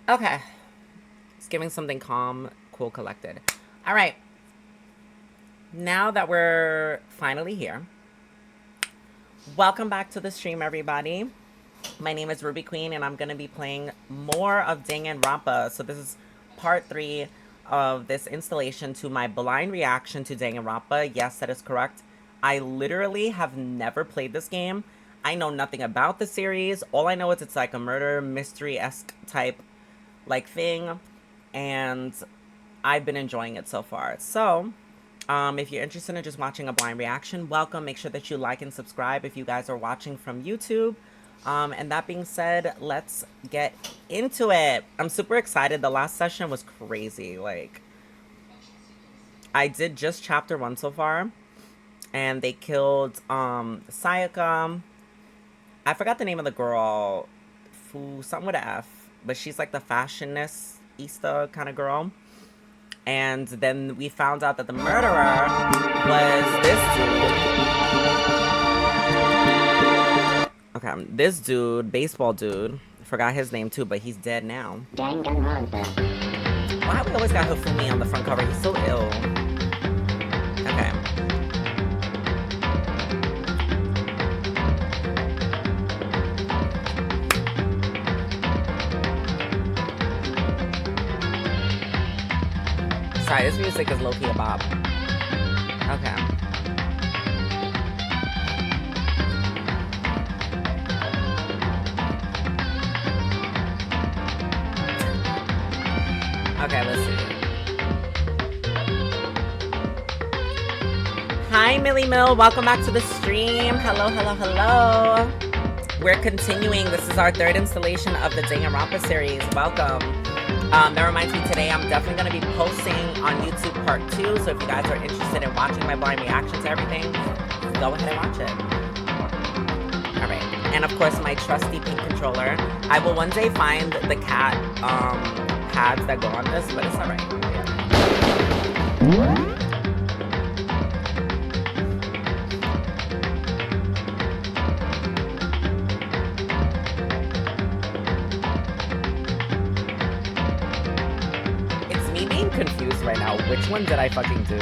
Okay. It's giving something calm, cool, collected. All right. Now that we're finally here, welcome back to the stream, everybody. My name is Ruby Queen, and I'm going to be playing more of Danganropa. So this is part 3 of this installation to my blind reaction to Danganropa. Yes, that is correct. I literally have never played this game. I know nothing about the series. All I know is it's like a murder mystery-esque type like thing, and I've been enjoying it so far. So if you're interested in just watching a blind reaction, welcome. Make sure that you like and subscribe if you guys are watching from YouTube. And that being said, let's get into it. I'm super excited. The last session was crazy. Like, I did just chapter 1 so far, and they killed Sayaka. I forgot the name of the girl. Something with an F, but she's like the fashionista kind of girl. And then we found out that the murderer was this dude. Okay, this dude, baseball dude. Forgot his name too, but he's dead now. Danganropa. Why we always got Hifumi on the front cover? He's so ill. Okay. Sorry, this music is low-key a bop. Okay. Okay, let's see. Hi, Millie Mill. Welcome back to the stream. Hello, hello, hello. We're continuing. This is our 3rd installation of the Danganropa series. Welcome. That reminds me, today I'm definitely going to be posting on YouTube part 2, so if you guys are interested in watching my blind reaction to everything, go ahead and watch it. Alright, and of course my trusty pink controller. I will one day find the cat pads that go on this, but it's alright. Yeah. Confused right now. Which one did I fucking do?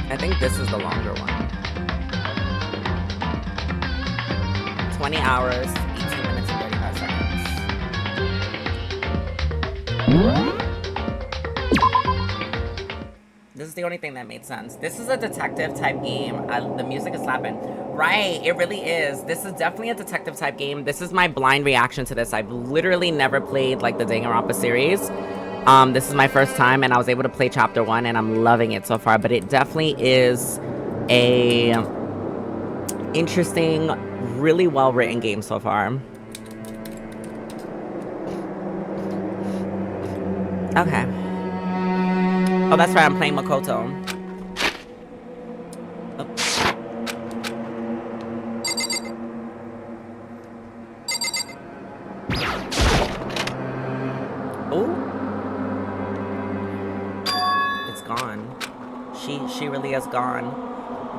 I think this is the longer one. 20 hours, 18 minutes and 35 seconds. This is the only thing that made sense. This is a detective type game. The music is slapping. Right, it really is. This is definitely a detective type game. This is my blind reaction to this. I've literally never played like the Danganropa series. This is my first time, and I was able to play chapter 1, and I'm loving it so far. But it definitely is a interesting, really well written game so far. Okay. Oh, that's right. I'm playing Makoto. She really is gone.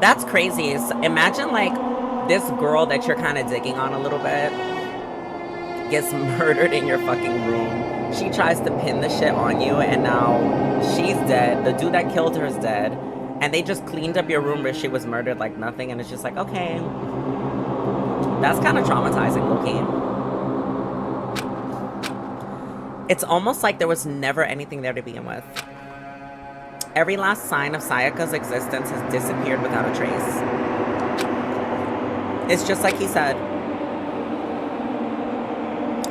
That's crazy. Imagine like this girl that you're kind of digging on a little bit gets murdered in your fucking room. She tries to pin the shit on you, and now she's dead. The dude that killed her is dead, and they just cleaned up your room where she was murdered like nothing, and it's just like, okay, that's kind of traumatizing, okay. It's almost like there was never anything there to begin with. Every last sign of Sayaka's existence has disappeared without a trace. It's just like he said.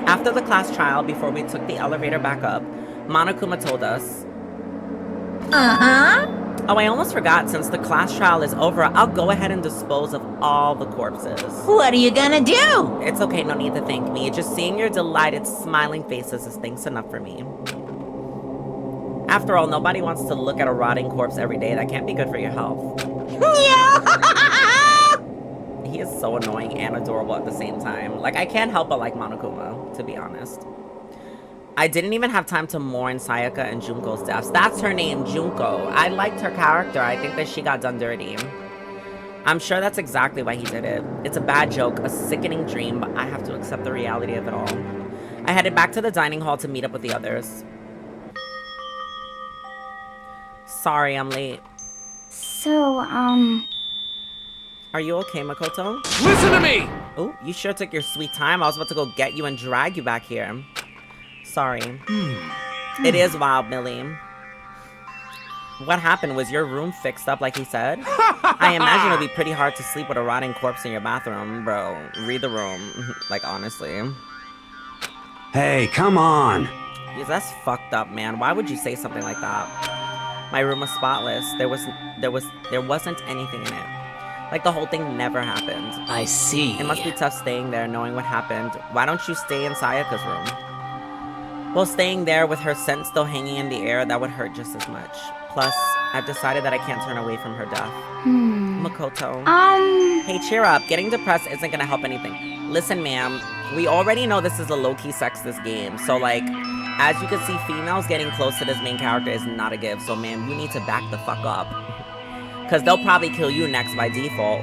After the class trial, before we took the elevator back up, Monokuma told us, oh, I almost forgot, since the class trial is over, I'll go ahead and dispose of all the corpses. What are you gonna do? It's okay, no need to thank me. Just seeing your delighted, smiling faces is thanks enough for me. After all, nobody wants to look at a rotting corpse every day. That can't be good for your health. He is so annoying and adorable at the same time. Like, I can't help but like Monokuma, to be honest. I didn't even have time to mourn Sayaka and Junko's deaths. That's her name, Junko. I liked her character. I think that she got done dirty. I'm sure that's exactly why he did it. It's a bad joke, a sickening dream, but I have to accept the reality of it all. I headed back to the dining hall to meet up with the others. Sorry, I'm late. So, Are you okay, Makoto? Listen to me! Oh, you sure took your sweet time. I was about to go get you and drag you back here. Sorry. It is wild, Millie. What happened? Was your room fixed up like he said? I imagine it'll be pretty hard to sleep with a rotting corpse in your bathroom. Bro, read the room. Like, honestly. Hey, come on. Yeah, that's fucked up, man. Why would you say something like that? My room was spotless. There wasn't anything in it. Like, the whole thing never happened. I see. It must be tough staying there, knowing what happened. Why don't you stay in Sayaka's room? Well, staying there with her scent still hanging in the air, that would hurt just as much. Plus, I've decided that I can't turn away from her death. Makoto. Hey, cheer up. Getting depressed isn't gonna help anything. Listen, ma'am, we already know this is a low-key sexist game. So, like, as you can see, females getting close to this main character is not a give. So, ma'am, you need to back the fuck up. Because they'll probably kill you next by default.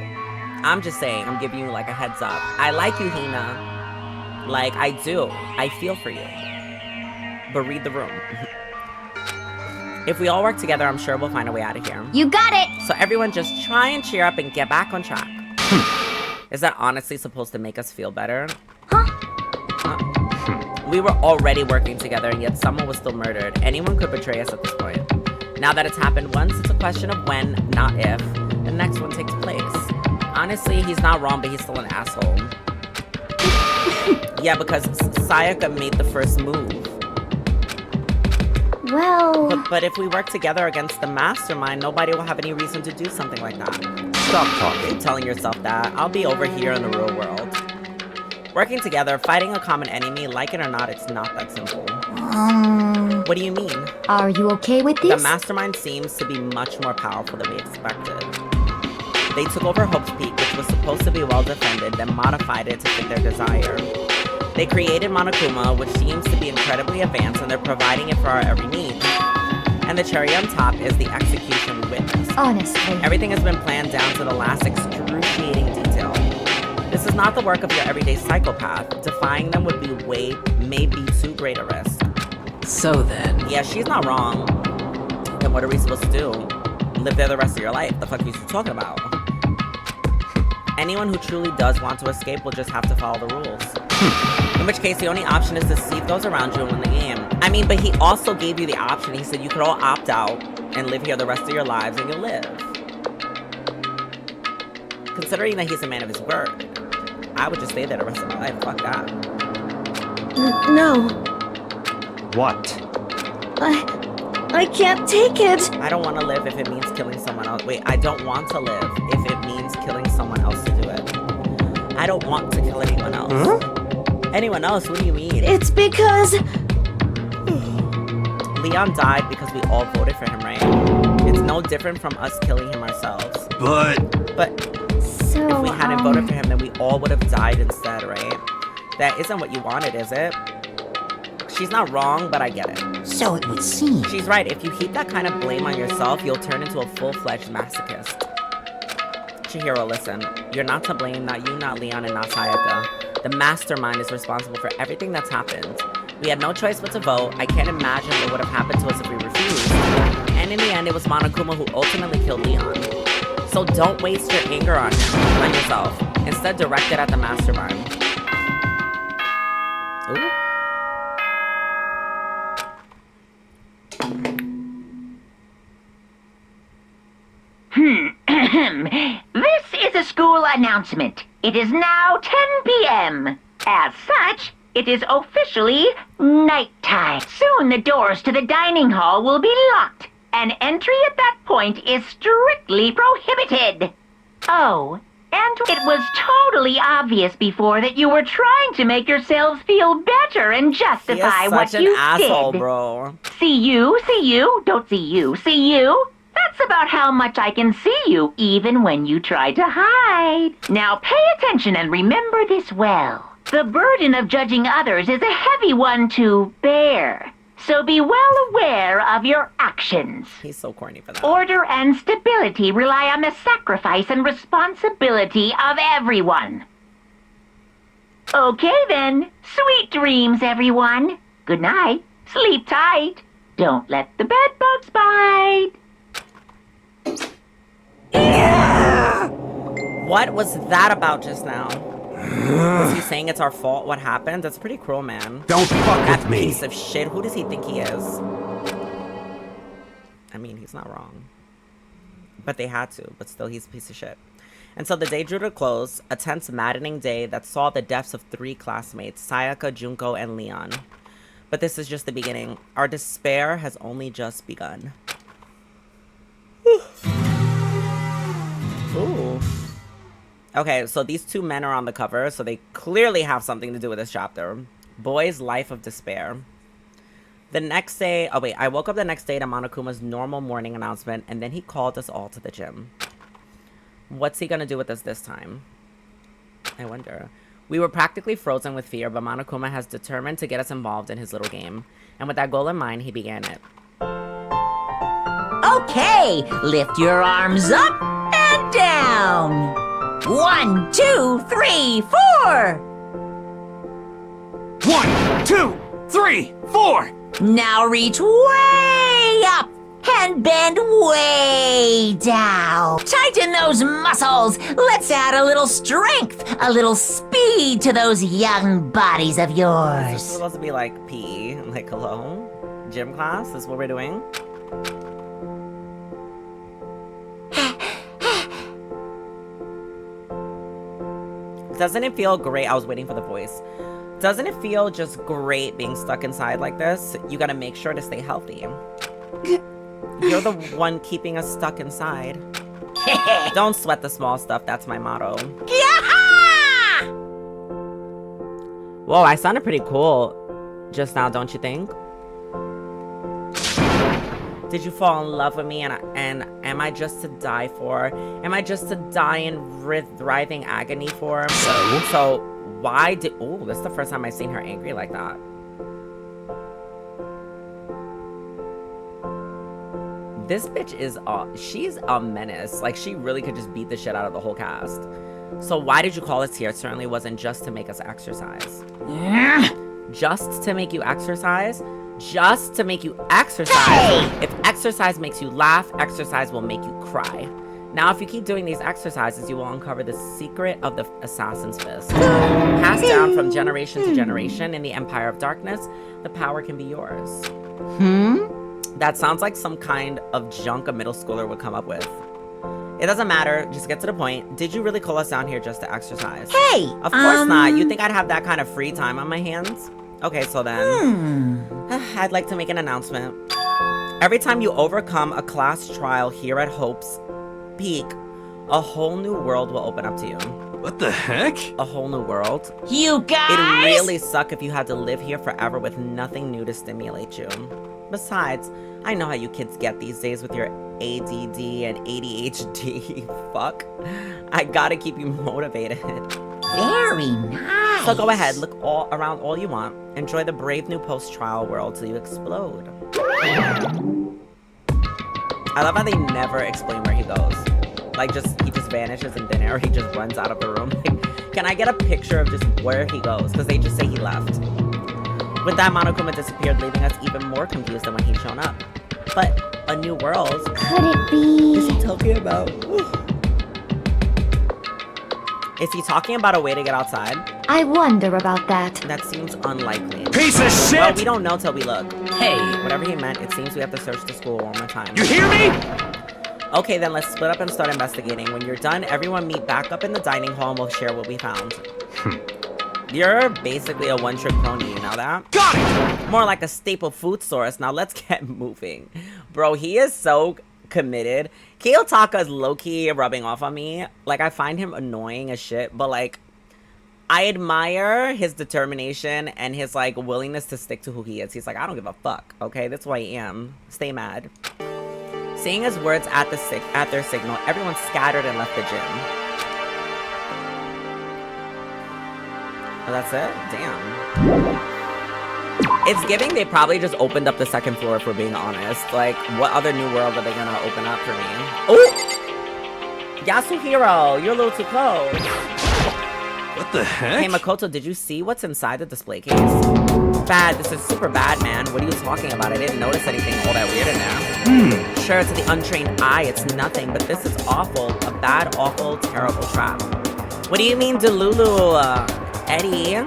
I'm just saying, I'm giving you, like, a heads up. I like you, Hina. Like, I do. I feel for you. But read the room. If we all work together, I'm sure we'll find a way out of here. you got it! So everyone just try and cheer up and get back on track. Is that honestly supposed to make us feel better? We were already working together and yet someone was still murdered. Anyone could betray us at this point. Now that it's happened once, it's a question of when, not if, the next one takes place. Honestly, he's not wrong, but he's still an asshole. Yeah, because Sayaka made the first move. Well... But if we work together against the mastermind, nobody will have any reason to do something like that. Stop talking. Keep telling yourself that. I'll be over here in the real world. Working together, fighting a common enemy, like it or not, it's not that simple. What do you mean? Are you okay with The this? mastermind seems to be much more powerful than we expected. They took over Hope's Peak, which was supposed to be well defended, then modified it to fit their desire. They created Monokuma, which seems to be incredibly advanced, and they're providing it for our every need. And the cherry on top is the execution we witnessed. Honestly. Everything has been planned down to the last excruciating detail. This is not the work of your everyday psychopath. Defying them would be maybe too great a risk. So then. Yeah, she's not wrong. Then what are we supposed to do? Live there the rest of your life? The fuck are you talking about? Anyone who truly does want to escape will just have to follow the rules. In which case, the only option is to deceive those around you and win the game. I mean, but he also gave you the option. He said you could all opt out and live here the rest of your lives, and you'll live. Considering that he's a man of his word, I would just stay there the rest of my life. Fuck that. No. What? I can't take it. I don't want to live if it means killing someone else. Wait, I don't want to live if it means killing someone else to do it. I don't want to kill anyone else. Huh? Anyone else? What do you mean? It's because... Leon died because we all voted for him, right? It's no different from us killing him ourselves. But So, If we hadn't voted for him, then we all would have died instead, right? That isn't what you wanted, is it? She's not wrong, but I get it. So it would seem. She's right. If you heap that kind of blame on yourself, you'll turn into a full-fledged masochist. Chihiro, listen. You're not to blame, not you, not Leon, and not Sayaka. The mastermind is responsible for everything that's happened. We had no choice but to vote. I can't imagine what would have happened to us if we refused. And in the end, it was Monokuma who ultimately killed Leon. So don't waste your anger on him, on yourself. Instead, direct it at the mastermind. Ooh. This is a school announcement. It is now 10 p.m. As such, it is officially nighttime. Soon the doors to the dining hall will be locked, and entry at that point is strictly prohibited. Oh, and it was totally obvious before that you were trying to make yourselves feel better and justify what you Such an asshole, did. bro. See you, don't see you. That's about how much I can see you, even when you try to hide. Now pay attention and remember this well. The burden of judging others is a heavy one to bear. so be well aware of your actions. He's so corny for that. Order and stability rely on the sacrifice and responsibility of everyone. Okay then, sweet dreams, everyone. Good night. Sleep tight. Don't let the bed bugs bite. What was that about just now? Was he saying it's our fault what happened? That's pretty cruel, man. Don't fuck That with me. piece of shit. Who does he think he is? I mean, he's not wrong. But they had to. But still, he's a piece of shit. And so the day drew to a close, a tense, maddening day that saw the deaths of 3 classmates, Sayaka, Junko, and Leon. But this is just the beginning. Our despair has only just begun. Ooh. Okay, so these 2 men are on the cover, so they clearly have something to do with this chapter. Boy's Life of Despair. The next day... Oh, wait. I woke up the next day to Monokuma's normal morning announcement, and then he called us all to the gym. What's he gonna do with us this time? I wonder. We were practically frozen with fear, but Monokuma has determined to get us involved in his little game. And with that goal in mind, he began it. Okay, lift your arms up and down. 1, 2, 3, 4. 1, 2, 3, 4. Now reach way up and bend way down. Tighten those muscles. Let's add a little strength, a little speed to those young bodies of This is yours. supposed to be like PE. Like, hello? Gym class? This is what we're doing? Doesn't it feel great? I was waiting for the voice. Doesn't it feel just great being stuck inside like this? You gotta make sure to stay healthy. You're the one keeping us stuck inside. Don't sweat the small stuff. That's my motto. Whoa, I sounded pretty cool just now, don't you think? Did you fall in love with me and am I just to die for? Am I just to die in writhing agony for? So why did... Oh, this is the first time I've seen her angry like that. This bitch is... she's a menace. Like, she really could just beat the shit out of the whole cast. So why did you call us here? It certainly wasn't just to make us exercise. Just to make you exercise? Just to make you exercise. Hey! If exercise makes you laugh, exercise will make you cry. Now, if you keep doing these exercises, you will uncover the secret of the Assassin's Fist. Passed down from generation to generation in the Empire of Darkness, the power can be yours. That sounds like some kind of junk a middle schooler would come up with. It doesn't matter, just get to the point. Did you really call us down here just to exercise? Hey! Of course not. You think I'd have that kind of free time on my hands? Okay, so then, I'd like to make an announcement. Every time you overcome a class trial here at Hope's Peak, a whole new world will open up to you. What the heck? A whole new world. You guys! It'd really suck if you had to live here forever with nothing new to stimulate you. Besides, I know how you kids get these days with your ADD and ADHD. Fuck. I gotta keep you motivated. Very nice. So go ahead, look all around all you want. Enjoy the brave new post-trial world till you explode. I love how they never explain where he goes. Like, he just vanishes in thin air. He just runs out of the room. Like, can I get a picture of just where he goes? Because they just say he left. With that, Monokuma disappeared, leaving us even more confused than when he'd shown up. But a new world? Could it be? Is he talking about? Is he talking about a way to get outside? I wonder about that. That seems unlikely. Piece of shit! Well, we don't know till we look. Hey, Whatever he meant, it seems we have to search the school one more time. You hear me? Okay, then let's split up and start investigating. When you're done, everyone meet back up in the dining hall and we'll share what we found. You're basically a one-trick pony, you know that? Got it! More like a staple food source. Now let's get moving. Bro, he is so committed. Kiyotaka is low-key rubbing off on me. Like, I find him annoying as shit, but like, I admire his determination and his like willingness to stick to who he is. He's like, I don't give a fuck, okay? That's who I am. Stay mad. Seeing his words at their signal, everyone scattered and left the gym. Oh, that's it? Damn. It's giving they probably just opened up the second floor, if we're being honest. Like, what other new world are they gonna open up for me? Oh! Yasuhiro, you're a little too close. What the heck? Hey, Makoto, did you see what's inside the display case? Bad, this is super bad, man. What are you talking about? I didn't notice anything all that weird in there. Sure, to the untrained eye, it's nothing, but this is awful. A bad, awful, terrible trap. What do you mean, Delulu, Eddie?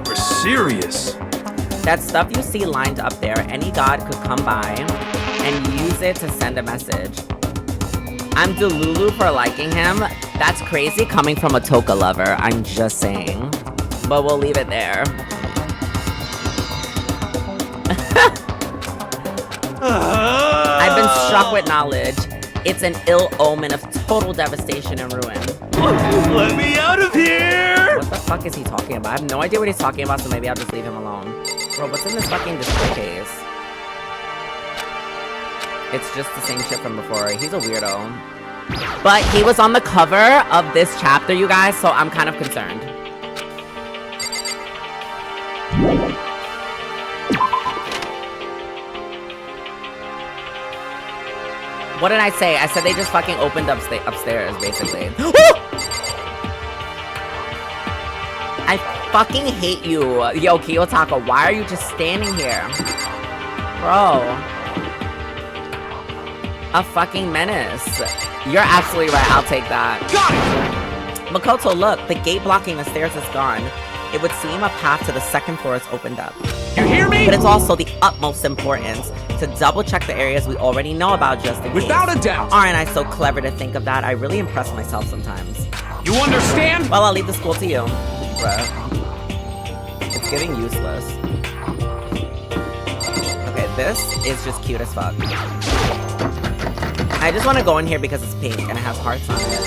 We're serious. That stuff you see lined up there, any god could come by and use it to send a message. I'm Delulu for liking him. That's crazy coming from a Toka lover, I'm just saying. But we'll leave it there. I've been struck with knowledge. It's an ill omen of total devastation and ruin. Let me out of here! What the fuck is he talking about? I have no idea what he's talking about, so maybe I'll just leave him alone. Bro, what's in this fucking display case? It's just the same shit from before. He's a weirdo. But he was on the cover of this chapter, you guys, so I'm kind of concerned. What did I say? I said they just fucking opened up upstairs, basically. I fucking hate you. Yo, Kiyotaka, why are you just standing here? Bro. A fucking menace. You're absolutely right, I'll take that. Got it! Makoto, look, the gate blocking the stairs is gone. It would seem a path to the second floor is opened up. You hear me? But it's also the utmost importance to double check the areas we already know about just in case. Without a doubt. Aren't I so clever to think of that? I really impress myself sometimes. You understand? Well, I'll leave the school to you. Bruh. It's getting useless. Okay, this is just cute as fuck. I just want to go in here because it's pink and it has hearts on it.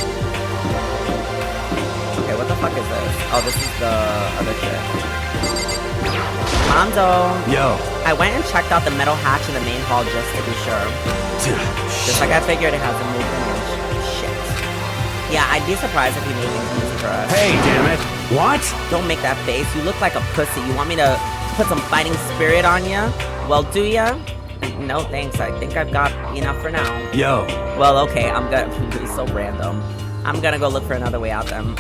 Okay, what the fuck is this? Oh, this is the other shit. Mondo. Yo. I went and checked out the metal hatch in the main hall just to be sure. Just like I figured, it hasn't moved an inch. Shit. Yeah, I'd be surprised if he made things easy for us. Hey, damn it. What? Don't make that face. You look like a pussy. You want me to put some fighting spirit on ya? Well, do ya? No, thanks. I think I've got enough for now. Yo. Well, okay. I'm gonna... It's so random. I'm gonna go look for another way out then.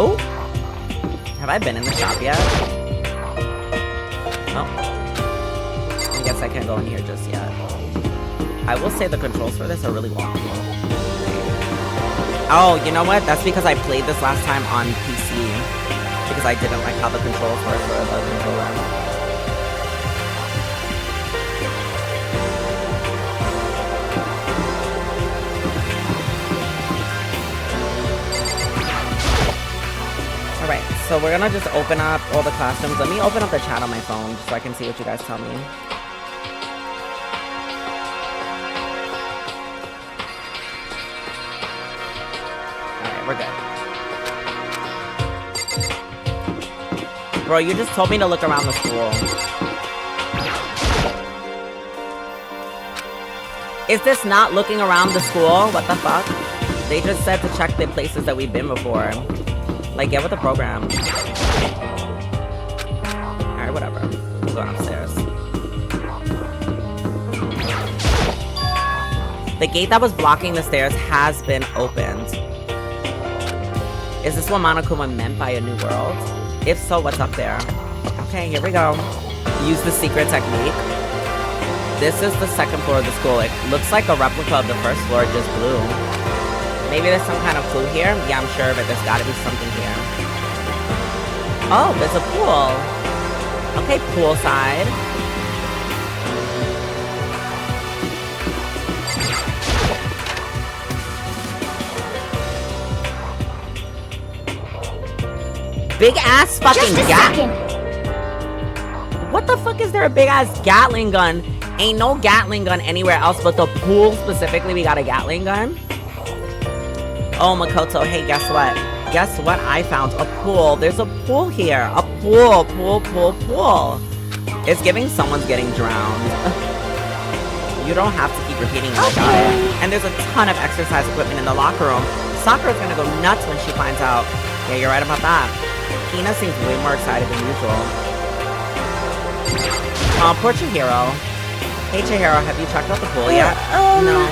Oh. Have I been in the shop yet? Oh. I guess I can't go in here just yet. I will say the controls for this are really wonky. Oh, you know what? That's because I played this last time on PC. Because I didn't like how the controls were for the controller. Alright, so we're gonna just open up all the classrooms. Let me open up the chat on my phone so I can see what you guys tell me. Alright, we're good. Bro, you just told me to look around the school. Is this not looking around the school? What the fuck? They just said to check the places that we've been before. Like, get with the program. Alright, whatever. I'm going upstairs. The gate that was blocking the stairs has been opened. Is this what Monokuma meant by a new world? If so, what's up there? Okay, here we go. Use the secret technique. This is the second floor of the school. It looks like a replica of the first floor, just blue. Maybe there's some kind of clue here? Yeah, I'm sure, but there's gotta be something here. Oh, there's a pool. Okay, poolside. Big ass fucking Just a second. What the fuck is there a big ass Gatling gun? Ain't no Gatling gun anywhere else but the pool specifically. We got a Gatling gun. Oh, Makoto, hey, guess what? Guess what I found? A pool. There's a pool here. A pool. Pool. It's giving someone's getting drowned. You don't have to keep repeating it. Okay. And there's a ton of exercise equipment in the locker room. Sakura's gonna go nuts when she finds out. Yeah, you're right about that. Hina seems way more excited than usual. Oh, poor Chihiro. Hey Chihiro, have you checked out the pool yet? No,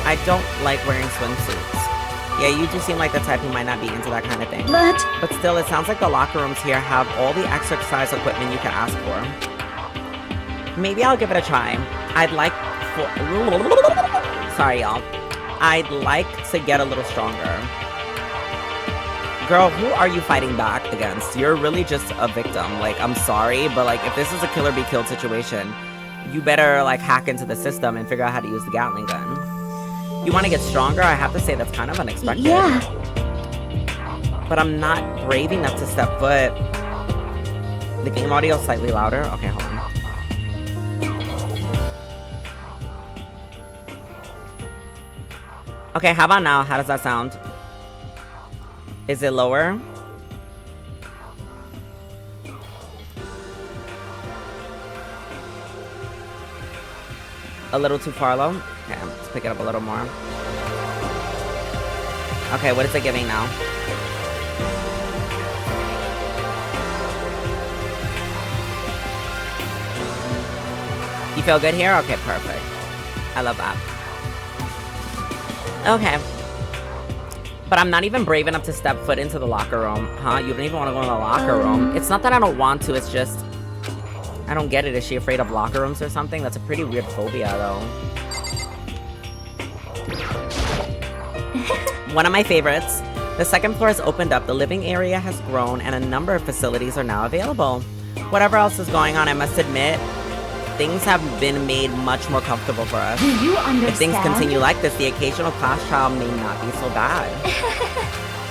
I don't like wearing swimsuits. Yeah, you do seem like the type who might not be into that kind of thing. But still, it sounds like the locker rooms here have all the exercise equipment you can ask for. Maybe I'll give it a try. I'd like for... Sorry, y'all. I'd like to get a little stronger. Girl, who are you fighting back against? You're really just a victim. Like, I'm sorry, but like, if this is a killer be killed situation, you better like hack into the system and figure out how to use the Gatling gun. You want to get stronger? I have to say that's kind of unexpected. Yeah. But I'm not brave enough to step foot. The game audio is slightly louder. Okay, hold on. Okay, how about now? How does that sound? Is it lower? A little too far low? Okay, let's pick it up a little more. Okay, what is it giving now? You feel good here? Okay, perfect. I love that. Okay. But I'm not even brave enough to step foot into the locker room. Huh? You don't even want to go in the locker room. It's not that I don't want to, it's just... I don't get it. Is she afraid of locker rooms or something? That's a pretty weird phobia, though. One of my favorites. The second floor has opened up, the living area has grown, and a number of facilities are now available. Whatever else is going on, I must admit, things have been made much more comfortable for us. Do you understand? If things continue like this, the occasional class trial may not be so bad.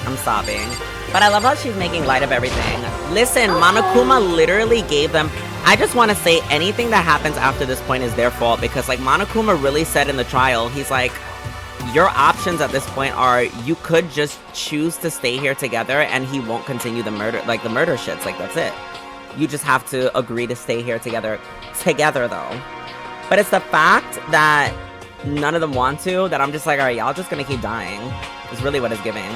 I'm sobbing. But I love how she's making light of everything. Listen, Monokuma literally gave them... I just want to say anything that happens after this point is their fault, because like Monokuma really said in the trial, he's like, your options at this point are you could just choose to stay here together and he won't continue the murder, like the murder shits, like that's it. You just have to agree to stay here together though. But it's the fact that none of them want to, that I'm just like, alright, y'all just gonna keep dying. Is really what it's giving.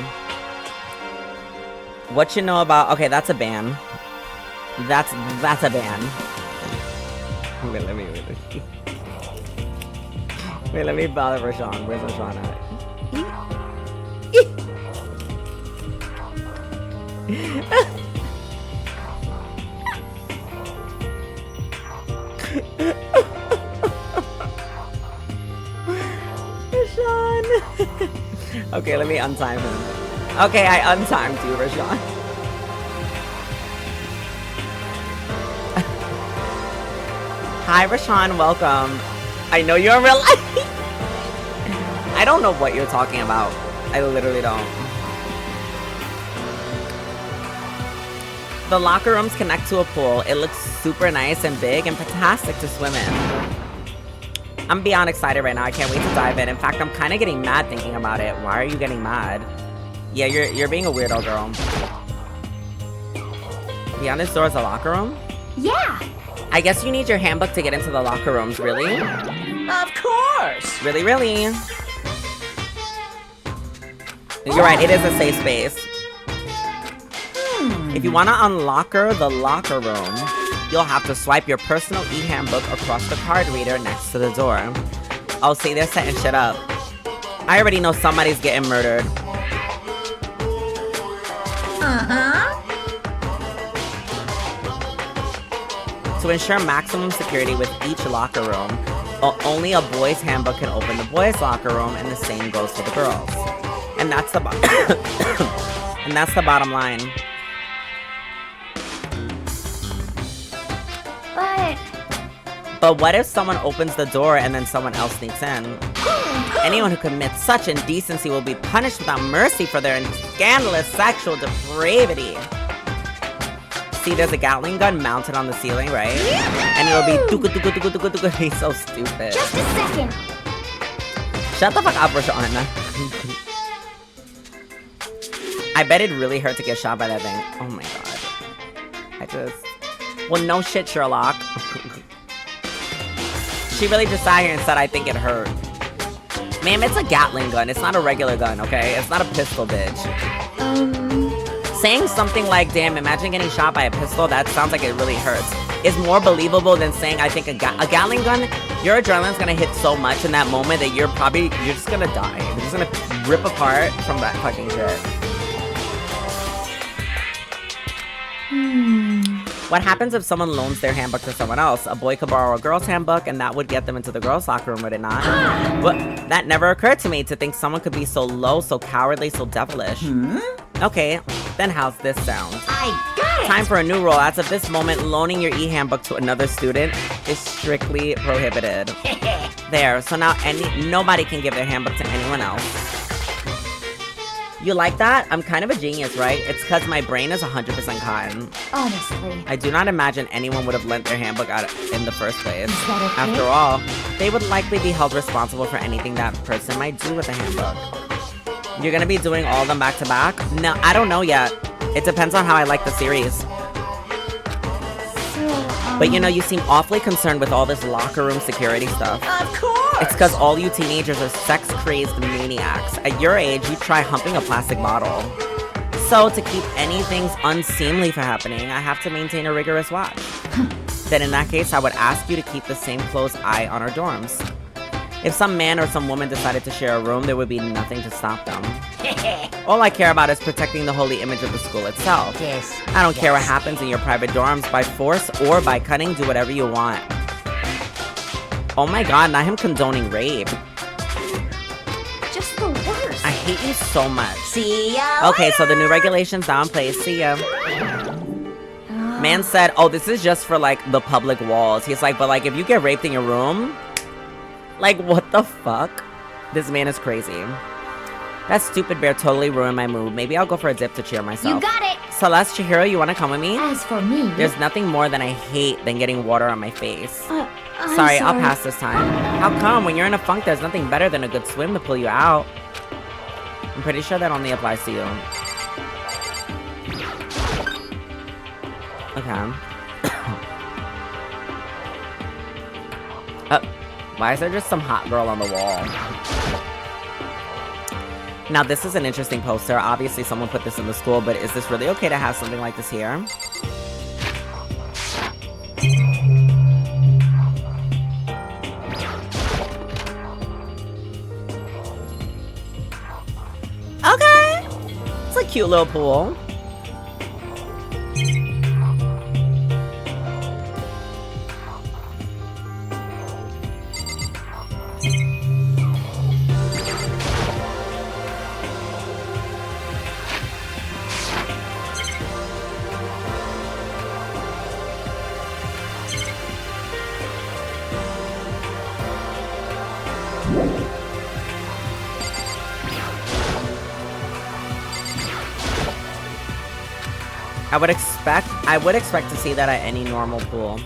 What you know about, okay, that's a ban. That's a ban. Wait, let me bother Rashawn. Where's Rashawn at? Rashawn! Okay, let me untime him. Okay, I untimed you, Rashawn. Hi, Rashawn, welcome. I know you're in real life. I don't know what you're talking about. I literally don't. The locker rooms connect to a pool. It looks super nice and big and fantastic to swim in. I'm beyond excited right now. I can't wait to dive in. In fact, I'm kind of getting mad thinking about it. Why are you getting mad? Yeah, you're being a weirdo, girl. Beyond this door is a locker room? Yeah. I guess you need your handbook to get into the locker rooms, really? Of course. Really, really? You're right, it is a safe space. If you want to unlocker the locker room, you'll have to swipe your personal e-handbook across the card reader next to the door. Oh, see, they're setting shit up. I already know somebody's getting murdered. To ensure maximum security with each locker room, only a boys' handbook can open the boys' locker room, and the same goes for the girls. And that's the and that's the bottom line. But what if someone opens the door and then someone else sneaks in? Anyone who commits such indecency will be punished without mercy for their scandalous sexual depravity. See, there's a Gatling gun mounted on the ceiling, right? And it'll be duka. He's so stupid. Just a second. Shut the fuck up, Rashawn. I bet it really hurt to get shot by that thing. Oh my god. Well, no shit, Sherlock. She really just sat here and said, I think it hurt. Ma'am, it's a Gatling gun. It's not a regular gun, okay? It's not a pistol, bitch. saying something like, damn, imagine getting shot by a pistol, that sounds like it really hurts, is more believable than saying, I think a Gatling gun, your adrenaline's gonna hit so much in that moment that you're just gonna die. You're just gonna rip apart from that fucking shit. What happens if someone loans their handbook to someone else? A boy could borrow a girl's handbook, and that would get them into the girls' locker room, would it not? Well, that never occurred to me, to think someone could be so low, so cowardly, so devilish. Okay, then how's this sound? I got it! Time for a new rule. As of this moment, loaning your e-handbook to another student is strictly prohibited. There, so now nobody can give their handbook to anyone else. You like that? I'm kind of a genius, right? It's because my brain is 100% cotton. Honestly. I do not imagine anyone would have lent their handbook out in the first place. Is that okay? After all, they would likely be held responsible for anything that person might do with the handbook. You're gonna be doing all of them back to back? No, I don't know yet. It depends on how I like the series. But you know, you seem awfully concerned with all this locker room security stuff. Of course! It's because all you teenagers are sex-crazy maniacs. At your age, you try humping a plastic bottle. So, to keep anything unseemly from happening, I have to maintain a rigorous watch. Then in that case, I would ask you to keep the same close eye on our dorms. If some man or some woman decided to share a room, there would be nothing to stop them. All I care about is protecting the holy image of the school itself. Yes. I don't care what happens in your private dorms, by force or by cutting, do whatever you want. Oh my god, not him condoning rape. Just the worst. I hate you so much. See ya Okay, later. so the new regulations now in place. See ya. Man said, oh, this is just for, like, the public walls. He's like, but, like, if you get raped in your room, like, what the fuck? This man is crazy. That stupid bear totally ruined my mood. Maybe I'll go for a dip to cheer myself. You got it. Celeste, Chihiro, you want to come with me? As for me, There's nothing more than I hate than getting water on my face. I'm Sorry, I'll pass this time. How come? When you're in a funk, there's nothing better than a good swim to pull you out. I'm pretty sure that only applies to you. Okay. Why is there just some hot girl on the wall? Now, this is an interesting poster. Obviously, someone put this in the school, but is this really okay to have something like this here? Okay. It's a cute little pool. I would expect to see that at any normal pool.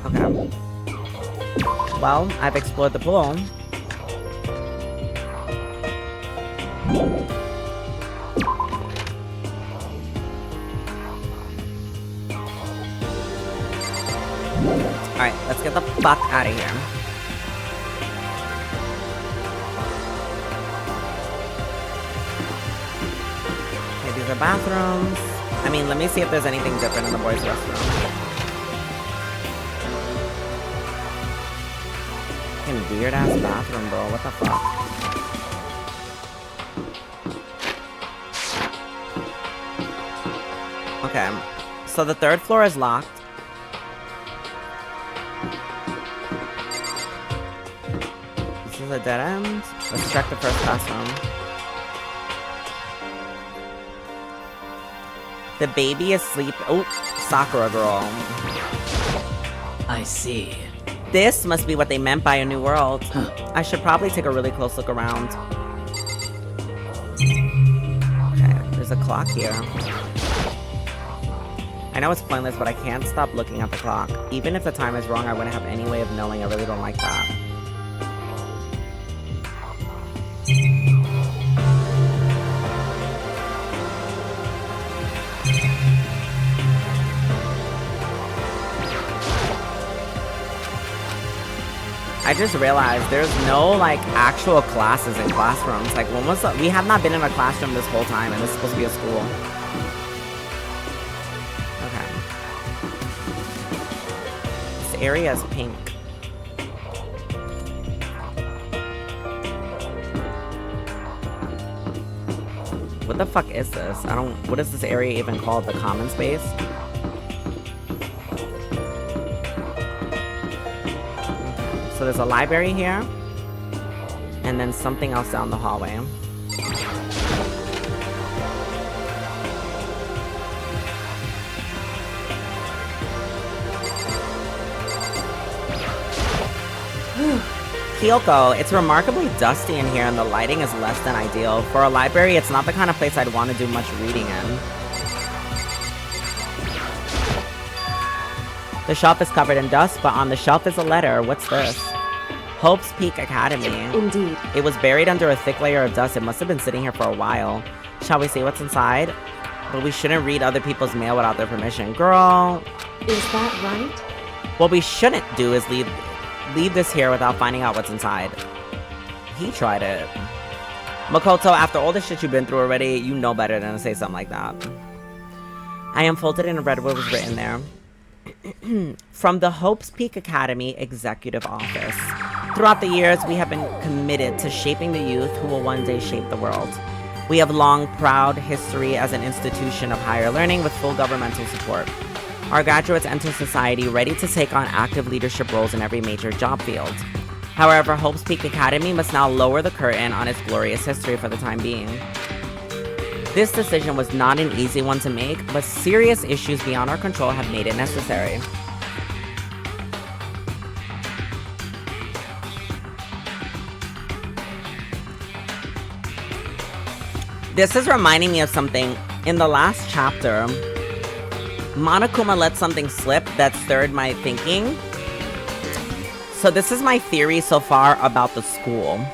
Okay. Well, I've explored the pool. Alright, let's get the fuck out of here. These are bathrooms. I mean, let me see if there's anything different in the boys' restroom. Fucking weird ass bathroom, bro. What the fuck? Okay. So the third floor is locked. This is a dead end. Let's check the first classroom. The baby is asleep. Oh, Sakura girl. I see. This must be what they meant by a new world. I should probably take a really close look around. Okay, there's a clock here. I know it's pointless, but I can't stop looking at the clock. Even if the time is wrong, I wouldn't have any way of knowing. I really don't like that. I just realized there's no like actual classes in classrooms. Like when was we have not been in a classroom this whole time, and this is supposed to be a school. Okay. This area is pink. What the fuck is this? What is this area even called? The common space? So there's a library here, and then something else down the hallway. Kyoko, it's remarkably dusty in here and the lighting is less than ideal. For a library, it's not the kind of place I'd want to do much reading in. The shelf is covered in dust, but on the shelf is a letter. What's this? Hope's Peak Academy. Indeed. It was buried under a thick layer of dust. It must have been sitting here for a while. Shall we see what's inside? But we shouldn't read other people's mail without their permission. Girl. Is that right? What we shouldn't do is leave this here without finding out what's inside. He tried it. Makoto, after all the shit you've been through already, you know better than to say something like that. I unfolded and read what was written there. From the Hope's Peak Academy Executive Office. Throughout the years, we have been committed to shaping the youth who will one day shape the world. We have long, proud history as an institution of higher learning with full governmental support. Our graduates enter society ready to take on active leadership roles in every major job field. However, Hope's Peak Academy must now lower the curtain on its glorious history for the time being. This decision was not an easy one to make, but serious issues beyond our control have made it necessary. This is reminding me of something. In the last chapter, Monokuma let something slip that stirred my thinking. So this is my theory so far about the school.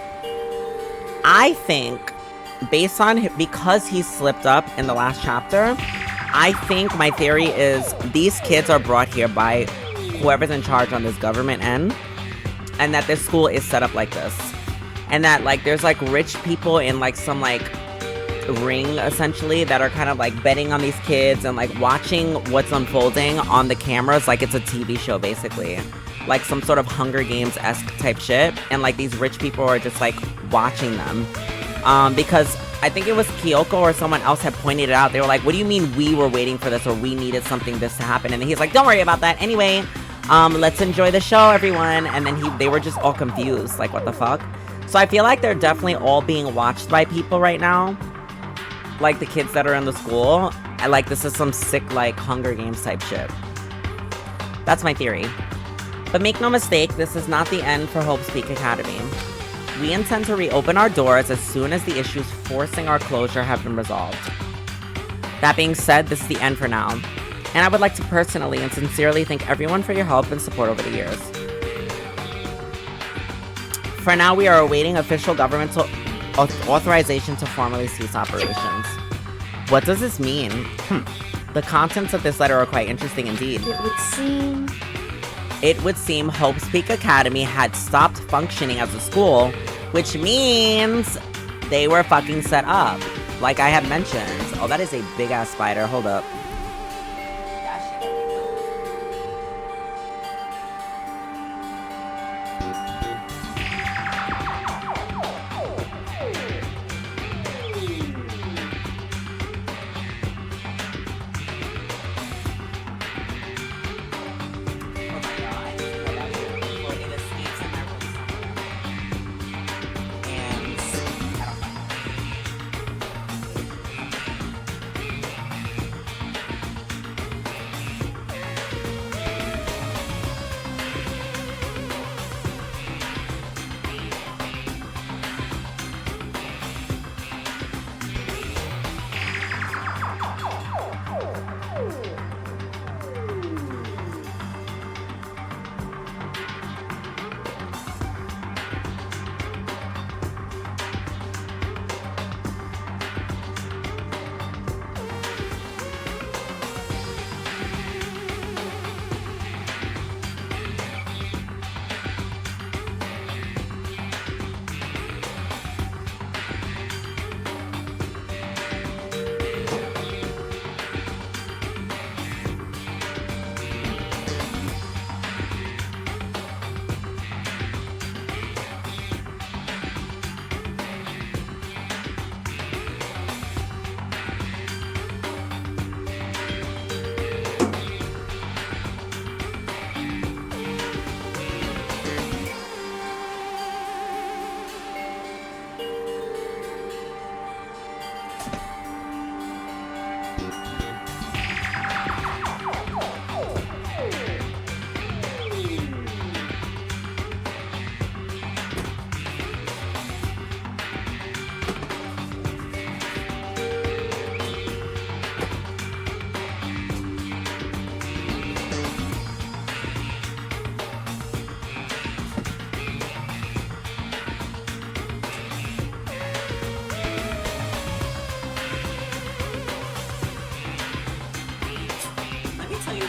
I think, based on because he slipped up in the last chapter, I think my theory is these kids are brought here by whoever's in charge on this government end, and that this school is set up like this, and that like there's like rich people in like some like ring essentially that are kind of like betting on these kids and like watching what's unfolding on the cameras like it's a TV show basically, like some sort of Hunger Games-esque type shit, and like these rich people are just like watching them. Because I think it was Kyoko or someone else had pointed it out. They were like, what do you mean we were waiting for this, or we needed something this to happen? And he's like, don't worry about that. Anyway, let's enjoy the show, everyone. And then they were just all confused, like what the fuck? So I feel like they're definitely all being watched by people right now, like the kids that are in the school. And like this is some sick like Hunger Games type shit. That's my theory. But make no mistake, this is not the end for Hope's Peak Academy. We intend to reopen our doors as soon as the issues forcing our closure have been resolved. That being said, this is the end for now, and I would like to personally and sincerely thank everyone for your help and support over the years. For now, we are awaiting official governmental authorization to formally cease operations. What does this mean? The contents of this letter are quite interesting indeed. It would seem Hope's Peak Academy had stopped functioning as a school, which means they were fucking set up, like I had mentioned. Oh, that is a big-ass spider. Hold up.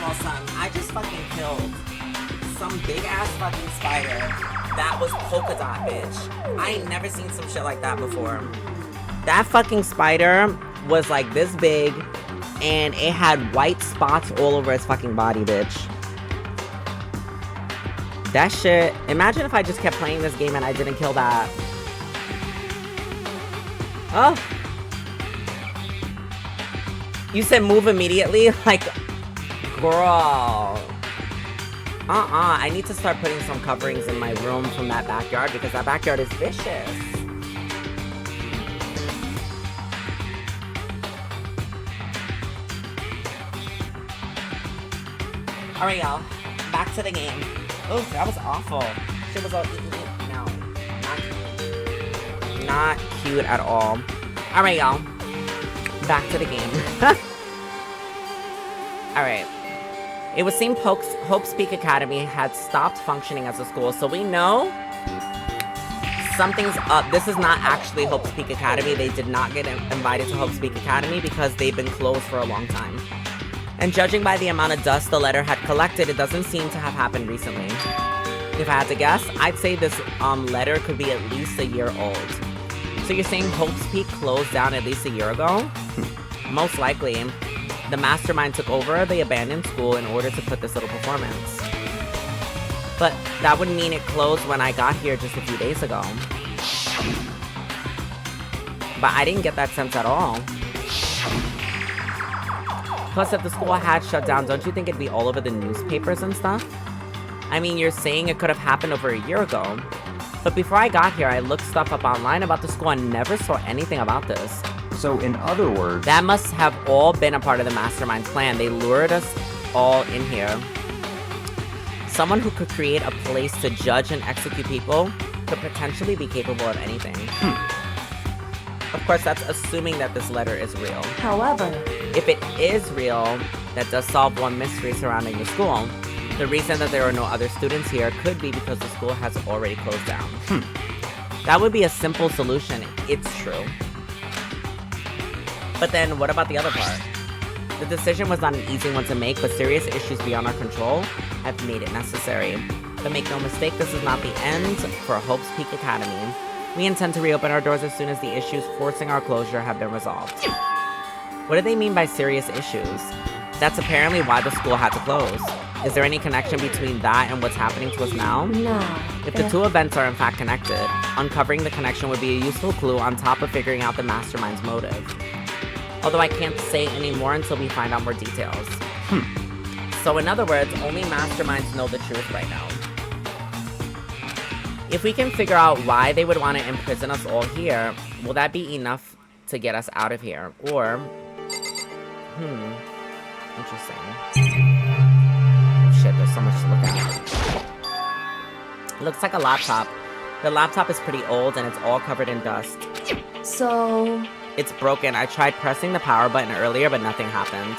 of all, son, I just fucking killed some big ass fucking spider that was polka dot, bitch. I ain't never seen some shit like that before. That fucking spider was like this big, and it had white spots all over its fucking body, bitch. That shit, imagine if I just kept playing this game and I didn't kill that. Oh. You said move immediately? Like, girl. I need to start putting some coverings in my room from that backyard because that backyard is vicious. Alright, y'all. Back to the game. Oh, that was awful. Shit was all no. Not cute at all. Alright, y'all. Back to the game. Alright. It would seem Hope's Peak Academy had stopped functioning as a school, so we know something's up. This is not actually Hope's Peak Academy. They did not get invited to Hope's Peak Academy because they've been closed for a long time. And judging by the amount of dust the letter had collected, it doesn't seem to have happened recently. If I had to guess, I'd say this letter could be at least a year old. So you're saying Hope's Peak closed down at least a year ago? Most likely. The mastermind took over the abandoned school in order to put this little performance. But that would mean it closed when I got here just a few days ago. But I didn't get that sense at all. Plus, if the school had shut down, don't you think it'd be all over the newspapers and stuff? I mean, you're saying it could have happened over a year ago. But before I got here, I looked stuff up online about the school and never saw anything about this. So, in other words... That must have all been a part of the mastermind's plan. They lured us all in here. Someone who could create a place to judge and execute people could potentially be capable of anything. Of course, that's assuming that this letter is real. However, if it is real, that does solve one mystery surrounding the school. The reason that there are no other students here could be because the school has already closed down. That would be a simple solution. It's true. But then, what about the other part? The decision was not an easy one to make, but serious issues beyond our control have made it necessary. But make no mistake, this is not the end for Hope's Peak Academy. We intend to reopen our doors as soon as the issues forcing our closure have been resolved. What do they mean by serious issues? That's apparently why the school had to close. Is there any connection between that and what's happening to us now? no. If the two events are in fact connected, uncovering the connection would be a useful clue on top of figuring out the mastermind's motive. Although I can't say any more until we find out more details. So in other words, only masterminds know the truth right now. If we can figure out why they would want to imprison us all here, will that be enough to get us out of here? Or, interesting. Oh shit, there's so much to look at. It looks like a laptop. The laptop is pretty old and it's all covered in dust. So, It's broken. I tried pressing the power button earlier, but nothing happened.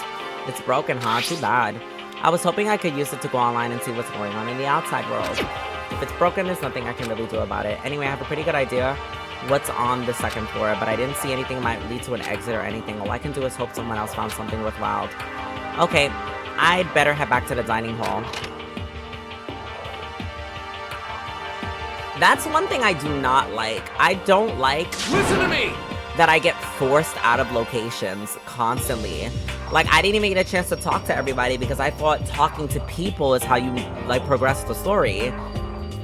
It's broken, huh? Too bad. I was hoping I could use it to go online and see what's going on in the outside world. If it's broken, there's nothing I can really do about it. Anyway, I have a pretty good idea what's on the second floor, but I didn't see anything that might lead to an exit or anything. All I can do is hope someone else found something worthwhile. Okay, I'd better head back to the dining hall. That's one thing I do not like. I don't like... Listen to me! that I get forced out of locations constantly. Like, I didn't even get a chance to talk to everybody because I thought talking to people is how you, like, progress the story.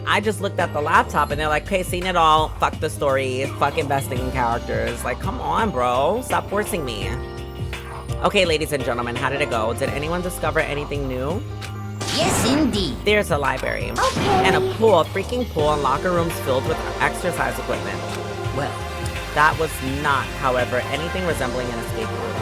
I just looked at the laptop and they're like, okay, seen it all, fuck the story, fuck investing in characters. Like, come on, bro, stop forcing me. Okay, ladies and gentlemen, how did it go? Did anyone discover anything new? Yes, indeed. There's a library. Okay. And a pool, a freaking pool, and locker rooms filled with exercise equipment. Well, That was not, however, anything resembling an escape room.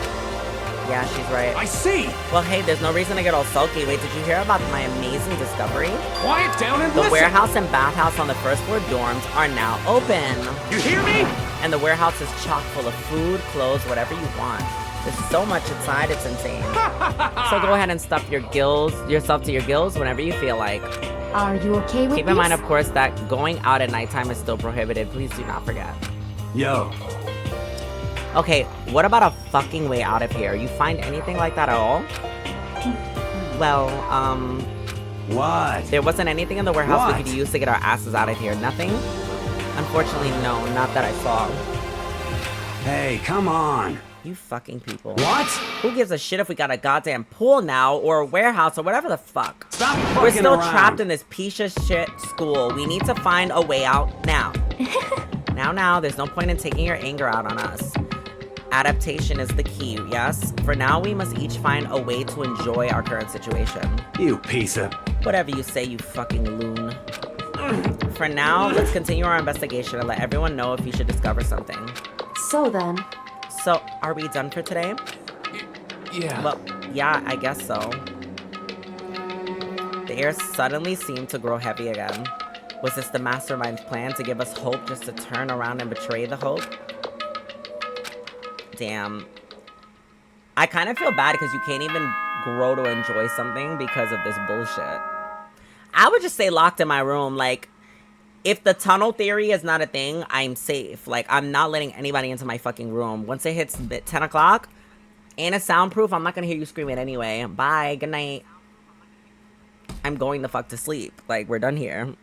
Yeah, she's right. I see! Well, hey, there's no reason to get all sulky. Wait, did you hear about my amazing discovery? Quiet down and The listen! warehouse and bathhouse on the first floor dorms are now open. You hear me? And the warehouse is chock full of food, clothes, whatever you want. There's so much inside, it's insane. So go ahead and stuff yourself to your gills whenever you feel like. are you okay with Keep this? in mind, of course, that going out at nighttime is still prohibited. Please do not forget. Yo, Okay, what about a fucking way out of here? You find anything like that at all? Well, What? there wasn't anything in the warehouse we What? could use to get our asses out of here. Nothing? Unfortunately, no. Not that I saw. Hey, come on. You fucking people. What? Who gives a shit if we got a goddamn pool now, or a warehouse, or whatever the fuck? Stop We're fucking still around. trapped in this piece of shit school. We need to find a way out now. Now, there's no point in taking your anger out on us. Adaptation is the key, yes? For now, we must each find a way to enjoy our current situation. You piece of... Whatever you say, you fucking loon. For now, let's continue our investigation and let everyone know if you should discover something. So then, So, are we done for today? Yeah. Well, yeah, I guess so. The air suddenly seemed to grow heavy again. Was this the mastermind's plan to give us hope just to turn around and betray the hope? Damn. I kind of feel bad because you can't even grow to enjoy something because of this bullshit. I would just stay locked in my room. Like, if the tunnel theory is not a thing, I'm safe. Like, I'm not letting anybody into my fucking room. Once it hits 10 o'clock and it's soundproof, I'm not gonna hear you screaming anyway. Bye, good night. I'm going the fuck to sleep. Like, we're done here.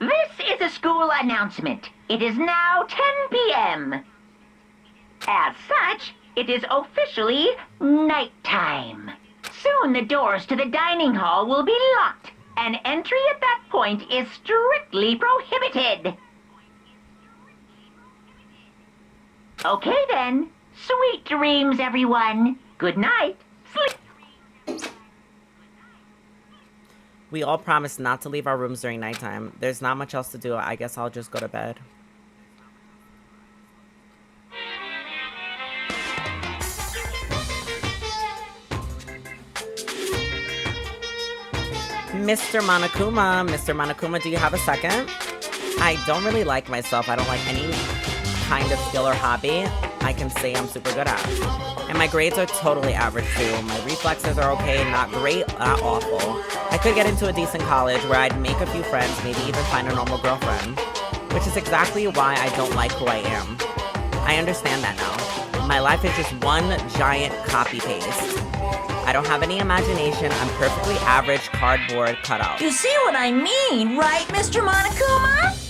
This is a school announcement. It is now 10 p.m. As such, it is officially nighttime. Soon the doors to the dining hall will be locked, and entry at that point is strictly prohibited. Okay then. Sweet dreams, everyone. Good night. Sleep. We all promised not to leave our rooms during nighttime. There's not much else to do. I guess I'll just go to bed. Mr. Monokuma, do you have a second? I don't really like myself. I don't like any kind of skill or hobby I can say I'm super good at. And my grades are totally average too. My reflexes are okay, not great, not awful. I could get into a decent college where I'd make a few friends, maybe even find a normal girlfriend. Which is exactly why I don't like who I am. I understand that now. My life is just one giant copy-paste. I don't have any imagination. I'm perfectly average cardboard cutout. You see what I mean, right, Mr. Monokuma?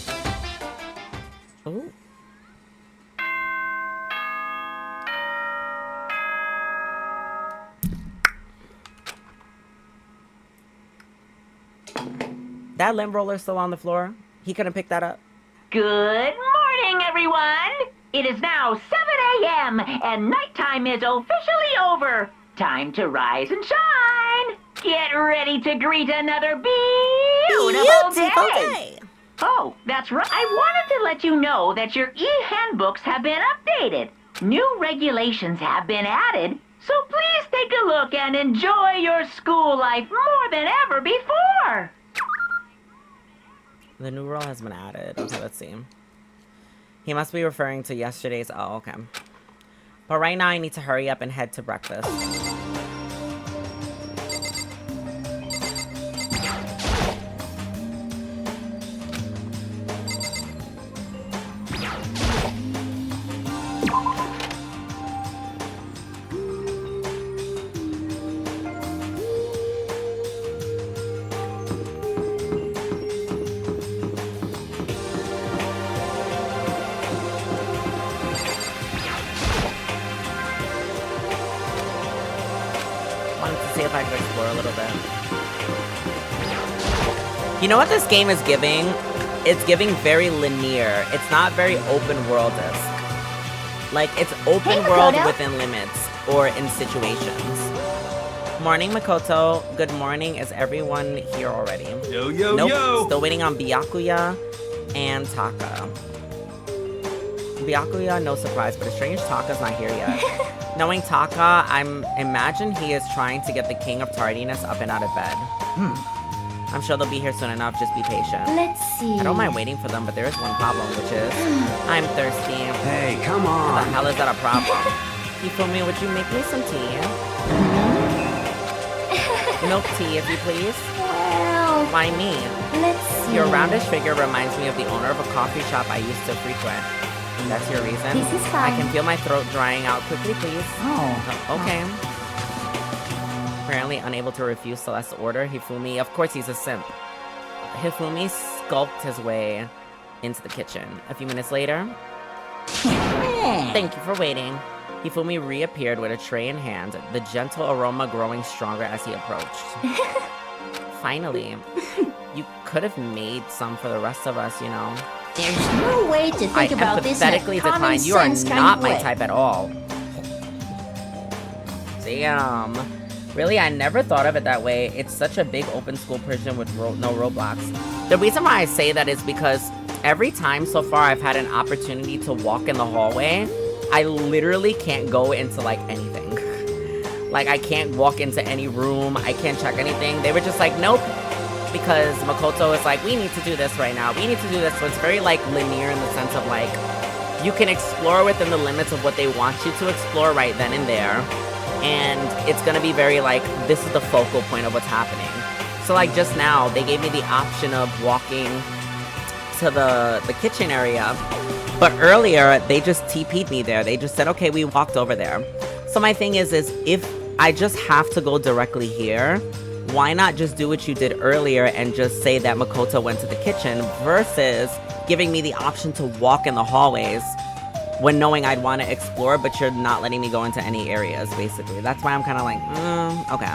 Ooh. That limb roller's still on the floor. He couldn't pick that up. Good morning, everyone. It is now 7 a.m. and nighttime is officially over. Time to rise and shine. Get ready to greet another beautiful day. Oh, that's right. I wanted to let you know that your e-handbooks have been updated. New regulations have been added, so please take a look and enjoy your school life more than ever before. The new rule has been added. Okay, let's see. He must be referring to yesterday's. Oh, okay. But right now I need to hurry up and head to breakfast. See if I can explore a little bit. You know what this game is giving? It's giving very linear. It's not very open world-esque. Like, it's open world within limits or in situations. Morning, Makoto. Good morning. Is everyone here already? Yo, yo, Nope. yo! Still waiting on Byakuya and Taka. Byakuya, no surprise, but a strange Taka's not here yet. Knowing Taka, imagine he is trying to get the king of tardiness up and out of bed. I'm sure they'll be here soon enough, just be patient. let's see. I don't mind waiting for them, but there is one problem, which is I'm thirsty. Hey, come How the on! hell is that a problem? Hifumi, would you make me some tea? Milk tea, if you please. Well, Why me? Let's see. Your roundish figure reminds me of the owner of a coffee shop I used to frequent. That's your reason? This is I fine. can feel my throat drying out. Quickly, please. Oh. Okay. Apparently unable to refuse Celeste's order, Hifumi, of course he's a simp. Hifumi skulked his way into the kitchen. A few minutes later, thank you for waiting. Hifumi reappeared with a tray in hand, the gentle aroma growing stronger as he approached. Finally, you could have made some for the rest of us, you know. There's no way to think about this in a empathetically common decline. You are sense kind not of my way. type at all. Damn. Really, I never thought of it that way. It's such a big open school prison with no roadblocks. The reason why I say that is because every time so far I've had an opportunity to walk in the hallway, I literally can't go into, like, anything. Like, I can't walk into any room. I can't check anything. They were just like, nope. Because Makoto is like, we need to do this right now. We need to do this. So it's very, like, linear in the sense of, like, you can explore within the limits of what they want you to explore right then and there. And it's gonna be very, like, this is the focal point of what's happening. So, like, just now, they gave me the option of walking to the kitchen area. But earlier, they just TP'd me there. They just said, okay, we walked over there. So my thing is if I just have to go directly here, why not just do what you did earlier and just say that Makoto went to the kitchen versus giving me the option to walk in the hallways when knowing I'd want to explore, but you're not letting me go into any areas, basically. That's why I'm kind of like, okay.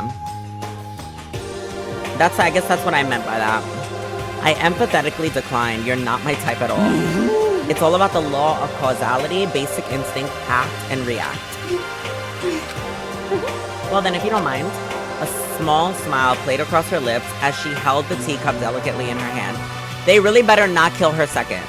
I guess that's what I meant by that. I empathetically decline. You're not my type at all. It's all about the law of causality, basic instinct, act, and react. Well then, if you don't mind, a small smile played across her lips as she held the teacup delicately in her hand. They really better not kill her second.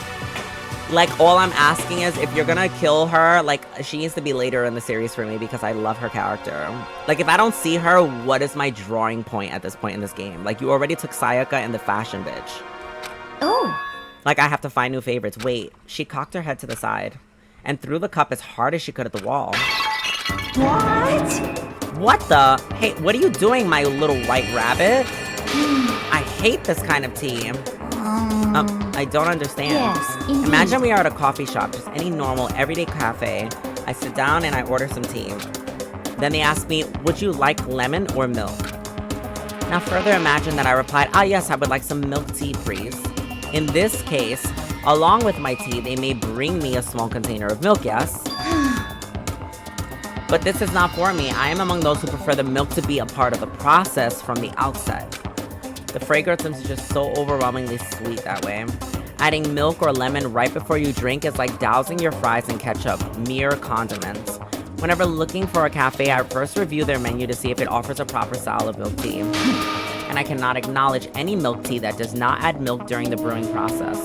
Like, all I'm asking is, if you're gonna kill her, like, she needs to be later in the series for me because I love her character. Like, if I don't see her, what is my drawing point at this point in this game? Like, you already took Sayaka and the fashion bitch. Oh, Like, I have to find new favorites. Wait, she cocked her head to the side and threw the cup as hard as she could at the wall. what? What the? Hey, what are you doing, my little white rabbit? I hate this kind of tea. I don't understand. Yes, indeed. Imagine we are at a coffee shop, just any normal, everyday cafe. I sit down and I order some tea. Then they ask me, would you like lemon or milk? Now further imagine that I replied, yes, I would like some milk tea, please. In this case, along with my tea, they may bring me a small container of milk, yes? But this is not for me. I am among those who prefer the milk to be a part of the process from the outset. The fragrance is just so overwhelmingly sweet that way. Adding milk or lemon right before you drink is like dousing your fries in ketchup, mere condiments. Whenever looking for a cafe, I first review their menu to see if it offers a proper style of milk tea. And I cannot acknowledge any milk tea that does not add milk during the brewing process.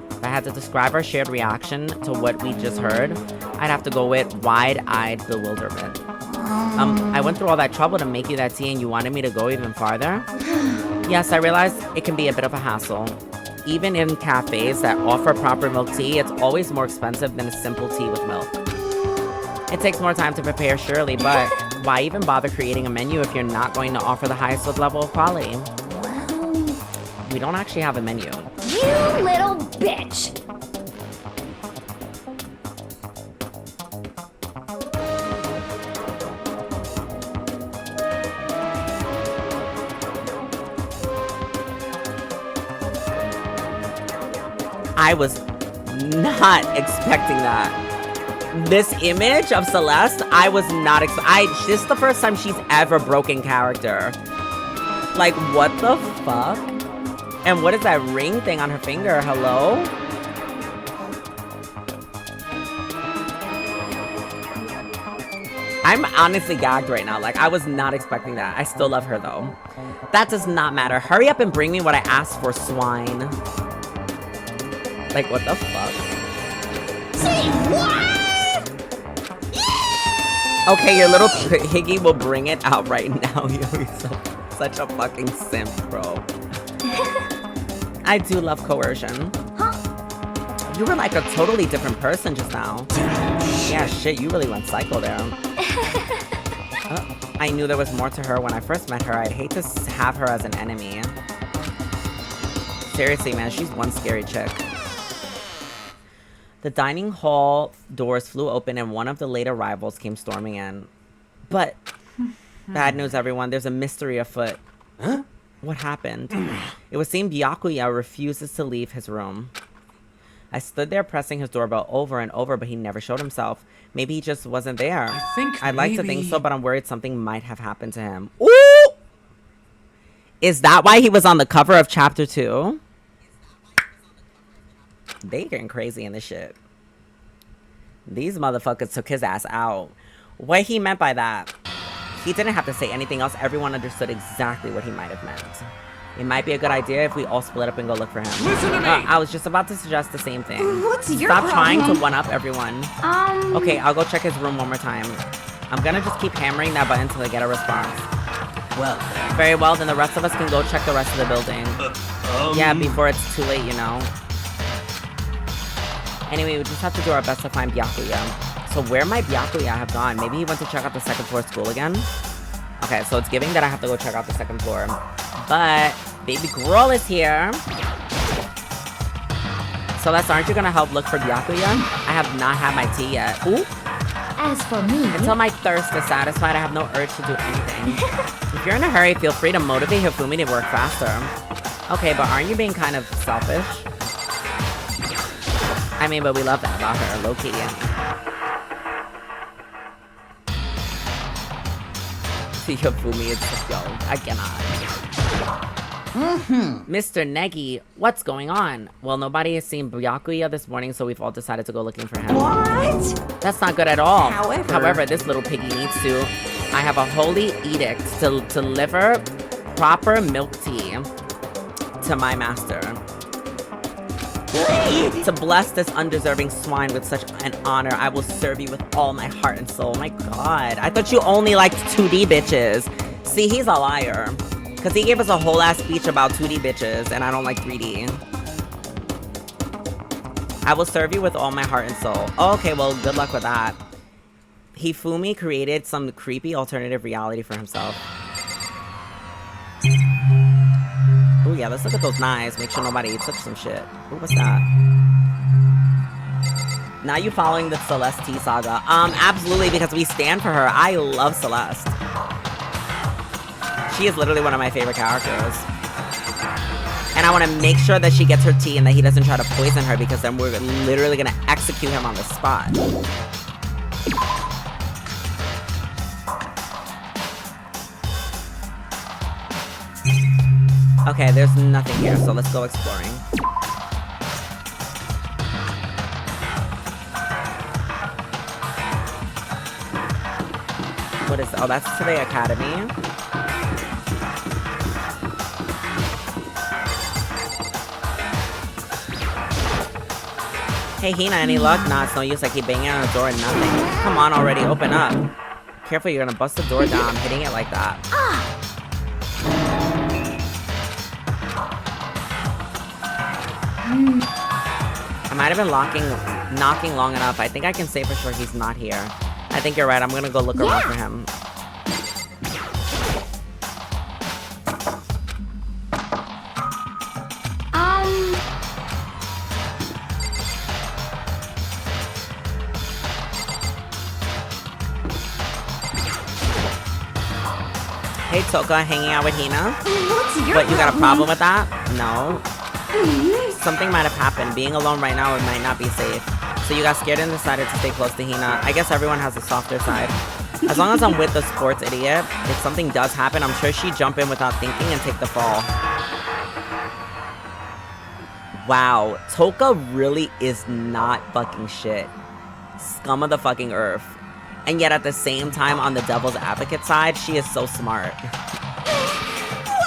If I had to describe our shared reaction to what we just heard, I'd have to go with wide-eyed bewilderment. I went through all that trouble to make you that tea and you wanted me to go even farther? Yes, I realize it can be a bit of a hassle. Even in cafes that offer proper milk tea, it's always more expensive than a simple tea with milk. It takes more time to prepare, surely, but why even bother creating a menu if you're not going to offer the highest level of quality? We don't actually have a menu. You little bitch! I was not expecting that. This image of Celeste, I was not this is the first time she's ever broken character. Like, what the fuck? And what is that ring thing on her finger? Hello? I'm honestly gagged right now. Like, I was not expecting that. I still love her, though. That does not matter. Hurry up and bring me what I asked for, swine. Like, what the fuck? Say what? Okay, your little Higgy will bring it out right now. You're such a fucking simp, bro. I do love coercion. Huh? You were like a totally different person just now. Yeah, shit, you really went psycho there. I knew there was more to her when I first met her. I'd hate to have her as an enemy. Seriously, man, she's one scary chick. The dining hall doors flew open and one of the late arrivals came storming in. But, bad news, everyone. There's a mystery afoot. Huh? What happened? It would seem Byakuya refuses to leave his room. I stood there pressing his doorbell over and over, but he never showed himself. Maybe he just wasn't there. I think I'd like to maybe- think so, but I'm worried something might have happened to him. Ooh! Is that why he was on the cover of Chapter 2? They getting crazy in this shit. These motherfuckers took his ass out. What he meant by that, he didn't have to say anything else. Everyone understood exactly what he might have meant. It might be a good idea if we all split up and go look for him. Listen to me! I was just about to suggest the same thing. What's your Stop trying problem? to one-up everyone. Um. Okay, I'll go check his room one more time. I'm gonna just keep hammering that button until I get a response. Well, Very well, then the rest of us can go check the rest of the building. Yeah, before it's too late, you know. Anyway, we just have to do our best to find Byakuya. So where might Byakuya have gone? Maybe he went to check out the second floor school again? Okay, so it's giving that I have to go check out the second floor. But baby girl is here. Celeste, aren't you gonna help look for Byakuya? I have not had my tea yet. Ooh. As for me, Until my thirst is satisfied, I have no urge to do anything. If you're in a hurry, feel free to motivate Hifumi to work faster. Okay, but aren't you being kind of selfish? I mean, but we love that about her, low-key. Hifumi is just, yo, I cannot. Mr. Negi, what's going on? Well, nobody has seen Byakuya this morning, so we've all decided to go looking for him. What? That's not good at all. However- this little piggy needs to. I have a holy edict to deliver proper milk tea to my master. To bless this undeserving swine with such an honor, I will serve you with all my heart and soul. My God, I thought you only liked 2D bitches. See, he's a liar. Because he gave us a whole ass speech about 2D bitches, and I don't like 3D. I will serve you with all my heart and soul. Oh, okay, well, good luck with that. Hifumi created some creepy alternative reality for himself. Oh yeah, let's look at those knives. Make sure nobody took some shit. Ooh, what's that? Now you following the Celeste T saga? Absolutely, because we stand for her. I love Celeste. She is literally one of my favorite characters. And I want to make sure that she gets her tea and that he doesn't try to poison her, because then we're literally going to execute him on the spot. Okay, there's nothing here, so let's go exploring. What is... Oh, that's to the academy. Hey, Hina, any luck? Nah, it's no use. I keep banging on the door and nothing. Come on already, open up. Careful, you're gonna bust the door down, hitting it like that. I might have been knocking long enough. I think I can say for sure he's not here. I think you're right. I'm gonna go look around for him. Hey, Toka, hanging out with Hina? what's your What, you got a problem? problem with that? No. Something might have happened. Being alone right now, it might not be safe. So you got scared and decided to stay close to Hina. I guess everyone has a softer side. As long as I'm with the sports idiot, if something does happen, I'm sure she'd jump in without thinking and take the fall. Wow, Toka really is not fucking shit. Scum of the fucking earth. And yet at the same time, on the devil's advocate side, she is so smart.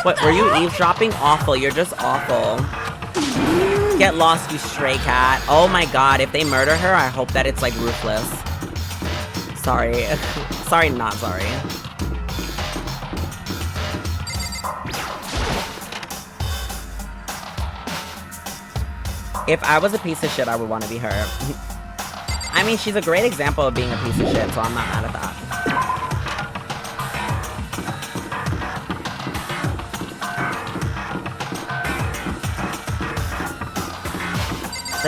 What, were you eavesdropping? Awful, you're just awful. Get lost, you stray cat. Oh my god, if they murder her, I hope that it's like ruthless. Sorry. Sorry, not sorry. If I was a piece of shit, I would want to be her. I mean, she's a great example of being a piece of shit, so I'm not mad at that.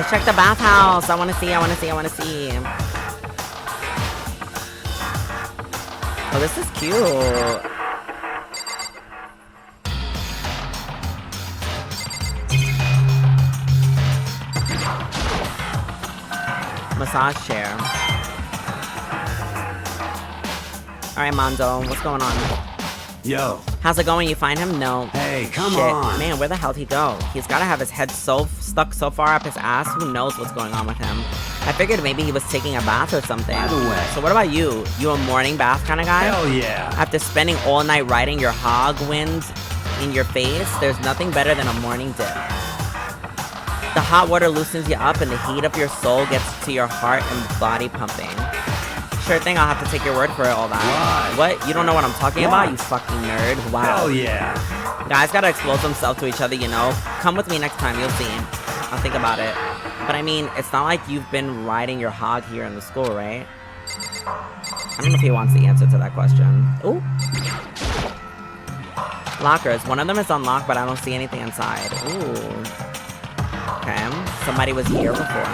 Let's check the bathhouse. I want to see. Oh, this is cute. Massage chair. Alright, Mondo, what's going on? Yo. How's it going? You find him? No. Hey, come Shit. on. Man, where the hell'd he go? He's gotta have his head so stuck so far up his ass. Who knows what's going on with him? I figured maybe he was taking a bath or something. By the way. So what about you? You a morning bath kind of guy? Hell yeah. After spending all night riding your hog wind in your face, there's nothing better than a morning dip. The hot water loosens you up and the heat of your soul gets to your heart and body pumping. Sure thing, I'll have to take your word for it, all that. What? You don't know what I'm talking about, you fucking nerd? Wow. Hell yeah. Guys gotta expose themselves to each other, you know? Come with me next time, you'll see. I'll think about it. But I mean, it's not like you've been riding your hog here in the school, right? I don't know if he wants the answer to that question. Ooh. Lockers. One of them is unlocked, but I don't see anything inside. Ooh. Okay. Somebody was here before.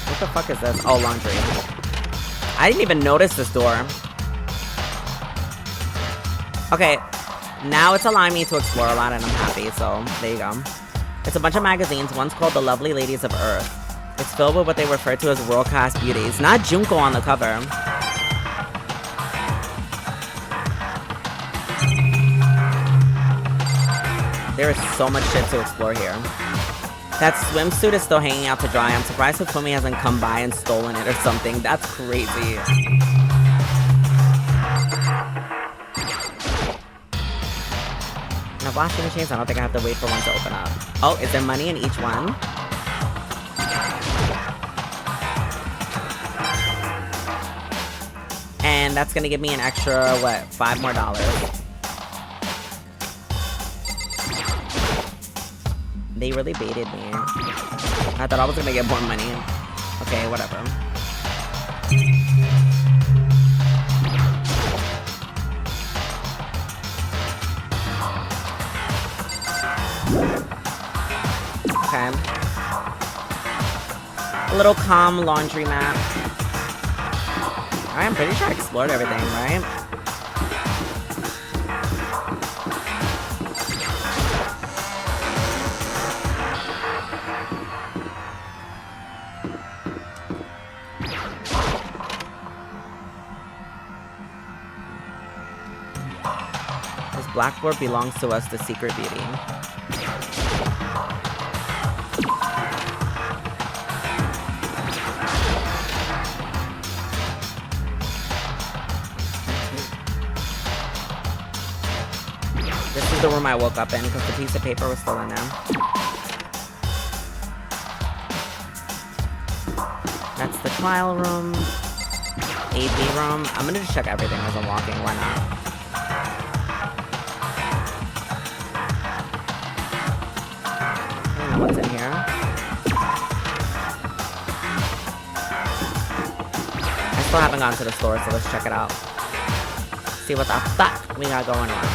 What the fuck is this? Oh, laundry. I didn't even notice this door. Okay. Now it's allowing me to explore a lot and I'm happy, so there you go. It's a bunch of magazines. One's called The Lovely Ladies of Earth. It's filled with what they refer to as world-class beauties. Not Junko on the cover. There is so much shit to explore here. That swimsuit is still hanging out to dry. I'm surprised Hifumi hasn't come by and stolen it or something. That's crazy. Now, washing machines, I don't think I have to wait for one to open up. Oh, is there money in each one? And that's gonna give me an extra, what, $5 more. They really baited me. I thought I was gonna get more money. Okay, whatever. Okay. A little calm laundry mat. Alright, I'm pretty sure I explored everything, right? This blackboard belongs to us, the secret beauty. This is the room I woke up in because the piece of paper was still in there. That's the trial room. AV room. I'm gonna just check everything as I'm walking. Why not? I don't know what's in here. I still haven't gone to the store, so let's check it out. See what the fuck we got going on.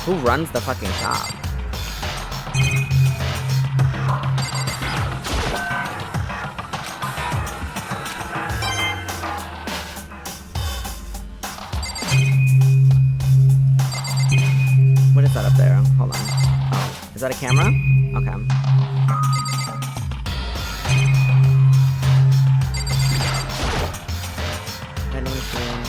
Who runs the fucking shop? What is that up there? Hold on. Oh, is that a camera? Okay. Vending machine.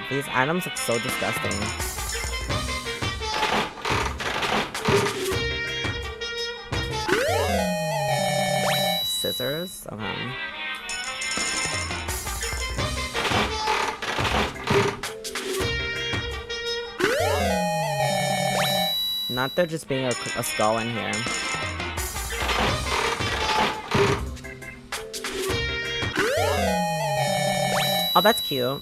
These items look so disgusting. Scissors? Okay. Not there just being a skull in here. Oh, that's cute.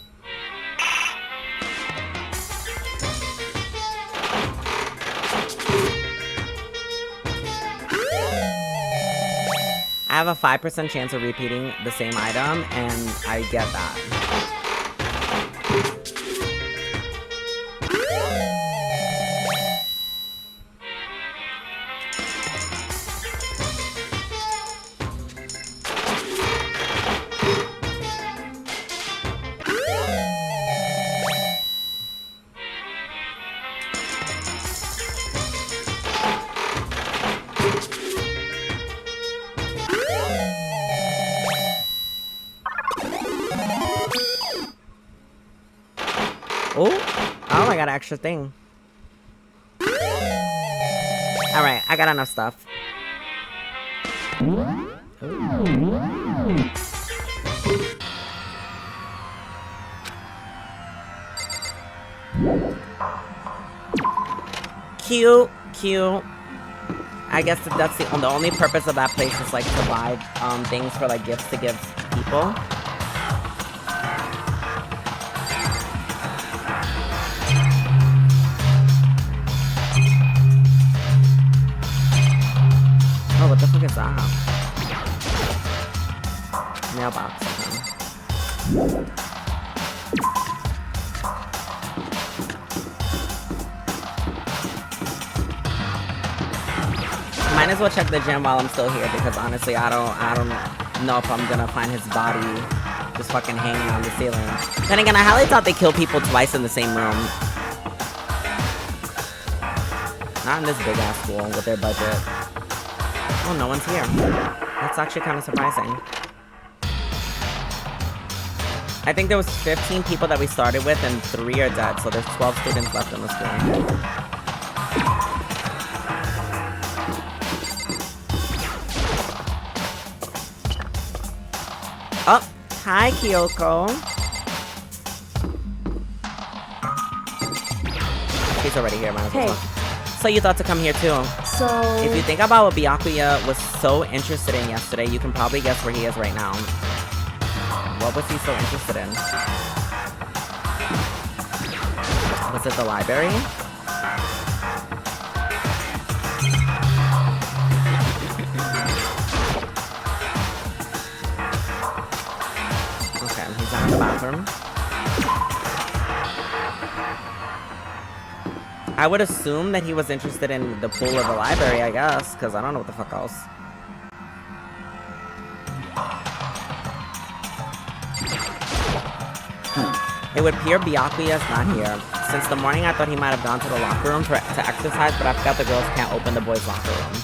I have a 5% chance of repeating the same item, and I get that. Oh, I got an extra thing. Alright, I got enough stuff. Cute, cute. I guess that's the only purpose of that place is like to buy things for like gifts to give people. Oh, what the fuck is that? Mailbox. Okay. Might as well check the gym while I'm still here because honestly, I don't know if I'm gonna find his body just fucking hanging on the ceiling. Then again, I highly doubt they kill people twice in the same room. Not in this big ass school with their budget. Oh, no one's here. That's actually kind of surprising. I think there was 15 people that we started with and 3 are dead, so there's 12 students left in the school. Oh, hi, Kyoko. She's already here, might as well. Hey. So you thought to come here too. So... If you think about what Byakuya was so interested in yesterday, you can probably guess where he is right now. What was he so interested in? Was it the library? Okay, he's down in the bathroom. I would assume that he was interested in the pool or the library, I guess, because I don't know what the fuck else. It would appear Byakuya's not here. Since the morning, I thought he might have gone to the locker room to exercise, but I forgot the girls can't open the boys' locker room.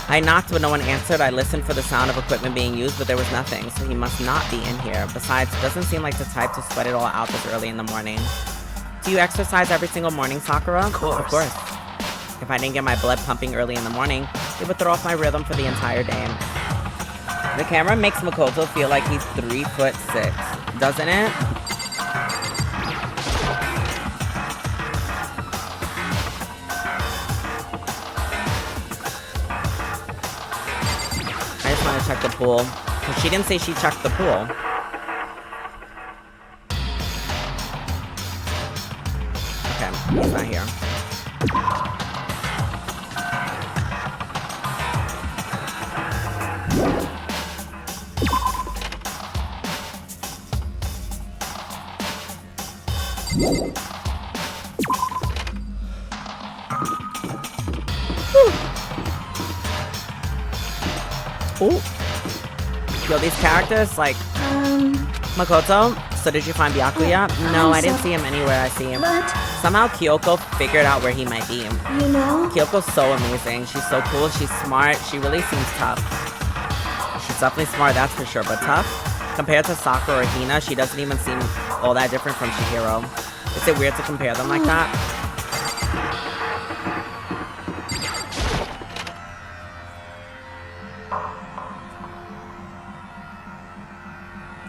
I knocked, but no one answered. I listened for the sound of equipment being used, but there was nothing, so he must not be in here. Besides, it doesn't seem like the type to sweat it all out this early in the morning. Do you exercise every single morning, Sakura? Of course. Of course. If I didn't get my blood pumping early in the morning, it would throw off my rhythm for the entire day. The camera makes Makoto feel like he's 3'6", doesn't it? I just want to check the pool. Because she didn't say she checked the pool. Okay, he's not here. Ooh. Yo, these characters, like, Makoto, so did you find Byakuya? No, I didn't see him anywhere I see him. But, Somehow Kyoko figured out where he might be. you know... Kyoko's so amazing. She's so cool, she's smart, she really seems tough. She's definitely smart, that's for sure, but tough? Compared to Sakura or Hina, she doesn't even seem all that different from Chihiro. Is it weird to compare them like that?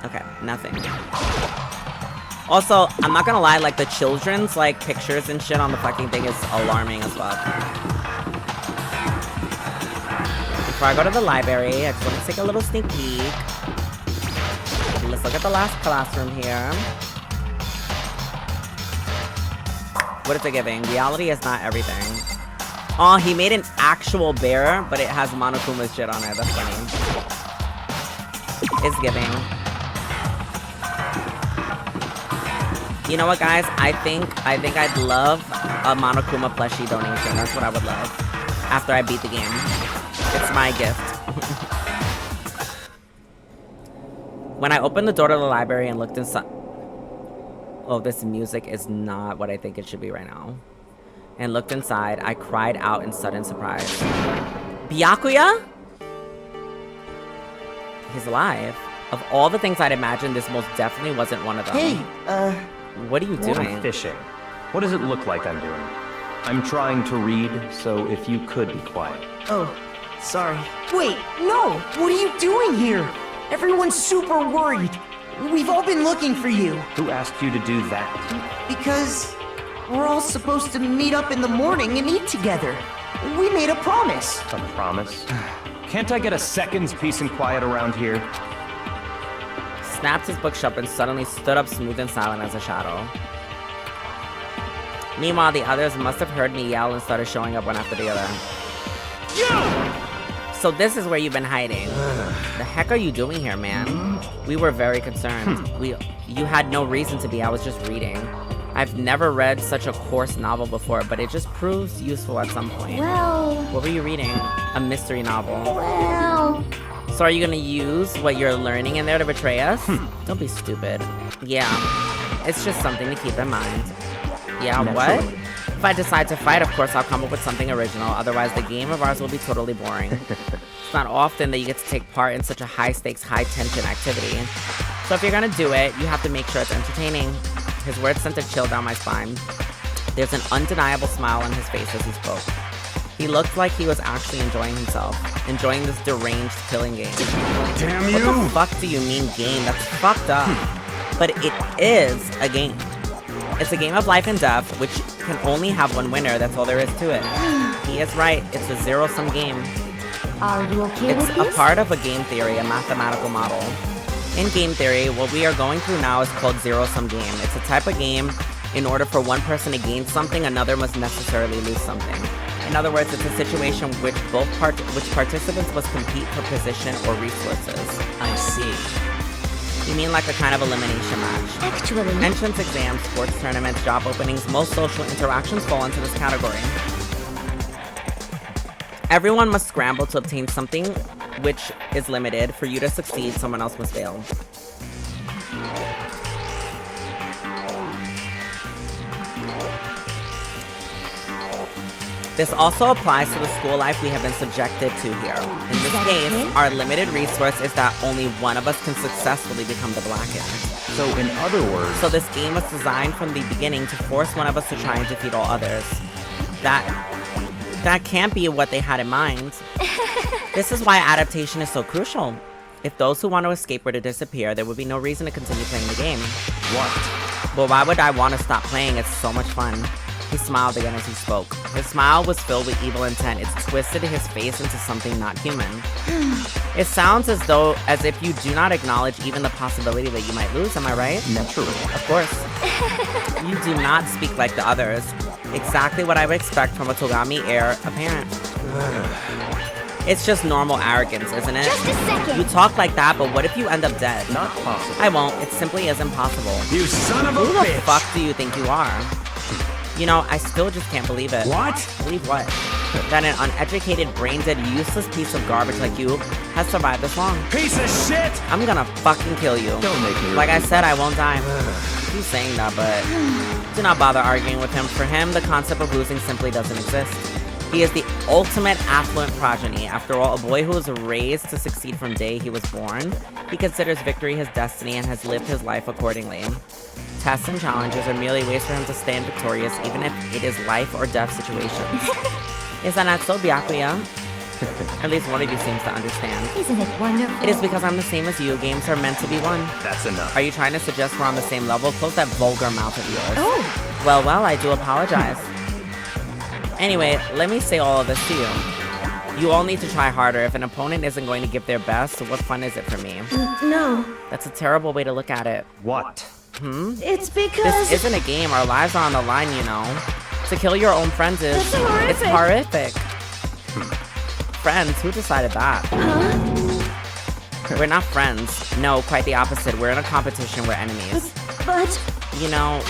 Okay, nothing. Also, I'm not gonna lie, like, the children's, like, pictures and shit on the fucking thing is alarming as well. Before I go to the library, I just want to take a little sneak peek. Let's look at the last classroom here. What is it giving? Reality is not everything. Oh, he made an actual bear, but it has Monokuma's shit on it. That's funny. It's giving. You know what, guys? I think I'd love a Monokuma plushie donation. That's what I would love. After I beat the game. It's my gift. When I opened the door to the library and looked inside... Oh, this music is not what I think it should be right now. And looked inside, I cried out in sudden surprise. Byakuya? He's alive. Of all the things I'd imagined, this most definitely wasn't one of them. Hey, What are you doing? I'm fishing. What does it look like I'm doing? I'm trying to read, so if you could be quiet. oh, sorry. Wait, no! What are you doing here? Everyone's super worried. We've all been looking for you. Who asked you to do that? Because we're all supposed to meet up in the morning and eat together. We made a promise. A promise? Can't I get a second's peace and quiet around here? Snapped his book shut and suddenly stood up smooth and silent as a shadow. Meanwhile, the others must have heard me yell and started showing up one after the other. So this is where you've been hiding. The heck are you doing here, man? We were very concerned. You had no reason to be. I was just reading. I've never read such a coarse novel before, but it just proves useful at some point. Well, What were you reading? A mystery novel. well. So are you gonna use what you're learning in there to betray us? Don't be stupid. Yeah, it's just something to keep in mind. Yeah, what? Naturally. If I decide to fight, of course I'll come up with something original, otherwise the game of ours will be totally boring. It's not often that you get to take part in such a high-stakes, high-tension activity. So if you're gonna do it, you have to make sure it's entertaining. His words sent a chill down my spine. There's an undeniable smile on his face as he spoke. He looked like he was actually enjoying himself, enjoying this deranged killing game. Damn What you! the fuck do you mean game? That's fucked up. But it is a game. It's a game of life and death, which can only have one winner. That's all there is to it. He is right. It's a zero-sum game. Are you okay It's with a this? part of a game theory, a mathematical model. In game theory, what we are going through now is called zero-sum game. It's a type of game, in order for one person to gain something, another must necessarily lose something. In other words, it's a situation which participants must compete for position or resources. I see. You mean like a kind of elimination match? Actually, Entrance exams, sports tournaments, job openings, most social interactions fall into this category. Everyone must scramble to obtain something which is limited. For you to succeed, someone else must fail. This also applies to the school life we have been subjected to here. In this that case, okay? our limited resource is that only one of us can successfully become the Blackened. So in other words, So this game was designed from the beginning to force one of us to try and defeat all others. That can't be what they had in mind. This is why adaptation is so crucial. If those who want to escape were to disappear, there would be no reason to continue playing the game. what? But why would I want to stop playing? It's so much fun. He smiled again as he spoke. His smile was filled with evil intent. It twisted his face into something not human. It sounds as if you do not acknowledge even the possibility that you might lose, am I right? Naturally. Of course. You do not speak like the others. Exactly what I would expect from a Togami heir apparent. It's just normal arrogance, isn't it? just a second. You talk like that, but what if you end up dead? Not possible. I won't. It simply isn't possible. You son of a Who the bitch! fuck do you think you are? You know, I still just can't believe it. What? Believe what? That an uneducated, brain-dead, useless piece of garbage like you has survived this long. Piece of shit! I'm gonna fucking kill you. Don't make me Like I repeat said, I won't die. He's saying that, but do not bother arguing with him. For him, the concept of losing simply doesn't exist. He is the ultimate affluent progeny. After all, a boy who was raised to succeed from day he was born. He considers victory his destiny and has lived his life accordingly. Tests and challenges are merely ways for him to stand victorious, even if it is life or death situations. Is that not so, Byakuya? At least one of you seems to understand. Isn't it wonderful? It is because I'm the same as you. Games are meant to be won. That's enough. Are you trying to suggest we're on the same level? Close that vulgar mouth of yours. Oh, Well, I do apologize. Anyway, let me say all of this to you. You all need to try harder. If an opponent isn't going to give their best, what fun is it for me? no. That's a terrible way to look at it. What? It's because... This isn't a game. Our lives are on the line, you know. To kill your own friends is... That's horrific. It's horrific. Friends? Who decided that? We're not friends. No, quite the opposite. We're in a competition. We're enemies. But... You know...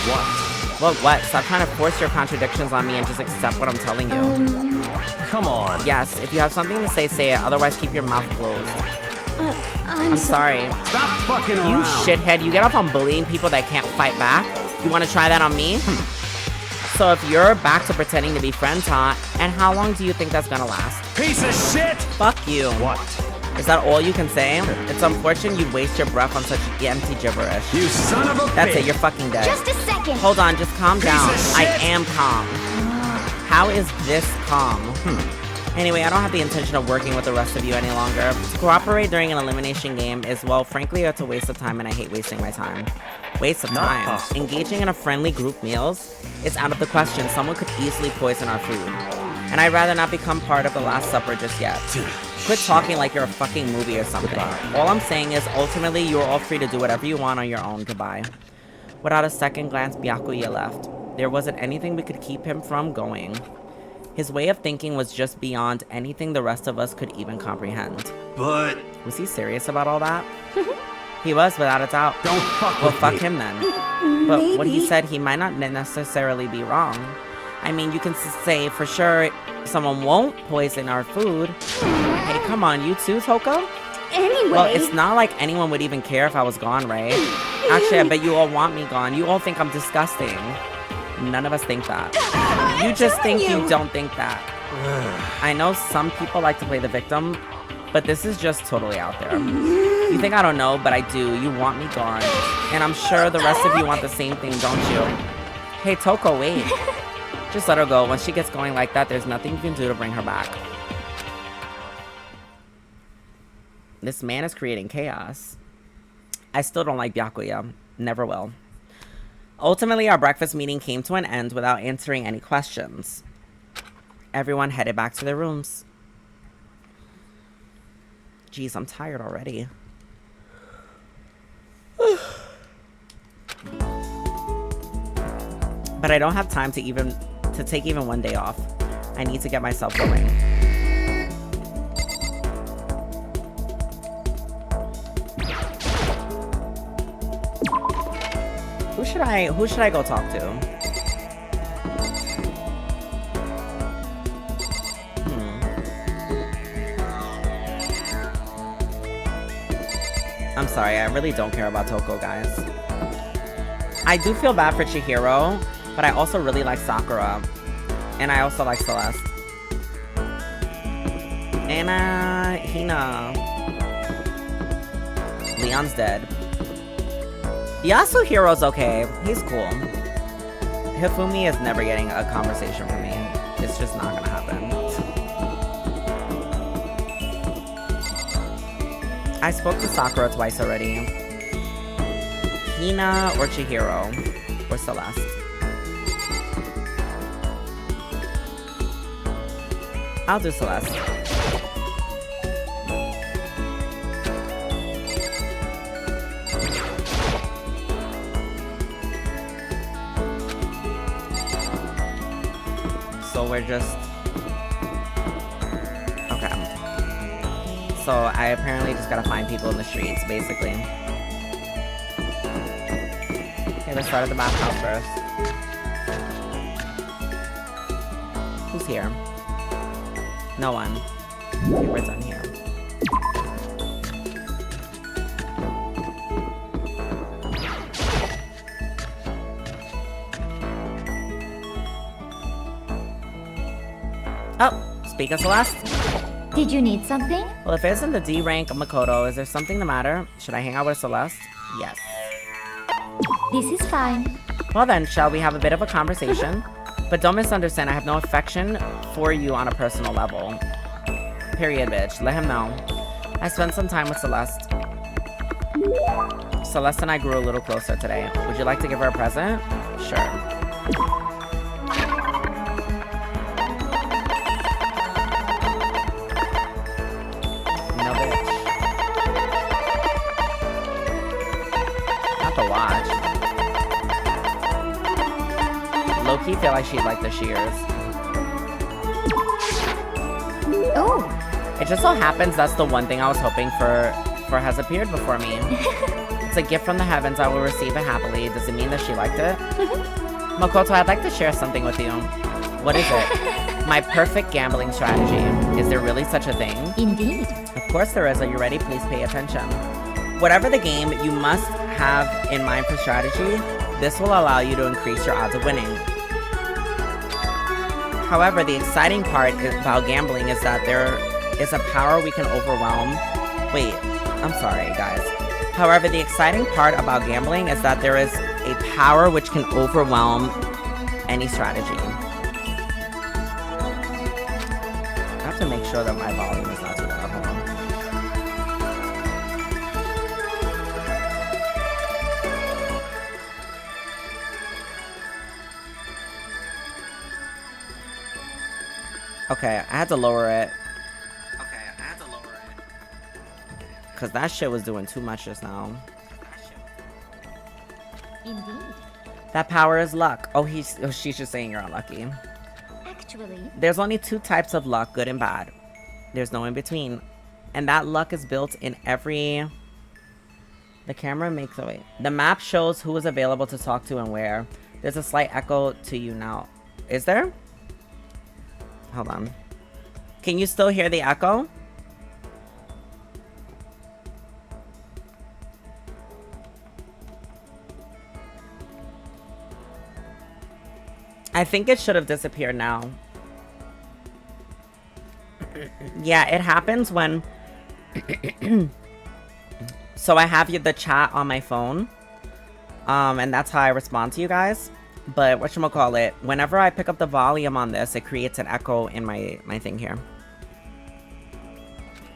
What? Stop trying to force your contradictions on me and just accept what I'm telling you. Come on. Yes, if you have something to say, say it. Otherwise, keep your mouth closed. I'm Sorry. Stop fucking You around. shithead, you get off on bullying people that can't fight back? You want to try that on me? So if you're back to pretending to be friends, huh? And how long do you think that's gonna last? Piece of shit! Fuck you. What? Is that all you can say? It's unfortunate you'd waste your breath on such empty gibberish. You son of a That's bitch! it, you're fucking dead. Just a second. Hold on, just calm down. of I shit. am calm. How is this calm? Anyway, I don't have the intention of working with the rest of you any longer. To cooperate during an elimination game is, well, frankly, it's a waste of time and I hate wasting my time. Waste of Not time. possible. Engaging in a friendly group meals is out of the question. Someone could easily poison our food. And I'd rather not become part of the Last Supper just yet. Quit talking like you're a fucking movie or something. All I'm saying is, ultimately, you're all free to do whatever you want on your own. Goodbye. Without a second glance, Byakuya left. There wasn't anything we could keep him from going. His way of thinking was just beyond anything the rest of us could even comprehend. But Was he serious about all that? He was, without a doubt. don't fuck Well, with fuck me. him then. But what he Maybe. said, he might not necessarily be wrong. I mean, you can say for sure someone won't poison our food. Hey, come on, you too, Toko? Anyway... Well, it's not like anyone would even care if I was gone, right? Actually, I bet you all want me gone. You all think I'm disgusting. None of us think that. You just think you don't think that. I know some people like to play the victim, but this is just totally out there. You think I don't know, but I do. You want me gone. And I'm sure the rest of you want the same thing, don't you? Hey, Toko, wait. Just let her go. Once she gets going like that, there's nothing you can do to bring her back. This man is creating chaos. I still don't like Byakuya. Never will. Ultimately, our breakfast meeting came to an end without answering any questions. Everyone headed back to their rooms. Jeez, I'm tired already. But I don't have time to take even one day off. I need to get myself going. Who should I go talk to? I'm sorry, I really don't care about Toko, guys. I do feel bad for Chihiro, but I also really like Sakura. And I also like Celeste. And, Hina. Leon's dead. Yasuhiro's okay. He's cool. Hifumi is never getting a conversation from me. It's just not gonna happen. I spoke to Sakura twice already. Hina or Chihiro or Celeste. I'll do Celeste. So we're just... Okay. So I apparently just gotta find people in the streets, basically. Okay, let's start at the bathhouse first. Who's here? No one. Okay, we're done here. Oh, speak of Celeste. Did you need something? Well, if it isn't the D rank of Makoto, is there something the matter? Should I hang out with Celeste? Yes. This is fine. Well then, shall we have a bit of a conversation? But don't misunderstand, I have no affection for you on a personal level. Period, bitch. Let him know. I spent some time with Celeste. Celeste and I grew a little closer today. Would you like to give her a present? Sure. No, bitch. Not the watch. Low-key feel like she'd like the shears. Oh, It just so happens that's the one thing I was hoping for has appeared before me. It's a gift from the heavens. I will receive it happily. Does it mean that she liked it? Makoto, I'd like to share something with you. What is it? My perfect gambling strategy. Is there really such a thing? indeed. Of course there is. Are you ready? Please pay attention. Whatever the game, you must have in mind for strategy. This will allow you to increase your odds of winning. However, the exciting part about gambling is that there is a power we can overwhelm. Wait, I'm sorry, guys. However, the exciting part about gambling is that there is a power which can overwhelm any strategy. I have to make sure that my volume is not too loud. Hold on. Okay, I had to lower it. Because that shit was doing too much just now. Indeed. That power is luck. Oh, she's just saying you're unlucky. Actually, There's only two types of luck, good and bad. There's no in between. And that luck is built in every... The camera makes a way. The map shows who is available to talk to and where. There's a slight echo to you now. Is there? Hold on. Can you still hear the echo? I think it should have disappeared now. Yeah, it happens when... So I have the chat on my phone. And that's how I respond to you guys. But whatchamacallit, whenever I pick up the volume on this, it creates an echo in my thing here.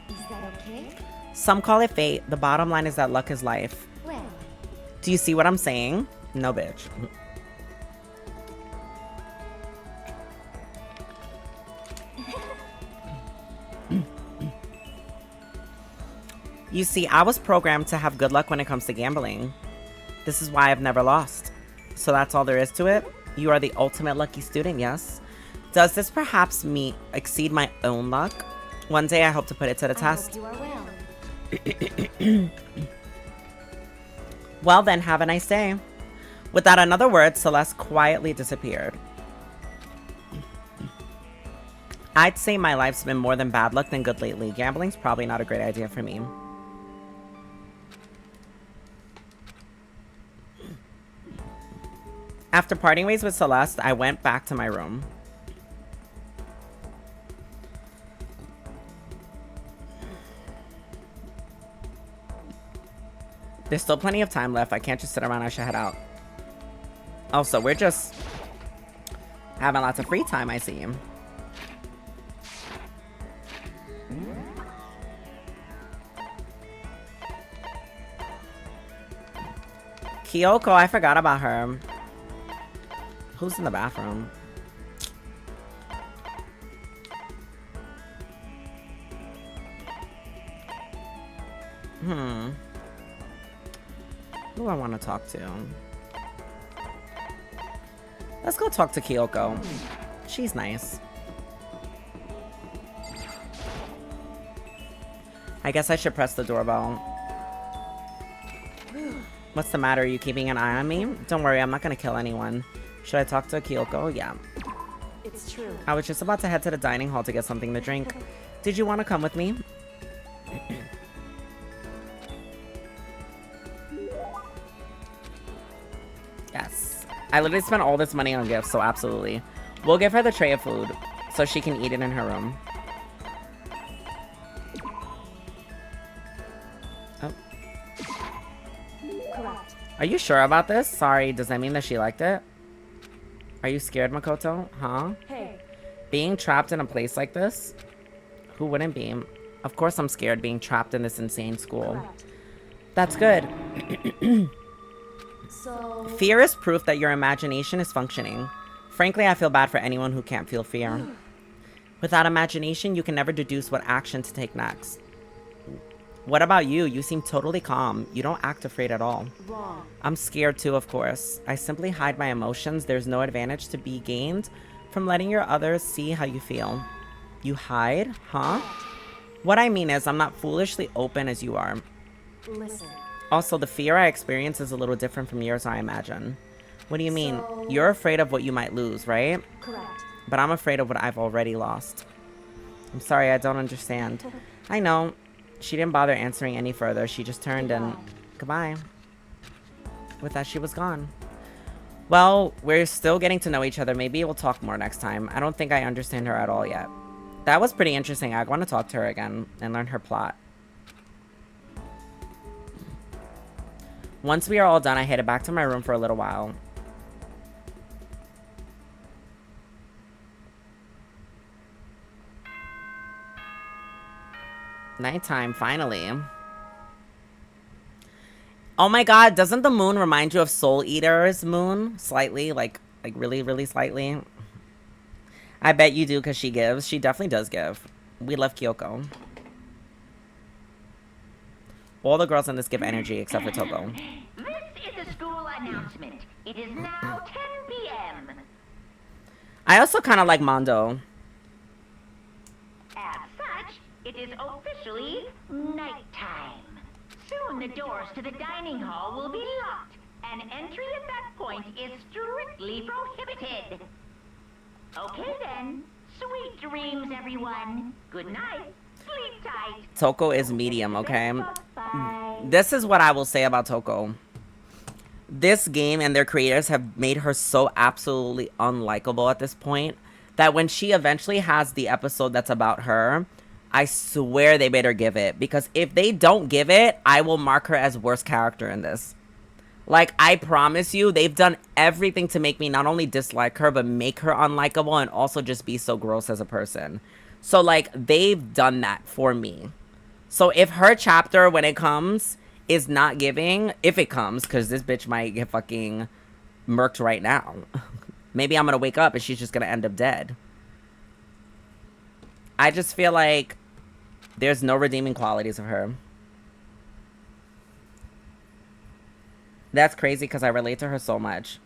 is that okay? Some call it fate. The bottom line is that luck is life. Well, Do you see what I'm saying? No, bitch. You see, I was programmed to have good luck when it comes to gambling. This is why I've never lost. So that's all there is to it? You are the ultimate lucky student, yes? Does this perhaps exceed my own luck? One day I hope to put it to the I test. hope you are well. Well then, have a nice day. Without another word, Celeste quietly disappeared. I'd say my life's been more than bad luck than good lately. Gambling's probably not a great idea for me. After parting ways with Celeste, I went back to my room. There's still plenty of time left. I can't just sit around. I should head out. Oh, so we're just having lots of free time, I see. Kyoko, I forgot about her. Who's in the bathroom? Who do I want to talk to? Let's go talk to Kyoko. She's nice. I guess I should press the doorbell. What's the matter? Are you keeping an eye on me? Don't worry, I'm not gonna kill anyone. Should I talk to Kyoko? Yeah. It's true. I was just about to head to the dining hall to get something to drink. Did you want to come with me? Yes. I literally spent all this money on gifts, so absolutely. We'll give her the tray of food so she can eat it in her room. Oh. Correct. Are you sure about this? Sorry, does that mean that she liked it? Are you scared, Makoto? Huh? Hey. Being trapped in a place like this? Who wouldn't be? Of course I'm scared being trapped in this insane school. That's good. So, Fear is proof that your imagination is functioning. Frankly, I feel bad for anyone who can't feel fear. Without imagination, you can never deduce what action to take next. What about you? You seem totally calm. You don't act afraid at all. wrong. I'm scared too, of course. I simply hide my emotions. There's no advantage to be gained from letting your others see how you feel. You hide? Huh? What I mean is, I'm not foolishly open as you are. Listen. Also, the fear I experience is a little different from yours, I imagine. What do you mean? So- You're afraid of what you might lose, right? Correct. But I'm afraid of what I've already lost. I'm sorry, I don't understand. I know. She didn't bother answering any further. She just turned and... Goodbye. With that, she was gone. Well, we're still getting to know each other. Maybe we'll talk more next time. I don't think I understand her at all yet. That was pretty interesting. I want to talk to her again and learn her plot. Once we are all done, I headed back to my room for a little while. Nighttime, finally. Oh my god, doesn't the moon remind you of Soul Eater's moon? Slightly, like really, really slightly. I bet you do because she gives. She definitely does give. We love Kyoko. All the girls in this give energy except for Toko. This is a school announcement. It is now 10 p.m. I also kind of like Mondo. As such, it is officially nighttime. Soon the doors to the dining hall will be locked, and entry at that point is strictly prohibited. Okay then. Sweet dreams, everyone. Good night. Sleep tight. Toko is medium, okay? Bye. This is what I will say about Toko. This game and their creators have made her so absolutely unlikable at this point that when she eventually has the episode that's about her, I swear they better give it. Because if they don't give it, I will mark her as worst character in this. Like, I promise you, they've done everything to make me not only dislike her, but make her unlikable and also just be so gross as a person. So, like, they've done that for me. So, if her chapter, when it comes, is not giving, if it comes, because this bitch might get fucking murked right now. Maybe I'm going to wake up and she's just going to end up dead. I just feel like there's no redeeming qualities of her. That's crazy because I relate to her so much.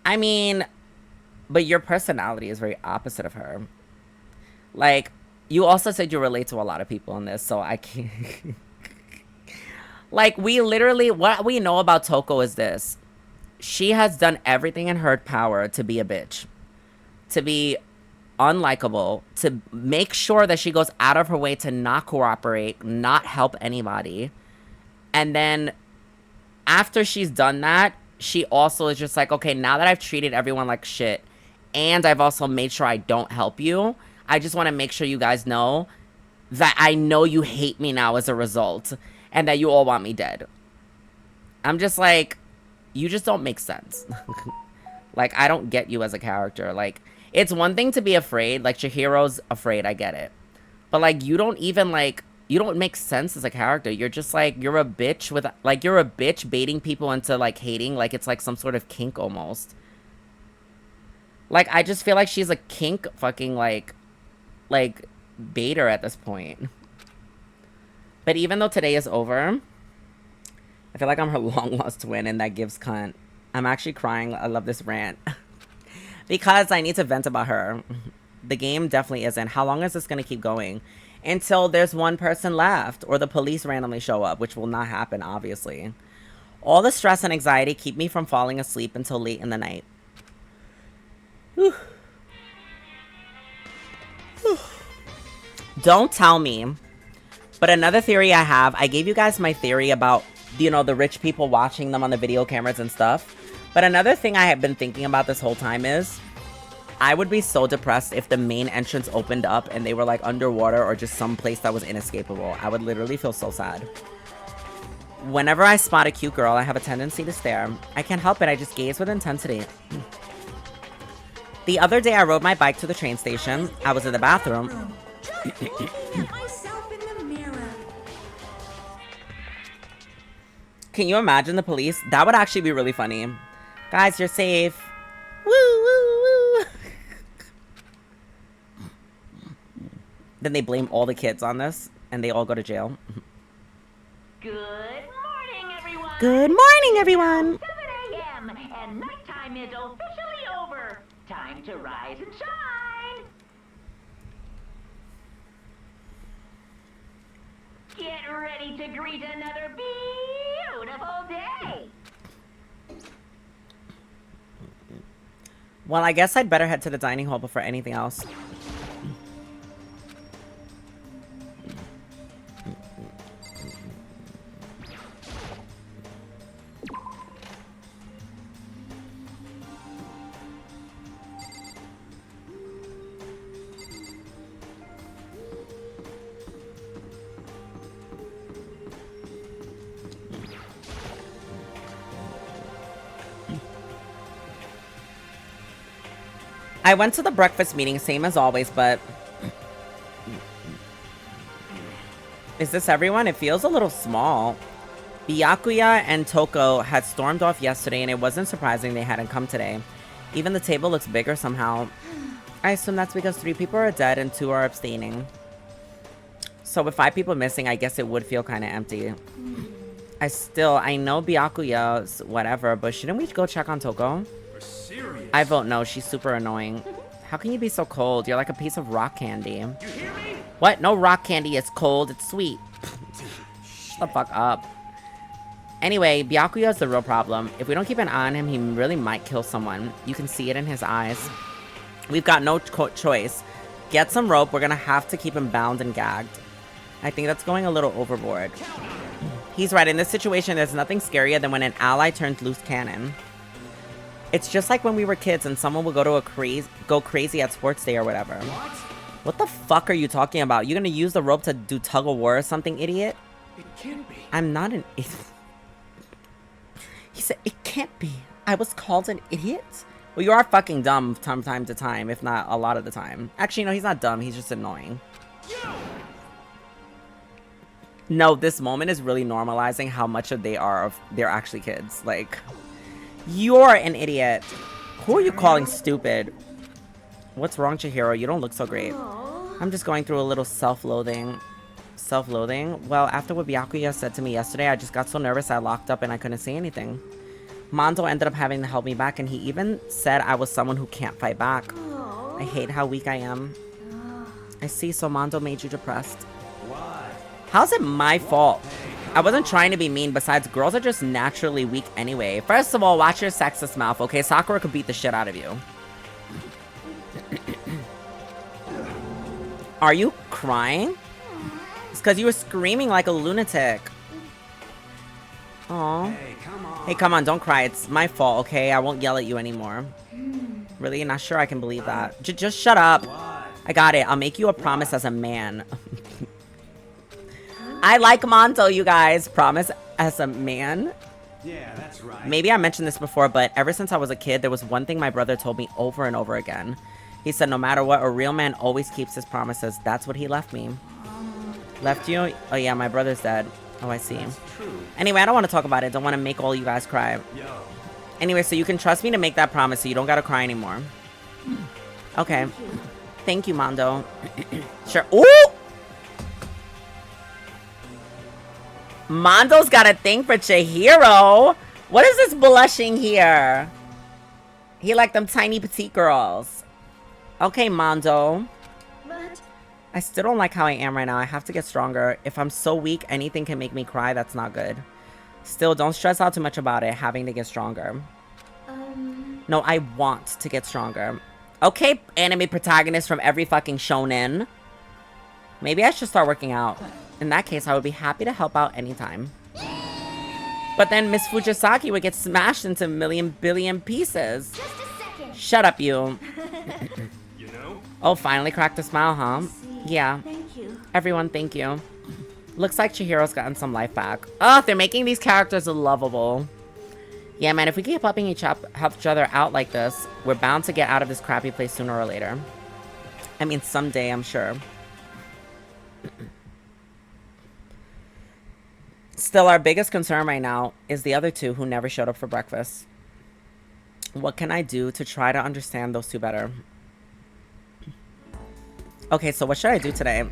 I mean, but your personality is very opposite of her. Like, you also said you relate to a lot of people in this, so I can't... Like, we literally... What we know about Toko is this. She has done everything in her power to be a bitch. To be unlikable. To make sure that she goes out of her way to not cooperate, not help anybody. And then... after she's done that, she also is just like, okay, now that I've treated everyone like shit, and I've also made sure I don't help you, I just want to make sure you guys know that I know you hate me now as a result, and that you all want me dead. I'm just like, you just don't make sense. Like, I don't get you as a character. Like, it's one thing to be afraid. Like, Chihiro's afraid, I get it. But, like, you don't even, like... You don't make sense as a character. You're just like, you're a bitch with, like, you're a bitch baiting people into, like, hating. Like, it's like some sort of kink almost. Like, I just feel like she's a kink fucking, like, baiter at this point. But even though today is over, I feel like I'm her long-lost twin and that gives cunt. I'm actually crying. I love this rant. Because I need to vent about her. The game definitely isn't. How long is this going to keep going? Until there's one person left or the police randomly show up, which will not happen, obviously. All the stress and anxiety keep me from falling asleep until late in the night. Whew. Whew. Don't tell me. But another theory I have, I gave you guys my theory about, you know, the rich people watching them on the video cameras and stuff. But another thing I have been thinking about this whole time is, I would be so depressed if the main entrance opened up and they were like underwater or just some place that was inescapable. I would literally feel so sad. Whenever I spot a cute girl, I have a tendency to stare. I can't help it, I just gaze with intensity. The other day I rode my bike to the train station. I was in the bathroom. Just looking at myself in the mirror. Can you imagine the police? That would actually be really funny. Guys, you're safe. Woo, woo, woo. Then they blame all the kids on this, and they all go to jail. Good morning, everyone. Good morning, everyone. 7 a.m. and nighttime is officially over. Time to rise and shine. Get ready to greet another beautiful day. Well, I guess I'd better head to the dining hall before anything else. I went to the breakfast meeting, same as always, but... Is this everyone? It feels a little small. Byakuya and Toko had stormed off yesterday, and it wasn't surprising they hadn't come today. Even the table looks bigger somehow. I assume that's because 3 people are dead and 2 are abstaining. So with 5 people missing, I guess it would feel kind of empty. I know Byakuya's whatever, but shouldn't we go check on Toko? Serious. I vote no, she's super annoying. How can you be so cold? You're like a piece of rock candy. You hear me? What? No rock candy, it's cold, it's sweet. Shut the fuck up. Anyway, Byakuya's the real problem. If we don't keep an eye on him, he really might kill someone. You can see it in his eyes. We've got no choice. Get some rope, we're gonna have to keep him bound and gagged. I think that's going a little overboard. He's right, in this situation, there's nothing scarier than when an ally turns loose cannon. It's just like when we were kids and someone would go crazy at sports day or whatever. What the fuck are you talking about? You're gonna use the rope to do tug of war or something, idiot? It can't be. I'm not an idiot. He said, it can't be. I was called an idiot? Well, you are fucking dumb from time to time, if not a lot of the time. Actually, no, he's not dumb. He's just annoying. No, this moment is really normalizing how much of they're actually kids. Like... You're an idiot. Who are you calling stupid? What's wrong, Chihiro? You don't look so great. I'm just going through a little self-loathing. Self-loathing? Well, after what Byakuya said to me yesterday, I just got so nervous I locked up and I couldn't say anything. Mondo ended up having to help me back, and he even said I was someone who can't fight back. I hate how weak I am. I see, so Mondo made you depressed. Why? How's it my fault? I wasn't trying to be mean. Besides, girls are just naturally weak anyway. First of all, watch your sexist mouth, okay? Sakura could beat the shit out of you. Are you crying? It's because you were screaming like a lunatic. Aww. Hey, come on, don't cry. It's my fault, okay? I won't yell at you anymore. Really? Not sure I can believe that. Just shut up. I got it. I'll make you a promise as a man. I like Mondo, you guys. Promise as a man. Yeah, that's right. Maybe I mentioned this before, but ever since I was a kid, there was one thing my brother told me over and over again. He said, no matter what, a real man always keeps his promises. That's what he left me. Left you? Oh yeah, my brother's dead. Oh, I see. True. Anyway, I don't want to talk about it. Don't want to make all you guys cry. Yo. Anyway, so you can trust me to make that promise so you don't gotta cry anymore. Okay. Thank you, Mondo. Sure. Ooh! Mondo's got a thing for Chihiro. What is this blushing here? He like them tiny petite girls. Okay, Mondo. But I still don't like how I am right now. I have to get stronger. If I'm so weak, anything can make me cry. That's not good. Still, don't stress out too much about it, having to get stronger. No, I want to get stronger. Okay, anime protagonist from every fucking shonen. Maybe I should start working out. In that case, I would be happy to help out anytime. But then Miss Fujisaki would get smashed into a million billion pieces. just a second. Shut up, you. You know? Oh, finally cracked a smile, huh? Yeah. Thank you. Everyone, thank you. Looks like Chihiro's gotten some life back. Oh, they're making these characters lovable. Yeah, man, if we keep helping help each other out like this, we're bound to get out of this crappy place sooner or later. I mean, someday, I'm sure. Still, our biggest concern right now is the other two who never showed up for breakfast. What can I do to try to understand those two better? Okay, so what should I do today?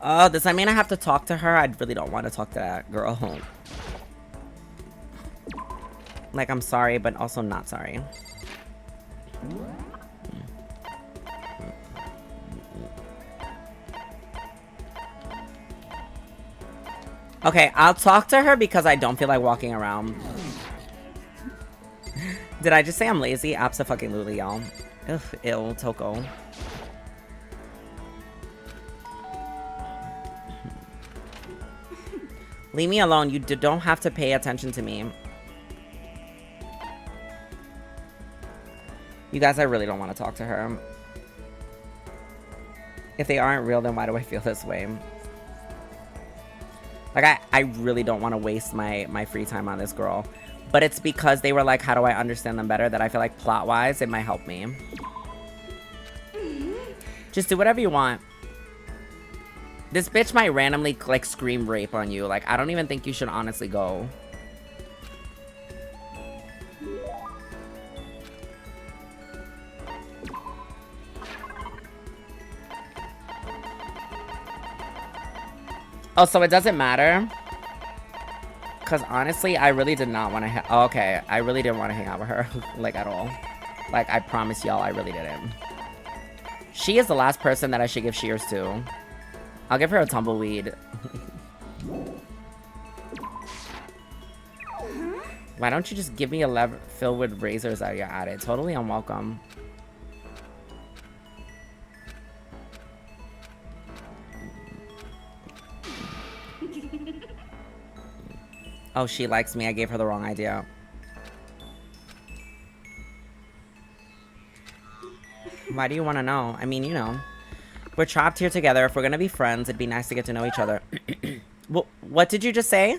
Oh, does that mean I have to talk to her? I really don't want to talk to that girl. Like, I'm sorry, but also not sorry. Okay, I'll talk to her because I don't feel like walking around. Did I just say I'm lazy? Abso-fucking-lutely, y'all. Ugh, ew, Toko. Leave me alone. You don't have to pay attention to me. You guys, I really don't want to talk to her. If they aren't real, then why do I feel this way? Like, I really don't want to waste my free time on this girl. But it's because they were like, how do I understand them better? That I feel like plot-wise, it might help me. Just do whatever you want. This bitch might randomly, like, scream rape on you. Like, I don't even think you should honestly go. Oh, so it doesn't matter? Because honestly, I really did not want to okay, I really didn't want to hang out with her. Like, at all. Like, I promise y'all, I really didn't. She is the last person that I should give shears to. I'll give her a tumbleweed. Why don't you just give me a lever filled with razors while you're at it? Totally unwelcome. Oh, she likes me. I gave her the wrong idea. Why do you want to know? I mean, you know. We're trapped here together. If we're going to be friends, it'd be nice to get to know each other. What did you just say?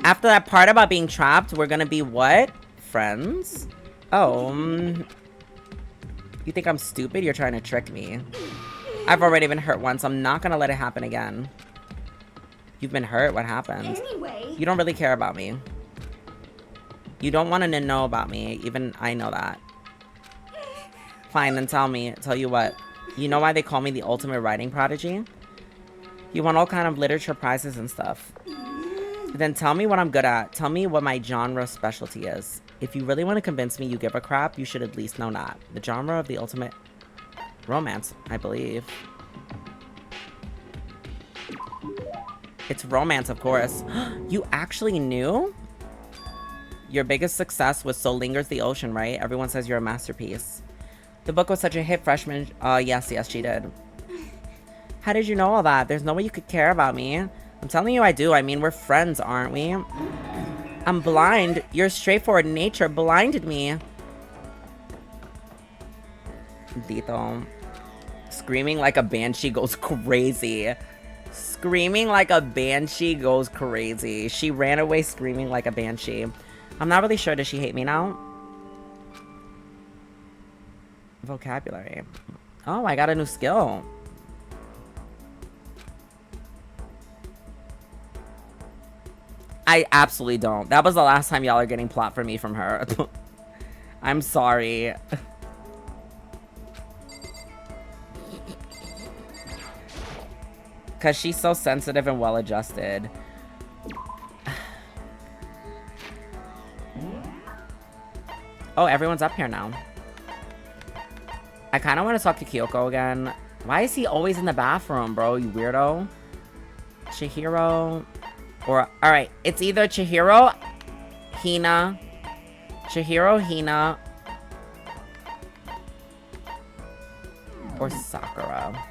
After that part about being trapped, we're going to be what? Friends? Oh. You think I'm stupid? You're trying to trick me. I've already been hurt once. I'm not going to let it happen again. You've been hurt? What happened? Anyway. You don't really care about me. You don't want to know about me. Even I know that. Fine, then tell me. Tell you what. You know why they call me the ultimate writing prodigy? You won all kind of literature prizes and stuff. Then tell me what I'm good at. Tell me what my genre specialty is. If you really want to convince me you give a crap, you should at least know that. The genre of the ultimate romance, I believe. It's romance, of course. You actually knew? Your biggest success was So Lingers the Ocean, right? Everyone says you're a masterpiece. The book was such a hit, freshman. Yes, she did. How did you know all that? There's no way you could care about me. I'm telling you I do. I mean, we're friends, aren't we? I'm blind. Your straightforward nature blinded me. Dito. Screaming like a banshee goes crazy. Screaming like a banshee goes crazy. She ran away screaming like a banshee. I'm not really sure. Does she hate me now? Vocabulary. Oh, I got a new skill. I absolutely don't. That was the last time y'all are getting plot from me from her. I'm sorry. Because she's so sensitive and well-adjusted. Oh, everyone's up here now. I kind of want to talk to Kyoko again. Why is he always in the bathroom, bro? You weirdo. Chihiro. Or, alright. It's either Chihiro, Hina. Chihiro, Hina. Or Sakura.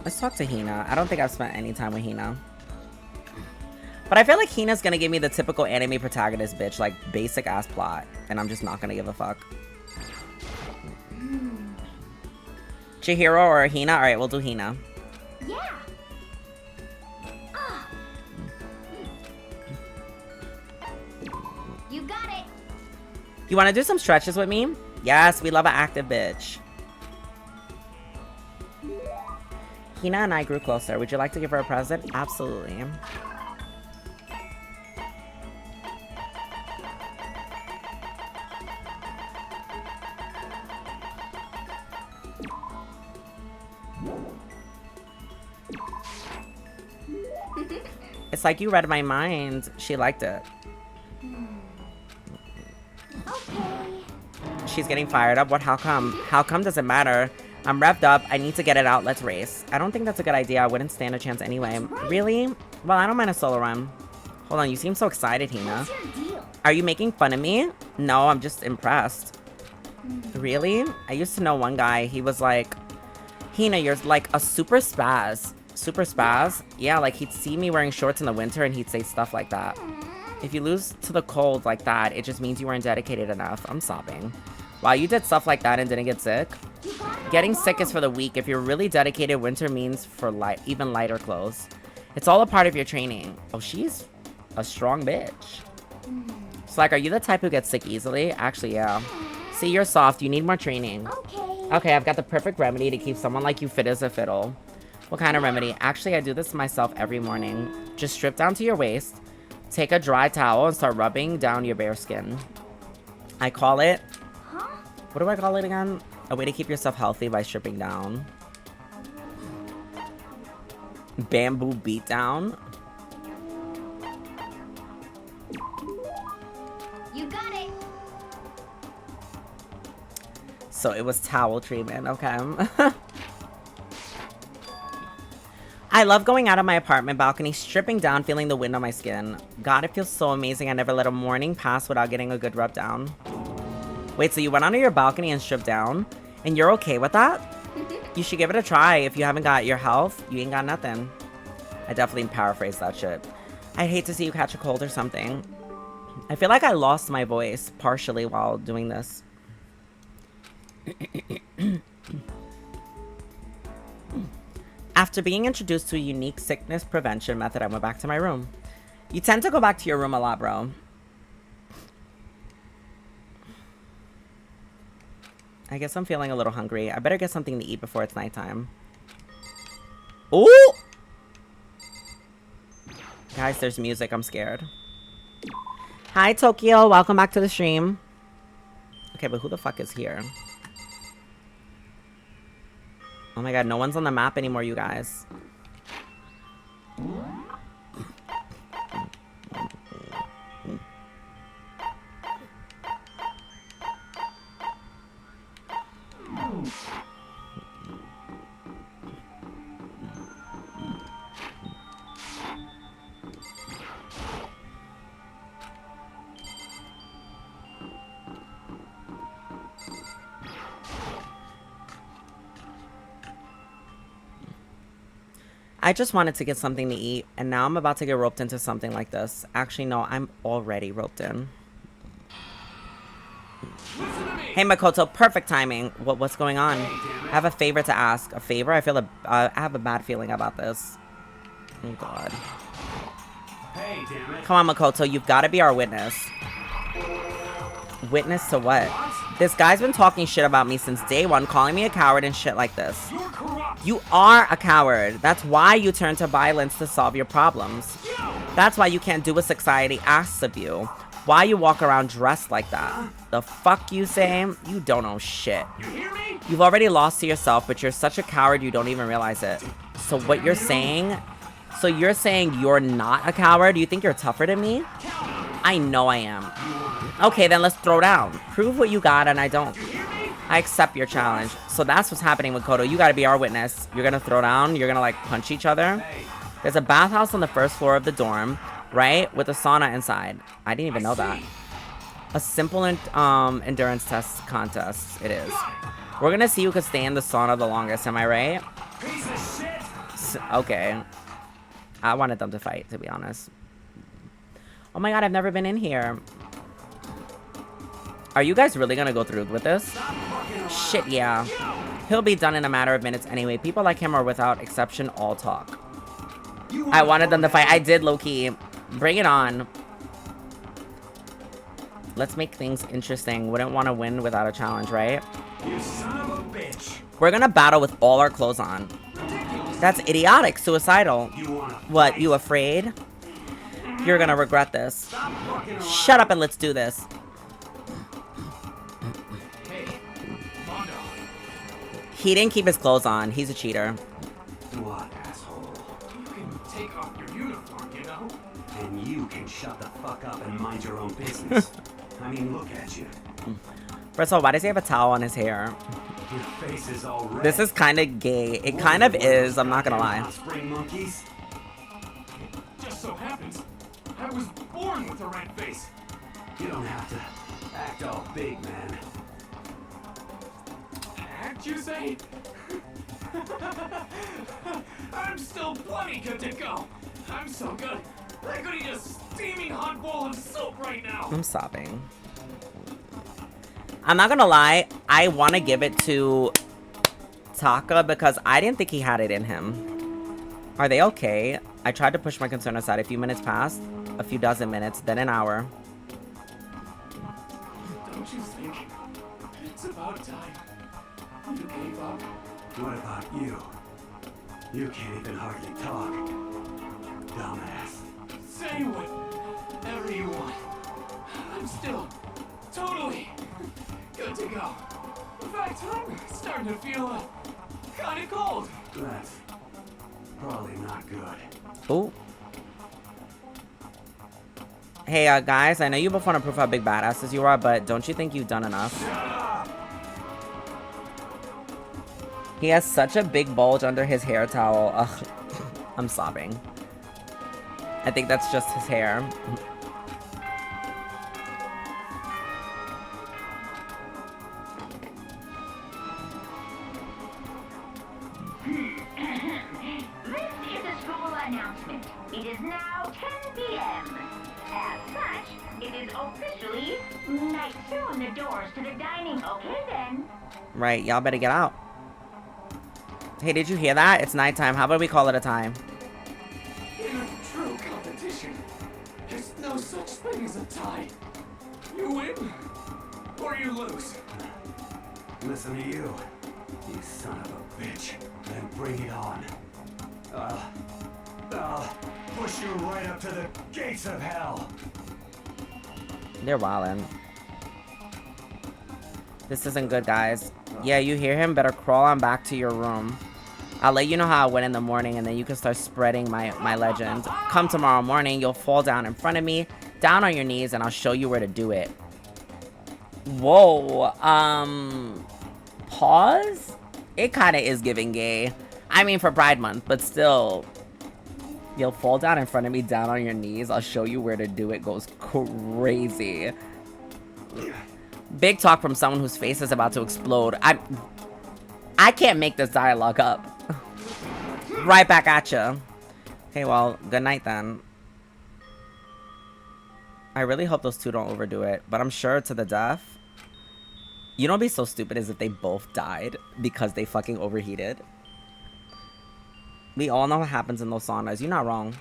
Let's talk to Hina. I don't think I've spent any time with Hina. But I feel like Hina's gonna give me the typical anime protagonist bitch, like basic ass plot. And I'm just not gonna give a fuck. Chihiro or Hina? Alright, we'll do Hina. Yeah. You got it. You wanna do some stretches with me? Yes, we love an active bitch. Hina and I grew closer. Would you like to give her a present? Absolutely. It's like you read my mind. She liked it. Okay. She's getting fired up. What? How come? How come does it matter? I'm revved up. I need to get it out. Let's race. I don't think that's a good idea. I wouldn't stand a chance anyway. Really? Well, I don't mind a solo run. Hold on. You seem so excited, Hina. What's your deal? Are you making fun of me? No, I'm just impressed. Really? I used to know one guy. He was like, Hina, you're like a super spaz. Super spaz? Yeah, like he'd see me wearing shorts in the winter and he'd say stuff like that. If you lose to the cold like that, it just means you weren't dedicated enough. I'm sobbing. Wow, you did stuff like that and didn't get sick? Getting sick is for the weak. If you're really dedicated, winter means for even lighter clothes. It's all a part of your training. Oh, she's a strong bitch. It's like, are you the type who gets sick easily? Actually, yeah. See, you're soft. You need more training. Okay. Okay, I've got the perfect remedy to keep someone like you fit as a fiddle. What kind of remedy? Actually, I do this myself every morning. Just strip down to your waist, take a dry towel, and start rubbing down your bare skin. I call it... Huh? What do I call it again? A way to keep yourself healthy by stripping down. Bamboo beatdown. You got it. So it was towel treatment, okay. I love going out of my apartment balcony, stripping down, feeling the wind on my skin. God, it feels so amazing. I never let a morning pass without getting a good rub down. Wait, so you went onto your balcony and stripped down? And you're okay with that? You should give it a try. If you haven't got your health, you ain't got nothing. I definitely paraphrased that shit. I'd hate to see you catch a cold or something. I feel like I lost my voice partially while doing this. After being introduced to a unique sickness prevention method, I went back to my room. You tend to go back to your room a lot, bro. I guess I'm feeling a little hungry. I better get something to eat before it's nighttime. Ooh! Guys, there's music. I'm scared. Hi, Tokyo. Welcome back to the stream. Okay, but who the fuck is here? Oh my god, no one's on the map anymore, you guys. I just wanted to get something to eat, and now I'm about to get roped into something like this. Actually, no, I'm already roped in. Hey, Makoto, perfect timing. What's going on? I have a favor to ask. A favor? I have a bad feeling about this. Oh, God. Hey, damn it. Come on, Makoto, you've got to be our witness. Witness to what? This guy's been talking shit about me since day one, calling me a coward and shit like this. You're corrupt. You are a coward. That's why you turn to violence to solve your problems. That's why you can't do what society asks of you. Why you walk around dressed like that. The fuck you say? You don't know shit. You hear me? You've already lost to yourself, but you're such a coward you don't even realize it. So what you're saying... So you're saying you're not a coward? You think you're tougher than me? I know I am. Okay, then let's throw down. Prove what you got and I don't. I accept your challenge. So that's what's happening with Koto. You gotta be our witness. You're gonna throw down. You're gonna, like, punch each other. There's a bathhouse on the first floor of the dorm, right? With a sauna inside. I didn't even know that. A simple endurance test contest. It is. We're gonna see who can stay in the sauna the longest. Am I right? Piece of shit. Okay. I wanted them to fight, to be honest. Oh my god, I've never been in here. Are you guys really gonna go through with this? Shit, yeah. He'll be done in a matter of minutes anyway. People like him are without exception all talk. I wanted them to fight. I did, low-key. Bring it on. Let's make things interesting. Wouldn't want to win without a challenge, right? You son of a bitch. We're gonna battle with all our clothes on. Ridiculous. That's idiotic. Suicidal. You wanna What, fight? you afraid? You're gonna regret this. Stop fucking around. Shut up and let's do this. Hey, Mondo. He didn't keep his clothes on. He's a cheater. What, asshole? You can take off your uniform, you know? And you can shut the fuck up and mind your own business. I mean, look at you. First of all, why does he have a towel on his hair? Your face is all red. This is kind of gay. It kind of is. I'm not gonna lie. Spring monkeys? Just so happens, I was born with a red face. You don't have to act all big, man. Act, you say? I'm still plenty good to go. I'm so good. I could eat a steaming hot bowl of soup right now. I'm sobbing. I'm not gonna lie. I want to give it to Taka because I didn't think he had it in him. Are they okay? I tried to push my concern aside. A few minutes passed. A few dozen minutes. Then an hour. Don't you think it's about time you gave up? What about you? You can't even hardly talk. Dumbass. Say whatever you want. I'm still totally good to go. In fact, I'm starting to feel kind of cold. That's probably not good. Oh. Hey, guys, I know you both want to prove how big badasses you are, but don't you think you've done enough? He has such a big bulge under his hair towel. Ugh. I'm sobbing. I think that's just his hair. This is a school announcement. It is now 10 p.m. As such, it is officially night. Soon the doors to the dining. Okay then. Right, y'all better get out. Hey, did you hear that? It's nighttime. How about we call it a time? In a true competition, there's no such thing as a tie. You win, or you lose. Listen to you. You son of a bitch. Then bring it on. I'll push you right up to the gates of hell. They're wildin'. This isn't good, guys. Yeah, you hear him? Better crawl on back to your room. I'll let you know how I went in the morning, and then you can start spreading my legend. Come tomorrow morning, you'll fall down in front of me, down on your knees, and I'll show you where to do it. Whoa. Pause? It kind of is giving gay. I mean, for Pride Month, but still. You'll fall down in front of me, down on your knees. I'll show you where to do it. Goes crazy. Big talk from someone whose face is about to explode. I can't make this dialogue up. Right back at ya. Okay, well, good night then. I really hope those two don't overdo it, but I'm sure to the death. You know what'd be so stupid is if they both died because they fucking overheated. We all know what happens in those saunas. You're not wrong.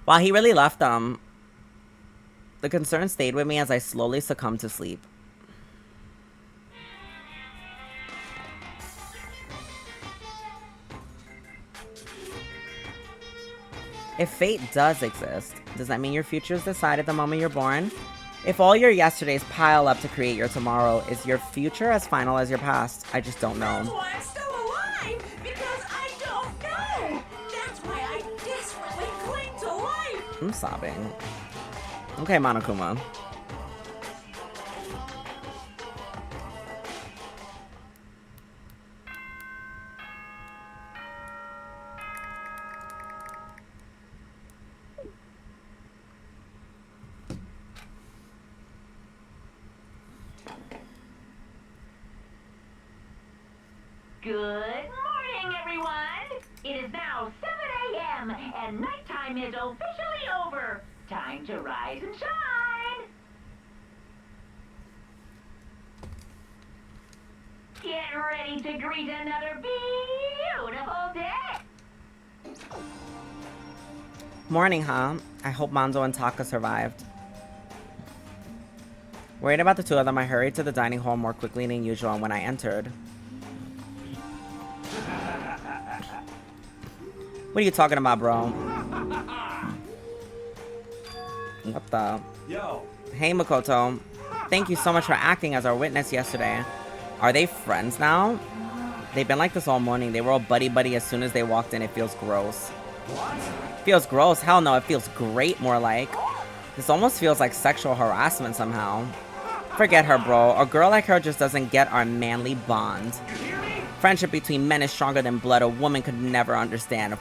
While he really left them, the concern stayed with me as I slowly succumbed to sleep. If fate does exist, does that mean your future is decided the moment you're born? If all your yesterdays pile up to create your tomorrow, is your future as final as your past? I just don't know. That's why I'm still alive, because I don't know. That's why I desperately cling to life. I'm sobbing. Okay, Monokuma. Good morning, everyone. It is now 7 a.m. and nighttime is officially over. Time to rise and shine. Get ready to greet another beautiful day. Morning, huh? I hope Manzo and Taka survived. Worried about the two of them, I hurried to the dining hall more quickly than usual, and when I entered... What are you talking about, bro? What the? Yo, Hey, Makoto. Thank you so much for acting as our witness yesterday. Are they friends now? They've been like this all morning. They were all buddy-buddy as soon as they walked in. It feels gross. what? Feels gross? Hell no, it feels great more like. This almost feels like sexual harassment somehow. Forget her, bro. A girl like her just doesn't get our manly bond. Friendship between men is stronger than blood. A woman could never understand.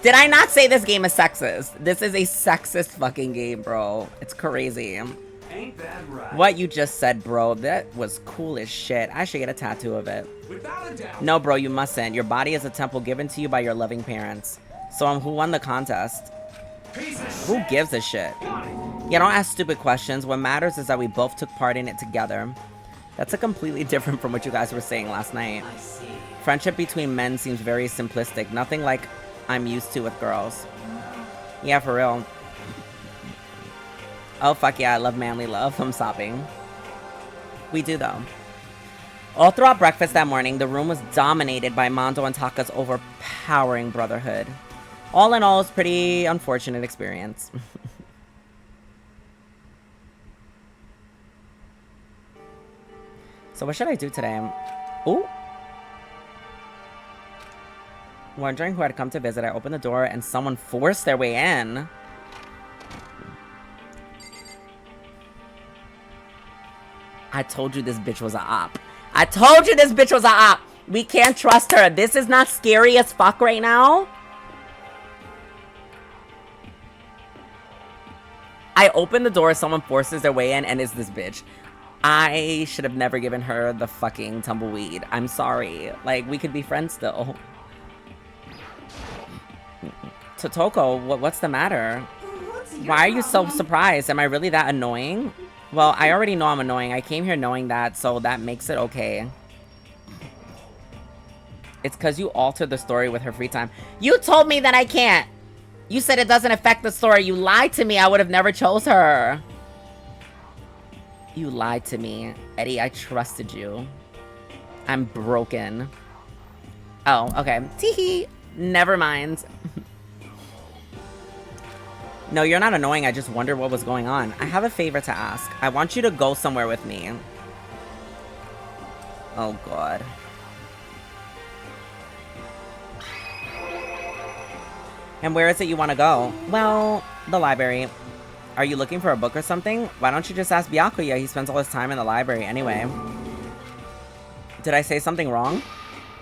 Did I not say this game is sexist? This is a sexist fucking game, bro. It's crazy. Ain't that right? What you just said, bro, that was cool as shit. I should get a tattoo of it. Without a doubt. No, bro, you mustn't. Your body is a temple given to you by your loving parents. So, who won the contest? Piece of Who shit. gives a shit? Got it. Yeah, don't ask stupid questions. What matters is that we both took part in it together. That's a completely different from what you guys were saying last night. I see. Friendship between men seems very simplistic. Nothing like I'm used to with girls. Yeah, for real. Oh, fuck yeah, I love manly love. I'm sobbing. We do, though. All throughout breakfast that morning, the room was dominated by Mondo and Taka's overpowering brotherhood. All in all, it's a pretty unfortunate experience. So what should I do today? Ooh. Wondering who had come to visit, I opened the door and someone forced their way in. I told you this bitch was a op. I told you this bitch was a op. We can't trust her. This is not scary as fuck right now. I open the door, someone forces their way in, and it's this bitch. I should have never given her the fucking tumbleweed. I'm sorry. Like, we could be friends still. Totoko, what's the matter? Why are you so surprised? Am I really that annoying? Well, I already know I'm annoying. I came here knowing that, so that makes it okay. It's because you altered the story with her free time. You told me that I can't. You said it doesn't affect the story. You lied to me. I would have never chose her. You lied to me. Eddie, I trusted you. I'm broken. Oh, okay. Teehee. Never mind. No, you're not annoying. I just wondered what was going on. I have a favor to ask. I want you to go somewhere with me. Oh, God. And where is it you want to go? Well, the library. Are you looking for a book or something? Why don't you just ask Byakuya? He spends all his time in the library anyway. Did I say something wrong?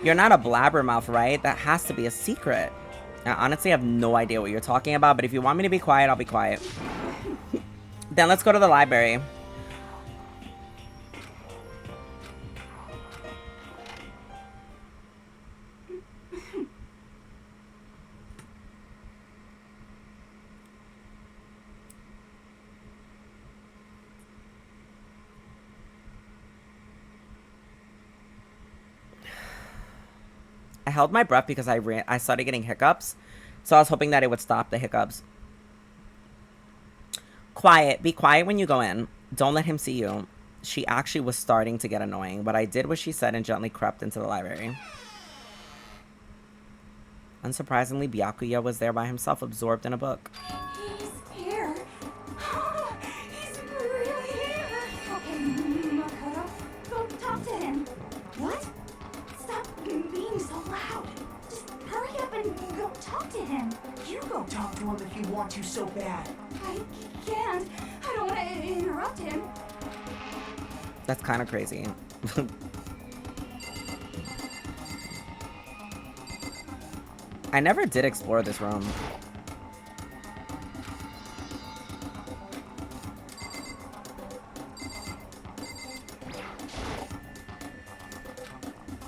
You're not a blabbermouth, right? That has to be a secret. I honestly have no idea what you're talking about, but if you want me to be quiet, I'll be quiet. Then let's go to the library. I held my breath because I started getting hiccups, so I was hoping that it would stop the hiccups. Quiet. Be quiet when you go in. Don't let him see you. She actually was starting to get annoying, but I did what she said and gently crept into the library. Unsurprisingly, Byakuya was there by himself, absorbed in a book. He's here. He's really here. Okay, Makoto, go talk to him. What? Stop being so loud. Just hurry up and go talk to him. You go talk to him if you want to so bad. I can't. I don't want to interrupt him. That's kind of crazy. I never did explore this room.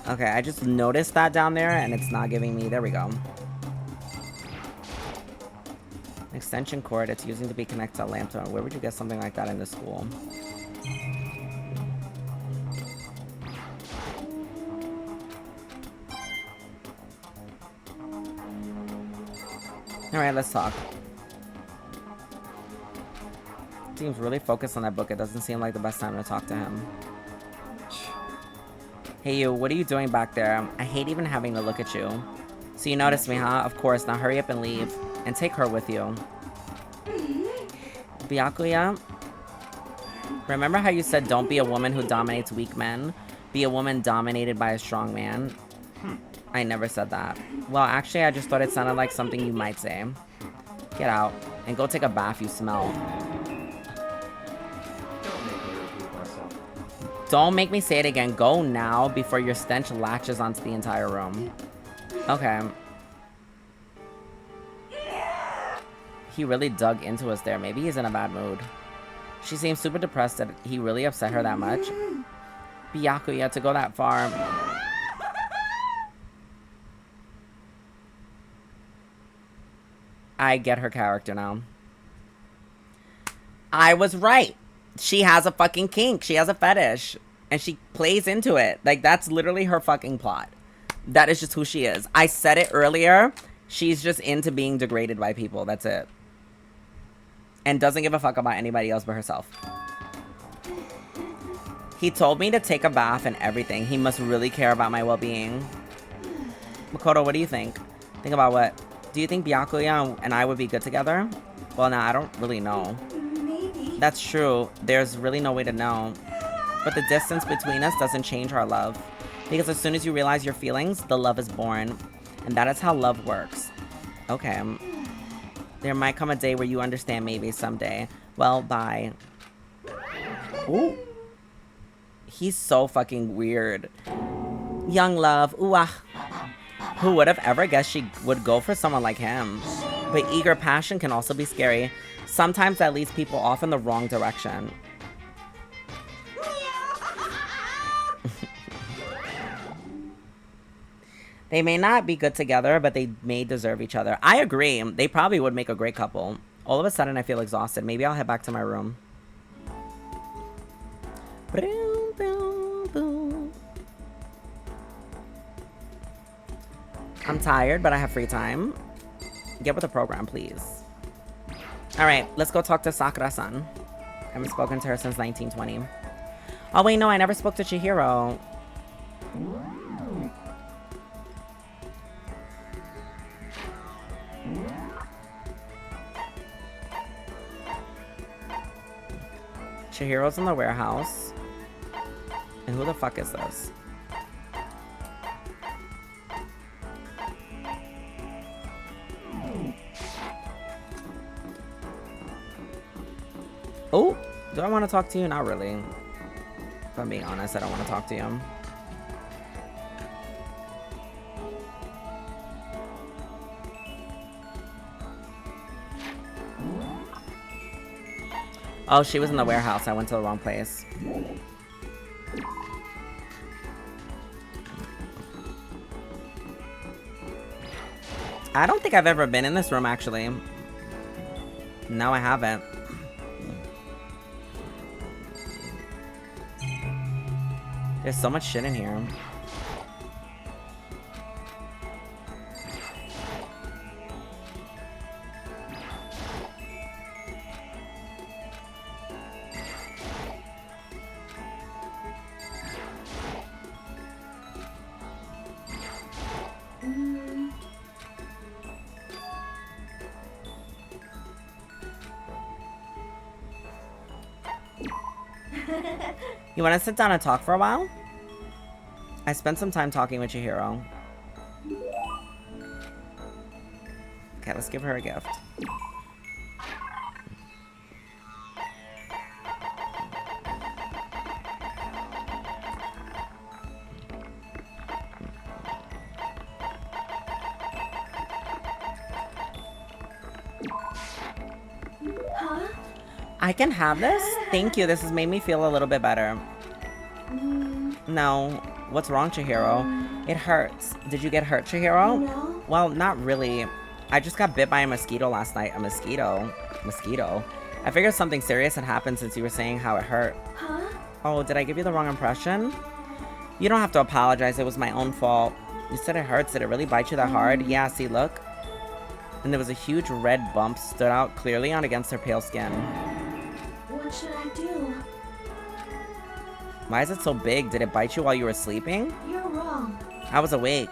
Okay, I just noticed that down there and it's not giving me... There we go. An extension cord it's using to be connected to a lamp. Where would you get something like that in this school? Alright, let's talk. Seems really focused on that book. It doesn't seem like the best time to talk to him. Hey you, what are you doing back there? I hate even having to look at you. So you noticed me, huh? Of course. Now hurry up and leave. And take her with you. Byakuya, remember how you said don't be a woman who dominates weak men? Be a woman dominated by a strong man? I never said that. Well, actually, I just thought it sounded like something you might say. Get out. And go take a bath, you smell. Don't make me say it again. Go now before your stench latches onto the entire room. Okay. He really dug into us there. Maybe he's in a bad mood. She seems super depressed that he really upset her that much. Byakuya, to go that far. I get her character now. I was right. She has a fucking kink. She has a fetish. And she plays into it. Like, that's literally her fucking plot. That is just who she is. I said it earlier. She's just into being degraded by people. That's it. And doesn't give a fuck about anybody else but herself. He told me to take a bath and everything. He must really care about my well-being. Makoto, what do you think? Think about what? Do you think Byakuya and I would be good together? Well, now I don't really know. Maybe. That's true. There's really no way to know. But the distance between us doesn't change our love. Because as soon as you realize your feelings, the love is born. And that is how love works. Okay. There might come a day where you understand maybe someday. Well, bye. Ooh. He's so fucking weird. Young love. Ooh, ah. Who would have ever guessed she would go for someone like him? But eager passion can also be scary. Sometimes that leads people off in the wrong direction. They may not be good together, but they may deserve each other. I agree. They probably would make a great couple. All of a sudden, I feel exhausted. Maybe I'll head back to my room. I'm tired, but I have free time. Get with the program, please. Alright, let's go talk to Sakura-san. I haven't spoken to her since 1920. Oh, wait, no, I never spoke to Chihiro. Chihiro's in the warehouse. And who the fuck is this? Oh, do I want to talk to you? Not really. If I'm being honest, I don't want to talk to you. Oh, she was in the warehouse. I went to the wrong place. I don't think I've ever been in this room, actually. No, I haven't. There's so much shit in here. You want to sit down and talk for a while? I spent some time talking with Chihiro. Okay, let's give her a gift. Huh? I can have this? Thank you. This has made me feel a little bit better. No. What's wrong, Chihiro? It hurts. Did you get hurt, Chihiro? No. Well, not really. I just got bit by a mosquito last night. A mosquito? Mosquito? I figured something serious had happened since you were saying how it hurt. Huh? Oh, did I give you the wrong impression? You don't have to apologize. It was my own fault. You said it hurts. Did it really bite you that hard? Yeah, see, look. And there was a huge red bump stood out clearly on against her pale skin. What should I do? Why is it so big? Did it bite you while you were sleeping? You're wrong. I was awake.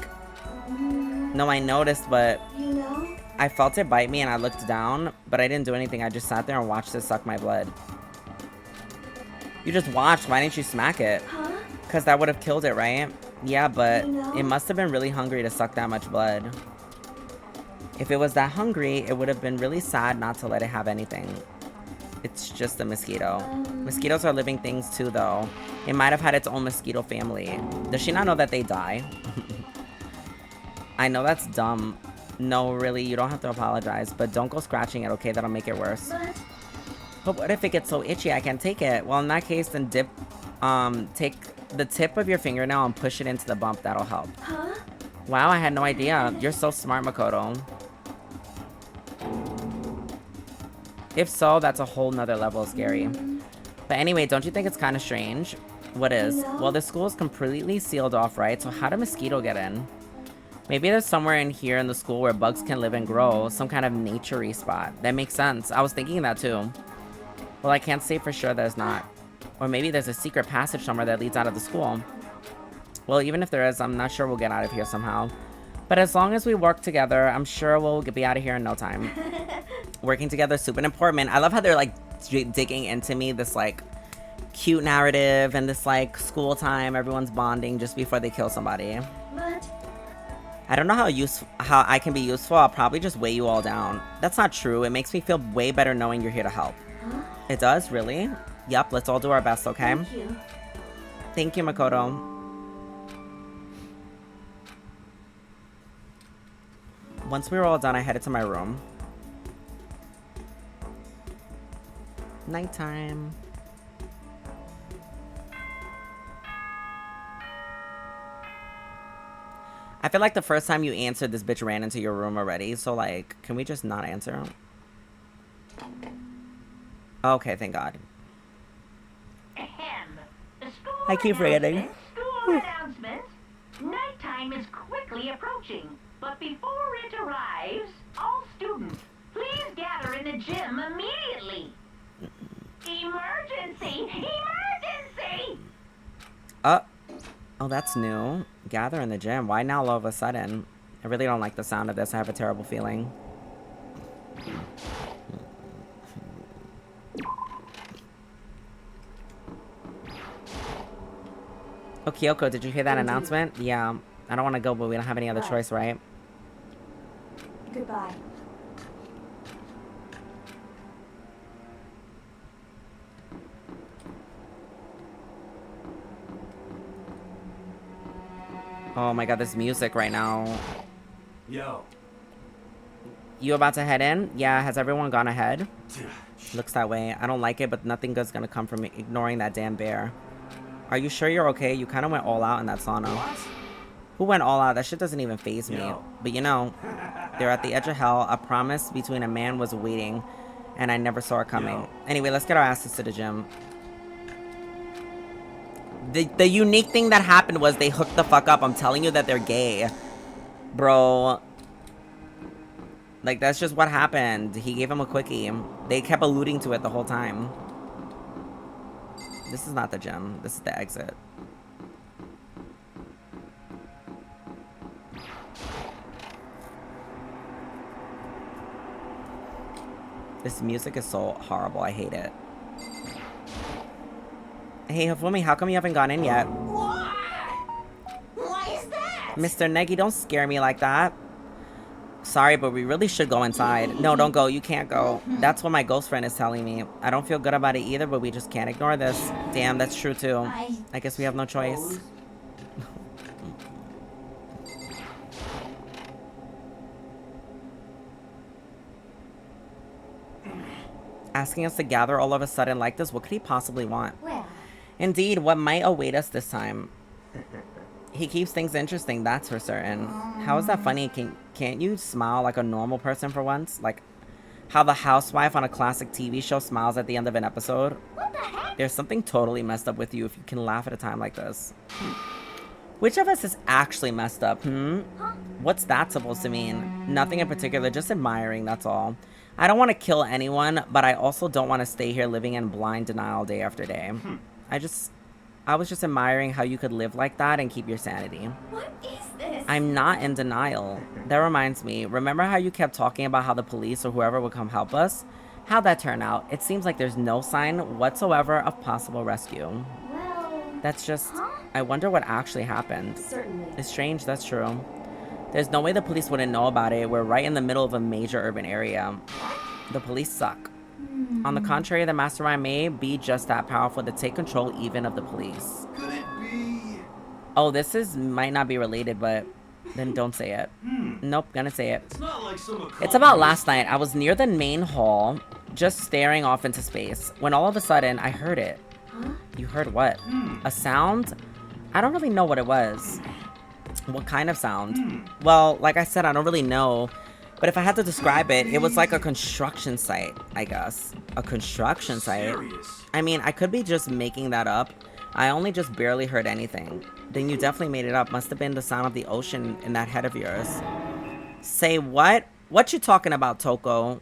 No, I noticed, but You know? I felt it bite me and I looked down, but I didn't do anything. I just sat there and watched it suck my blood. You just watched. Why didn't you smack it? Huh? Because that would have killed it, right? Yeah, but You know? it must have been really hungry to suck that much blood. If it was that hungry, it would have been really sad not to let it have anything. It's just a mosquito. Mosquitoes are living things too, though. It might have had its own mosquito family. Does she not know that they die? I know that's dumb. No, really, you don't have to apologize, but don't go scratching it, okay? That'll make it worse. But what if it gets so itchy I can't take it? Well, in that case, then take the tip of your fingernail and push it into the bump. That'll help. Huh? Wow, I had no idea. You're so smart, Makoto. If so, that's a whole nother level of scary. But anyway, don't you think it's kind of strange? What is? No. Well, the school is completely sealed off, right? So how did mosquito get in? Maybe there's somewhere in here in the school where bugs can live and grow. Some kind of nature-y spot. That makes sense. I was thinking that too. Well, I can't say for sure there's not. Or maybe there's a secret passage somewhere that leads out of the school. Well, even if there is, I'm not sure we'll get out of here somehow. But as long as we work together, I'm sure we'll be out of here in no time. Working together is super important. I love how they're like digging into me, this like cute narrative and this like school time. Everyone's bonding just before they kill somebody. But I don't know how I can be useful. I'll probably just weigh you all down. That's not true. It makes me feel way better knowing you're here to help. Huh? It does? Really? Yep, let's all do our best, okay? Thank you. Thank you, Makoto. Once we were all done, I headed to my room. Nighttime. I feel like the first time you answered, this bitch ran into your room already. So, like, can we just not answer? Okay, thank God. Ahem. The school I keep forgetting. School announcement. Nighttime is quickly approaching, but before it arrives, all students, please gather in the gym immediately. Emergency! Emergency! Oh, that's new. Gather in the gym. Why now all of a sudden? I really don't like the sound of this. I have a terrible feeling. Oh, Kyoko, did you hear that announcement? Yeah. I don't want to go, but we don't have any other choice, right? Goodbye. Oh my God, this music right now. Yo. You about to head in? Yeah, has everyone gone ahead? Looks that way. I don't like it, but nothing good's gonna come from ignoring that damn bear. Are you sure you're okay? You kind of went all out in that sauna. What? Who went all out? That shit doesn't even faze me. Yo. But you know, they're at the edge of hell. A promise between a man was waiting, and I never saw it coming. Yo. Anyway, let's get our asses to the gym. The unique thing that happened was they hooked the fuck up. I'm telling you that they're gay. Bro. Like, that's just what happened. He gave him a quickie. They kept alluding to it the whole time. This is not the gym. This is the exit. This music is so horrible. I hate it. Hey, Hifumi, how come you haven't gone in yet? Why is that? Mr. Negi, don't scare me like that. Sorry, but we really should go inside. No, don't go. You can't go. That's what my ghost friend is telling me. I don't feel good about it either, but we just can't ignore this. Damn, that's true too. I guess we have no choice. Asking us to gather all of a sudden like this, what could he possibly want? Well, Indeed, what might await us this time? He keeps things interesting, that's for certain. How is that funny? Can't you smile like a normal person for once? Like how the housewife on a classic TV show smiles at the end of an episode? what the heck? There's something totally messed up with you if you can laugh at a time like this. Which of us is actually messed up, What's that supposed to mean? Nothing in particular, just admiring, that's all. I don't want to kill anyone, but I also don't want to stay here living in blind denial day after day. I was just admiring how you could live like that and keep your sanity. What is this? I'm not in denial. That reminds me, remember how you kept talking about how the police or whoever would come help us? How'd that turn out? It seems like there's no sign whatsoever of possible rescue. Well, That's just... I wonder what actually happened. certainly. It's strange, that's true. There's no way the police wouldn't know about it. We're right in the middle of a major urban area. The police suck. On the contrary, the mastermind may be just that powerful to take control even of the police. Could it be? Oh, this might not be related, but then don't say it. Nope, gonna say it. It's not like some It's about last night. I was near the main hall, just staring off into space, when all of a sudden I heard it. You heard what? A sound? I don't really know what it was. What kind of sound? Well, like I said, I don't really know. But if I had to describe it, it was like a construction site, I guess. A construction site? I mean, I could be just making that up. I only just barely heard anything. Then you definitely made it up. Must have been the sound of the ocean in that head of yours. Say what? What you talking about, Toko?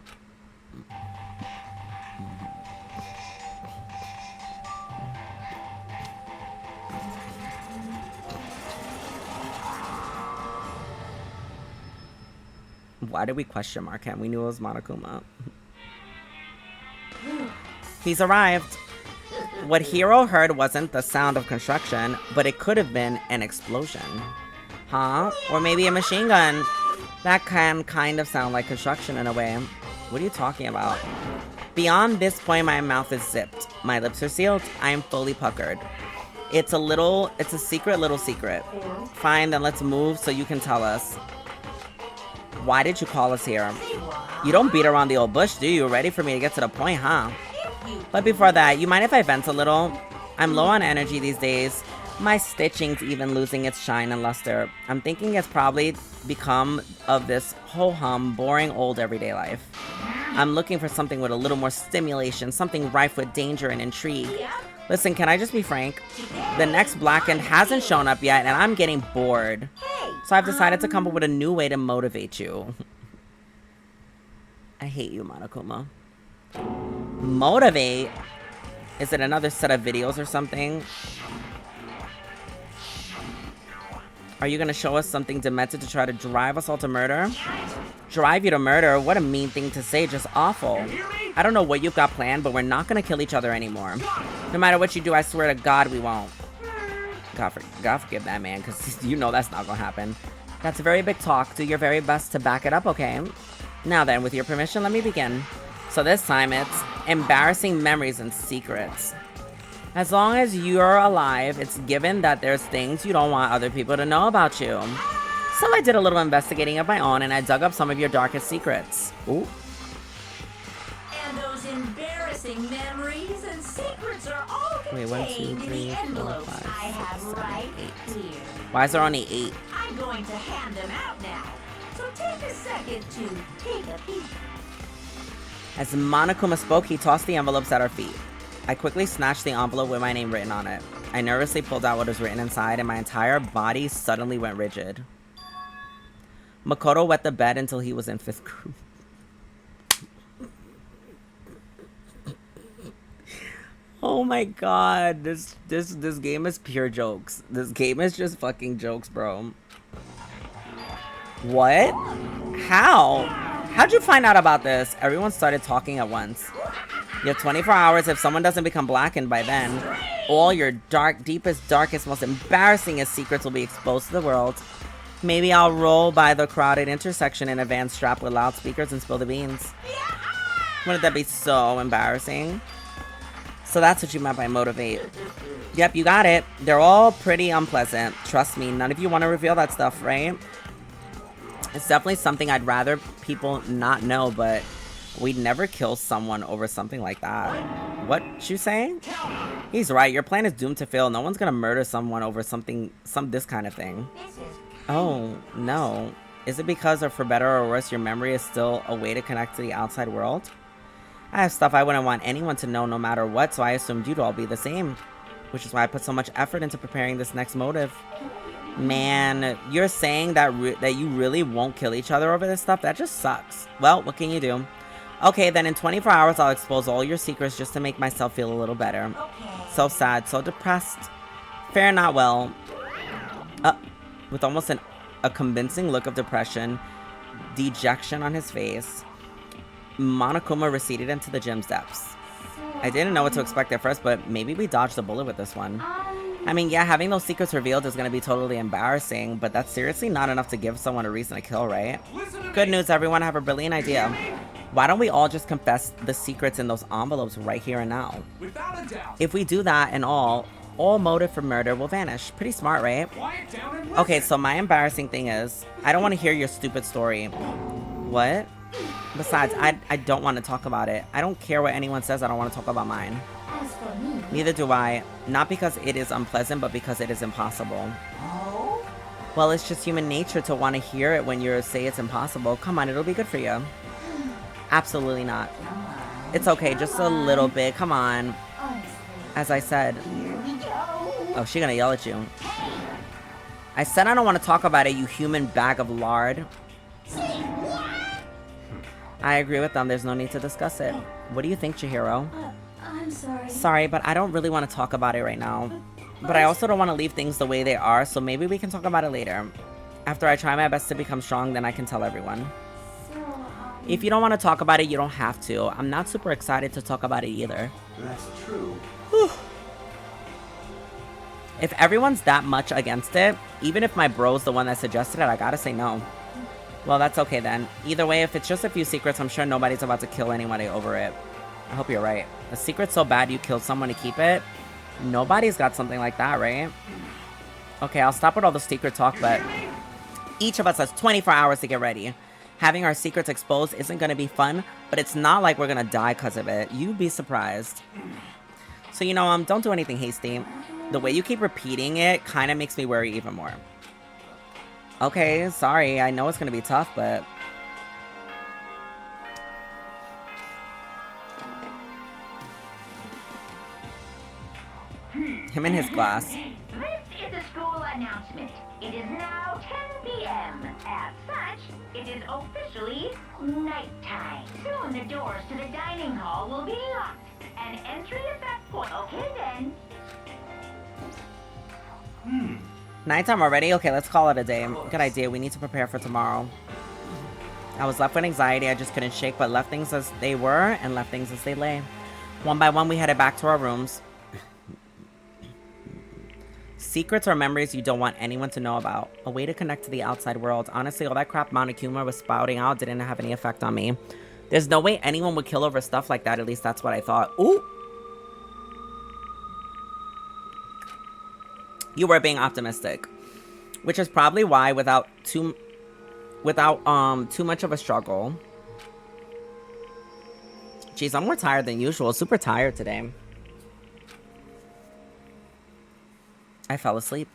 Why did we question mark him? We knew it was Monokuma. He's arrived. What Hiro heard wasn't the sound of construction, but it could have been an explosion. Huh? Or maybe a machine gun. That can kind of sound like construction in a way. What are you talking about? Beyond this point, my mouth is zipped. My lips are sealed. I am fully puckered. It's a secret little secret. Fine, then let's move so you can tell us. Why did you call us here? You don't beat around the old bush, do you? Ready for me to get to the point, huh? But before that, you mind if I vent a little? I'm low on energy these days. My stitching's even losing its shine and luster. I'm thinking it's probably become of this ho-hum, boring old everyday life. I'm looking for something with a little more stimulation, something rife with danger and intrigue. Listen, can I just be frank? The next Blackened hasn't shown up yet, and I'm getting bored. So I've decided to come up with a new way to motivate you. I hate you, Monokuma. Motivate? Is it another set of videos or something? Are you gonna show us something demented to try to drive us all to murder? Drive you to murder? What a mean thing to say, just awful. I don't know what you've got planned, but we're not gonna kill each other anymore. No matter what you do, I swear to God we won't. God forgive that man, because you know that's not gonna happen. That's a very big talk. Do your very best to back it up, okay? Now then, with your permission, let me begin. So this time it's embarrassing memories and secrets. As long as you're alive, it's given that there's things you don't want other people to know about you. So I did a little investigating of my own, and I dug up some of your darkest secrets. Ooh. And those embarrassing memories and secrets are all Wait, 1, 2, contained in 3, the 4, envelopes 5, I have 6, 7, right 8. here. Why is there only 8? I'm going to hand them out now. So take a second to take a peek. As Monokuma spoke, he tossed the envelopes at our feet. I quickly snatched the envelope with my name written on it. I nervously pulled out what was written inside, and my entire body suddenly went rigid. Makoto wet the bed until he was in 5th grade. Oh my god, this game is pure jokes. This game is just fucking jokes, bro. What? How? How'd you find out about this? Everyone started talking at once. You have 24 hours. If someone doesn't become blackened by then, all your deepest, darkest, most embarrassingest secrets will be exposed to the world. Maybe I'll roll by the crowded intersection in a van strapped with loudspeakers and spill the beans. Wouldn't that be so embarrassing? So that's what you meant by motivate. Yep, you got it. They're all pretty unpleasant. Trust me, none of you want to reveal that stuff, right? It's definitely something I'd rather people not know, but we'd never kill someone over something like that. What you saying? He's right. Your plan is doomed to fail. No one's gonna murder someone over this kind of thing. Oh, no. Is it because, or for better or worse, your memory is still a way to connect to the outside world? I have stuff I wouldn't want anyone to know no matter what, so I assumed you'd all be the same. Which is why I put so much effort into preparing this next motive. Man, you're saying that you really won't kill each other over this stuff? That just sucks. Well, what can you do? Okay, then in 24 hours I'll expose all your secrets just to make myself feel a little better. So sad, so depressed. Fair not well. With almost a convincing look of depression, dejection on his face, Monokuma receded into the gym's depths. I didn't know what to expect at first, but maybe we dodged a bullet with this one. I mean, yeah, having those secrets revealed is going to be totally embarrassing, but that's seriously not enough to give someone a reason to kill, right? Good news, everyone. I have a brilliant idea. Why don't we all just confess the secrets in those envelopes right here and now? Without a doubt. If we do that and all motive for murder will vanish. Pretty smart, right? Quiet down and Okay, listen. so my embarrassing thing is, I don't want to hear your stupid story. What? Besides, I don't want to talk about it. I don't care what anyone says, I don't want to talk about mine. As for me, Neither do I. Not because it is unpleasant, but because it is impossible. Oh? Well, it's just human nature to want to hear it when you say it's impossible. Come on, it'll be good for you. Absolutely not. It's okay, just a little bit. Come on. honestly, As I said. Here we go. Oh, she gonna yell at you. I said I don't want to talk about it, you human bag of lard. I agree with them. There's no need to discuss it. What do you think, Chihiro? I'm sorry. Sorry, but I don't really want to talk about it right now. But I also don't want to leave things the way they are, so maybe we can talk about it later. After I try my best to become strong, then I can tell everyone. So, If you don't want to talk about it, you don't have to. I'm not super excited to talk about it either. That's true. If everyone's that much against it, even if my bro's the one that suggested it, I gotta say no. Well, that's okay then. Either way, if it's just a few secrets, I'm sure nobody's about to kill anybody over it. I hope you're right. A secret's so bad you killed someone to keep it? Nobody's got something like that, right? Okay, I'll stop with all the secret talk, but each of us has 24 hours to get ready. Having our secrets exposed isn't gonna be fun, but it's not like we're gonna die because of it. You'd be surprised. So, you know, don't do anything hasty. The way you keep repeating it kind of makes me worry even more. Okay, sorry. I know it's gonna be tough, but... Him and his glass. This is a school announcement. It is now 10 p.m. As such, it is officially nighttime. Soon the doors to the dining hall will be locked. And entry at that point. Okay then. Nighttime already? Okay, let's call it a day. Good idea. We need to prepare for tomorrow. I was left with anxiety I just couldn't shake, but left things as they were and left things as they lay. One by one, we headed back to our rooms. Secrets or memories you don't want anyone to know about. A way to connect to the outside world. Honestly, all that crap Monokuma was spouting out didn't have any effect on me. There's no way anyone would kill over stuff like that. At least that's what I thought. Ooh! You were being optimistic. Which is probably why without too much of a struggle. Jeez, I'm more tired than usual. Super tired today. I fell asleep.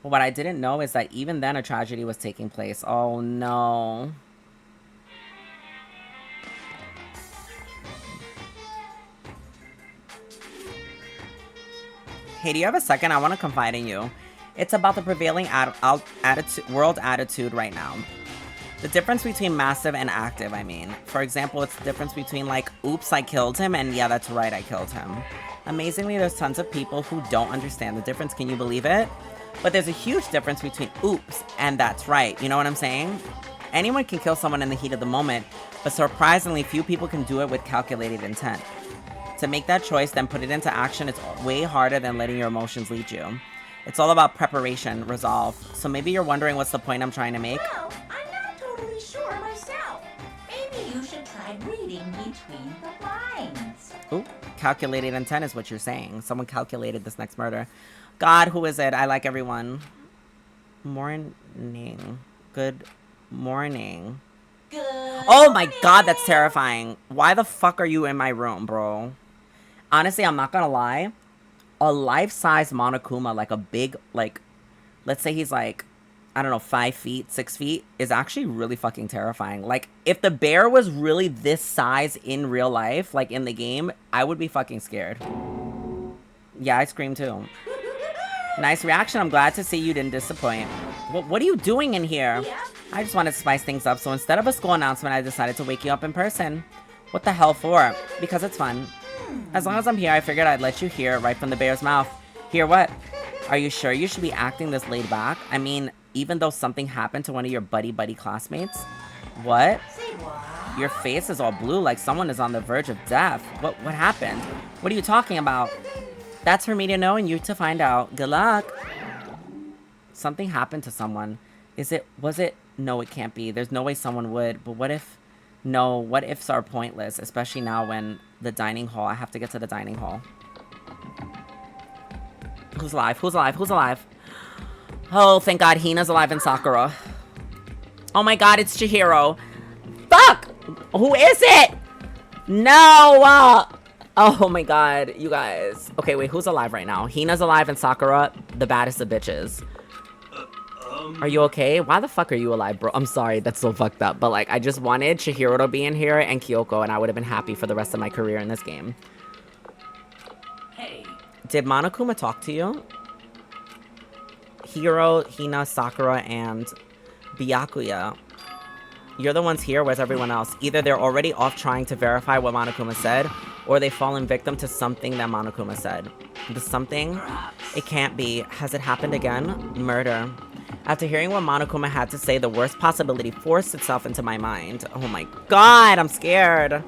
But what I didn't know is that even then a tragedy was taking place. Oh no. Hey, do you have a second? I want to confide in you. It's about the prevailing world attitude right now. The difference between massive and active, I mean. For example, it's the difference between like, oops, I killed him, and yeah, that's right, I killed him. Amazingly, there's tons of people who don't understand the difference. Can you believe it? But there's a huge difference between oops and that's right. You know what I'm saying? Anyone can kill someone in the heat of the moment, but surprisingly few people can do it with calculated intent. To make that choice, then put it into action, it's way harder than letting your emotions lead you. It's all about preparation, resolve. So maybe you're wondering what's the point I'm trying to make? Well, I'm not totally sure myself. Maybe you should try reading between the lines. Ooh, calculated intent is what you're saying. Someone calculated this next murder. God, who is it? I like everyone. Morning. Good morning. Good. Oh my god, that's terrifying. Why the fuck are you in my room, bro? Honestly, I'm not gonna lie. A life-size Monokuma, like a big, like, let's say he's like, I don't know, 5 feet, 6 feet, is actually really fucking terrifying. Like, if the bear was really this size in real life, like in the game, I would be fucking scared. Yeah, I screamed too. Nice reaction. I'm glad to see you didn't disappoint. What are you doing in here? Yeah. I just wanted to spice things up, so instead of a school announcement, I decided to wake you up in person. What the hell for? Because it's fun. As long as I'm here, I figured I'd let you hear it right from the bear's mouth. Hear what? Are you sure you should be acting this laid back? I mean, even though something happened to one of your buddy classmates? What? Your face is all blue like someone is on the verge of death. What happened? What are you talking about? That's for me to know and you to find out. Good luck. Something happened to someone. Was it? No, it can't be. There's no way someone would. But what if? No, what ifs are pointless, especially now when the dining hall. I have to get to the dining hall. Who's alive? Who's alive? Who's alive? Oh, thank God, Hina's alive and Sakura. Oh my God, it's Chihiro. Fuck! Who is it? No! Oh my God, you guys. Okay, wait, who's alive right now? Hina's alive and Sakura, the baddest of bitches. Are you okay? Why the fuck are you alive, bro? I'm sorry, that's so fucked up. But like, I just wanted Chihiro to be in here and Kyoko, and I would have been happy for the rest of my career in this game. Hey. Did Monokuma talk to you? Hiro, Hina, Sakura, and Byakuya. You're the ones here, where's everyone else? Either they're already off trying to verify what Monokuma said, or they've fallen victim to something that Monokuma said. The something? It can't be. Has it happened again? Murder. After hearing what Monokuma had to say, the worst possibility forced itself into my mind. Oh my God, I'm scared.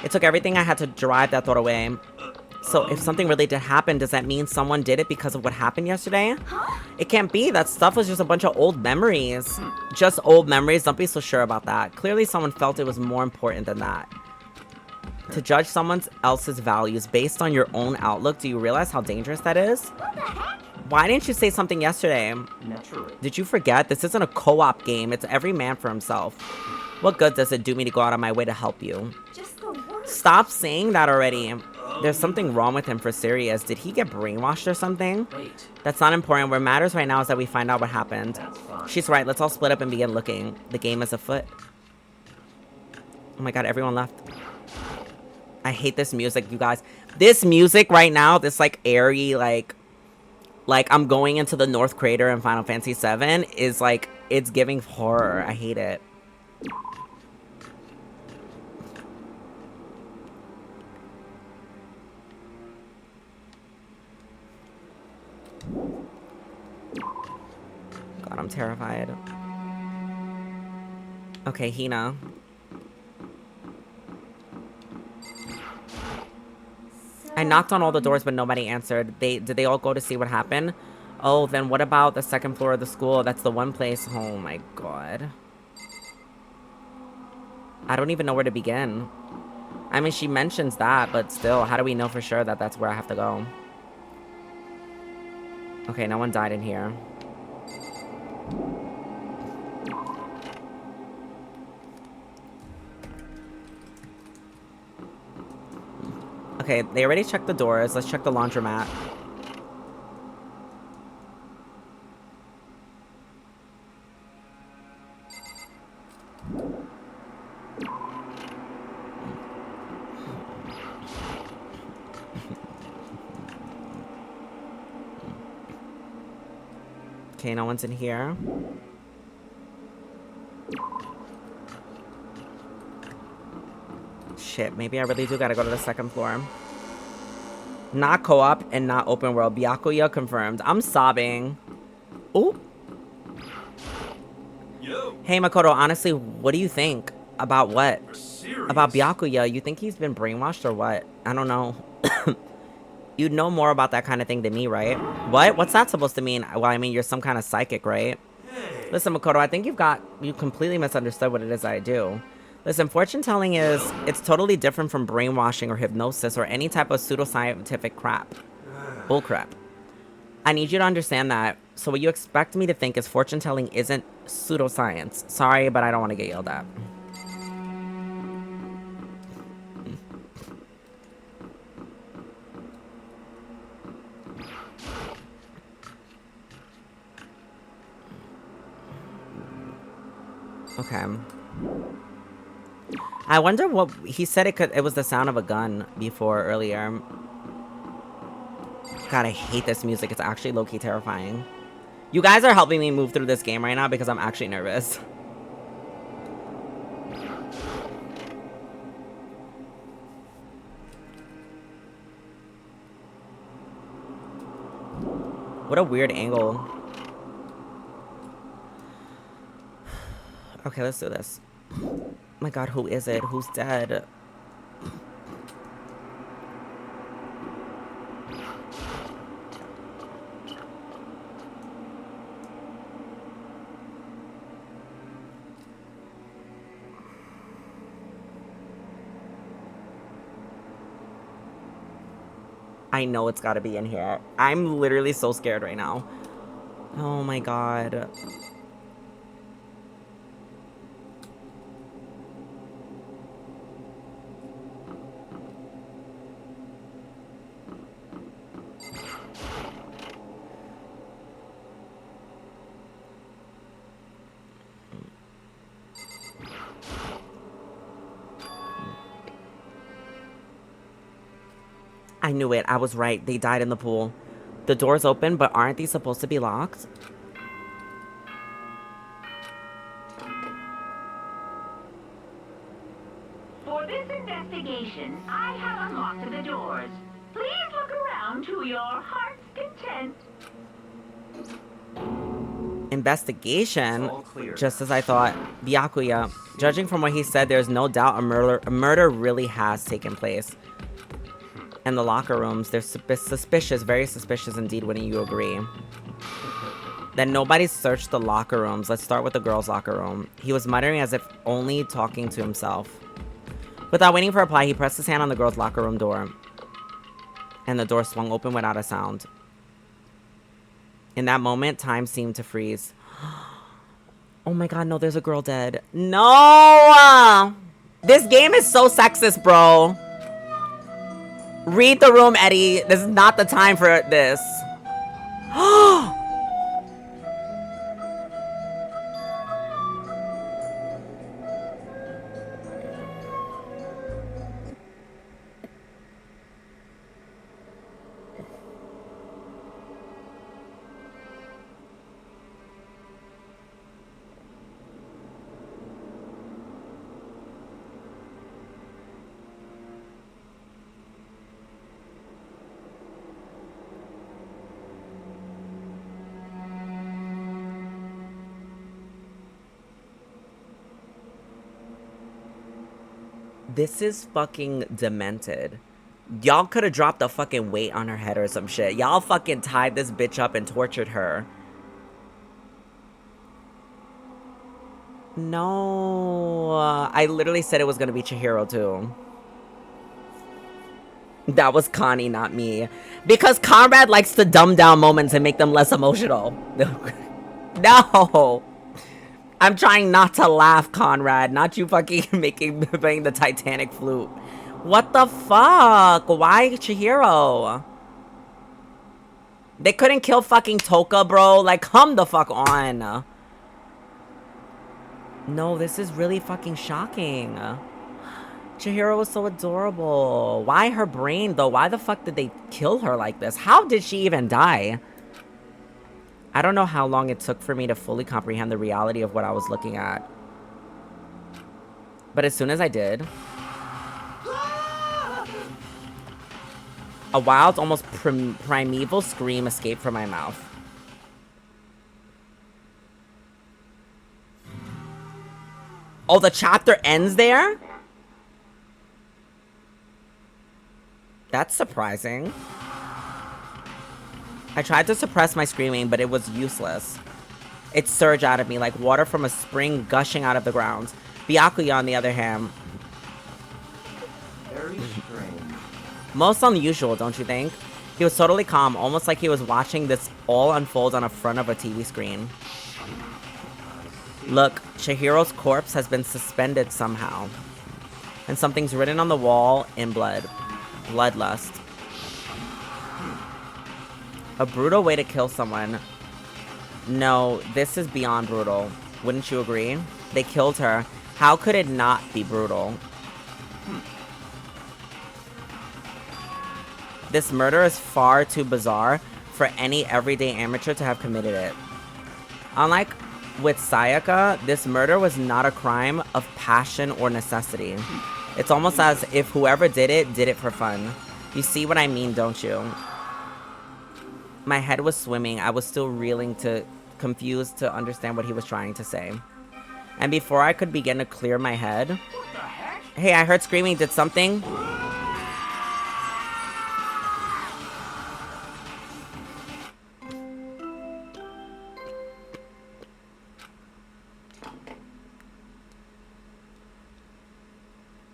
It took everything I had to drive that thought away. So if something really did happen, does that mean someone did it because of what happened yesterday? It can't be. That stuff was just a bunch of old memories. Just old memories. Don't be so sure about that. Clearly someone felt it was more important than that. To judge someone else's values based on your own outlook, do you realize how dangerous that is? What the heck? Why didn't you say something yesterday? Naturally. Did you forget? This isn't a co-op game. It's every man for himself. What good does it do me to go out of my way to help you? Just the worst. Stop saying that already. There's something wrong with him for serious. Did he get brainwashed or something? Wait. That's not important. What matters right now is that we find out what happened. That's fine. She's right. Let's all split up and begin looking. The game is afoot. Oh my God, everyone left. I hate this music, you guys. This music right now, this like airy, like I'm going into the North Crater in Final Fantasy VII is like, it's giving horror. I hate it. God, I'm terrified. Okay, Hina. I knocked on all the doors, but nobody answered. Did they all go to see what happened? Oh, then what about the second floor of the school? That's the one place. Oh my God. I don't even know where to begin. I mean, she mentions that, but still, how do we know for sure that that's where I have to go? Okay, no one died in here. Okay, they already checked the doors. Let's check the laundromat. Okay, no one's in here. Shit, maybe I really do gotta go to the second floor. Not co-op and not open world. Byakuya confirmed. I'm sobbing. Ooh. Yo, Hey, Makoto, honestly, what do you think? About what? for serious. About Byakuya? You think he's been brainwashed or what? I don't know. You'd know more about that kind of thing than me, right? What? What's that supposed to mean? Well, I mean, you're some kind of psychic, right? Hey, Listen, Makoto, I think you completely misunderstood what it is I do. Listen, fortune telling it's totally different from brainwashing or hypnosis or any type of pseudoscientific crap. Bullcrap. I need you to understand that. So what you expect me to think is fortune telling isn't pseudoscience. Sorry, but I don't want to get yelled at. Okay. I wonder what he said. It was the sound of a gun before earlier. God, I hate this music. It's actually low-key terrifying. You guys are helping me move through this game right now because I'm actually nervous. What a weird angle. Okay, let's do this. Oh my god, who is it? Who's dead? I know it's gotta be in here. I'm literally so scared right now. Oh my god. I knew it. I was right. They died in the pool. The door's open, but aren't these supposed to be locked? For this investigation, I have unlocked the doors. Please look around to your heart's content. Investigation? All clear. Just as I thought. Byakuya. Judging from what he said, there's no doubt a murder really has taken place. And the locker rooms, they're suspicious, very suspicious indeed, wouldn't you agree? Then nobody searched the locker rooms. Let's start with the girls' locker room. He was muttering as if only talking to himself. Without waiting for a reply, he pressed his hand on the girls' locker room door. And the door swung open without a sound. In that moment, time seemed to freeze. Oh my god, no, there's a girl dead. No! This game is so sexist, bro. Read the room, Eddie. This is not the time for this. This is fucking demented. Y'all could have dropped a fucking weight on her head or some shit. Y'all fucking tied this bitch up and tortured her. No. I literally said it was gonna be Chihiro too. That was Connie, not me. Because Conrad likes to dumb down moments and make them less emotional. No. I'm trying not to laugh, Conrad. Not you fucking playing the Titanic flute. What the fuck? Why Chihiro? They couldn't kill fucking Toka, bro. Like, come the fuck on. No, this is really fucking shocking. Chihiro was so adorable. Why her brain, though? Why the fuck did they kill her like this? How did she even die? I don't know how long it took for me to fully comprehend the reality of what I was looking at. But as soon as I did, a wild, almost primeval scream escaped from my mouth. Oh, the chapter ends there? That's surprising. I tried to suppress my screaming, but it was useless. It surged out of me like water from a spring gushing out of the ground. Byakuya, on the other hand, Very strange. most unusual, don't you think? He was totally calm, almost like he was watching this all unfold on the front of a TV screen. Look, Chihiro's corpse has been suspended somehow. And something's written on the wall in blood. Bloodlust. A brutal way to kill someone. No, this is beyond brutal. Wouldn't you agree? They killed her. How could it not be brutal? This murder is far too bizarre for any everyday amateur to have committed it. Unlike with Sayaka, this murder was not a crime of passion or necessity. It's almost as if whoever did it for fun. You see what I mean, don't you? My head was swimming. I was still reeling confused to understand what he was trying to say. And before I could begin to clear my head... What the heck? Hey, I heard screaming. Did something?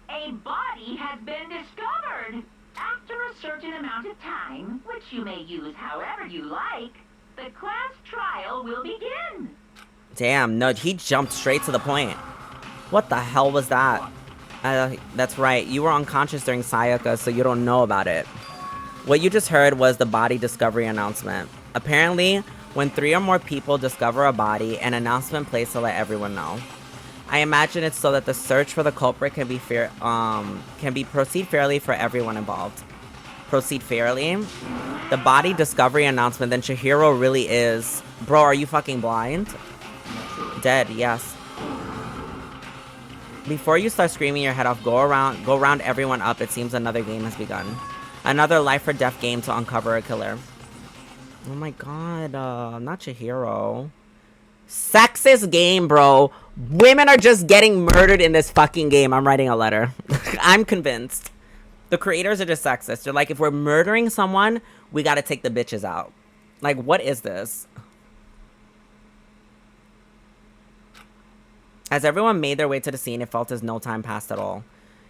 A body has been discovered. After a certain amount of time, which you may use however you like, the class trial will begin. Damn, no, he jumped straight to the point. What the hell was that? That's right, you were unconscious during Sayaka, so you don't know about it. What you just heard was the body discovery announcement. Apparently, when 3 or more people discover a body, an announcement placed to let everyone know. I imagine it's so that the search for the culprit can be proceed fairly for everyone involved. Proceed fairly? The body discovery announcement, then Chihiro really is... Bro, are you fucking blind? Dead, yes. Before you start screaming your head off, go round everyone up. It seems another game has begun. Another life or death game to uncover a killer. Oh my god, not Chihiro. Sexist game, bro. Women are just getting murdered in this fucking game. I'm writing a letter. I'm convinced. The creators are just sexist. They're like, if we're murdering someone, we gotta take the bitches out. Like, what is this? As everyone made their way to the scene, it felt as no time passed at all.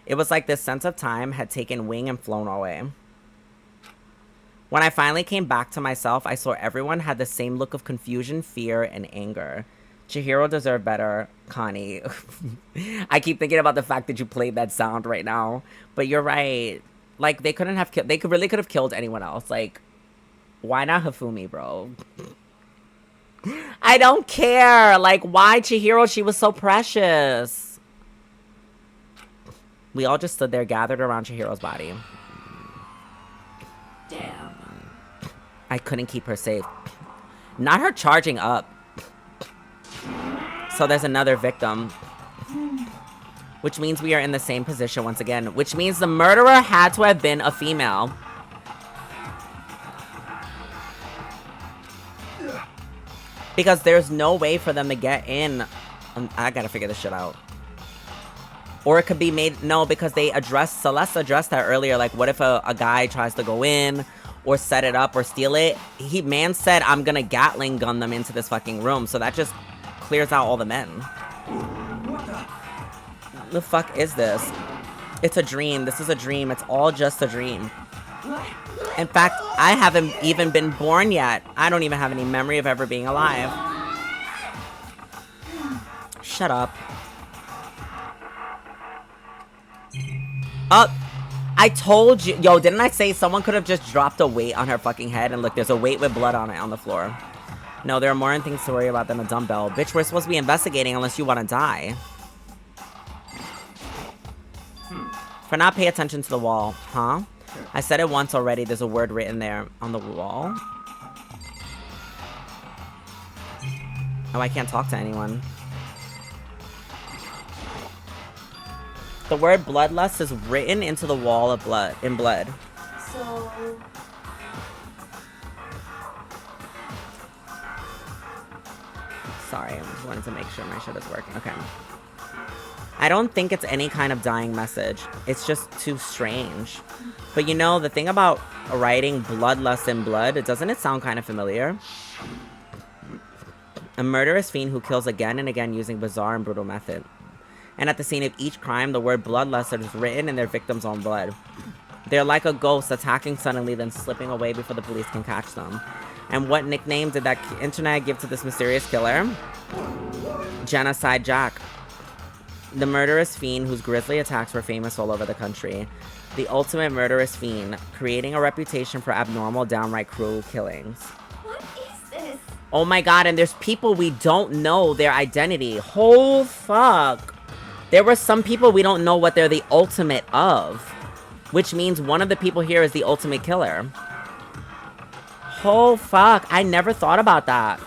It was like this sense of time had taken wing and flown away. When I finally came back to myself, I saw everyone had the same look of confusion, fear, and anger. Chihiro deserved better, Connie. I keep thinking about the fact that you played that sound right now. But you're right. Like, they couldn't have killed... They really could have killed anyone else. Like, why not Hifumi, bro? I don't care. Like, why Chihiro? She was so precious. We all just stood there, gathered around Chihiro's body. Damn. I couldn't keep her safe. Not her charging up. So there's another victim. Which means we are in the same position once again. Which means the murderer had to have been a female. Because there's no way for them to get in. I gotta figure this shit out. Or it could be made... No, because they addressed... Celeste addressed that earlier. Like, what if a guy tries to go in... or set it up or steal it? Man said, I'm gonna Gatling gun them into this fucking room. So that just clears out all the men. What the fuck is this? It's a dream. This is a dream. It's all just a dream. In fact, I haven't even been born yet. I don't even have any memory of ever being alive. Shut up. Oh, I told you. Yo, didn't I say someone could have just dropped a weight on her fucking head? And look, there's a weight with blood on it on the floor. No, there are more things to worry about than a dumbbell. Bitch, we're supposed to be investigating unless you want to die. For not pay attention to the wall. Huh? I said it once already. There's a word written there on the wall. Oh, I can't talk to anyone. The word bloodlust is written into the wall of blood, in blood. So... Sorry, I just wanted to make sure my shit is working. Okay. I don't think it's any kind of dying message. It's just too strange. But you know, the thing about writing bloodlust in blood, doesn't it sound kind of familiar? A murderous fiend who kills again and again using bizarre and brutal method. And at the scene of each crime, the word bloodlust is written in their victim's own blood. They're like a ghost attacking suddenly, then slipping away before the police can catch them. And what nickname did that internet give to this mysterious killer? Genocide Jack. The murderous fiend whose grisly attacks were famous all over the country. The ultimate murderous fiend, creating a reputation for abnormal, downright cruel killings. What is this? Oh my god, and there's people we don't know their identity. Oh fuck. There were some people we don't know what they're the ultimate of. Which means one of the people here is the ultimate killer. Oh, fuck. I never thought about that.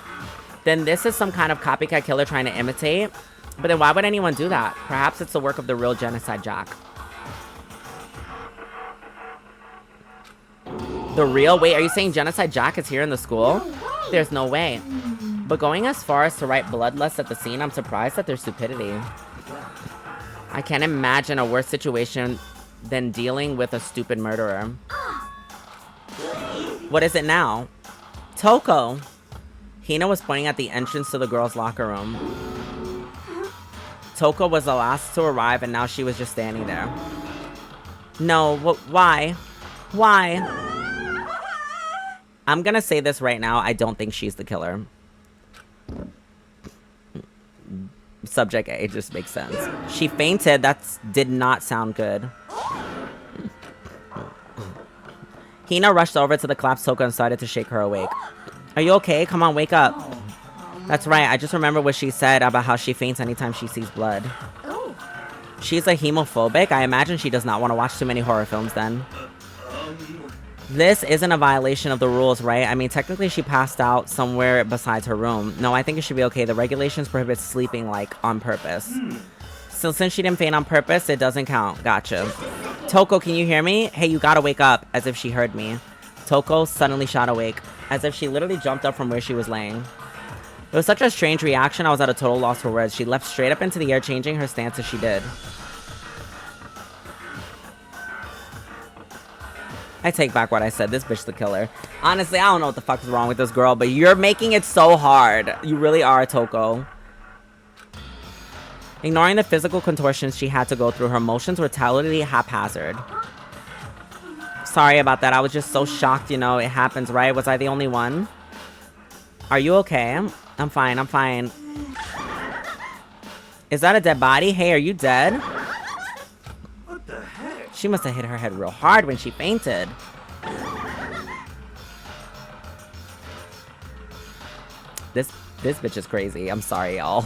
Then this is some kind of copycat killer trying to imitate. But then why would anyone do that? Perhaps it's the work of the real Genocide Jack. The real? Wait, are you saying Genocide Jack is here in the school? There's no way. But going as far as to write bloodlust at the scene, I'm surprised at their stupidity. I can't imagine a worse situation than dealing with a stupid murderer. What is it now? Toko! Hina was pointing at the entrance to the girls' locker room. Toko was the last to arrive, and now she was just standing there. No, why? Why? I'm gonna say this right now. I don't think she's the killer. Subject A just makes sense. She fainted. That did not sound good. Hina rushed over to the collapsed Toko and started to shake her awake. Are you okay? Come on, wake up. That's right. I just remember what she said about how she faints anytime she sees blood. She's a hemophobic. I imagine she does not want to watch too many horror films then. This isn't a violation of the rules, right? I mean, technically she passed out somewhere besides her room. No, I think it should be okay. The regulations prohibit sleeping, like, on purpose. So since she didn't faint on purpose, it doesn't count. Gotcha. Toko, can you hear me? Hey, you gotta wake up. As if she heard me. Toko suddenly shot awake, as if she literally jumped up from where she was laying. It was such a strange reaction, I was at a total loss for words. She leapt straight up into the air, changing her stance as she did. I take back what I said. This bitch the killer. Honestly, I don't know what the fuck is wrong with this girl, but you're making it so hard. You really are, Toko. Ignoring the physical contortions she had to go through, her motions were totally haphazard. Sorry about that. I was just so shocked, you know. It happens, right? Was I the only one? Are you okay? I'm fine. I'm fine. Is that a dead body? Hey, are you dead? What the heck? She must have hit her head real hard when she fainted. This bitch is crazy. I'm sorry, y'all.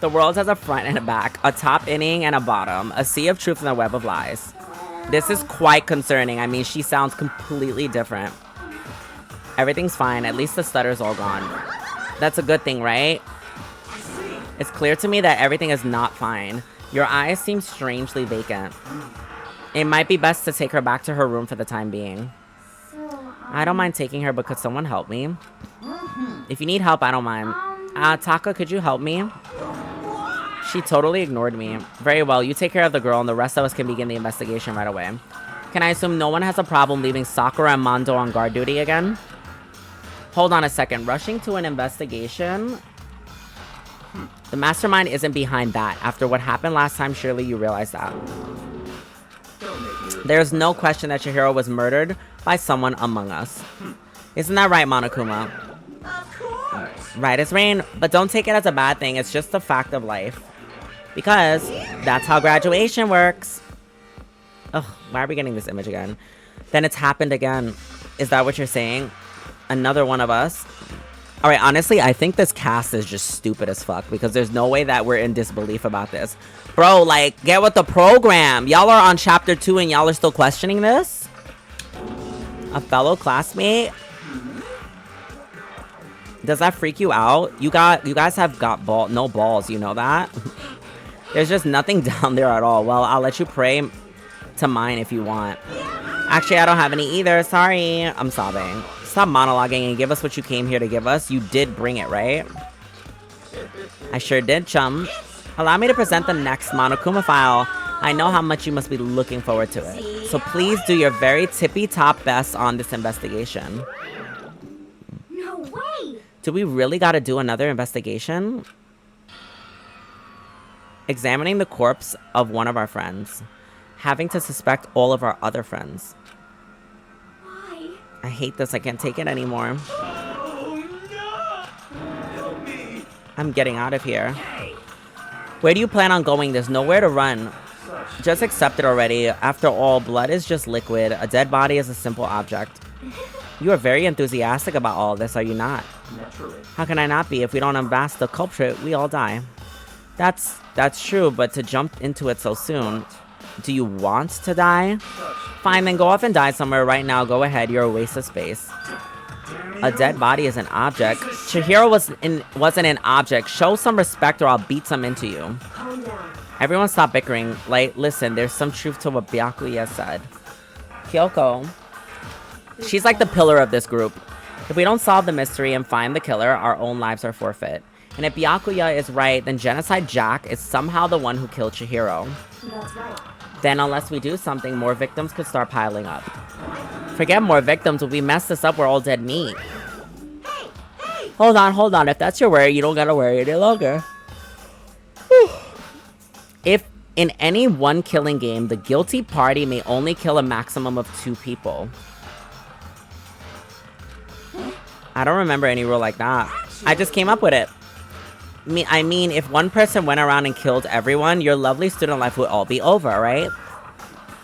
The world has a front and a back, a top inning and a bottom, a sea of truth and a web of lies. This is quite concerning. I mean, she sounds completely different. Everything's fine. At least the stutter's all gone. That's a good thing, right? It's clear to me that everything is not fine. Your eyes seem strangely vacant. It might be best to take her back to her room for the time being. I don't mind taking her, but could someone help me? If you need help, I don't mind. Taka, could you help me? She totally ignored me. Very well, you take care of the girl and the rest of us can begin the investigation right away. Can I assume no one has a problem leaving Sakura and Mondo on guard duty again? Hold on a second. Rushing to an investigation? The mastermind isn't behind that. After what happened last time, surely you realize that. There's no question that Chihiro was murdered by someone among us. Isn't that right, Monokuma? Of course. Right as rain, but don't take it as a bad thing. It's just a fact of life. Because that's how graduation works. Ugh, why are we getting this image again? Then it's happened again. Is that what you're saying? Another one of us? Alright, honestly, I think this cast is just stupid as fuck. Because there's no way that we're in disbelief about this. Bro, like, get with the program. Y'all are on chapter 2 and y'all are still questioning this? A fellow classmate? Does that freak you out? You guys have got no balls, you know that? There's just nothing down there at all. Well, I'll let you pray to mine if you want. Actually, I don't have any either. Sorry. I'm sobbing. Stop monologuing and give us what you came here to give us. You did bring it, right? I sure did, chum. Allow me to present the next Monokuma file. I know how much you must be looking forward to it. So please do your very tippy-top best on this investigation. No way. Do we really gotta do another investigation? Examining the corpse of one of our friends. Having to suspect all of our other friends. Why? I hate this. I can't take it anymore. Oh no! Help me! I'm getting out of here. Where do you plan on going? There's nowhere to run. Just accept it already. After all, blood is just liquid. A dead body is a simple object. You are very enthusiastic about all of this, are you not? Naturally. How can I not be? If we don't unmask the culprit, we all die. That's true, but to jump into it so soon... Do you want to die? Fine, then go off and die somewhere right now. Go ahead, you're a waste of space. A dead body is an object. Chihiro wasn't an object. Show some respect or I'll beat some into you. Everyone stop bickering. Like, listen, there's some truth to what Byakuya said. Kyoko. She's like the pillar of this group. If we don't solve the mystery and find the killer, our own lives are forfeit. And if Byakuya is right, then Genocide Jack is somehow the one who killed Chihiro. That's right. Then unless we do something, more victims could start piling up. Forget more victims. If we mess this up, we're all dead meat. Hold on. If that's your worry, you don't gotta worry any longer. If in any one killing game, the guilty party may only kill a maximum of 2 people. I don't remember any rule like that. I just came up with it. I mean, if one person went around and killed everyone, your lovely student life would all be over, right?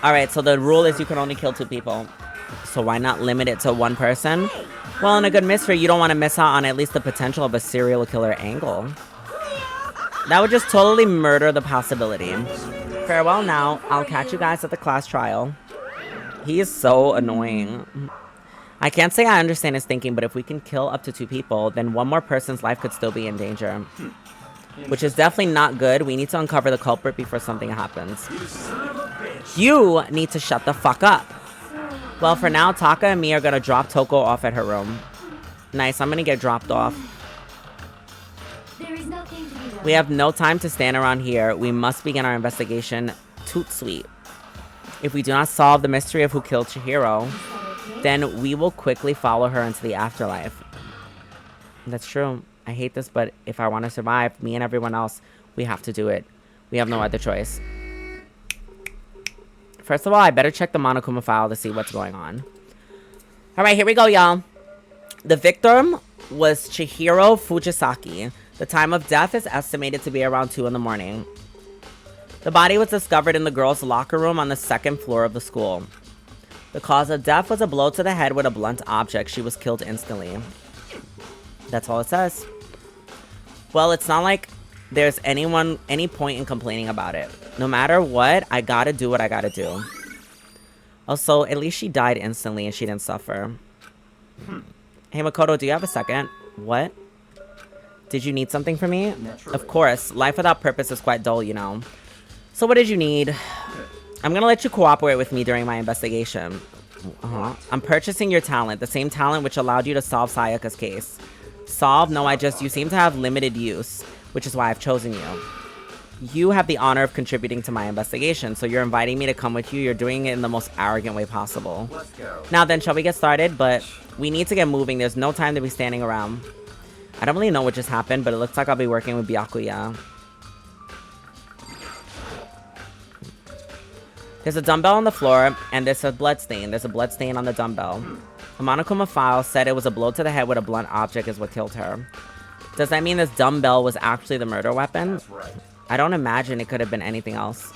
Alright, so the rule is you can only kill 2 people. So why not limit it to 1 person? Well, in a good mystery, you don't want to miss out on at least the potential of a serial killer angle. That would just totally murder the possibility. Farewell now. I'll catch you guys at the class trial. He is so annoying. I can't say I understand his thinking, but if we can kill up to 2 people, then one more person's life could still be in danger. Which is definitely not good. We need to uncover the culprit before something happens. You need to shut the fuck up. Well, for now, Taka and me are gonna drop Toko off at her room. Nice, I'm gonna get dropped off. There is nothing to be done. We have no time to stand around here. We must begin our investigation toot sweet. If we do not solve the mystery of who killed Chihiro, then we will quickly follow her into the afterlife. That's true. I hate this, but if I want to survive, me and everyone else, we have to do it. We have no other choice. First of all, I better check the Monokuma file to see what's going on. Alright, here we go, y'all. The victim was Chihiro Fujisaki. The time of death is estimated to be around 2 in the morning. The body was discovered in the girls' locker room on the 2nd floor of the school. The cause of death was a blow to the head with a blunt object. She was killed instantly. That's all it says. Well, it's not like there's any point in complaining about it. No matter what, I gotta do what I gotta do. Also, at least she died instantly and she didn't suffer. Hey, Makoto, do you have a second? What? Did you need something from me? Naturally. Of course. Life without purpose is quite dull, you know. So what did you need? I'm gonna let you cooperate with me during my investigation. I'm purchasing your talent, the same talent which allowed you to solve Sayaka's case. Solve? No, you seem to have limited use, which is why I've chosen you. You have the honor of contributing to my investigation, so you're inviting me to come with you. You're doing it in the most arrogant way possible. Let's go. Now then, shall we get started? But we need to get moving. There's no time to be standing around. I don't really know what just happened, but it looks like I'll be working with Byakuya. There's a dumbbell on the floor, and there's a blood stain. There's a blood stain on the dumbbell. The Monokuma file said it was a blow to the head with a blunt object is what killed her. Does that mean this dumbbell was actually the murder weapon? That's right. I don't imagine it could have been anything else.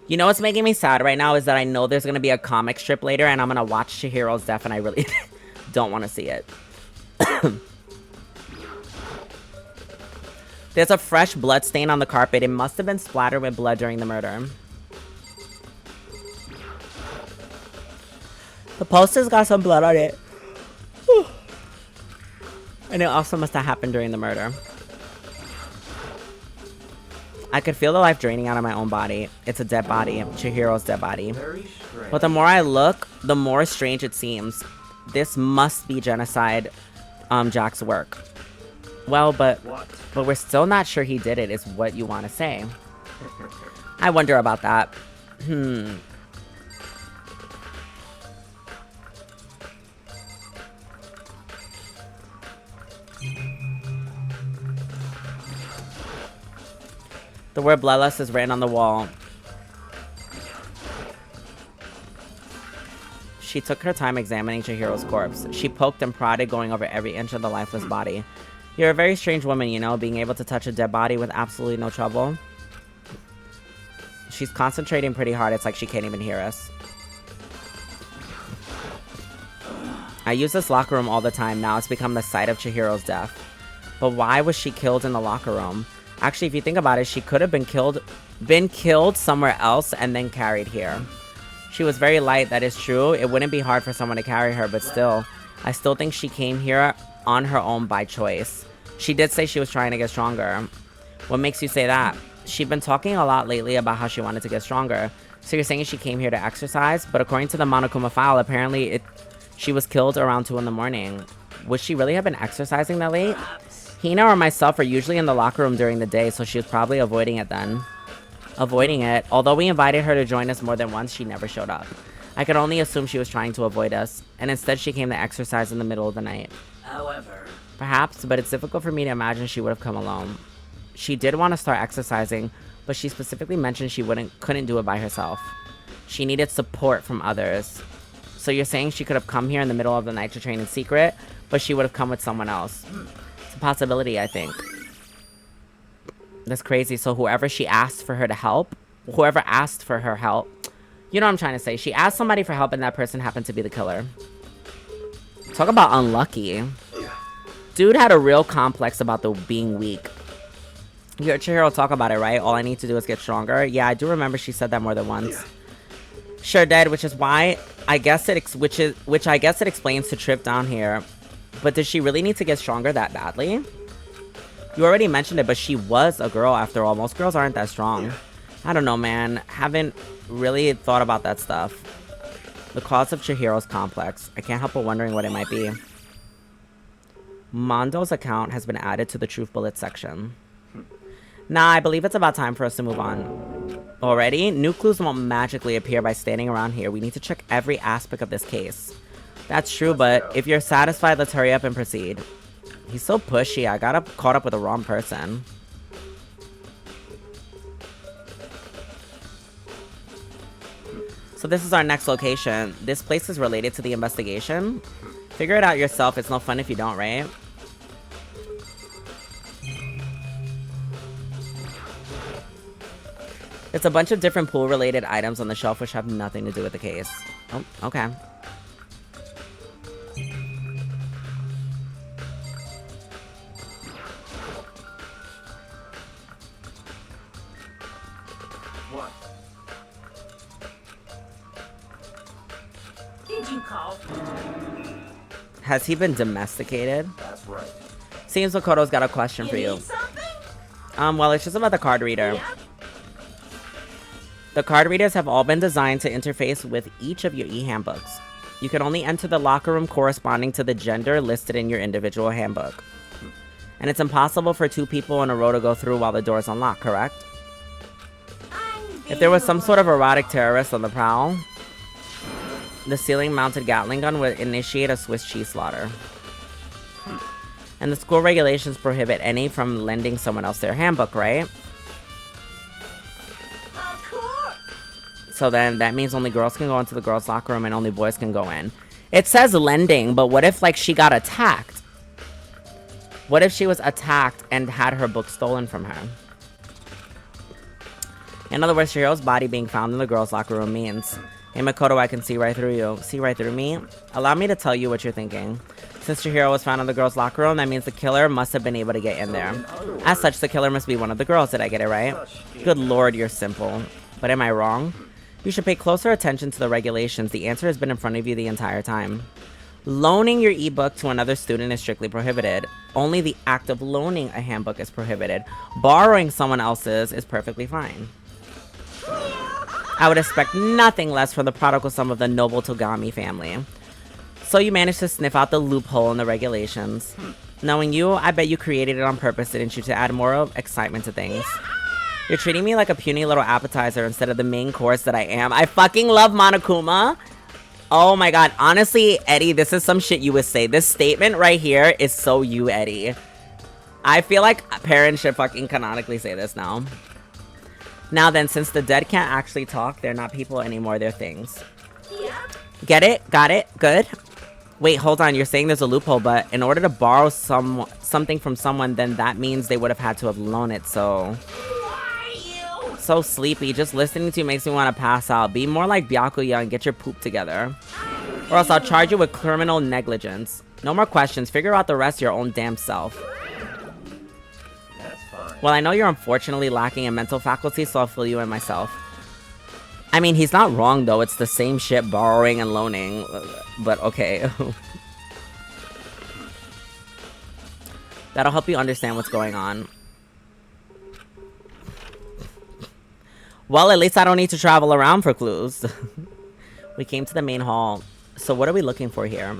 You know what's making me sad right now is that I know there's going to be a comic strip later and I'm going to watch Chihiro's death and I really don't want to see it. There's a fresh blood stain on the carpet. It must have been splattered with blood during the murder. The poster's got some blood on it. And it also must have happened during the murder. I could feel the life draining out of my own body. It's a dead body. Chihiro's dead body. Very strange. But the more I look, the more strange it seems. This must be Genocide Jack's work. Well, but we're still not sure he did it, is what you want to say. I wonder about that. The word bloodlust is written on the wall. She took her time examining Chihiro's corpse. She poked and prodded, going over every inch of the lifeless body. You're a very strange woman, you know, being able to touch a dead body with absolutely no trouble. She's concentrating pretty hard. It's like she can't even hear us. I use this locker room all the time. Now it's become the site of Chihiro's death. But why was she killed in the locker room? Actually, if you think about it, she could have been killed somewhere else and then carried here. She was very light, that is true. It wouldn't be hard for someone to carry her, but still, I still think she came here on her own by choice. She did say she was trying to get stronger. What makes you say that? she'd been talking a lot lately about how she wanted to get stronger. So you're saying she came here to exercise? But according to the Monokuma file, apparently she was killed around 2 in the morning. Would she really have been exercising that late? Hina or myself are usually in the locker room during the day, so she was probably avoiding it then. Avoiding it. Although we invited her to join us more than once, she never showed up. I could only assume she was trying to avoid us, and instead she came to exercise in the middle of the night. However, Perhaps, but it's difficult for me to imagine she would have come alone. She did want to start exercising, but she specifically mentioned she couldn't do it by herself. She needed support from others. So you're saying she could have come here in the middle of the night to train in secret, but she would have come with someone else. It's a possibility, I think. That's crazy. So whoever she asked for her to help, whoever asked for her help, you know what I'm trying to say. She asked somebody for help and that person happened to be the killer. Talk about unlucky. Dude had a real complex about the being weak. You heard Chihiro talk about it, right? All I need to do is get stronger. Yeah, I do remember she said that more than once. Sure did, which is why I guess which I guess it explains the trip down here. But did she really need to get stronger that badly? You already mentioned it, but she was a girl after all. Most girls aren't that strong. I don't know, man. Haven't really thought about that stuff. The cause of Chihiro's complex. I can't help but wondering what it might be. Mondo's account has been added to the Truth Bullet section. Nah, I believe it's about time for us to move on. Already? New clues won't magically appear by standing around here. We need to check every aspect of this case. That's true, but if you're satisfied, let's hurry up and proceed. He's so pushy. I got caught up with the wrong person. So this is our next location. This place is related to the investigation. Figure it out yourself. It's no fun if you don't, right? It's a bunch of different pool-related items on the shelf which have nothing to do with the case. Oh, okay. what? Did you call? Has he been domesticated? That's right. Seems Makoto's got a question for you. Need something? Well, it's just about the card reader. The card readers have all been designed to interface with each of your e-handbooks. You can only enter the locker room corresponding to the gender listed in your individual handbook. And it's impossible for 2 people in a row to go through while the door is unlocked, correct? If there was some sort of erotic terrorist on the prowl, the ceiling-mounted Gatling gun would initiate a Swiss cheese slaughter. And the school regulations prohibit any from lending someone else their handbook, right? So then that means only girls can go into the girls' locker room and only boys can go in. It says lending, but what if, like, she got attacked? What if she was attacked and had her book stolen from her? In other words, Shihiro's body being found in the girls' locker room means, hey Makoto, I can see right through you. See right through me? Allow me to tell you what you're thinking. Since Chihiro was found in the girls' locker room, that means the killer must have been able to get in there. As such, the killer must be one of the girls. Did I get it right? Good lord, you're simple. But am I wrong? You should pay closer attention to the regulations. The answer has been in front of you the entire time. Loaning your ebook to another student is strictly prohibited. Only the act of loaning a handbook is prohibited. Borrowing someone else's is perfectly fine. I would expect nothing less from the prodigal son of the noble Togami family. So you managed to sniff out the loophole in the regulations. Knowing you, I bet you created it on purpose, didn't you, to add more excitement to things. You're treating me like a puny little appetizer instead of the main course that I am. I fucking love Monokuma. Oh my god. Honestly, Eddie, this is some shit you would say. This statement right here is so you, Eddie. I feel like parents should fucking canonically say this now. Now then, since the dead can't actually talk, they're not people anymore, they're things. Get it? Got it? Good? Wait, hold on. You're saying there's a loophole, but in order to borrow something from someone, then that means they would have had to have loaned it, so... So sleepy. Just listening to you makes me want to pass out. Be more like Byakuya and get your poop together. Or else I'll charge you with criminal negligence. No more questions. Figure out the rest your own damn self. That's fine. Well, I know you're unfortunately lacking in mental faculty, so I'll fill you in myself. I mean, he's not wrong, though. It's the same shit, borrowing and loaning. But okay. That'll help you understand what's going on. Well, at least I don't need to travel around for clues. We came to the main hall. So what are we looking for here?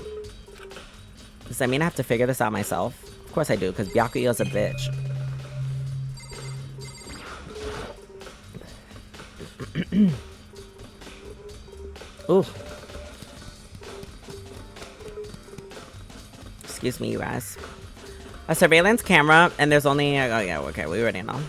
Does that mean I have to figure this out myself? Of course I do, because Byakuya's a bitch. Ooh. Excuse me, you guys. A surveillance camera, and there's only... oh, yeah, okay, we already know.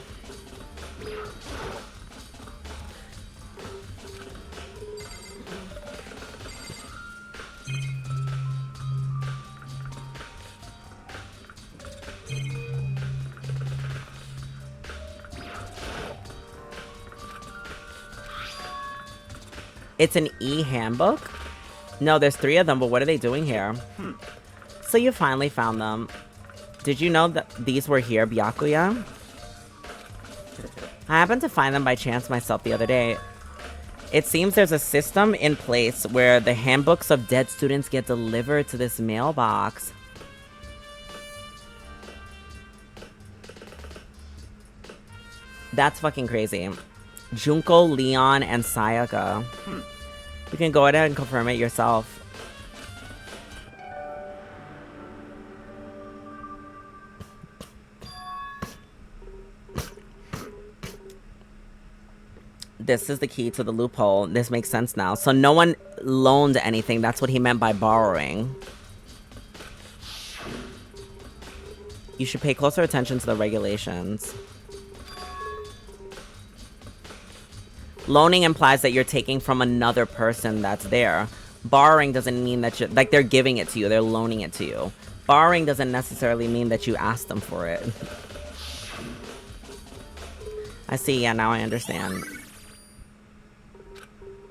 It's an e-handbook? No, there's 3 of them, but what are they doing here? So you finally found them. Did you know that these were here, Byakuya? I happened to find them by chance myself the other day. It seems there's a system in place where the handbooks of dead students get delivered to this mailbox. That's fucking crazy. Junko, Leon, and Sayaka. You can go ahead and confirm it yourself. This is the key to the loophole. This makes sense now. So no one loaned anything. That's what he meant by borrowing. You should pay closer attention to the regulations. Loaning implies that you're taking from another person that's there. Borrowing doesn't mean that you're... like, they're giving it to you. They're loaning it to you. Borrowing doesn't necessarily mean that you asked them for it. I see. Yeah, now I understand.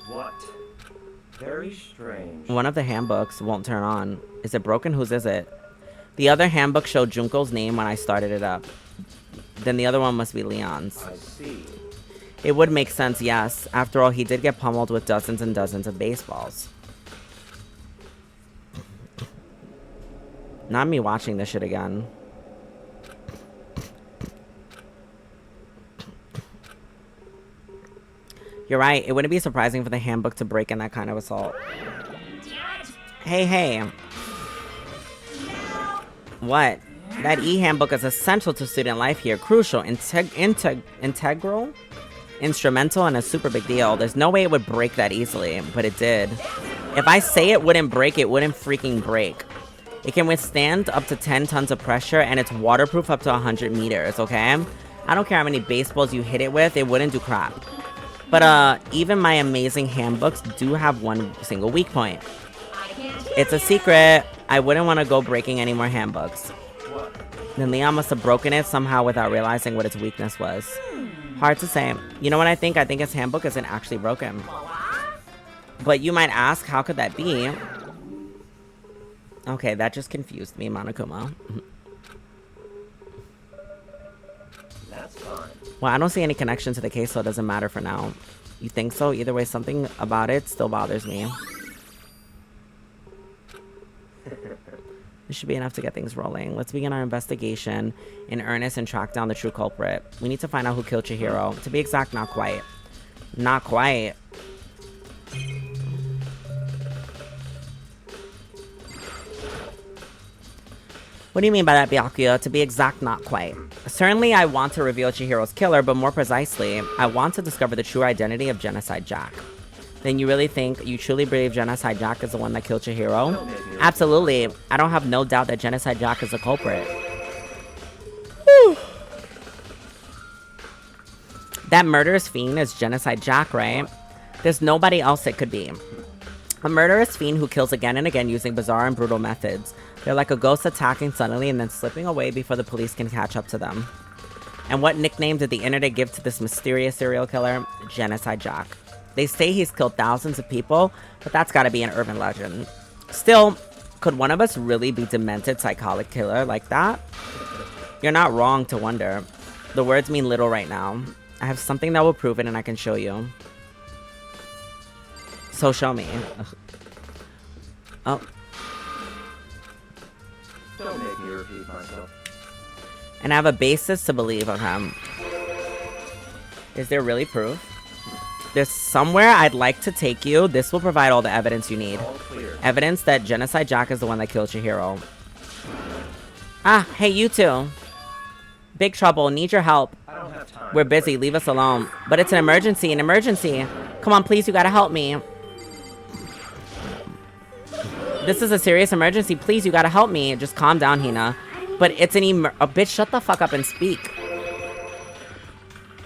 What? Very strange. One of the handbooks won't turn on. Is it broken? Whose is it? The other handbook showed Junko's name when I started it up. Then the other one must be Leon's. I see. It would make sense, yes. After all, he did get pummeled with dozens and dozens of baseballs. Not me watching this shit again. You're right. It wouldn't be surprising for the handbook to break in that kind of assault. Hey, hey. What? That e-handbook is essential to student life here. Crucial, integral, instrumental, and a super big deal. There's no way it would break that easily, but it did. If I say it wouldn't break, it wouldn't freaking break. It can withstand up to 10 tons of pressure, and it's waterproof up to 100 meters, okay? I don't care how many baseballs you hit it with, it wouldn't do crap. But even my amazing handbooks do have one single weak point. It's a secret. I wouldn't want to go breaking any more handbooks. Then Leon must have broken it somehow without realizing what its weakness was. Hard to say. You know what I think? I think his handbook isn't actually broken. But you might ask, how could that be? Okay, that just confused me, Monokuma. That's fine. Well, I don't see any connection to the case, so it doesn't matter for now. You think so? Either way, something about it still bothers me. This should be enough to get things rolling. Let's begin our investigation in earnest and track down the true culprit. We need to find out who killed Chihiro. To be exact, not quite. Not quite. What do you mean by that, Byakuya? To be exact, not quite. Certainly, I want to reveal Chihiro's killer, but more precisely, I want to discover the true identity of Genocide Jack. Then you really think, you truly believe Genocide Jack is the one that killed Chihiro? Absolutely. I don't have no doubt that Genocide Jack is the culprit. Whew. That murderous fiend is Genocide Jack, right? There's nobody else it could be. A murderous fiend who kills again and again using bizarre and brutal methods. They're like a ghost attacking suddenly and then slipping away before the police can catch up to them. And what nickname did the internet give to this mysterious serial killer? Genocide Jack. They say he's killed thousands of people, but that's gotta be an urban legend. Still, could one of us really be demented psychotic killer like that? You're not wrong to wonder. The words mean little right now. I have something that will prove it and I can show you. So show me. Ugh. Oh. Don't make me repeat myself. And I have a basis to believe of him. Is there really proof? There's somewhere I'd like to take you. This will provide all the evidence you need. Evidence that Genocide Jack is the one that killed Chihiro. Ah, hey, you two. Big trouble. Need your help. We're busy. Leave us alone. But it's an emergency. An emergency. Come on, please. You gotta help me. This is a serious emergency. Please, you gotta help me. Just calm down, Hina. But it's an bitch, shut the fuck up and speak.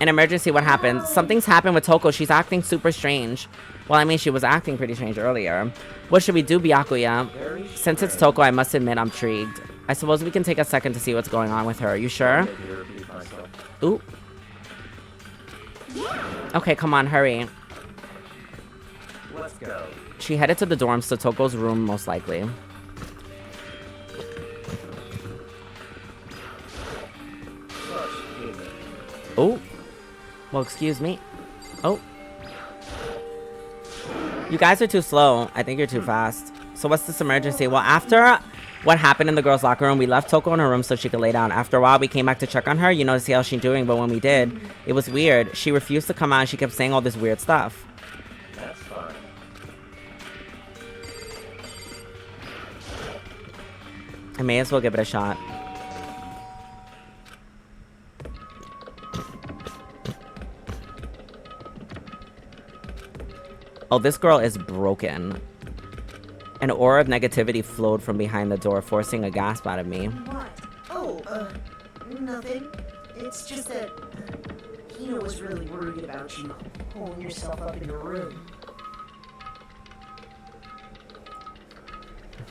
An emergency, what happened? Something's happened with Toko. She's acting super strange. Well, I mean, she was acting pretty strange earlier. What should we do, Byakuya? Since it's Toko, I must admit I'm intrigued. I suppose we can take a second to see what's going on with her. You sure? Ooh. Okay, come on, hurry. Let's go. She headed to the dorms to Toko's room, most likely. Oh. Well, excuse me. Oh. You guys are too slow. I think you're too fast. So what's this emergency? Well, after what happened in the girls' locker room, we left Toko in her room so she could lay down. After a while, we came back to check on her, you know, to see how she's doing. But when we did, it was weird. She refused to come out and she kept saying all this weird stuff. That's fine. I may as well give it a shot. Oh, this girl is broken. An aura of negativity flowed from behind the door, forcing a gasp out of me. What? Oh, nothing. It's just that Hina was really worried about you pulling yourself up in your room.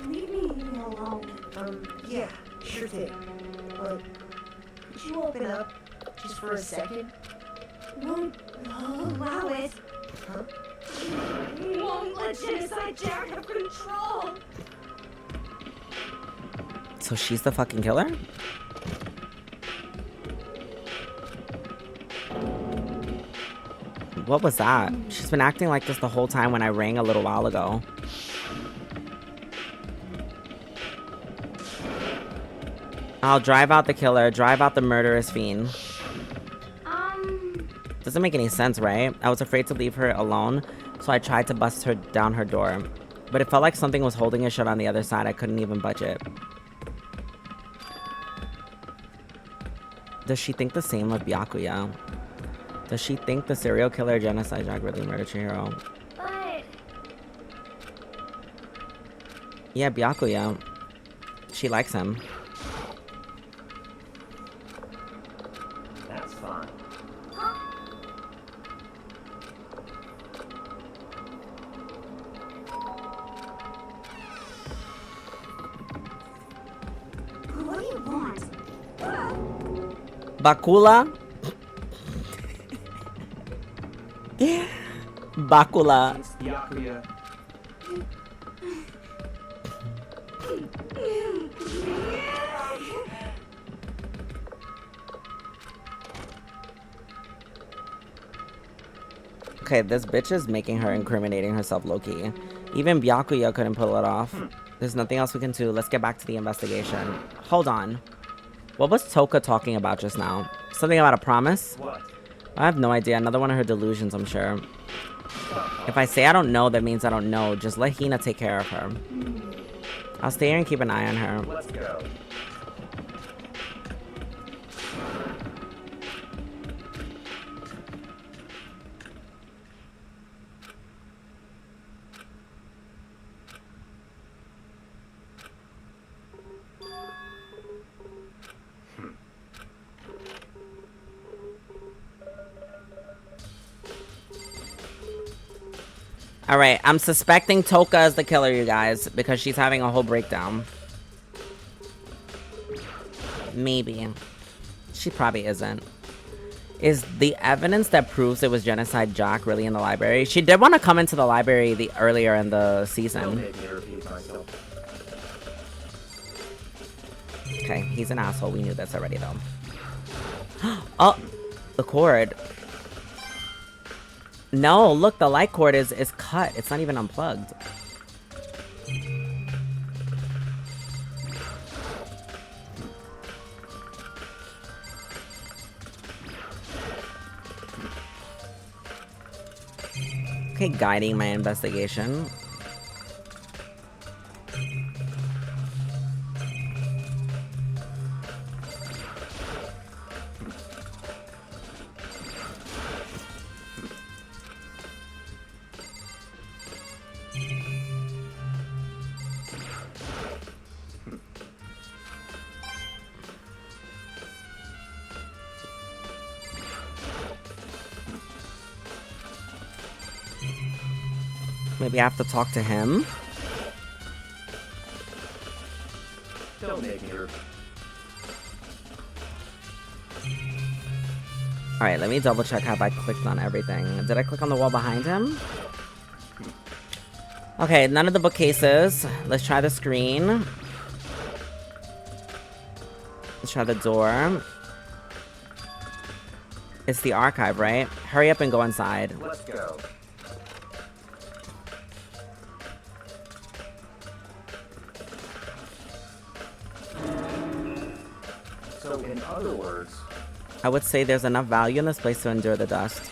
Leave me alone. Yeah, sure thing. But could you open up just for a second? Won't allow it. Huh? Won't let Genocide Jack have control. So she's the fucking killer? What was that? She's been acting like this the whole time when I rang a little while ago. I'll drive out the killer, drive out the murderous fiend. Doesn't make any sense, right? I was afraid to leave her alone, so I tried to bust her down her door. But it felt like something was holding it shut on the other side. I couldn't even budge it. Does she think the same of Byakuya? Does she think the serial killer Genocide Jack really murdered Chihiro? But Yeah, Byakuya. She likes him. That's fine. what do you want? Bakula? Bakula. Byakuya. Okay, this bitch is making her incriminating herself low-key. Even Byakuya couldn't pull it off. There's nothing else we can do. Let's get back to the investigation. Hold on. What was Toka talking about just now? Something about a promise? What? I have no idea. Another one of her delusions, I'm sure. If I say I don't know, that means I don't know. Just let Hina take care of her. I'll stay here and keep an eye on her. Let's go. Alright, I'm suspecting Toka is the killer, you guys, because she's having a whole breakdown. Maybe. She probably isn't. Is the evidence that proves it was Genocide Jack really in the library? She did want to come into the library earlier in the season. Okay, he's an asshole. We knew this already, though. Oh, the cord. No, look, the light cord is cut. It's not even unplugged. okay guiding my investigation. Maybe I have to talk to him. Don't make me. Alright, let me double check have I clicked on everything. Did I click on the wall behind him? Okay, none of the bookcases. Let's try the screen. Let's try the door. It's the archive, right? Hurry up and go inside. Let's go. So in other words, I would say there's enough value in this place to endure the dust.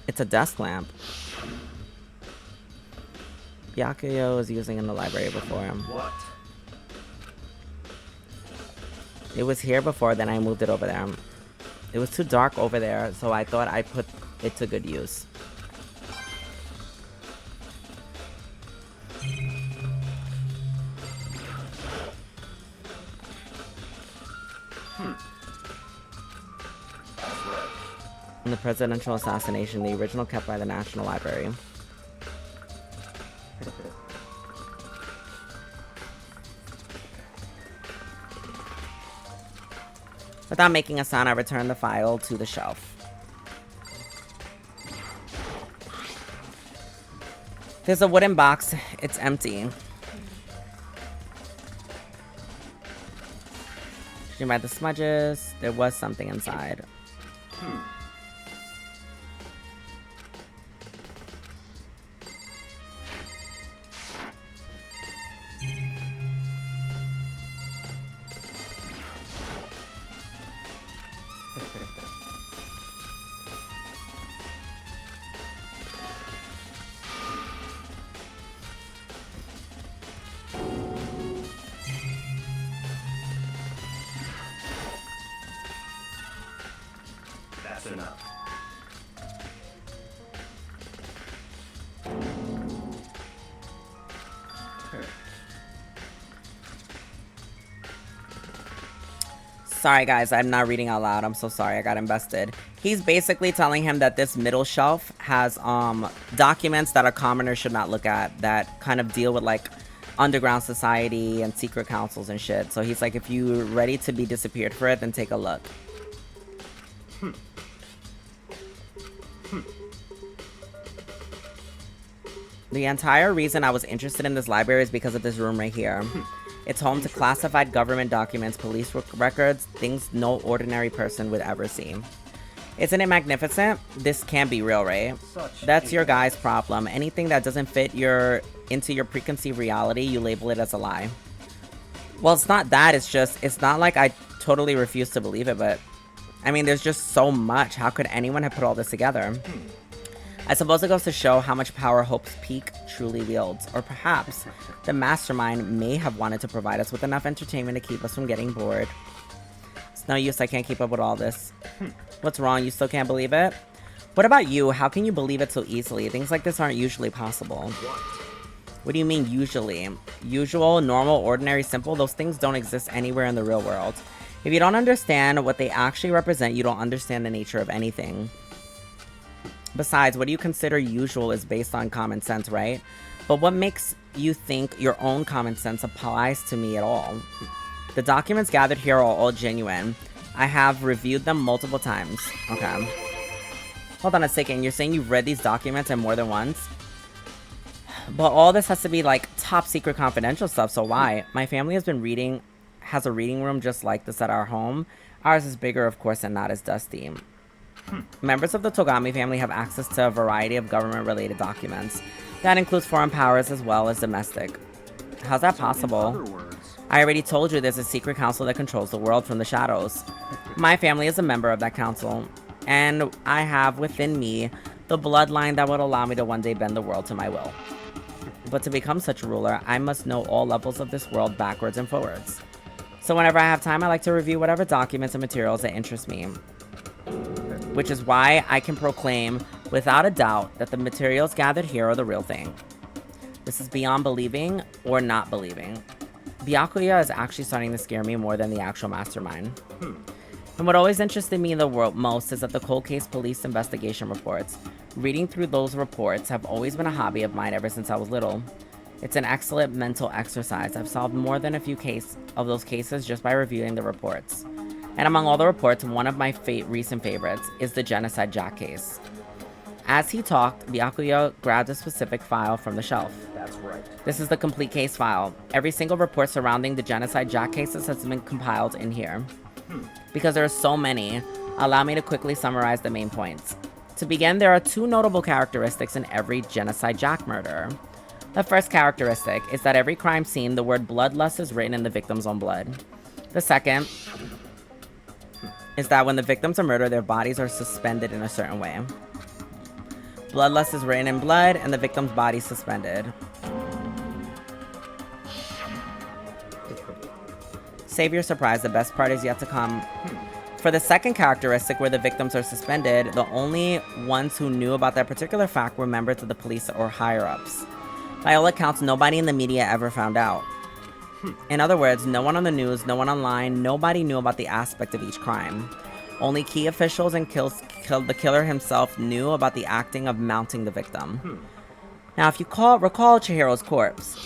It's a desk lamp. Byakuya was using in the library before him. what? It was here before, then I moved it over there. It was too dark over there, so I thought I put it to good use. In the presidential assassination, the original kept by the National Library. Without making a sound, I returned the file to the shelf. There's a wooden box. It's empty. Judging by the smudges, there was something inside. That's enough. Sorry guys, I'm not reading out loud. I'm so sorry, I got invested. He's basically telling him that this middle shelf has documents that a commoner should not look at, that kind of deal with like underground society and secret councils and shit. So he's like, if you're ready to be disappeared for it, then take a look. The entire reason I was interested in this library is because of this room right here. It's home to classified government documents, police records, things no ordinary person would ever see. Isn't it magnificent? This can't be real, right? That's your guy's problem. Anything that doesn't fit into your preconceived reality, you label it as a lie. Well, it's not that, it's not like I totally refuse to believe it, but I mean, there's just so much. How could anyone have put all this together? I suppose it goes to show how much power Hope's Peak truly wields. Or perhaps the mastermind may have wanted to provide us with enough entertainment to keep us from getting bored. It's no use, I can't keep up with all this. What's wrong? You still can't believe it? What about you? How can you believe it so easily? Things like this aren't usually possible. What do you mean usually? Usual, normal, ordinary, simple? Those things don't exist anywhere in the real world. If you don't understand what they actually represent, you don't understand the nature of anything. Besides, what do you consider usual is based on common sense, right? But what makes you think your own common sense applies to me at all? The documents gathered here are all genuine. I have reviewed them multiple times. Okay. Hold on a second. You're saying you've read these documents and more than once? But all this has to be like top secret confidential stuff, so why? My family has a reading room just like this at our home. Ours is bigger, of course, and not as dusty. Members of the Togami family have access to a variety of government-related documents. That includes foreign powers as well as domestic. How's that possible? In other words, I already told you there's a secret council that controls the world from the shadows. My family is a member of that council, and I have within me the bloodline that would allow me to one day bend the world to my will. But to become such a ruler, I must know all levels of this world backwards and forwards. So whenever I have time, I like to review whatever documents and materials that interest me. Which is why I can proclaim, without a doubt, that the materials gathered here are the real thing. This is beyond believing or not believing. Byakuya is actually starting to scare me more than the actual mastermind. And what always interested me in the world most is that the cold case police investigation reports. Reading through those reports have always been a hobby of mine ever since I was little. It's an excellent mental exercise. I've solved more than a few of those cases just by reviewing the reports. And among all the reports, one of my recent favorites is the Genocide Jack case. As he talked, Byakuya grabbed a specific file from the shelf. That's right. This is the complete case file. Every single report surrounding the Genocide Jack cases has been compiled in here. Because there are so many, allow me to quickly summarize the main points. To begin, there are two notable characteristics in every Genocide Jack murder. The first characteristic is that every crime scene, the word bloodlust is written in the victim's own blood. The second is that when the victims are murdered, their bodies are suspended in a certain way. Bloodlust is written in blood, and the victim's body suspended. Save your surprise, the best part is yet to come. For the second characteristic, where the victims are suspended, the only ones who knew about that particular fact were members of the police or higher-ups. By all accounts, nobody in the media ever found out. In other words, no one on the news, no one online, nobody knew about the aspect of each crime. Only key officials and the killer himself knew about the acting of mounting the victim. Now, if you recall Chihiro's corpse,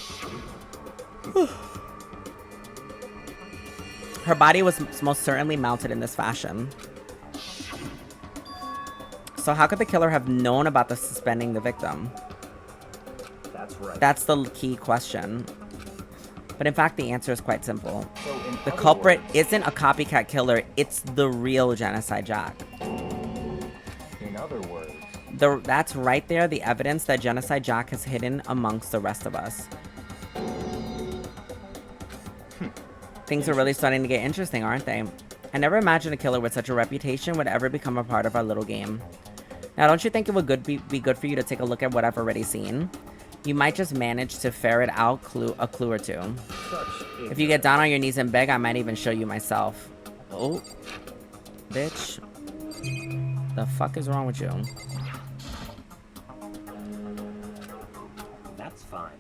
her body was most certainly mounted in this fashion. So how could the killer have known about the suspending the victim? That's right. That's the key question. But in fact, the answer is quite simple. So The culprit isn't a copycat killer, it's the real Genocide Jack. in other words, That's right there, the evidence that Genocide Jack has hidden amongst the rest of us. Things are really starting to get interesting, aren't they? I never imagined a killer with such a reputation would ever become a part of our little game. Now, don't you think it would be good for you to take a look at what I've already seen? You might just manage to ferret out a clue or two. If you get down on your knees and beg, I might even show you myself. Oh, bitch. The fuck is wrong with you? that's fine.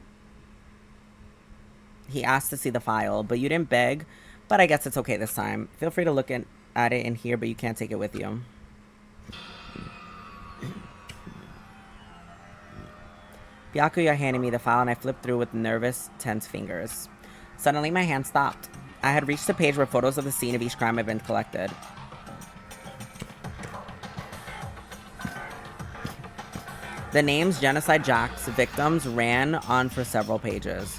He asked to see the file, but you didn't beg. But I guess it's okay this time. Feel free to look at it in here, but you can't take it with you. Byakuya handed me the file and I flipped through with nervous, tense fingers. Suddenly my hand stopped. I had reached the page where photos of the scene of each crime had been collected. The names Genocide Jack's victims ran on for several pages.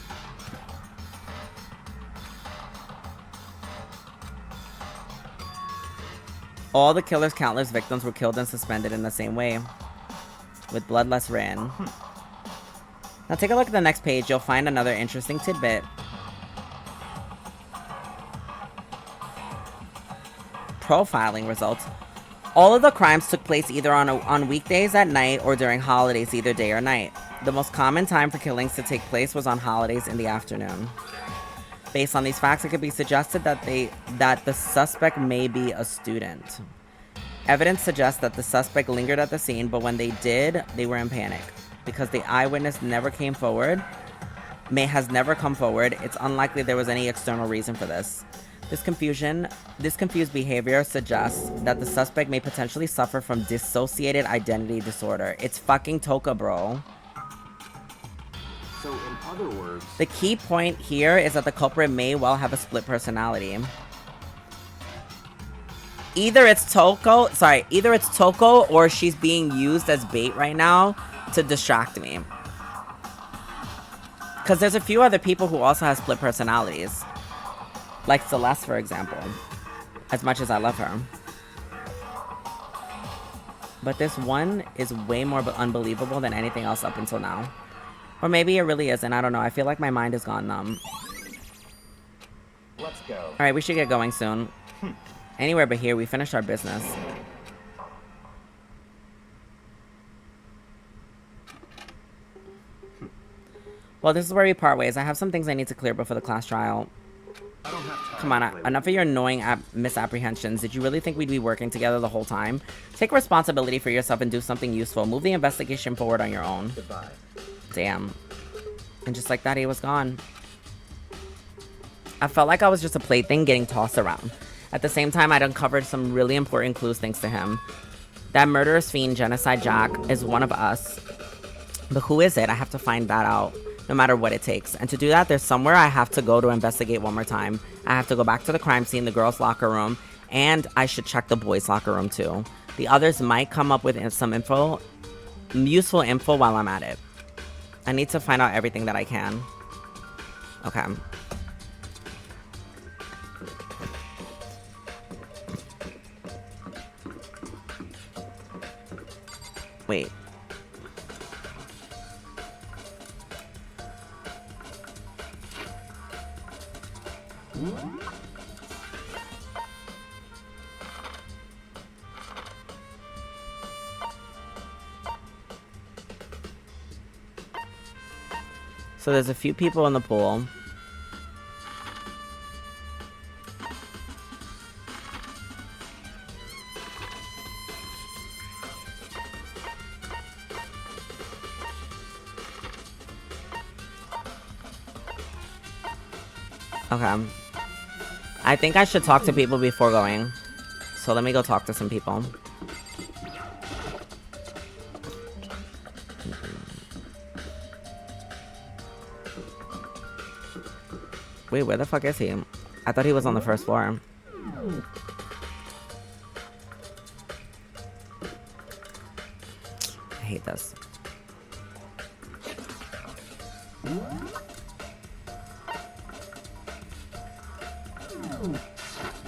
All the killer's countless victims were killed and suspended in the same way, with bloodlust written. Now take a look at the next page, you'll find another interesting tidbit. Profiling results. All of the crimes took place either on weekdays at night or during holidays, either day or night. The most common time for killings to take place was on holidays in the afternoon. Based on these facts, it could be suggested that the suspect may be a student. Evidence suggests that the suspect lingered at the scene, but when they did, they were in panic. Because the eyewitness never came forward, has never come forward, it's unlikely there was any external reason for this. This confused behavior suggests that the suspect may potentially suffer from dissociated identity disorder. It's fucking Toka, bro. So, in other words, The key point here is that the culprit may well have a split personality. Either it's Toko or she's being used as bait right now to distract me. Because there's a few other people who also have split personalities. Like Celeste, for example. As much as I love her. But this one is way more unbelievable than anything else up until now. Or maybe it really isn't. I don't know. I feel like my mind has gone numb. go. All right, we should get going soon. Anywhere but here. We finished our business. Well, this is where we part ways. I have some things I need to clear before the class trial. Come on, enough of your annoying misapprehensions. Did you really think we'd be working together the whole time? Take responsibility for yourself and do something useful. Move the investigation forward on your own. Goodbye. Damn. And just like that, he was gone. I felt like I was just a plaything getting tossed around. At the same time, I'd uncovered some really important clues thanks to him. That murderous fiend, Genocide Jack, is one of us. But who is it? I have to find that out, no matter what it takes. And to do that, there's somewhere I have to go to investigate one more time. I have to go back to the crime scene, the girls' locker room, and I should check the boys' locker room too. The others might come up with some useful info while I'm at it. I need to find out everything that I can. Okay. Wait. So there's a few people in the pool. Okay. I think I should talk to people before going. So let me go talk to some people. Wait, where the fuck is he? I thought he was on the first floor. I hate this.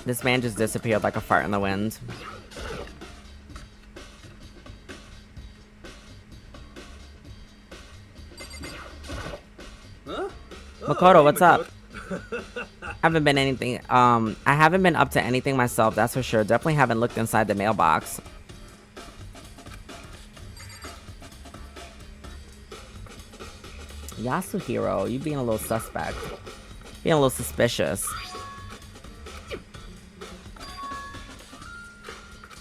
This man just disappeared like a fart in the wind. Huh? Makoto, what's hey, up? I haven't been up to anything myself, that's for sure. Definitely haven't looked inside the mailbox. Yasuhiro, you being a little suspect. Being a little suspicious.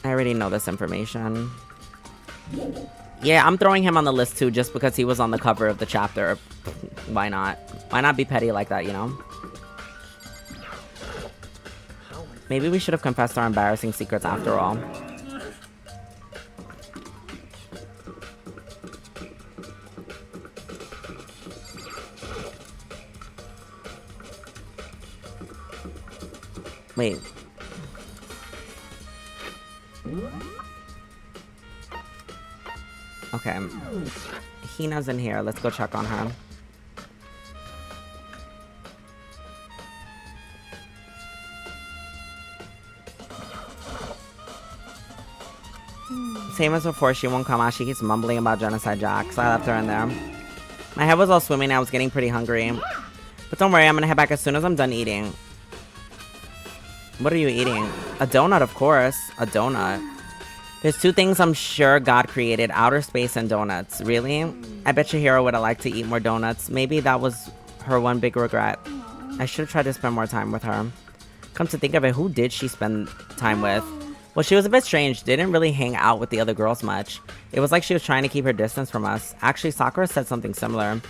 I already know this information. Yeah, I'm throwing him on the list too, just because he was on the cover of the chapter. Why not? Why not be petty like that, you know? Maybe we should have confessed our embarrassing secrets after all. Wait. Okay. Hina's in here. Let's go check on her. Same as before, she won't come out. She keeps mumbling about Genocide Jack, so I left her in there. My head was all swimming. I was getting pretty hungry. But don't worry, I'm gonna head back as soon as I'm done eating. What are you eating? A donut, of course. A donut. There's two things I'm sure God created, outer space and donuts. Really? I bet your hero would have liked to eat more donuts. Maybe that was her one big regret. I should have tried to spend more time with her. Come to think of it, who did she spend time with? Well, she was a bit strange. Didn't really hang out with the other girls much. It was like she was trying to keep her distance from us. Actually, Sakura said something similar.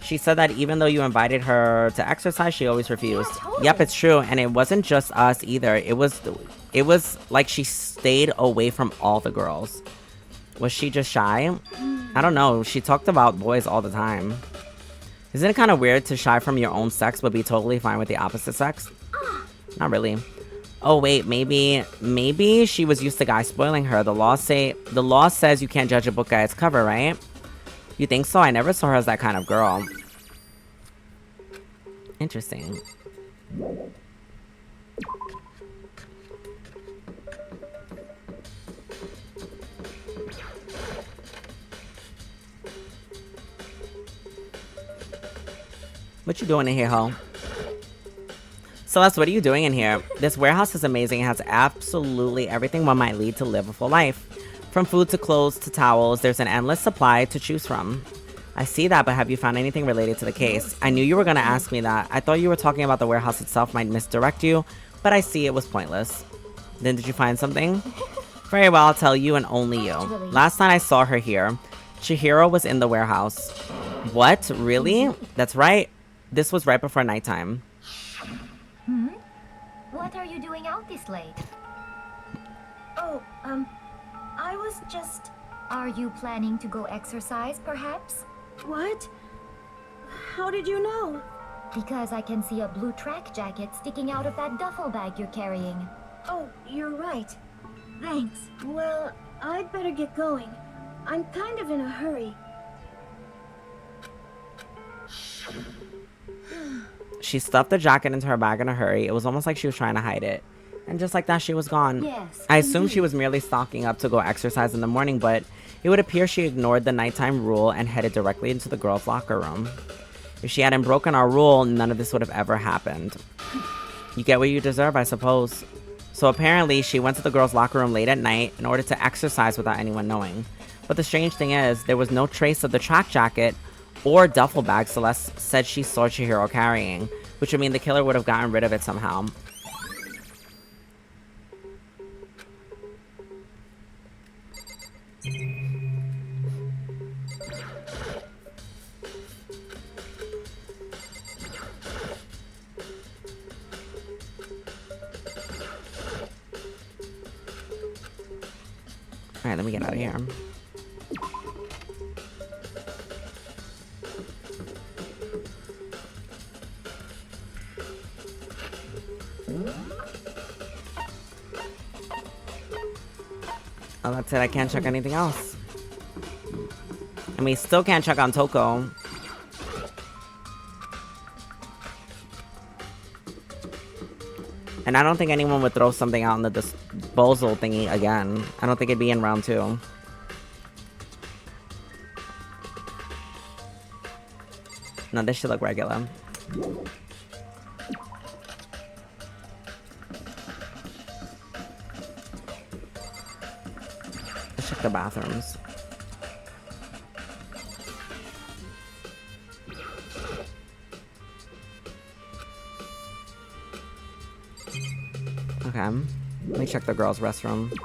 She said that even though you invited her to exercise, she always refused. Yeah, totally. Yep, it's true. And it wasn't just us either. It was like she stayed away from all the girls. Was she just shy? I don't know. She talked about boys all the time. Isn't it kind of weird to shy from your own sex but be totally fine with the opposite sex? Not really. Oh wait, maybe she was used to guys spoiling her. The law says you can't judge a book by its cover, right? You think so? I never saw her as that kind of girl. Interesting. What you doing in here, ho? Celeste, what are you doing in here? This warehouse is amazing. It has absolutely everything one might need to live a full life. From food to clothes to towels, there's an endless supply to choose from. I see that, but have you found anything related to the case? I knew you were going to ask me that. I thought you were talking about the warehouse itself might misdirect you, but I see it was pointless. Then did you find something? Very well, I'll tell you and only you. Last night I saw her here. Chihiro was in the warehouse. What? Really? That's right. This was right before nighttime. What are you doing out this late? Oh, I was just... Are you planning to go exercise, perhaps? What? How did you know? Because I can see a blue track jacket sticking out of that duffel bag you're carrying. Oh, you're right. Thanks. Well, I'd better get going. I'm kind of in a hurry. She stuffed the jacket into her bag in a hurry. It was almost like she was trying to hide it. And just like that, she was gone. Yes, I assumed she was merely stocking up to go exercise in the morning, but it would appear she ignored the nighttime rule and headed directly into the girls' locker room. If she hadn't broken our rule, none of this would have ever happened. You get what you deserve, I suppose. So apparently, she went to the girls' locker room late at night in order to exercise without anyone knowing. But the strange thing is, there was no trace of the track jacket or duffel bag Celeste said she saw Chihiro carrying, which would mean the killer would have gotten rid of it somehow. Alright, let me get out of here. Oh, that's it. I can't check anything else. And we still can't check on Toko. And I don't think anyone would throw something out in the disposal thingy again. I don't think it'd be in round 2. No, this should look regular. Let's check the bathrooms. Okay, let me check the girls' restroom.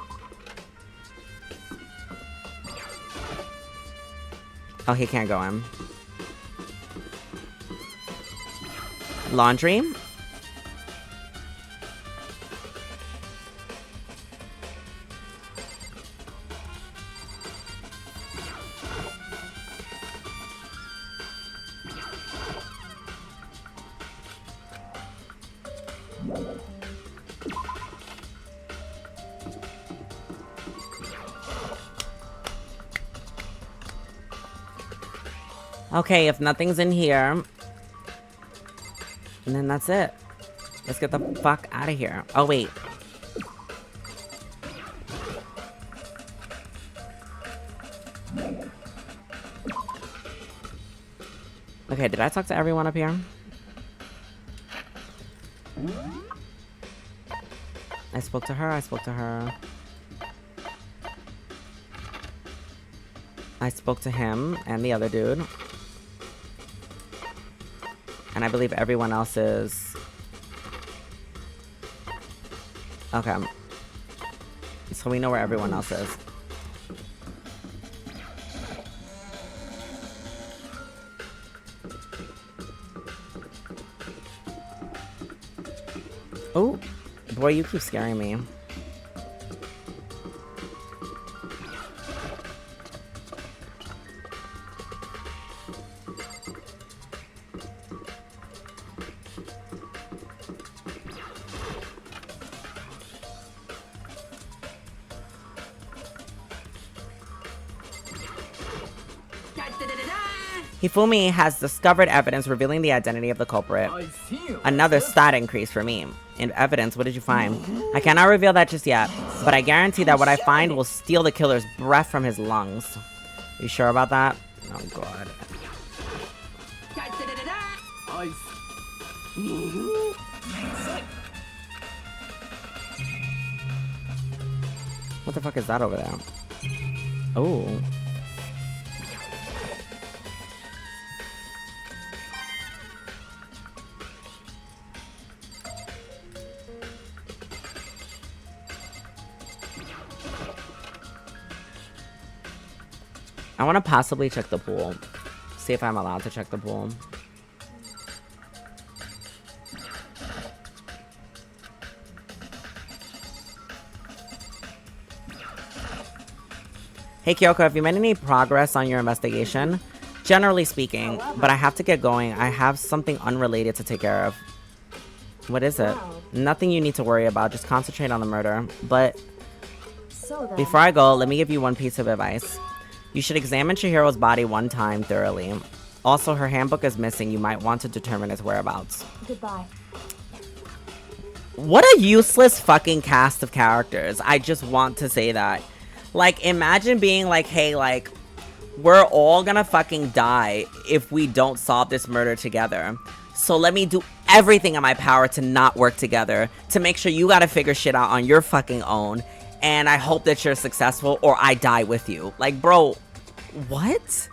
Oh, he can't go in. Laundry? Okay, if nothing's in here, and then that's it. Let's get the fuck out of here. Oh, wait. Okay, did I talk to everyone up here? I spoke to her, I spoke to her. I spoke to him and the other dude. And I believe everyone else is... Okay. So we know where everyone else is. Oh, boy, you keep scaring me. Hifumi has discovered evidence revealing the identity of the culprit. Another stat increase for me. In evidence, what did you find? I cannot reveal that just yet, but I guarantee that what I find will steal the killer's breath from his lungs. You sure about that? Oh, God. What the fuck is that over there? Oh. I want to possibly check the pool. See if I'm allowed to check the pool. Hey Kyoko, have you made any progress on your investigation? Generally speaking, but I have to get going. I have something unrelated to take care of. What is it? Nothing you need to worry about. Just concentrate on the murder. But before I go, let me give you one piece of advice. You should examine Chihiro's body one time thoroughly. Also, her handbook is missing. You might want to determine its whereabouts. Goodbye. What a useless fucking cast of characters. I just want to say that. Like, imagine being like, hey, like, we're all gonna fucking die if we don't solve this murder together. So let me do everything in my power to not work together, to make sure you gotta figure shit out on your fucking own. And I hope that you're successful or I die with you. Like, bro, what?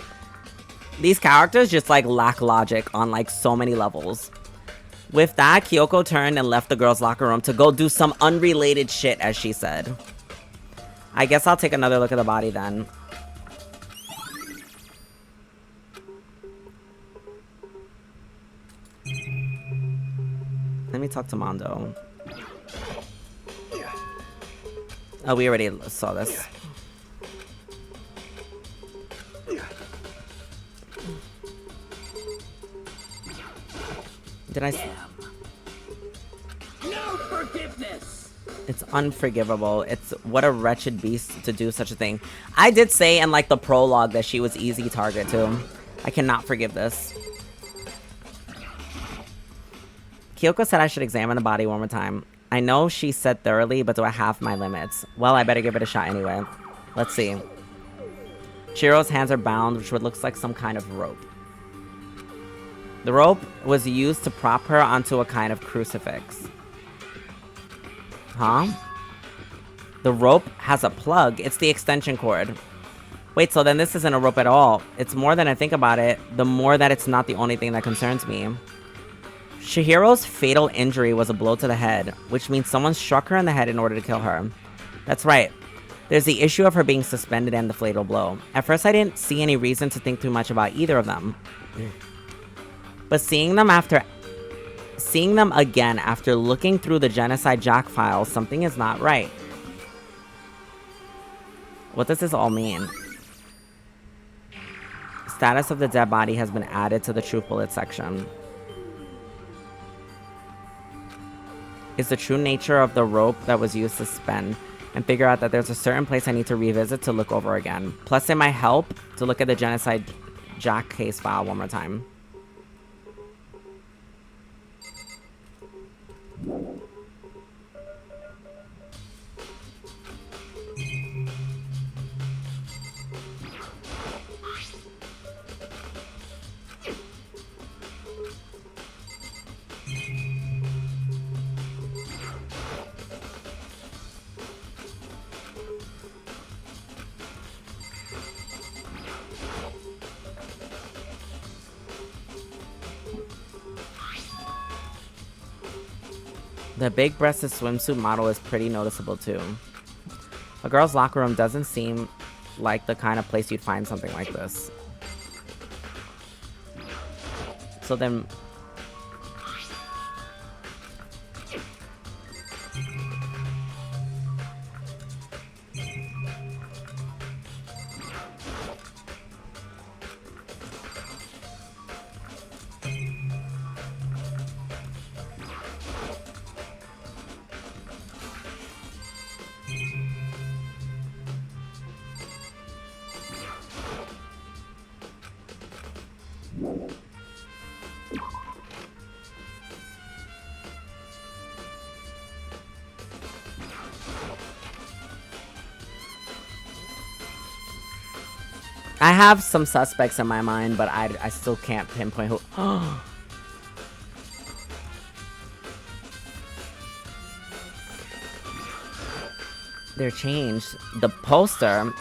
These characters just, like, lack logic on, like, so many levels. With that, Kyoko turned and left the girls' locker room to go do some unrelated shit, as she said. I guess I'll take another look at the body then. Let me talk to Mondo. Oh, we already saw this. Did I? No forgiveness. It's unforgivable. It's what a wretched beast to do such a thing. I did say in like the prologue that she was easy target too. I cannot forgive this. Kyoko said I should examine the body one more time. I know she said thoroughly, but do I have my limits? Well, I better give it a shot anyway. Let's see. Chihiro's hands are bound, which would look like some kind of rope. The rope was used to prop her onto a kind of crucifix. Huh? The rope has a plug. It's the extension cord. Wait, so then this isn't a rope at all. It's more than I think about it, the more that it's not the only thing that concerns me. Chihiro's fatal injury was a blow to the head, which means someone struck her in the head in order to kill her. That's right. There's the issue of her being suspended and the fatal blow. At first, I didn't see any reason to think too much about either of them. But seeing them again after looking through the Genocide Jack files, something is not right. What does this all mean? Status of the dead body has been added to the Truth Bullet section. Is the true nature of the rope that was used to suspend, and figure out that there's a certain place I need to revisit to look over again. Plus, it might help to look at the Genocide Jack case file one more time. The big-breasted swimsuit model is pretty noticeable too. A girl's locker room doesn't seem like the kind of place you'd find something like this. So then... I have some suspects in my mind, but I still can't pinpoint who. They're changed. The poster,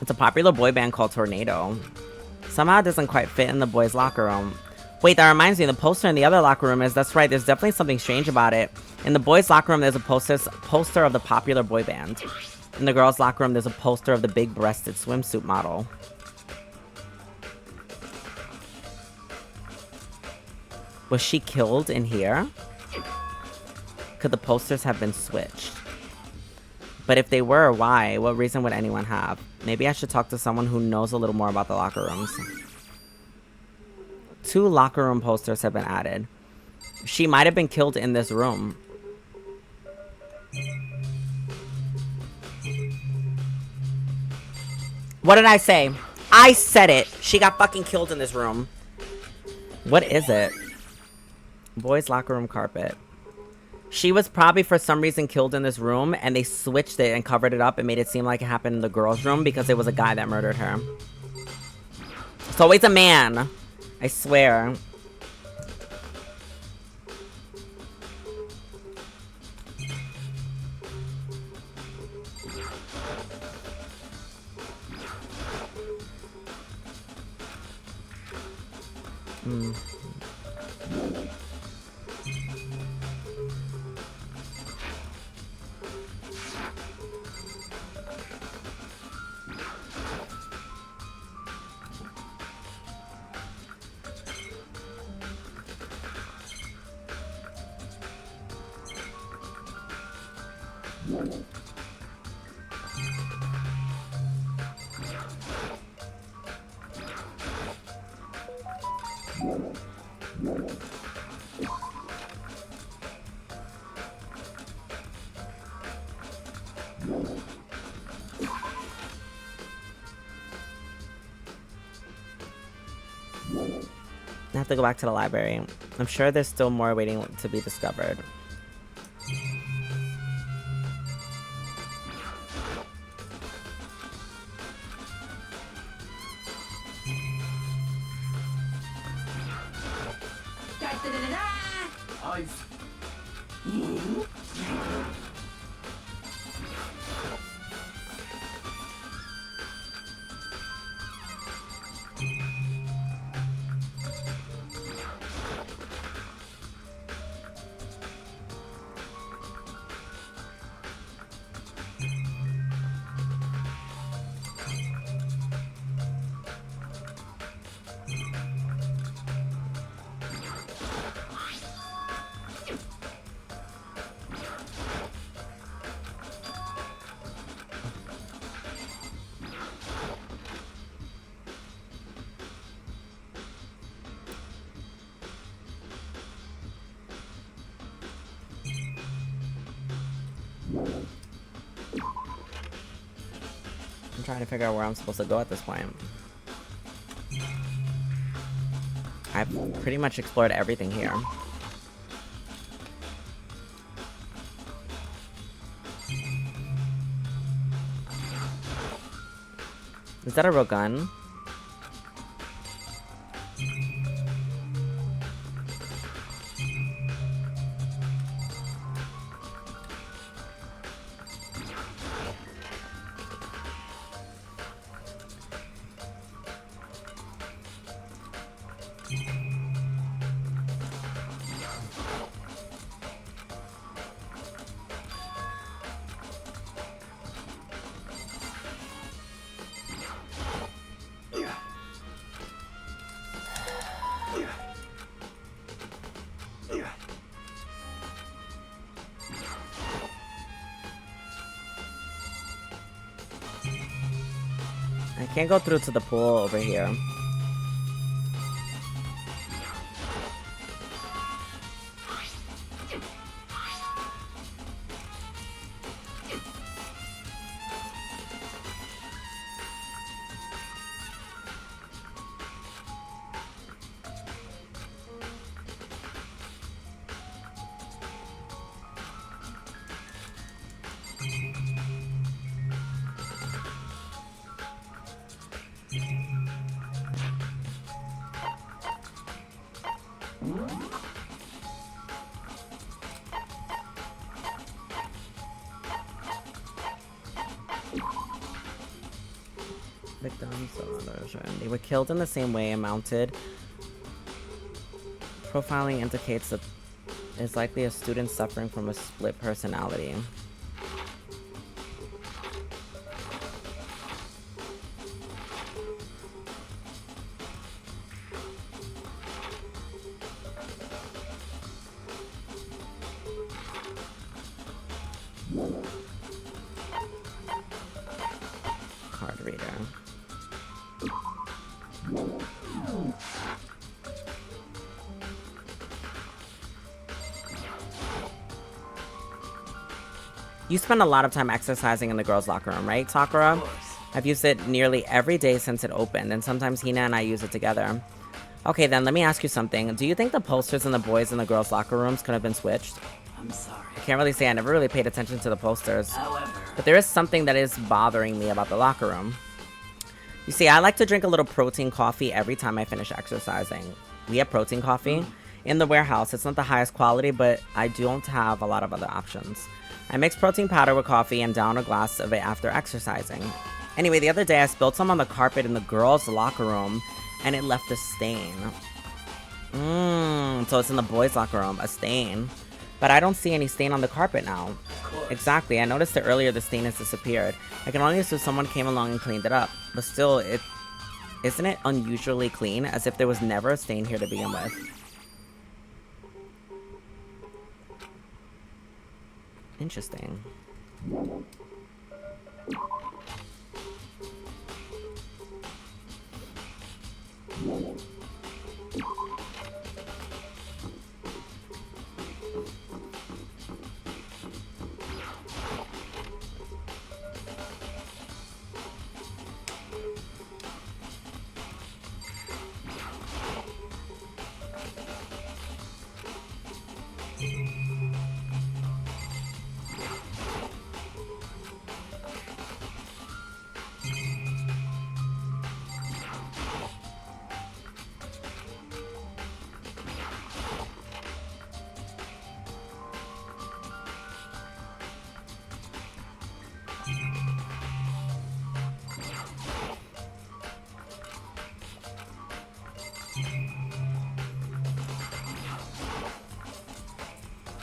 it's a popular boy band called Tornado. Somehow it doesn't quite fit in the boys' locker room. Wait, that reminds me, the poster in the other locker room that's right, there's definitely something strange about it. In the boys' locker room, there's a poster of the popular boy band. In the girls' locker room, there's a poster of the big-breasted swimsuit model. Was she killed in here? Could the posters have been switched? But if they were, why? What reason would anyone have? Maybe I should talk to someone who knows a little more about the locker rooms. 2 locker room posters have been added. She might have been killed in this room. What did I say? I said it. She got fucking killed in this room. What is it? Boys' locker room carpet. She was probably for some reason killed in this room, and they switched it and covered it up and made it seem like it happened in the girls' room because it was a guy that murdered her. It's always a man. I swear. I have to go back to the library. I'm sure there's still more waiting to be discovered. I'm trying to figure out where I'm supposed to go at this point. I've pretty much explored everything here. Is that a real gun? I can't go through to the pool over here. Victims of murder. They were killed in the same way and mounted. Profiling indicates that it's likely a student suffering from a split personality. Card reader. You spend a lot of time exercising in the girls' locker room, right, Sakura? I've used it nearly every day since it opened, and sometimes Hina and I use it together. Okay, then let me ask you something. Do you think the posters in the boys' and the girls' locker rooms could have been switched? I'm sorry. I can't really say. I never really paid attention to the posters. However, But there is something that is bothering me about the locker room. You see, I like to drink a little protein coffee every time I finish exercising. We have protein coffee in the warehouse. It's not the highest quality, but I don't have a lot of other options. I mix protein powder with coffee and down a glass of it after exercising. Anyway, the other day I spilled some on the carpet in the girls' locker room, and it left a stain. So it's in the boys' locker room, a stain. But I don't see any stain on the carpet now. Exactly, I noticed it earlier, the stain has disappeared. I can only assume someone came along and cleaned it up. But still, isn't it unusually clean, as if there was never a stain here to begin with? Interesting.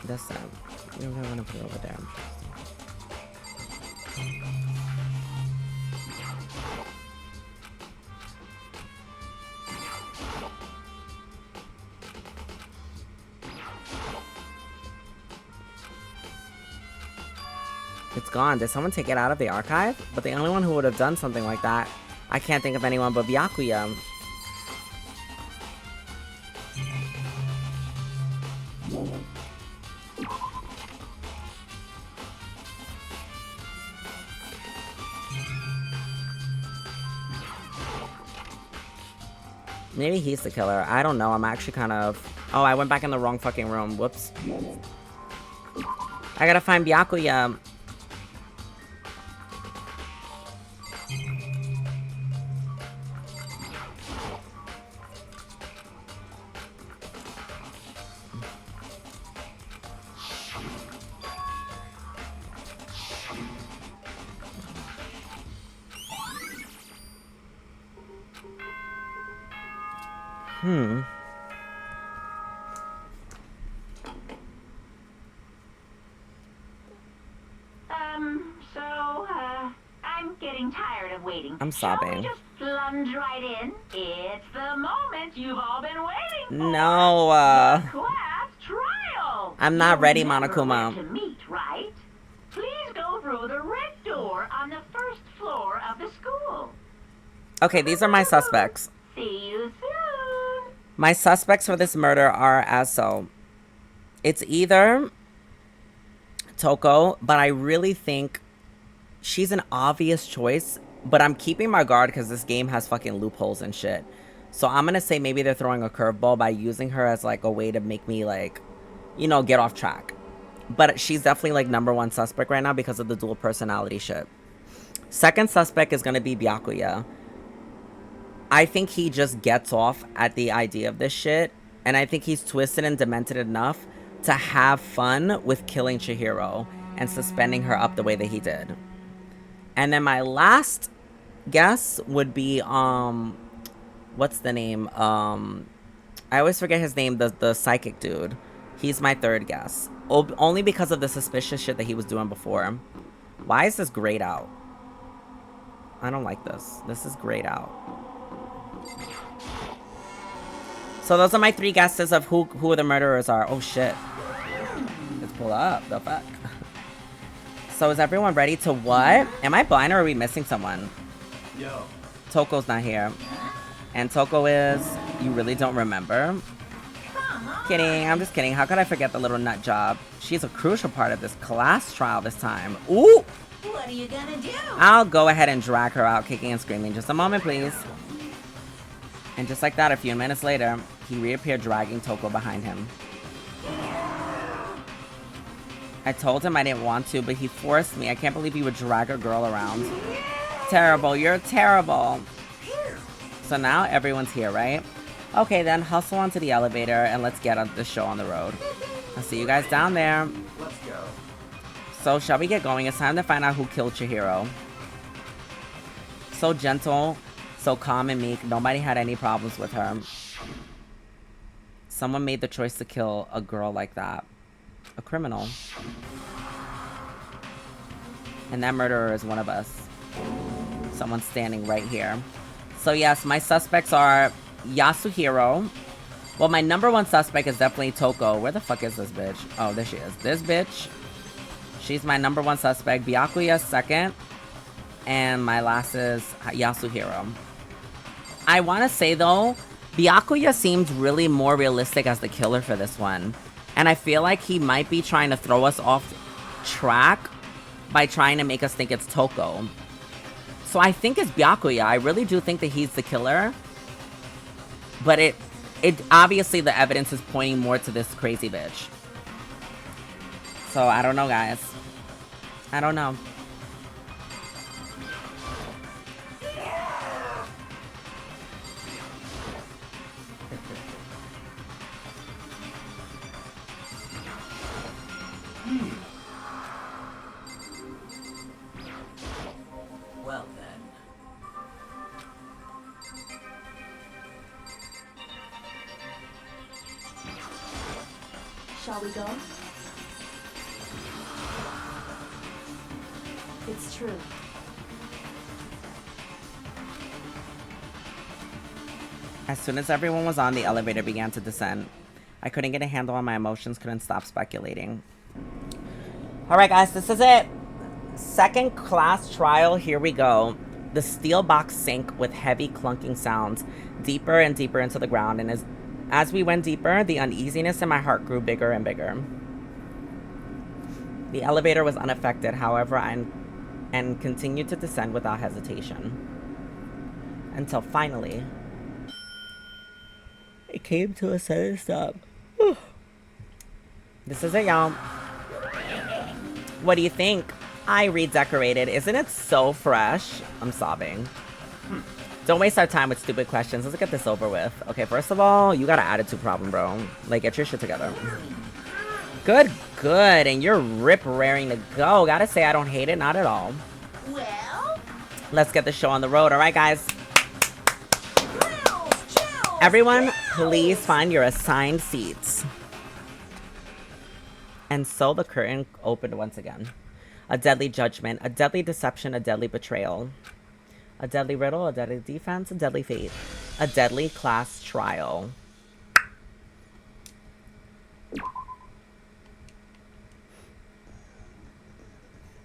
That's sad. We're gonna put it over there. It's gone. Did someone take it out of the archive? But the only one who would have done something like that, I can't think of anyone but Byakuya. Maybe he's the killer. I don't know. I'm actually kind of... Oh, I went back in the wrong fucking room. Whoops. I gotta find Byakuya. I'm getting tired of waiting. I'm Shall we sobbing. just plunge right in? It's the moment you've all been waiting for. No, The class trial. I'm not ready, You remember Monokuma. where to meet, right? Please go through the red door on the first floor of the school. Okay, these are my suspects. See you soon. My suspects for this murder are as so. It's either Toko, but I really think she's an obvious choice, but I'm keeping my guard because this game has fucking loopholes and shit. So I'm gonna say maybe they're throwing a curveball by using her as like a way to make me like, you know, get off track. But she's definitely like #1 suspect right now because of the dual personality shit. Second suspect is gonna be Byakuya. I think he just gets off at the idea of this shit, and I think he's twisted and demented enough to have fun with killing Chihiro and suspending her up the way that he did. And then my last guess would be, what's the name? I always forget his name, the psychic dude. He's my third guess. Only because of the suspicious shit that he was doing before. Why is this grayed out? I don't like this. This is grayed out. So those are my 3 guesses of who the murderers are. Oh shit. Let's pull up. The fuck? So is everyone ready to what? Am I blind or are we missing someone? Yo. Toko's not here. And Toko is... You really don't remember? Kidding. I'm just kidding. How could I forget the little nut job? She's a crucial part of this class trial this time. Ooh! What are you gonna do? I'll go ahead and drag her out, kicking and screaming. Just a moment, please. And just like that, a few minutes later, he reappeared dragging Toko behind him. I told him I didn't want to, but he forced me. I can't believe he would drag a girl around. Terrible. You're terrible. So now everyone's here, right? Okay, then hustle onto the elevator and let's get the show on the road. I'll see you guys down there. Let's go. So shall we get going? It's time to find out who killed Chihiro. So gentle, so calm and meek. Nobody had any problems with her. Someone made the choice to kill a girl like that. A criminal. And that murderer is one of us. Someone standing right here. So yes, my suspects are Yasuhiro. Well, my number 1 suspect is definitely Toko. Where the fuck is this bitch? Oh, there she is. This bitch. She's my number 1 suspect. Byakuya second. And my last is Yasuhiro. I want to say, though, Byakuya seems really more realistic as the killer for this one. And I feel like he might be trying to throw us off track by trying to make us think it's Toko. So I think it's Byakuya. I really do think that he's the killer. But it obviously the evidence is pointing more to this crazy bitch. So I don't know, guys. I don't know. Well then. Shall we go? It's true. As soon as everyone was on, the elevator began to descend. I couldn't get a handle on my emotions, couldn't stop speculating. Alright guys, this is it. Second class trial, here we go. The steel box sank with heavy clunking sounds, deeper and deeper into the ground, and as we went deeper, the uneasiness in my heart grew bigger and bigger. The elevator was unaffected, however, and continued to descend without hesitation. Until finally, it came to a sudden stop. This is it, y'all. What do you think? I redecorated. Isn't it so fresh? I'm sobbing. Don't waste our time with stupid questions. Let's get this over with. Okay, first of all, you got an attitude problem, bro. Like, get your shit together. Good, good. And you're rip-raring to go. Gotta say, I don't hate it. Not at all. Well? Let's get the show on the road. All right, guys. Everyone, please find your assigned seats. And so the curtain opened once again. A deadly judgment, a deadly deception, a deadly betrayal. A deadly riddle, a deadly defense, a deadly fate. A deadly class trial.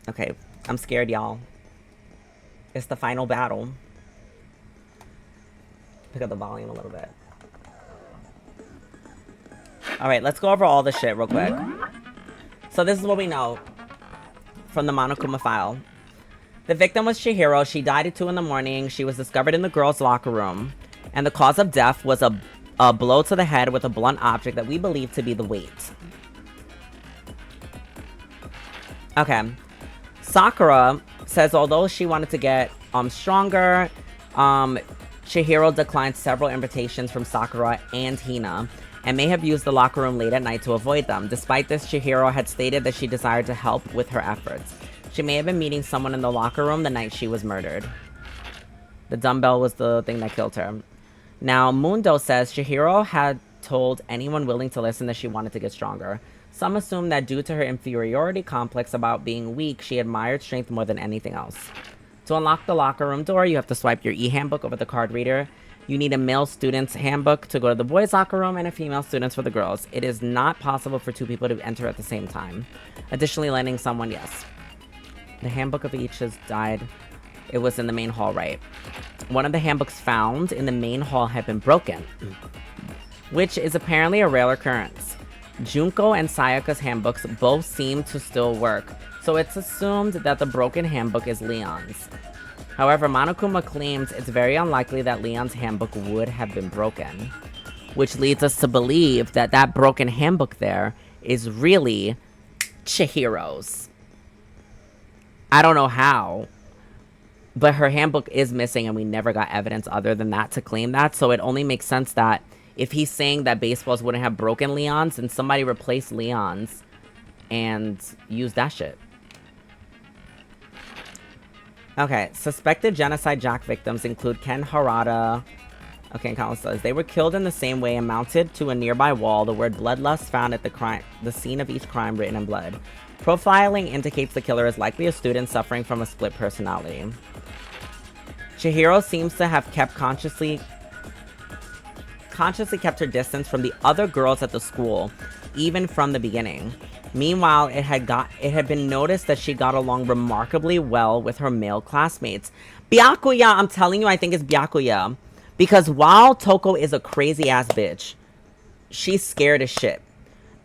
Okay, I'm scared, y'all. It's the final battle. Pick up the volume a little bit. Alright, let's go over all the shit real quick. So this is what we know from the Monokuma file. The victim was Chihiro. She died at 2 in the morning. She was discovered in the girls' locker room. And the cause of death was a blow to the head with a blunt object that we believe to be the weight. Okay. Sakura says although she wanted to get stronger, Chihiro declined several invitations from Sakura and Hina, and may have used the locker room late at night to avoid them. Despite this, Chihiro had stated that she desired to help with her efforts. She may have been meeting someone in the locker room the night she was murdered. The dumbbell was the thing that killed her. Now, Mundo says Chihiro had told anyone willing to listen that she wanted to get stronger. Some assume that due to her inferiority complex about being weak, she admired strength more than anything else. To unlock the locker room door, you have to swipe your e-handbook over the card reader. You need a male student's handbook to go to the boys' locker room and a female student's for the girls. It is not possible for two people to enter at the same time. Additionally, lending someone, yes. The handbook of each has died. It was in the main hall, right? One of the handbooks found in the main hall had been broken, which is apparently a rare occurrence. Junko and Sayaka's handbooks both seem to still work, so it's assumed that the broken handbook is Leon's. However, Monokuma claims it's very unlikely that Leon's handbook would have been broken, which leads us to believe that that broken handbook there is really Chihiro's. I don't know how, but her handbook is missing and we never got evidence other than that to claim that, so it only makes sense that if he's saying that baseballs wouldn't have broken Leon's, then somebody replaced Leon's and used that shit. Okay, suspected genocide Jack victims include Ken Harada. Okay, and countless others. They were killed in the same way and mounted to a nearby wall. The word bloodlust found at the scene of each crime written in blood. Profiling indicates the killer is likely a student suffering from a split personality. Chihiro seems to have consciously kept her distance from the other girls at the school, even from the beginning. Meanwhile, it had been noticed that she got along remarkably well with her male classmates. Byakuya, I'm telling you, I think it's Byakuya. Because while Toko is a crazy-ass bitch, she's scared as shit.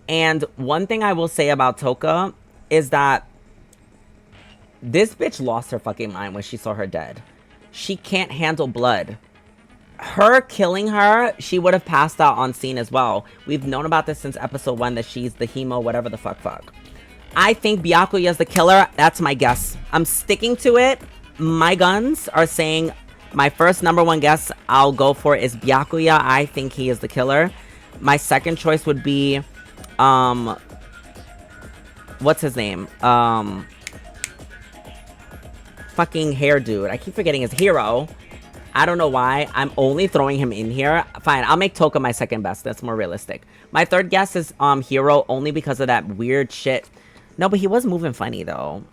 And one thing I will say about Toka is that this bitch lost her fucking mind when she saw her dead. She can't handle blood. Her killing her, she would have passed out on scene as well. We've known about this since episode 1 that she's the hemo, whatever the fuck. I think Byakuya is the killer. That's my guess. I'm sticking to it. My guns are saying my first number one guess I'll go for is Byakuya. I think he is the killer. My second choice would be, what's his name? Fucking hair dude. I keep forgetting his hero. I don't know why. I'm only throwing him in here. Fine, I'll make Toka my second best. That's more realistic. My third guess is Hero, only because of that weird shit. No, but he was moving funny, though.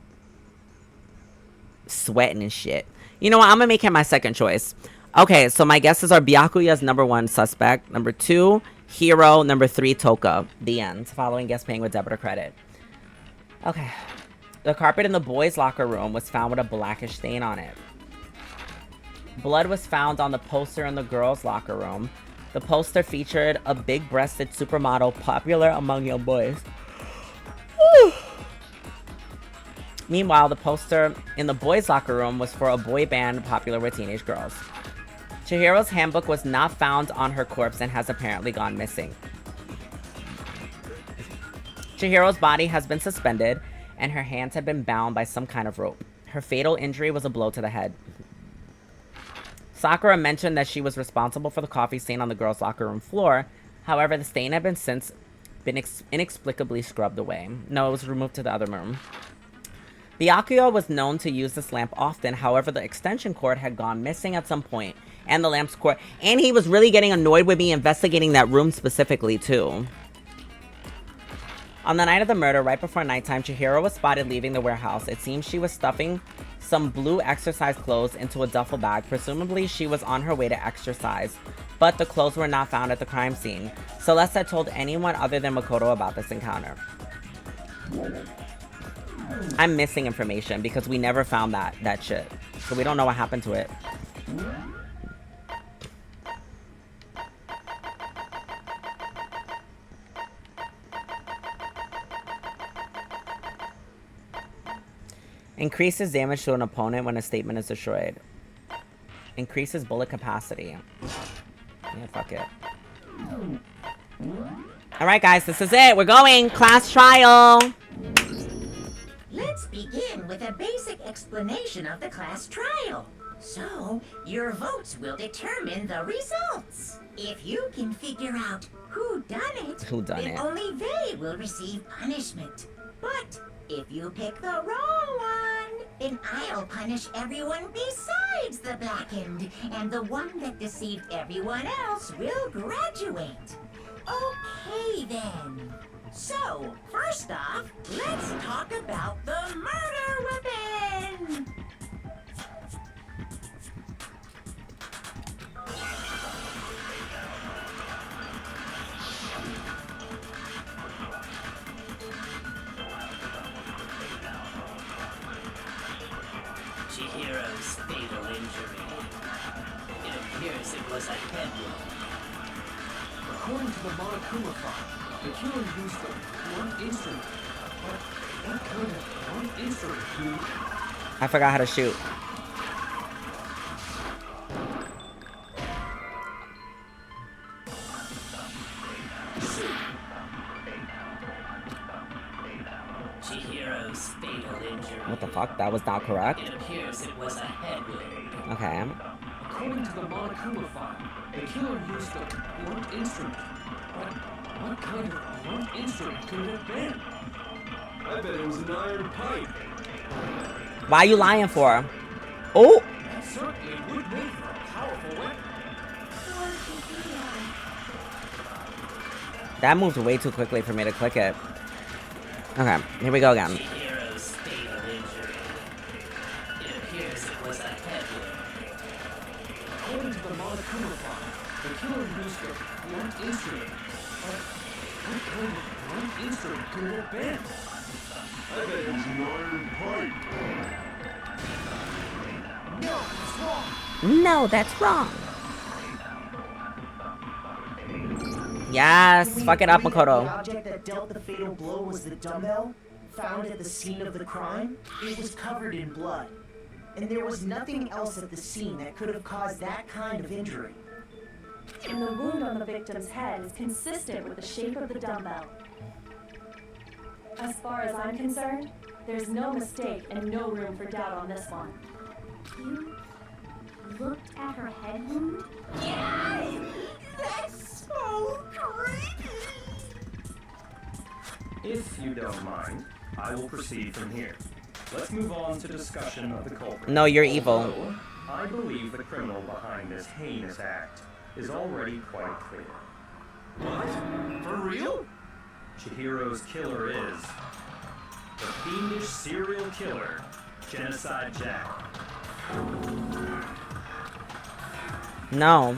Sweating and shit. You know what? I'm gonna make him my second choice. Okay, so my guesses are Byakuya's number 1 suspect. Number 2, Hero. Number 3, Toka. The end. Following guest paying with debit or credit. Okay. The carpet in the boys' locker room was found with a blackish stain on it. Blood was found on the poster in the girls' locker room. The poster featured a big-breasted supermodel popular among young boys. Meanwhile, the poster in the boys' locker room was for a boy band popular with teenage girls. Chihiro's handbook was not found on her corpse and has apparently gone missing. Chihiro's body has been suspended, and her hands have been bound by some kind of rope. Her fatal injury was a blow to the head. Sakura mentioned that she was responsible for the coffee stain on the girls' locker room floor. However, the stain had since been inexplicably scrubbed away. No, it was removed to the other room. Byakuya was known to use this lamp often. However, the extension cord had gone missing at some point, and the lamp's cord. And he was really getting annoyed with me investigating that room specifically, too. On the night of the murder, right before nighttime, Chihiro was spotted leaving the warehouse. It seems she was stuffing some blue exercise clothes into a duffel bag. Presumably, she was on her way to exercise, but the clothes were not found at the crime scene. Celeste had told anyone other than Makoto about this encounter. I'm missing information because we never found that shit. So we don't know what happened to it. Increases damage to an opponent when a statement is destroyed. Increases bullet capacity. Yeah, fuck it. Alright guys, this is it. We're going. Class trial. Let's begin with a basic explanation of the class trial. So, your votes will determine the results. If you can figure out who done it, then only they will receive punishment. But if you pick the wrong one, And I'll punish everyone besides the blackened, and the one that deceived everyone else will graduate. Okay then. So, first off, let's talk about the murder weapon! Chihiro's fatal injury. It appears it was a head wound. According to the Monokuma file, the killer used the one instrument. What kind of one instrument, dude? I forgot how to shoot. Chihiro's fatal injury. What the fuck? That was not correct? It appears it was a head wound. Okay. According to the Monokuma file, the killer used the blunt instrument. What kind of blunt instrument could it have been? I bet it was an iron pipe. Why are you lying for? Oh! That certainly would make for a powerful weapon. That moved way too quickly for me to click it. Okay, here we go again. Chihiro's fatal injury. It appears it was a head wound. According to the Monokuma file, the killer used the blunt instrument. What kind of blunt instrument could it have been? I bet it was an iron pipe. No, it's wrong. No, that's wrong. Yes, fuck it up, The Makoto. object that dealt the fatal blow was the dumbbell found at the scene of the crime. It was covered in blood, and there was nothing else at the scene that could have caused that kind of injury. And the wound on the victim's head is consistent with the shape of the dumbbell. As far as I'm concerned, there's no mistake and no room for doubt on this one. You looked at her head wound? Yes! That's so creepy! If you don't mind, I will proceed from here. Let's move on to discussion of the culprit. No, you're evil. Although, I believe the criminal behind this heinous act is already quite clear. What? For real? Chihiro's killer is the fiendish serial killer, Genocide Jack. No.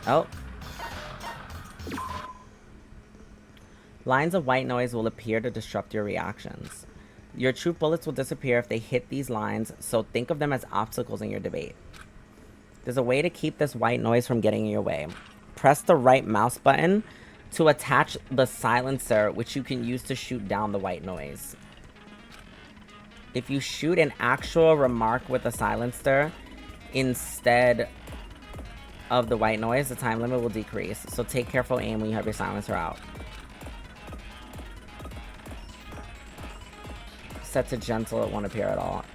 Oh. Lines of white noise will appear to disrupt your reactions. Your truth bullets will disappear if they hit these lines, so think of them as obstacles in your debate. There's a way to keep this white noise from getting in your way. Press the right mouse button to attach the silencer, which you can use to shoot down the white noise. If you shoot an actual remark with a silencer instead of the white noise, the time limit will decrease. So take careful aim when you have your silencer out. Set to gentle, it won't appear at all.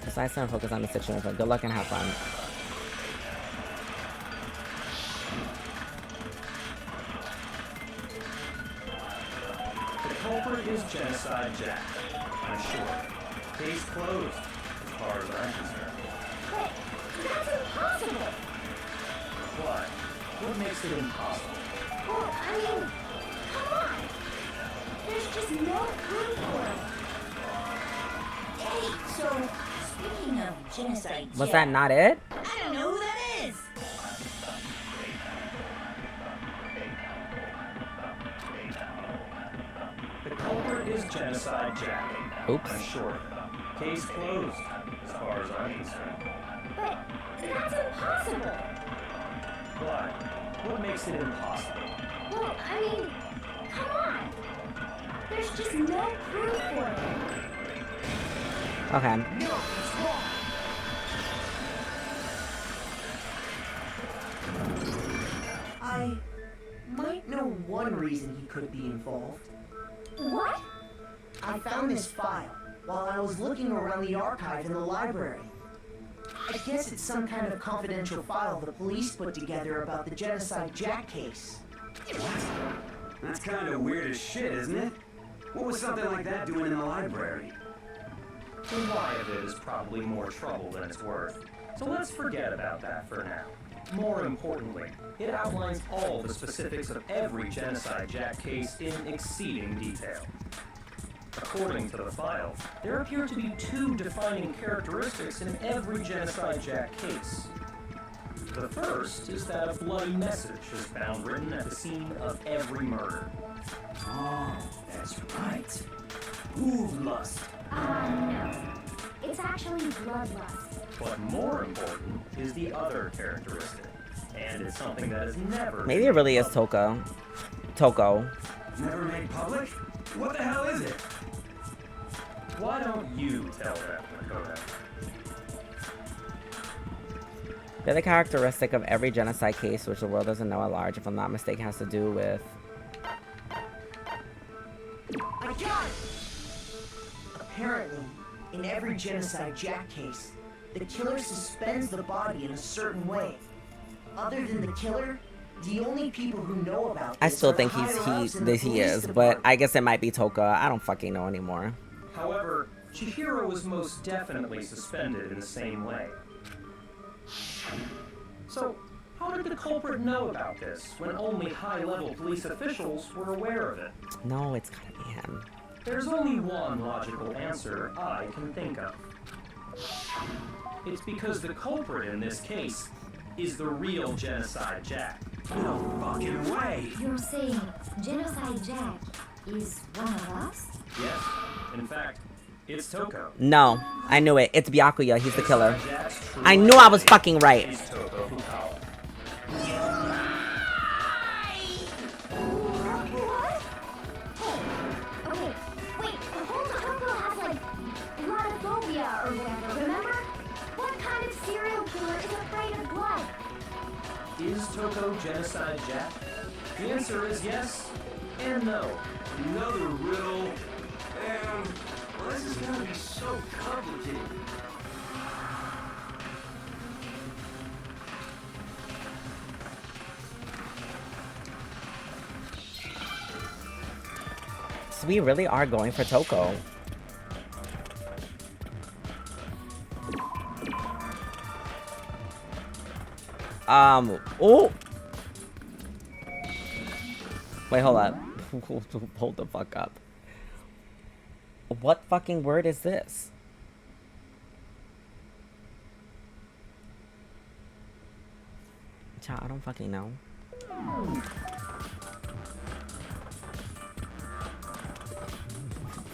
Precise and focus on the situation. Good luck and have fun. The culprit is Genocide Jack. I'm sure. Case closed, as far as I'm concerned. But that's impossible! What? What makes it impossible? Well, I mean, come on! There's just no proof for it. Hey, so, speaking of genocide, Was that not it? I don't know who that is! The culprit is Genocide Jack. Oops. I'm sure. Case closed, as far as I'm concerned. But that's impossible! What? What makes it impossible? Well, I mean, come on! There's just no proof for it. Okay. No, it's wrong. I might know one reason he could be involved. What? I found this file while I was looking around the archive in the library. I guess it's some kind of confidential file the police put together about the Genocide Jack case. That's kind of weird as shit, isn't it? What was something like that doing in the library? The why of it is probably more trouble than it's worth. So let's forget about that for now. More importantly, it outlines all the specifics of every Genocide Jack case in exceeding detail. According to the file, there appear to be 2 defining characteristics in every Genocide Jack case. The first is that a bloody message is found written at the scene of every murder. Oh, that's right. Bloodlust. No. It's actually bloodlust. But more important is the other characteristic, and it's something that is never... Maybe it really is Toko. Never made public? What the hell is it? Why don't you tell them, Makoto? The other characteristic of every genocide case which the world doesn't know at large, if I'm not mistaken, has to do with... I got it! Apparently, in every Genocide Jack case, the killer suspends the body in a certain way. Other than the killer, the only people who know about this I still are think the higher-ups in the he police is, but department. I guess it might be Toka. I don't fucking know anymore. However, Chihiro was most definitely suspended in the same way. So, how did the culprit know about this when only high-level police officials were aware of it? No, it's gotta be him. There's only one logical answer I can think of. It's because the culprit in this case is the real Genocide Jack. No fucking way. You're saying Genocide Jack is one of us? Yes, in fact, it's Toko. No, I knew it. It's Byakuya. He's the killer. Jack's true I knew I was fucking right. is Toko Fukawa. What? Okay, wait, hold on. Toko has like blodophobia or whatever, remember? What kind of serial killer is afraid of blood? Is Toko Genocide Jack? The answer is yes and no. Another riddle. And well, this is gonna be so complicated. So we really are going for Toko. Oh! Wait, hold up. Hold the fuck up. What fucking word is this? Child, I don't fucking know.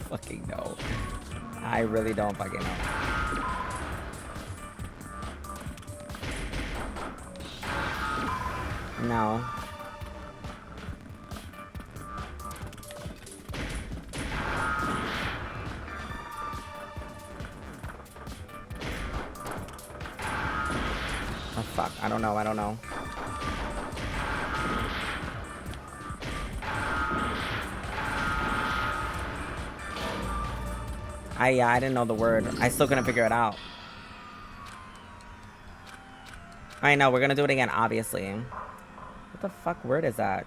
Fucking no. I really don't fucking know. No. Oh fuck, I don't know. I didn't know the word. I still couldn't figure it out. I know, we're gonna do it again, obviously. What the fuck word is that?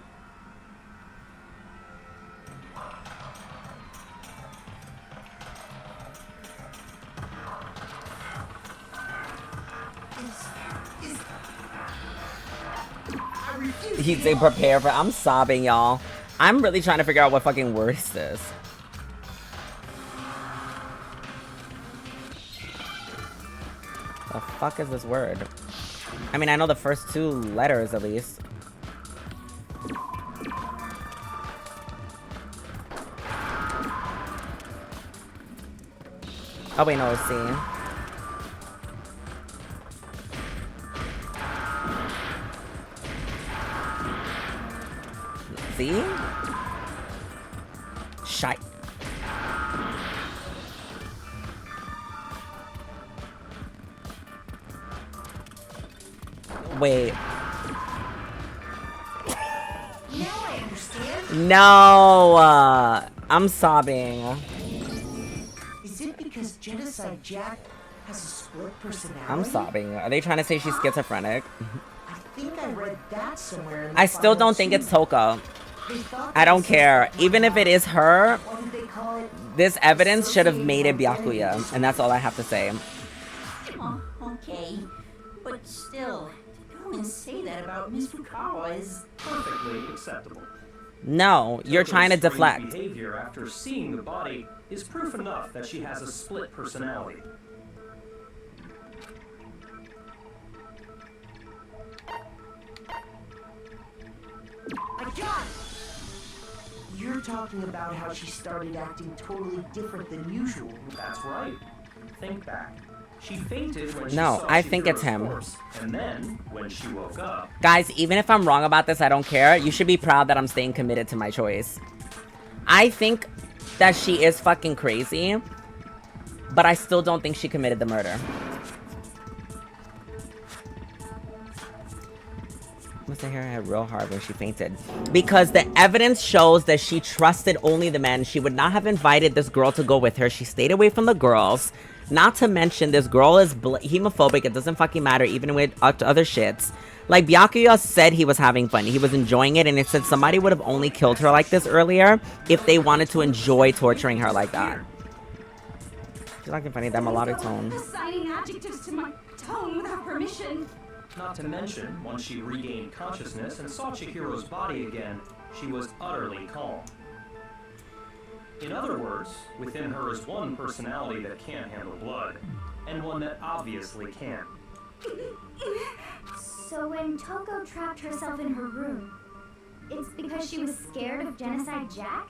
He's saying prepare for. I'm sobbing, y'all. I'm really trying to figure out what fucking word is this. The fuck is this word? I mean, I know the first 2 letters at least. Oh wait, no, it's C. See? Shite. Wait. Now I understand. No! I'm sobbing. Is it because Genocide Jack has a split personality? I'm sobbing. Are they trying to say she's schizophrenic? I think I read that somewhere in the I still file, don't think too. it's Toka. I don't care. Even if it is her, What did they call it? this evidence should have made it Byakuya. And that's all I have to say. Oh, okay. But still, to go and say that about Miss Fukawa is... Perfectly acceptable. No, you're Toko's trying to strange deflect. behavior after seeing the body is proof enough that she has a split personality. I got it! You're talking about how she started acting totally different than usual. That's right. Think back. She fainted when she No, saw I think it's Chihiro's him. corpse, and then, when she woke up, Guys, even if I'm wrong about this, I don't care. You should be proud that I'm staying committed to my choice. I think that she is fucking crazy, but I still don't think she committed the murder. Must have hit her head real hard when she fainted. Because the evidence shows that she trusted only the men. She would not have invited this girl to go with her. She stayed away from the girls. Not to mention, this girl is hemophobic. It doesn't fucking matter, even with other shits. Like, Byakuya said he was having fun. He was enjoying it, and it said somebody would have only killed her like this earlier if they wanted to enjoy torturing her like that. She's acting funny, that melodic tone. Assigning adjectives to my tone without permission. not to mention, once she regained consciousness and saw Chihiro's body again, she was utterly calm. In other words, within her is one personality that can't handle blood, and one that obviously can. So when Toko trapped herself in her room, it's because she was scared of Genocide Jack?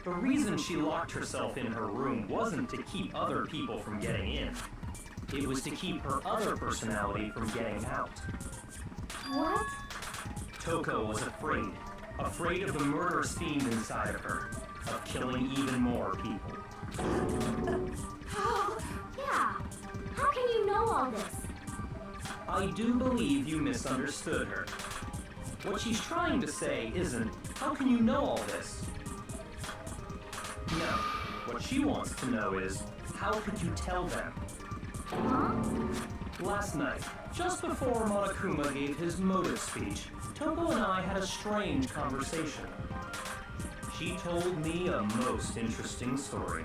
The reason she locked herself in her room wasn't to keep other people from getting in. It was to keep her other personality from getting out. What? Toko was afraid. Afraid of the murderous fiend inside of her. Of killing even more people. How? Yeah. How can you know all this? I do believe you misunderstood her. What she's trying to say isn't, how can you know all this? No. What she wants to know is, how could you tell them? Huh? Last night, just before Monokuma gave his motive speech, Toko and I had a strange conversation. She told me a most interesting story.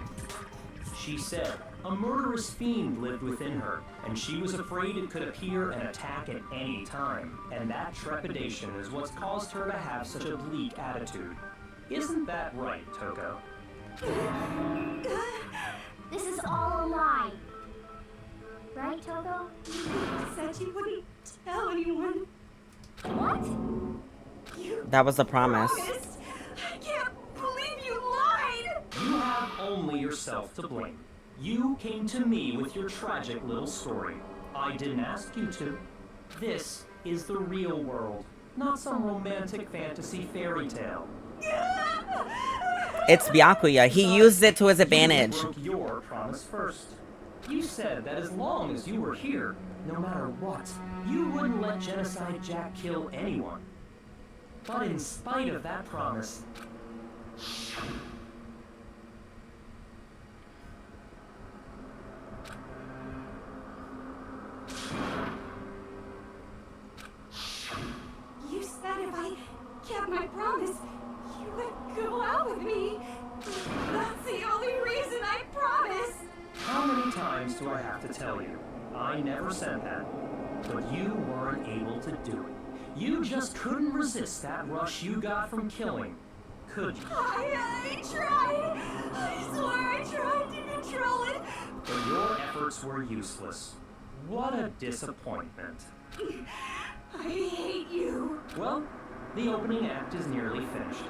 She said a murderous fiend lived within her, and she was afraid it could appear and attack at any time, and that trepidation is what's caused her to have such a bleak attitude. Isn't that right, Toko? This is all a lie. Right, Toko? You said you wouldn't tell anyone. What? You That was the promise. promised? I can't believe you lied! You have only yourself to blame. You came to me with your tragic little story. I didn't ask you to. This is the real world, not some romantic fantasy fairy tale. It's Byakuya. He used it to his advantage. You broke your promise first. You said that as long as you were here, no matter what, you wouldn't let Genocide Jack kill anyone. But in spite of that promise, You said if I kept my promise, you would go out with me. That's the only reason I promised. how many times do I have to tell you? I never said that. But you weren't able to do it. You just couldn't resist that rush you got from killing, could you? I tried. I swear I tried to control it. But your efforts were useless. What a disappointment. I hate you. Well, the opening act is nearly finished.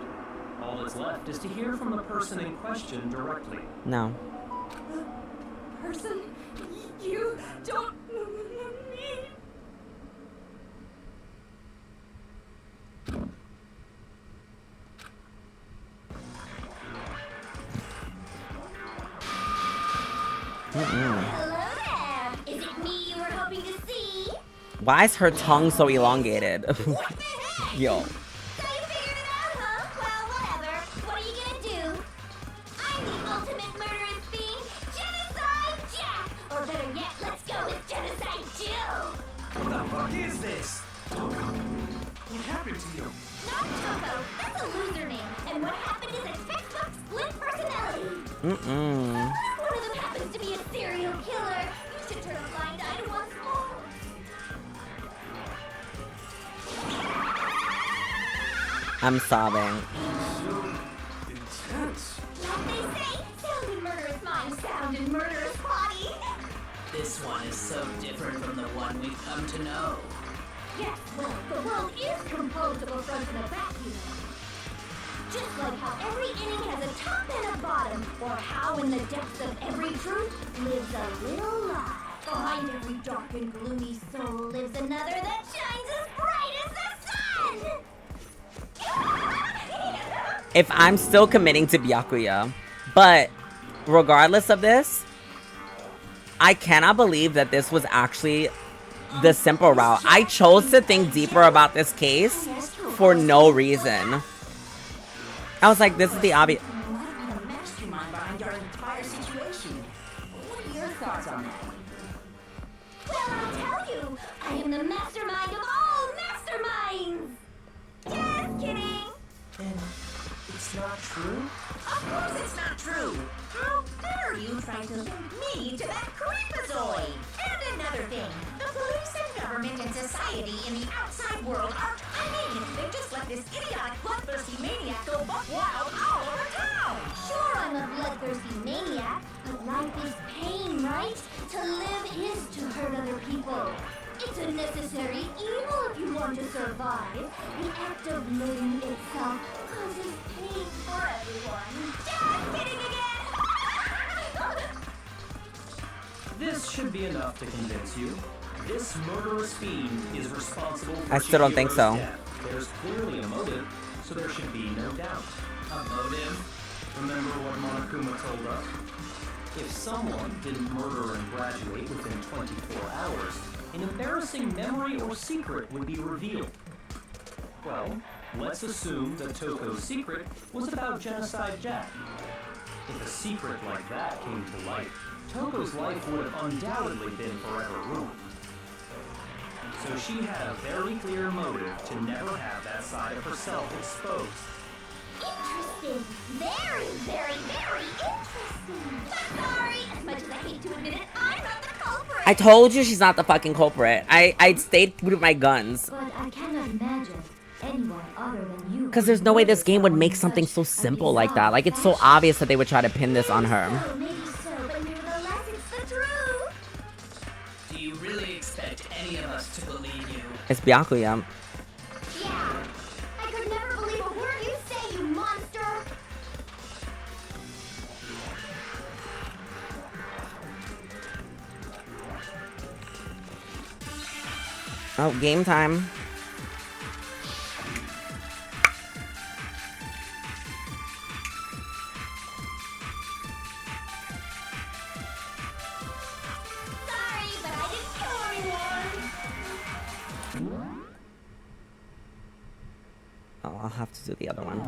All that's left is to hear from the person in question directly. No. Person, you don't mean. Hello there. Is it me you were hoping to see? Why is her tongue so elongated? Yo. So you figured it out, huh? I'm sobbing. Intense. Like they say, sound in murderous mind, sound in murderous body. This one is so different from the one we've come to know. Yes, well, the world is composed of a front and a back, you know. Just like how every inning has a top and a bottom, or how in the depths of every truth lives a little lie. Behind every dark and gloomy soul lives another that shines as bright as the sun! If I'm still committing to Byakuya, but regardless of this, I cannot believe that this was actually the simple route. I chose to think deeper about this case for no reason. I was like, this is the obvious. You might be the mastermind behind our entire situation. What are your thoughts on that? Well, I'll tell you, I am the mastermind of all masterminds! Just kidding! Then it's not true? Of course it's not true. How dare you try to link me to that creepazoid? And another thing, the police and government and society in the outside world are tiny. They just let this idiotic, bloodthirsty maniac go buck wild all over town. Sure, I'm a bloodthirsty maniac, but life is pain, right? To live is to hurt other people. It's a necessary evil if you want to survive. The act of living itself causes pain for everyone. Just kidding again! This should be enough to convince you. This murderous fiend is responsible for I still don't think so. Chihiro's death. There's clearly a motive, so there should be no doubt. A motive? Remember what Monokuma told us? If someone didn't murder and graduate within 24 hours, an embarrassing memory or secret would be revealed. Well, let's assume that Toko's secret was about Genocide Jack. If a secret like that came to light, Toko's life would have undoubtedly been forever ruined. So she had a very clear motive to never have that side of herself exposed. Interesting. Very, very, very interesting. But sorry, as much as I hate to admit it, I'm not the culprit. I told you she's not the fucking culprit. I stayed with my guns. But I cannot imagine anyone other than you. Because there's no way this game would make something so simple like that. Like, it's so obvious that they would try to pin this on her. Maybe so, but nevertheless, it's the truth. Do you really expect any of us to believe you? It's Byakuya. Yeah. I could never believe a word you say, you monster. Oh, game time. Sorry, but I didn't kill anyone. Oh, I'll have to do the other one.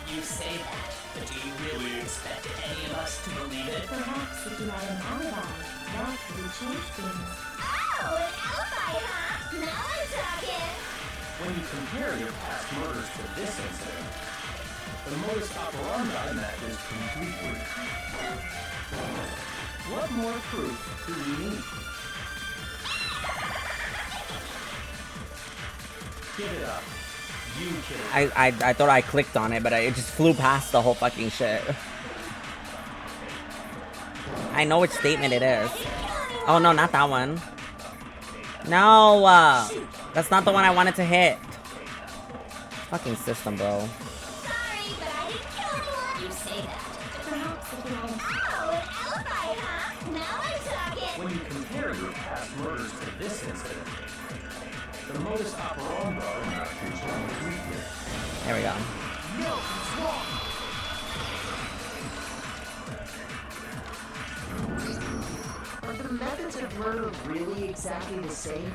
You say that, but do you really expect any of us to believe it? Perhaps if you had an alibi, that would change things. Oh, an alibi, huh? Now I'm talking. When you compare your past murders to this incident, the modus operandi matches completely. What more proof do we need? Give it up. You killed her. I thought I clicked on it, but it just flew past the whole fucking shit. I know which statement it is. Oh no, not that one. No, that's not the one I wanted to hit. Fucking system, bro. Sorry, but I didn't kill anyone. You say that. Perhaps if you had an alibi, huh? Now I'm talking. When you compare your past murders to this incident, the modus operandi matches completely. There we go. Are the methods of murder really exactly the same?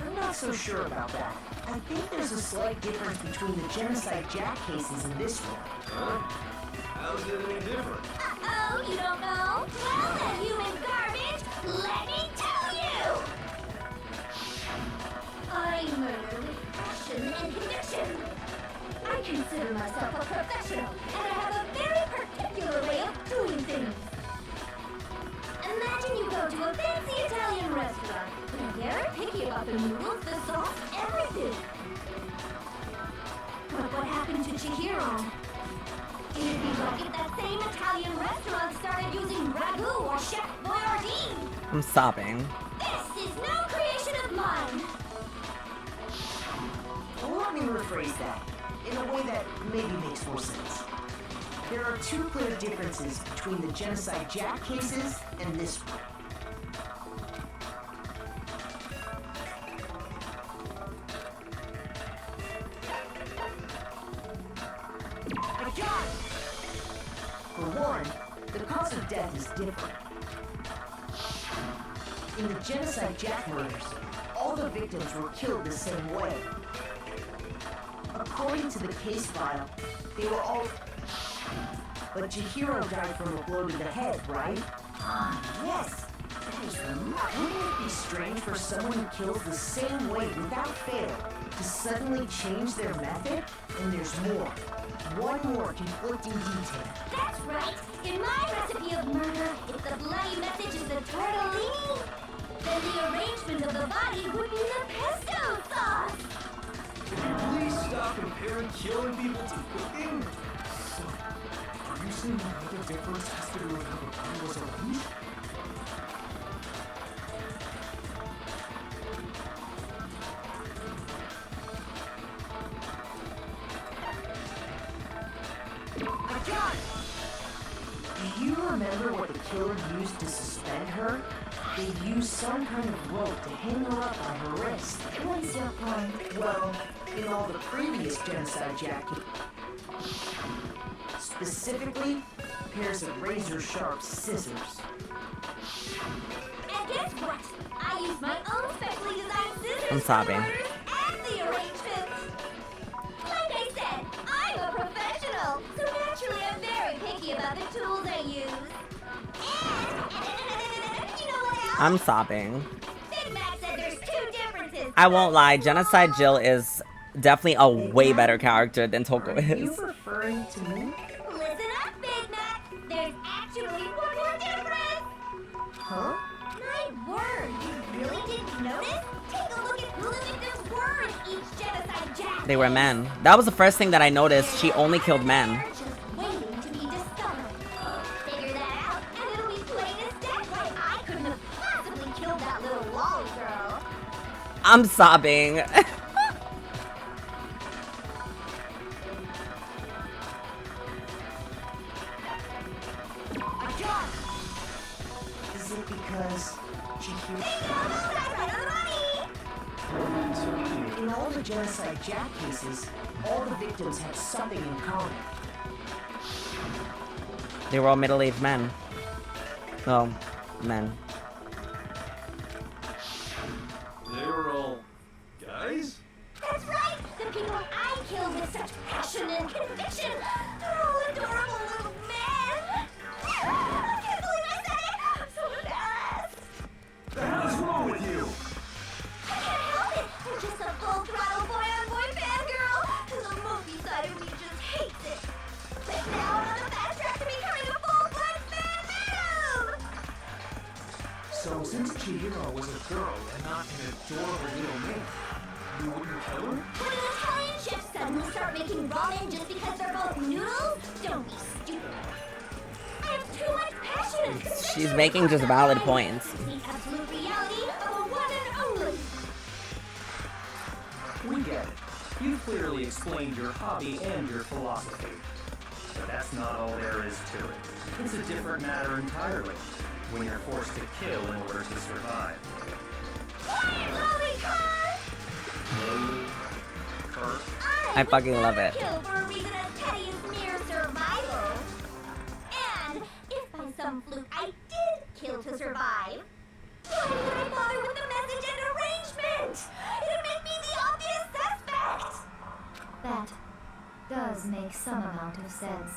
I'm not so sure about that. I think there's a slight difference between the Genocide Jack cases and this one. How's it any different? Uh-oh, you don't know? Well, then, human garbage, let me tell you! I murder with passion and conviction. I consider myself a professional, and I have a very particular way of doing things. Imagine you go to a fancy Italian restaurant. They're very picky about the noodles, the sauce, everything. happened to Chihiro? It'd be like if that same Italian restaurant started using ragu or Chef Boyardee. I'm sobbing. This is no creation of mine. Let me rephrase that in a way that maybe makes more sense. There are two clear differences between the Genocide Jack cases and this one. I got it! For one, the cause of death is different. In the Genocide Jack murders, all the victims were killed the same way. According to the case file, they were all... But Chihiro died from a blow to the head, right? Yes! That is remarkable. Wouldn't it be strange for someone who kills the same way without fail to suddenly change their method? And there's more. One more conflicting detail. That's right. In my recipe of murder, if the bloody message is the tortellini, then the arrangement of the body would be the pesto sauce. Please stop comparing killing people to cooking. So, are you saying another difference has to do with how the body was arranged? I got it! Do you remember what the killer used to suspend her? They used some kind of rope to hang her up on her wrist. What's your point? Well, in all the previous Genocide Jack specifically, pairs of razor-sharp scissors. And guess what? I used my own specially designed scissors I'm sobbing. for the murders and the arrangement. Like I said, I'm a professional, so naturally I'm very picky about the tools I use. And you know what else? I'm sobbing. Big Mac said there's two differences. I won't lie, Genocide Jill is definitely a way better character than Toko Are you is. referring to me? Listen up, Big Mac. There's actually one more difference. Huh? My word, you really didn't notice? Take a look at who the victims were in each Genocide Jack. They were men. That was the first thing that I noticed. She only killed men. They're just waiting to be discovered. Figure that out, and it'll be plain as day why I couldn't have possibly killed that little lolly girl. I'm sobbing. I got it! Is it because Chihiro... That's right on the money. In all the Genocide Jack cases, all the victims had something in common. They were all middle-aged men. Well, men. They were all guys? That's right. The people I killed with such passion and conviction are all adorable little men. I can't believe I said it. I'm so embarrassed. The hell is wrong with you? I can't help it. I'm just a full-throttle boy-on-boy fangirl, and the movie side of me just hates it. But now I'm on the fast track to becoming a full-blood fan madam. So since Chihiro was a girl and not an adorable little man, you wouldn't kill her? Would an Italian chef suddenly start making ramen just because they're both noodles? Don't be stupid. I have too much passion and conviction. She's making just valid points. The absolute reality of a one and only. We get it. You clearly explained your hobby and your philosophy. But that's not all there is to it. It's a different matter entirely, when you're forced to kill in order to survive. Quiet, lolly car! Kurt, I fucking love it. Kill for a reason as petty as mere survival. And if by some fluke I did kill to survive, why would I bother with the message and arrangement? It'd make me the obvious suspect. That does make some amount of sense.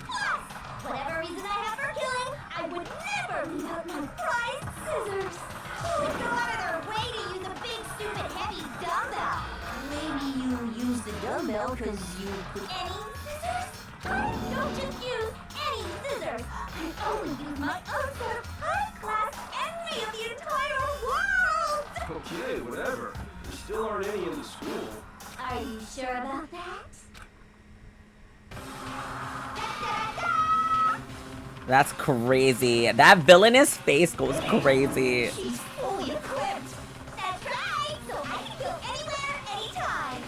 Plus, whatever reason I have for killing, I would never leave out my prized scissors. Who would go out of their way to use a big, stupid, heavy dumbbell? Maybe you use the dumbbell because you could... Any scissors? I don't just use any scissors. I only use my own sort of high-class envy of the entire world. Okay, whatever. There still aren't any in the school. Are you sure about that? That's crazy. That villainous face goes crazy. She's fully equipped. That's right. So I can go anywhere, anytime.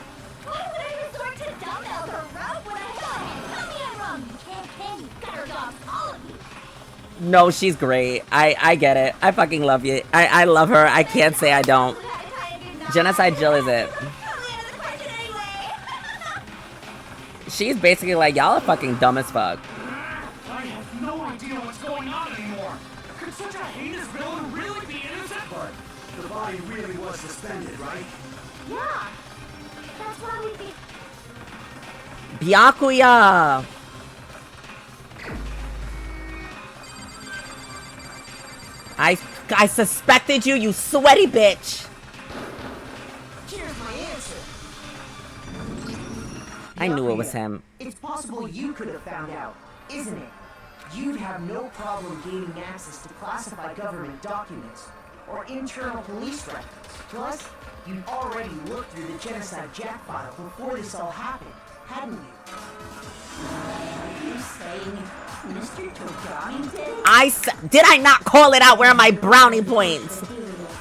Why would I resort to dumbbells or rope when I have tell me I'm wrong. You can't hang, you gutter dogs, all of you. No, she's great. I get it. I fucking love you. I love her. I can't say I don't. Genocide Jill is it. She's basically like, y'all are fucking dumb as fuck. I have no idea what's going on anymore. Could such a heinous villain really be innocent? But the body really was suspended, right? Yeah. That's why we think. Byakuya! I suspected you, you sweaty bitch! Here's my answer. I knew it was Byakuya, him. It's possible you could have found out, isn't it? You'd have no problem gaining access to classified government documents or internal police records. Plus, you'd already looked through the Genocide Jack file before this all happened, hadn't you? Are you saying Mr. Togami did? Did I not call it out? Where are my brownie points?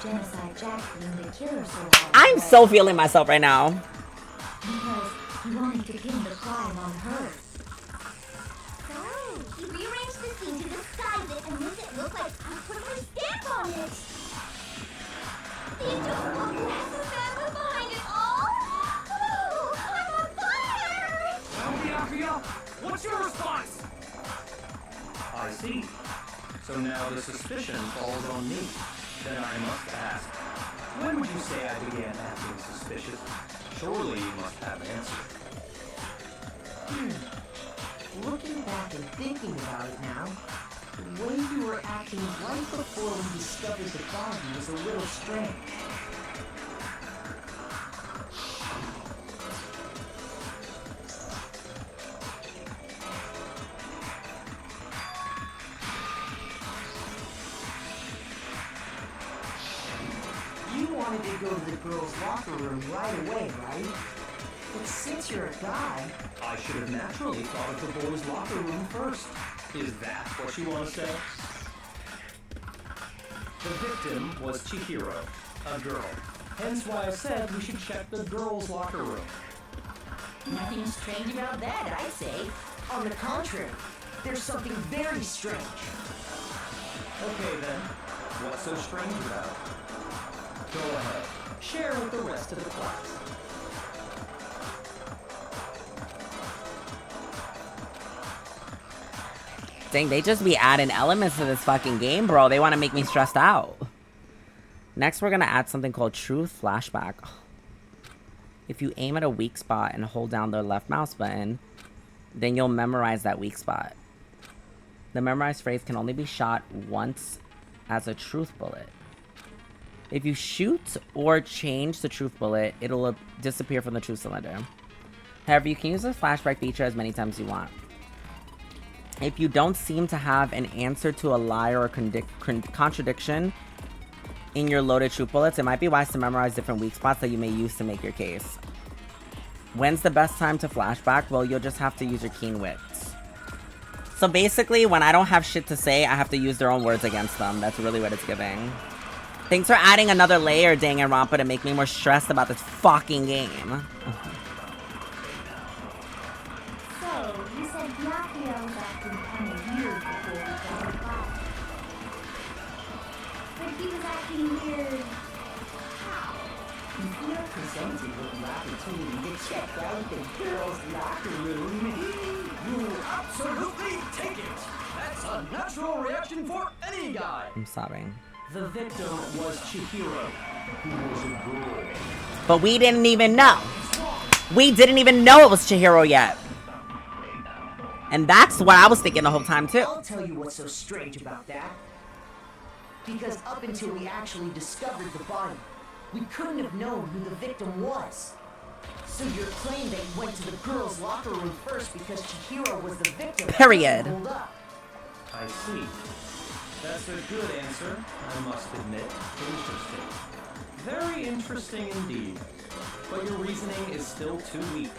Genocide Jack being the killer so I'm so feeling myself right now. because he wanted to pin the crime on her. So, he rearranged the scene to disguise it and make it look like I put my stamp on it. The adorable glasses man was behind it all. Ooh, I'm on fire! Well, Byakuya, what's your response? I see. So now the suspicion falls on me. Then I must ask, when would you say I began acting suspicious? Surely you must have an answer. Looking back and thinking about it now, the way you were acting right before we discovered the body was a little strange. You wanted to go to the girls' locker room right away, right? But since you're a guy, I should have naturally thought of the boys' locker room first. Is that what you want to say? The victim was Chihiro, a girl. Hence why I said we should check the girls' locker room. nothing strange about that, I'd say. On the contrary, there's something very strange. Okay then, what's so strange about it? Go ahead, share with the rest of the class. Dang, they just be adding elements to this fucking game, bro. They want to make me stressed out. Next, we're going to add something called Truth Flashback. If you aim at a weak spot and hold down the left mouse button, then you'll memorize that weak spot. The memorized phrase can only be shot once as a truth bullet. If you shoot or change the truth bullet, it'll disappear from the truth cylinder. However, you can use the flashback feature as many times as you want. If you don't seem to have an answer to a lie or a contradiction in your loaded truth bullets, it might be wise to memorize different weak spots that you may use to make your case. When's the best time to flashback? Well, you'll just have to use your keen wits. So basically, when I don't have shit to say, I have to use their own words against them. That's really what it's giving. Thanks for adding another layer, Danganropa, to make me more stressed about this fucking game. So, you said Byakuya was acting kind of weird before we got the file. But he was acting weird. How? You feel presented with the opportunity to check out the girls' locker room. You absolutely take it. That's a natural reaction for any guy. I'm sobbing. The victim was Chihiro, who was a girl. But we didn't even know. We didn't even know it was Chihiro yet. And that's what I was thinking the whole time, too. I'll tell you what's so strange about that. Because up until we actually discovered the body, we couldn't have known who the victim was. So your claim that you went to the girls' locker room first because Chihiro was the victim Period. doesn't hold up. I see. That's a good answer, I must admit. Interesting. Very interesting indeed. But your reasoning is still too weak.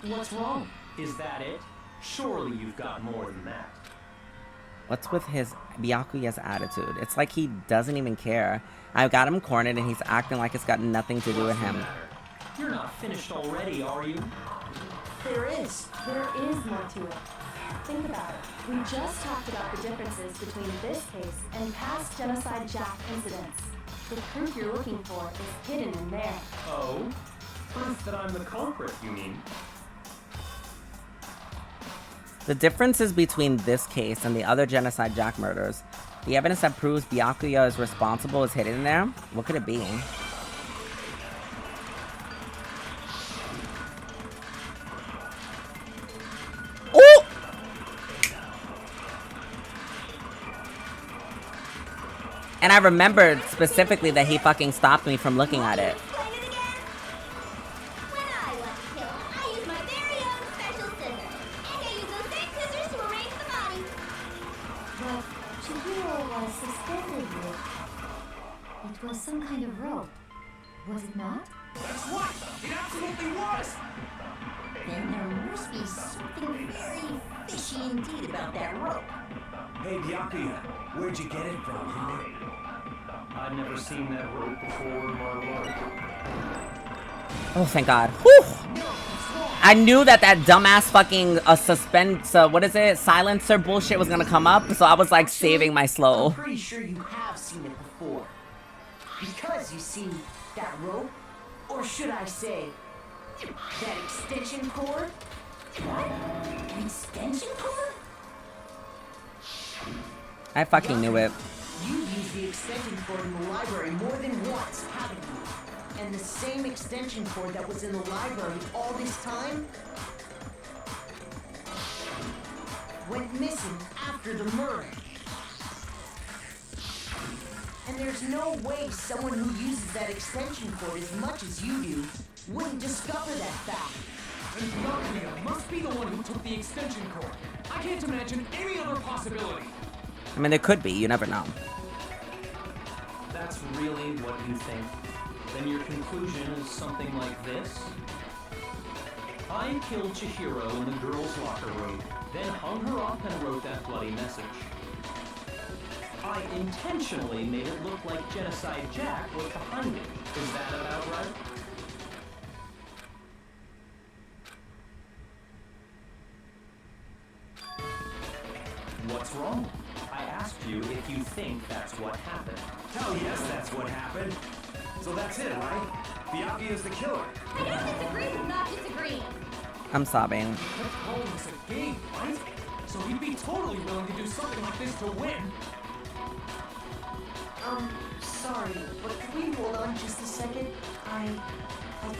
What's wrong? Is that it? Surely you've got more than that. What's with his Byakuya's attitude? It's like he doesn't even care. I've got him cornered and he's acting like it's got nothing to do with him. You're not finished already, are you? There is more to it. Think about it. We just talked about the differences between this case and past Genocide Jack incidents. The proof you're looking for is hidden in there. Oh? Proof that I'm the culprit, you mean? The differences between this case and the other Genocide Jack murders, the evidence that proves Byakuya is responsible is hidden in there? What could it be? Oh! And I remembered specifically that he fucking stopped me from looking at it. When I want to kill, I use my very own special scissors. And I use those same scissors to erase the body. But Chihiro was suspended with... It was some kind of rope. Was it not? That's right! It absolutely was! Then there must be something very fishy indeed about that rope. Hey, Byakuya, where'd you get it from, huh? I've never seen that rope before in my life. Oh, thank God. Whew! I knew that dumbass fucking what is it? Silencer bullshit was gonna come up, so I was like saving my slow. I'm pretty sure you have seen it before. Because you see, that rope, or should I say, that extension cord? What? An extension cord? I fucking knew it. You've used the extension cord in the library more than once, haven't you? And the same extension cord that was in the library all this time went missing after the murder. And there's no way someone who uses that extension cord as much as you do wouldn't discover that fact. And Byakuya must be the one who took the extension cord. I can't imagine any other possibility. I mean, there could be. You never know. That's really what you think? Then your conclusion is something like this? I killed Chihiro in the girls' locker room, then hung her up and wrote that bloody message. I intentionally made it look like Genocide Jack was behind it. Is that about right? What's wrong? I asked you if you think that's what happened. Hell yes, that's what happened. So that's it, right? Byakuya's the killer. I don't disagree with not disagreeing. I'm sobbing. He kept calling this a game, right? So he'd be totally willing to do something like this to win. Sorry, but can we hold on just a second? I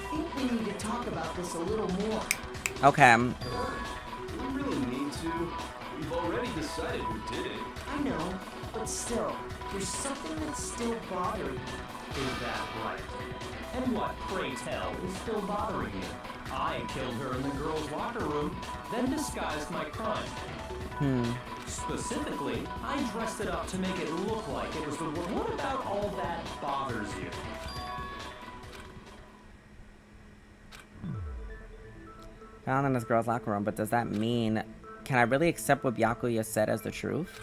think we need to talk about this a little more. Okay. We really need to. We've already decided who did it. I know, but still, there's something that's still bothering me. Is that right? And what, pray tell, is still bothering you? I killed her in the girls' locker room, then disguised my crime. Specifically, I dressed it up to make it look like it was the one. What about all that bothers you? Found in this girl's locker room, but does that mean... Can I really accept what Byakuya said as the truth?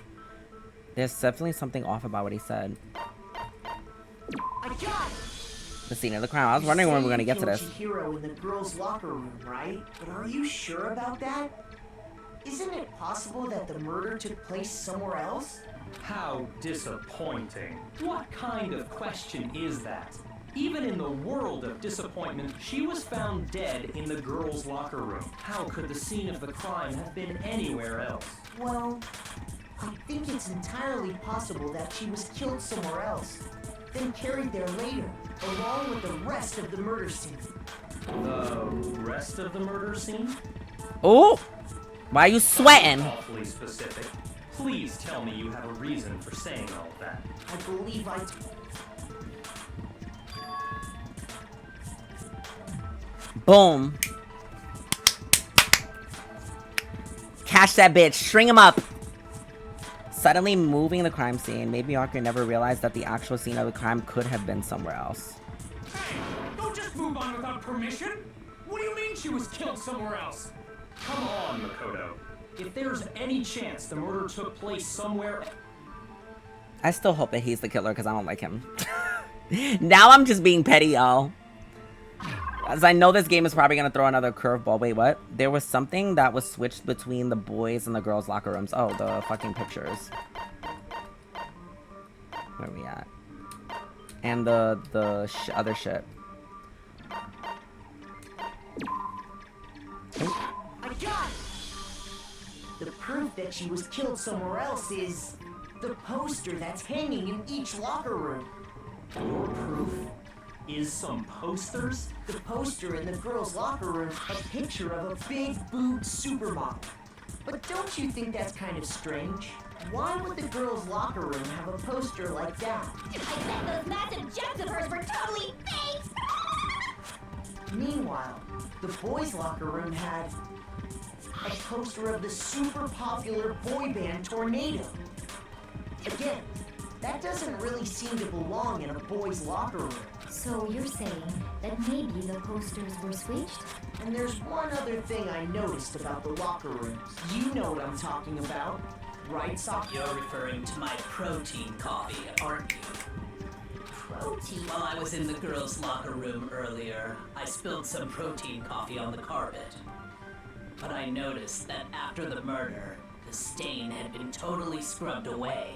There's definitely something off about what he said. I got it! The scene of the crime. I was wondering when we were going to get to this. Chihiro in the girls' locker room, right? But are you sure about that? Isn't it possible that the murder took place somewhere else? How disappointing. What kind of question is that? Even in the world of disappointment, she was found dead in the girls' locker room. How could the scene of the crime have been anywhere else? Well, I think it's entirely possible that she was killed somewhere else, then carried there later, along with the rest of the murder scene. The rest of the murder scene? Oh! Why are you sweating? Awfully specific. Please tell me you have a reason for saying all that. I believe I... Boom. Catch that bitch. String him up. Suddenly moving the crime scene. Maybe Byakuya never realized that the actual scene of the crime could have been somewhere else. Hey, don't just move on without permission. What do you mean she was killed somewhere else? Come on, Makoto. If there's any chance the murder took place somewhere... I still hope that he's the killer because I don't like him. Now I'm just being petty, y'all. As I know this game is probably going to throw another curveball. Wait, what? There was something that was switched between the boys and the girls' locker rooms. Oh, the fucking pictures. Where are we at? And the other shit. I got it! The proof that she was killed somewhere else is the poster that's hanging in each locker room. Your proof is some posters? The poster in the girls' locker room, a picture of a big boobed supermodel. But don't you think that's kind of strange? Why would the girls' locker room have a poster like that? I bet those massive jugs of hers were totally fake! Meanwhile, the boys' locker room had a poster of the super popular boy band Tornado. Again, that doesn't really seem to belong in a boys' locker room. So you're saying that maybe the posters were switched? And there's one other thing I noticed about the locker rooms. You know what I'm talking about, right, Saki? You're referring to my protein coffee, aren't you? Protein? While I was in the girls' locker room earlier, I spilled some protein coffee on the carpet. But I noticed that after the murder, the stain had been totally scrubbed away.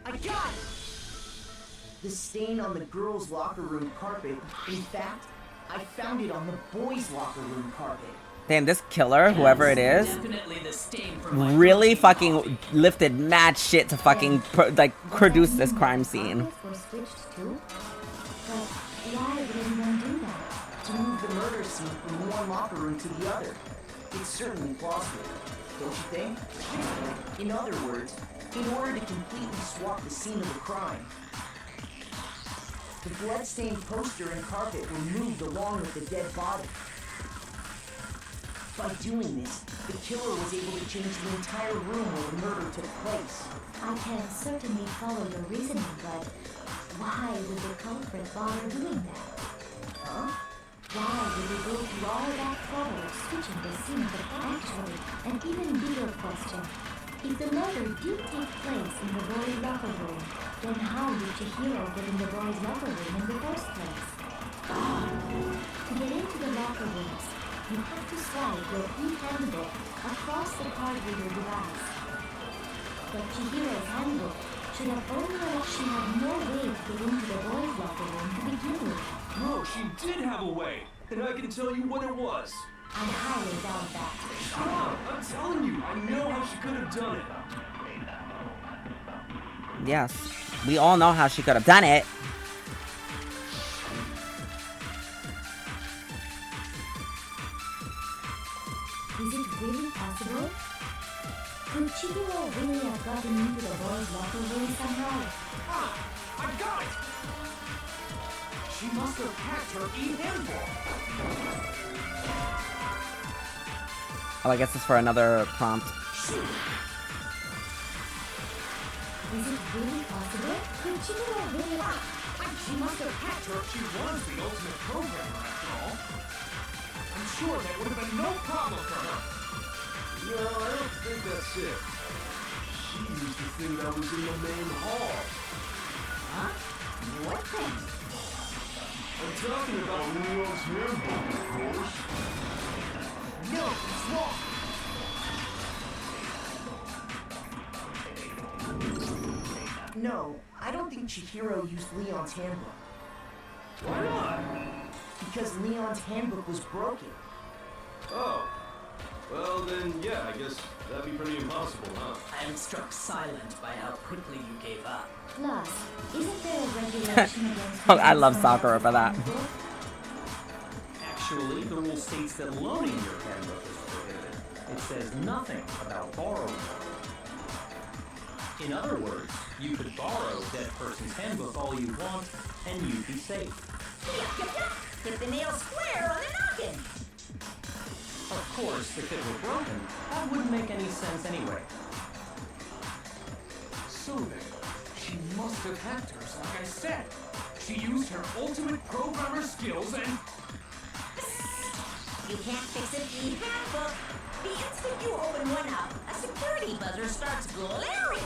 I got it! The stain on the girls' locker room carpet, in fact, I found it on the boys' locker room carpet. Damn, this killer, whoever it is, Definitely the stain from my really protein fucking lifted mad shit to fucking produce this crime scene. Were switched too? But why would anyone do that? To move the murder scene from one locker room to the other. It's certainly plausible, don't you think? In other words, in order to completely swap the scene of the crime, the blood-stained poster and carpet were moved along with the dead body. By doing this, the killer was able to change the entire room where the murder took place. I can certainly follow your reasoning, but why would the culprit bother doing that? Huh? Why would they go through all that trouble of switching the scene of the crime? Actually, an even bigger question. If the murder did take place in the boys' locker room, then how did Chihiro get in the boys' locker room in the first place? To get into the locker rooms, you have to slide your e-handbook across the card reader device. But Chihiro's handbook should have only let she had no way to get into the boys' locker room to begin with. No, she did have a way, and I can tell you what it was. I highly doubt that. Shut up! I'm telling you, I know how she could have done it. Yes, we all know how she could have done it. Is it really possible? Could Chihiro really have gotten into the boys' locker room somehow? Ah! I got it! She must have hacked her e-handbook. Oh, I guess it's for another prompt. Is it really possible? Could Chihiro really She must have hacked her. She was the ultimate programmer, after all. I'm sure that would have been no problem for her. No, I don't think that's it. She used the thing that was in the main hall. Huh? What thing? I'm talking about Leon's handbook, of course. No, it's wrong! No, I don't think Chihiro used Leon's handbook. Why not? Because Leon's handbook was broken. Oh. Well, then, yeah, I guess that'd be pretty impossible, huh? I am struck silent by how quickly you gave up. Plus, isn't there a regulation against... Oh, I love Sakura for that. Actually, the rule states that loaning your handbook is prohibited. It says nothing about borrowing it. In other words, you could borrow dead person's handbook all you want, and you'd be safe. Hit the nail square on the noggin. Of course, if it were broken, that wouldn't make any sense anyway. So then, she must have hacked her, like I said. She used her ultimate programmer skills and... You can't fix it, the handbook. The instant you open one up, a security buzzer starts glaring.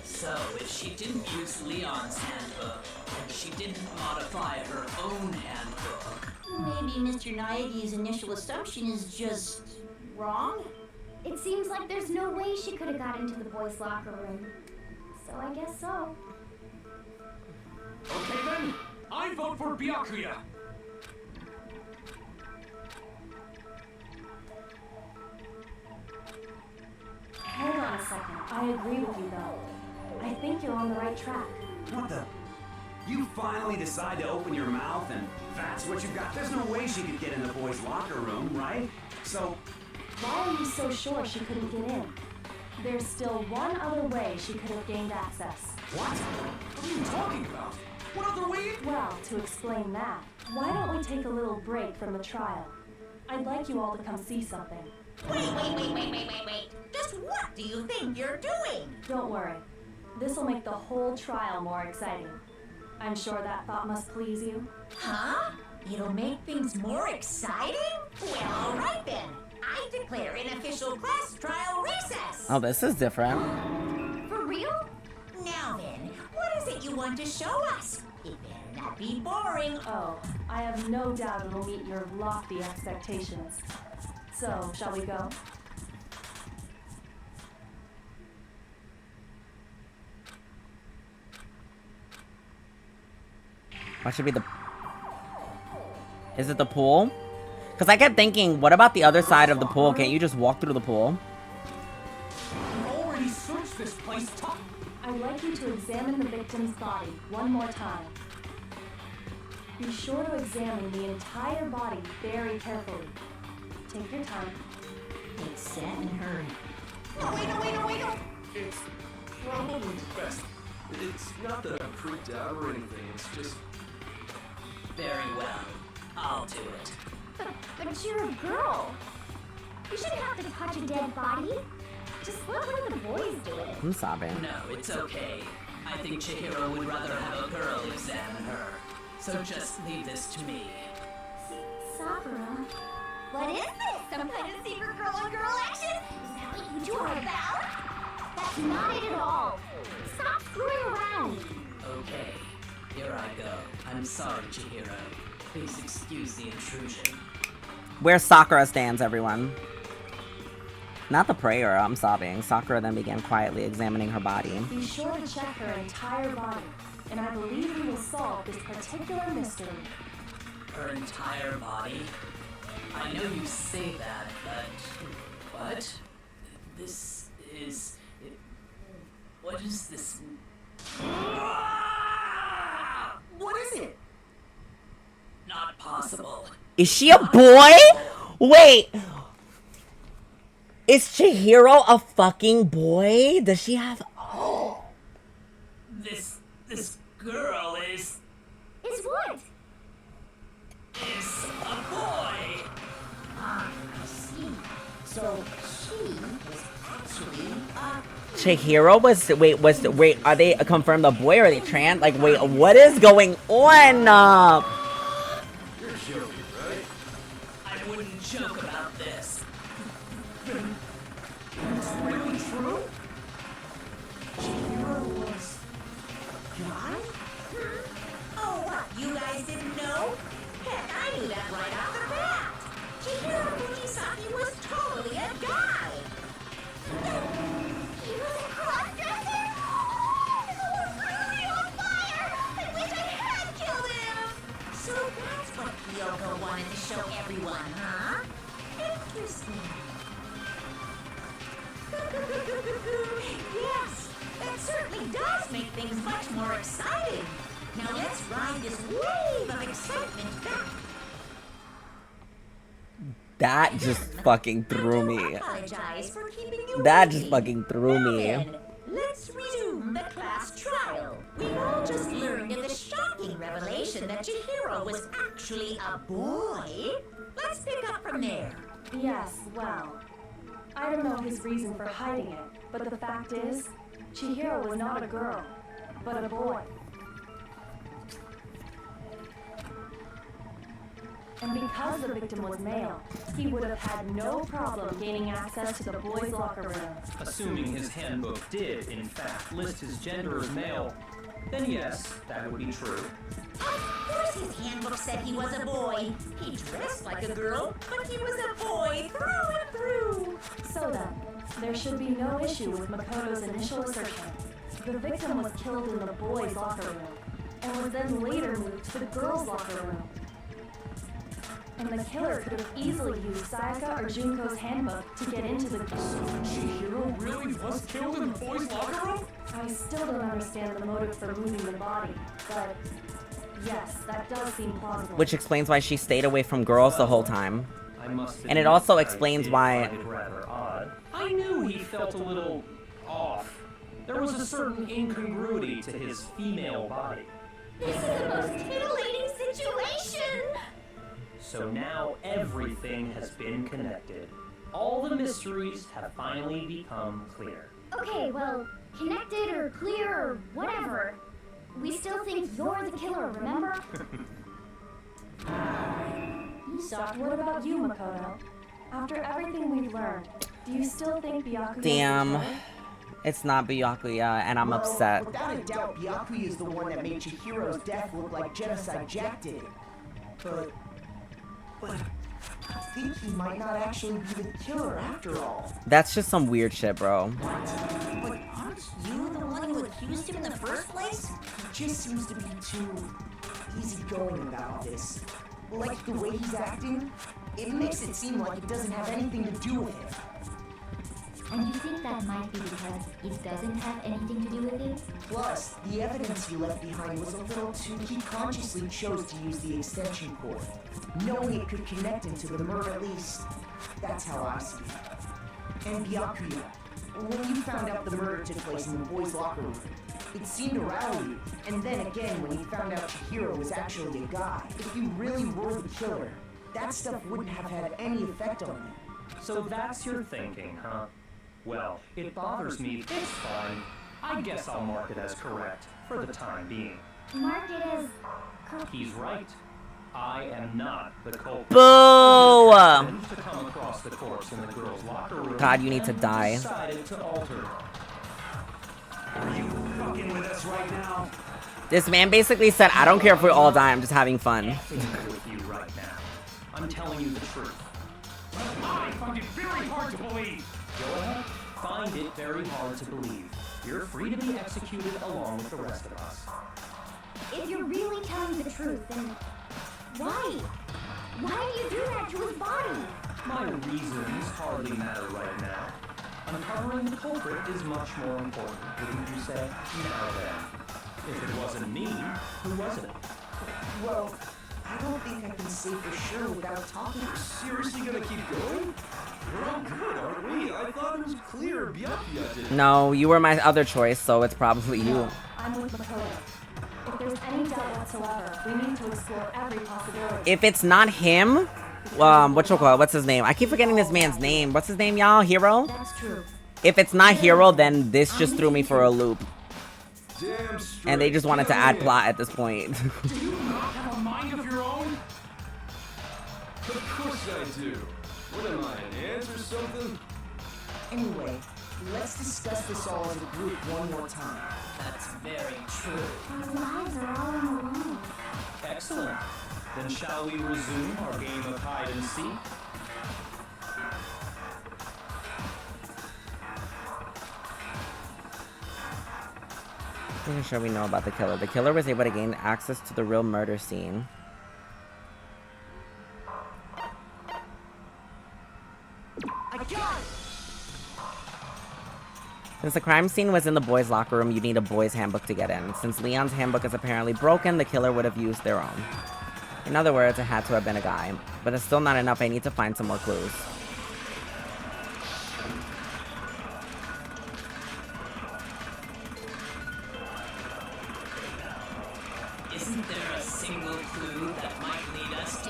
So, if she didn't use Leon's handbook, and she didn't modify her own handbook... Maybe Mr. Naegi's initial assumption is just wrong? It seems like there's no way she could have got into the boys' locker room. So I guess so. Okay then, I vote for Byakuya. Hold on a second. I agree with you, though. I think you're on the right track. What the? You finally decide to open your mouth and that's what you got? There's no way she could get in the boys' locker room, right? So... Why are you so sure she couldn't get in? There's still one other way she could have gained access. What? What are you talking about? What other way? Well, to explain that, why don't we take a little break from the trial? I'd like you all to come see something. Wait. Just what do you think you're doing? Don't worry. This'll make the whole trial more exciting. I'm sure that thought must please you. Huh? It'll make things more exciting? Well, all right then. I declare an official class trial recess. Oh, this is different. For real? Now then, what is it you want to show us? It better not be boring. Oh, I have no doubt it'll meet your lofty expectations. So, shall we go? What should be the... Is it the pool? Because I kept thinking, what about the other side of the pool? Can't you just walk through the pool? You've already searched this place top. I'd like you to examine the victim's body one more time. Be sure to examine the entire body very carefully. Take your time. Examine her. No, wait. It's probably best. It's not that I'm freaked out or anything, it's just... Very well. I'll do it. But you're a girl. You shouldn't have to touch a dead body. Just let one of the boys do it. I'm sobbing. No, it's okay. I think Chihiro would rather have a girl examine her. So just leave this to me. Sakura. What is this? Some kind of secret girl-on-girl action? Is that what you two are about? That's not it at all. Stop screwing around. Okay, here I go. I'm sorry, Chihiro. Please excuse the intrusion. Where Sakura stands, everyone. Not the prayer, I'm sobbing. Sakura then began quietly examining her body. Be sure to check her entire body, and I believe we will solve this particular mystery. Her entire body? I know you say that, but... What? This is... What is this? What is it? Not possible. Is she a boy? Wait. Is Chihiro a fucking boy? Does she have... Oh. This girl is what? Is a boy. I see. So she is actually Chihiro wait, are they confirmed a boy or are they trans? Like, wait, what is going on? You're joking, right? I wouldn't joke about this. It's really true? Chihiro was a guy? Oh, what? You guys didn't know? Heck, I knew that right off the bat. Chihiro Fujisaki was totally a guy. He was a cross-dresser? Oh, he was really on fire! I wish I had killed him! So that's what Kyoko wanted to show everyone, huh? Interesting. Yes, that certainly does make things much more exciting. Now let's ride this wave of excitement back. That just fucking threw me. Apologize for keeping you That waiting. just fucking threw Now me. then, let's resume the class trial. We've all just learned of the shocking revelation that Chihiro was actually a boy. Let's pick up from there. Yes, well, I don't know his reason for hiding it, but the fact is, Chihiro was not a girl. but a boy. And because the victim was male, he would have had no problem gaining access to the boys' locker room. Assuming his handbook did, in fact, list his gender as male, then yes, that would be true. Of course his handbook said he was a boy. He dressed like a girl, but he was a boy through and through. So then, there should be no issue with Makoto's initial assertion. The victim was killed in the boys' locker room, and was then later moved to the girls' locker room. And the killer could have easily used Sayaka or Junko's handbook to get into the... Chihiro really was killed in the boys' locker room? I still don't understand the motive for moving the body, but yes, that does seem plausible. Which explains why she stayed away from girls the whole time. And it also explains why... Rather odd. I knew he felt a little off. There was a certain incongruity to his female body. This is the most titillating situation! So now everything has been connected. All the mysteries have finally become clear. Okay, well, connected or clear or whatever. We still think you're the killer, remember? So, what about you, Makoto? After everything we've learned, do you still think Byakuya Damn. is the killer? It's not Byakuya, and I'm upset. Without a doubt, Byakuya is the one that made Chihiro's death look like Genocide Jack did. But I think he might not actually be the killer after all. That's just some weird shit, bro. But aren't you the one who accused him in the first place? He just seems to be too easygoing about all this. Like the way he's acting, it makes it seem like it doesn't have anything to do with him. And you think that might be because it doesn't have anything to do with it? Plus, the evidence he left behind was a little too... He consciously chose to use the extension cord, knowing it could connect him to the murder at least. That's how I see it. And Byakuya, when you found out the murder took place in the boys' locker room, it seemed to rattle you. And then again, when you found out Chihiro was actually a guy, if you really were the killer, that stuff wouldn't have had any effect on you. So that's your thinking, huh? Well, it bothers me. It's fine. I guess I'll mark it as correct for the time being. Mark it as... He's right. I am not the culprit. Boo! I managed to come across the corpse in the girls' locker room. God, you need to die. Decided to alter it. Are you fucking with us right now? This man basically said, I don't care if we all die, I'm just having fun. With you right now. I'm telling you the truth. I find it very hard to believe. Go ahead. Find it very hard to believe. You're free to be executed along with the rest of us. If you're really telling the truth, then... Why? Why did you do that to his body? My reasons hardly matter right now. Uncovering the culprit is much more important, wouldn't you say? Now then, if it wasn't me, who was it? Well, I don't think I can say for sure without talking. Seriously gonna keep going? We're all good, aren't we? I thought it was clear Byakuya did it. No, you were my other choice, so it's probably you. I'm with Makoto. If there's any doubt whatsoever, we need to explore every possibility. If it's not him, what's his name? I keep forgetting this man's name. What's his name, y'all? Hero? That's true. If it's not Hero, then this just threw me for a loop. Damn straight. And they just wanted to add plot at this point. Do you not have a mind of your own? Of course I do. What am I, an ant or something? Anyway, let's discuss this all as a group one more time. That's very true. Our lives are all on the line. Excellent. Then shall we resume our game of hide and seek? Pretty sure we know about the killer. The killer was able to gain access to the real murder scene. I got it! Since the crime scene was in the boys' locker room, you need a boys' handbook to get in. Since Leon's handbook is apparently broken, the killer would have used their own. In other words, it had to have been a guy. But it's still not enough. I need to find some more clues. Isn't there a single clue that might lead us to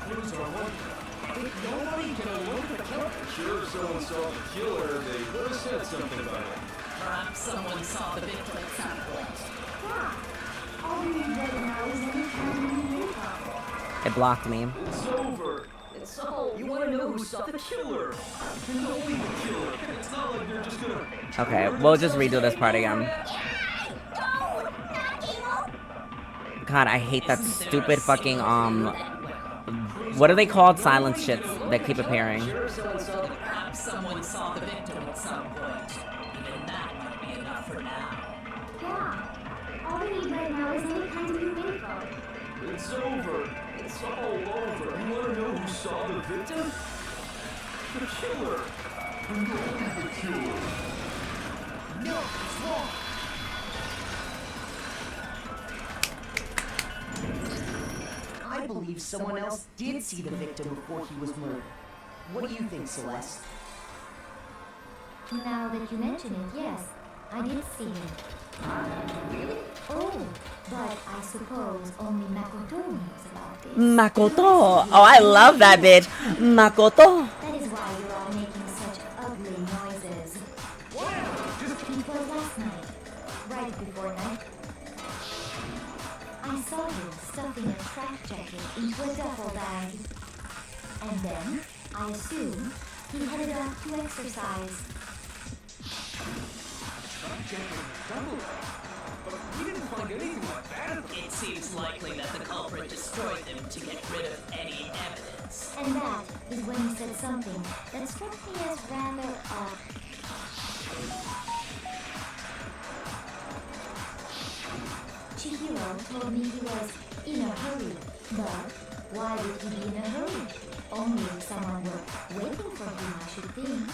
Clues are one thing. If nobody can elope the killer. Sure, if someone saw the killer, they would have said something about it. Perhaps someone saw the victim at some point. Yeah. All we need right now is any kind of new info. It blocked me. It's over. And so, you want to know who saw the killer? And only the killer. It's not like you're just gonna... Okay, we'll just redo this part again. God, I hate that stupid fucking, what are they called? Silence shits that keep appearing. Perhaps someone saw the victim at some point. Even that might be enough for now. Yeah. All we need right now is any kind of new info. It's over. It's all over. You wanna know who saw the victim? The killer. And only the killer. No, it's wrong. I believe someone else did see the victim before he was murdered. What do you think, Celeste? Now that you mention it, yes, I did see him. Really? Oh, but I suppose only Makoto knows about this. Makoto! Oh, I love that bitch! Makoto! That is why you're all making such ugly noises. It was last night, right before night. I saw him stuffing a track jacket into a duffel bag. And then, I assume, he headed off to exercise. But we didn't find anything like that. It seems likely that the culprit destroyed them to get rid of any evidence. And that is when he said something that struck me as rather Chihiro told me he was in a hurry. But why would he be in a hurry? Only if someone were waiting for him, I should think.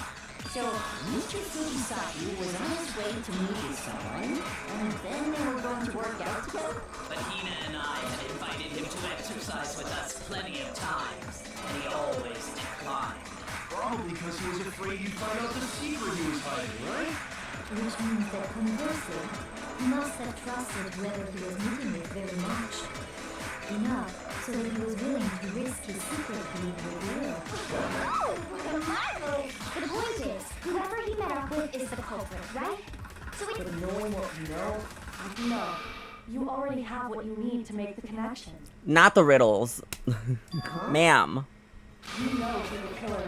So, Mr. Fujisaki was on his way to meet with someone, and then they were going to work out together? But Hina and I had invited him to exercise with us plenty of times, and he always declined. Probably because he was afraid you'd find out the secret he was hiding, right? Which means that conversely, he must have trusted whoever he was meeting with very much. Enough so that he was willing to risk his secret being revealed. Oh, what a marvel! The point is, whoever he met up with is the culprit, right? So we... But knowing what you know, No. You already have what you need to make the connection. Not the riddles. Ma'am. You know who the killer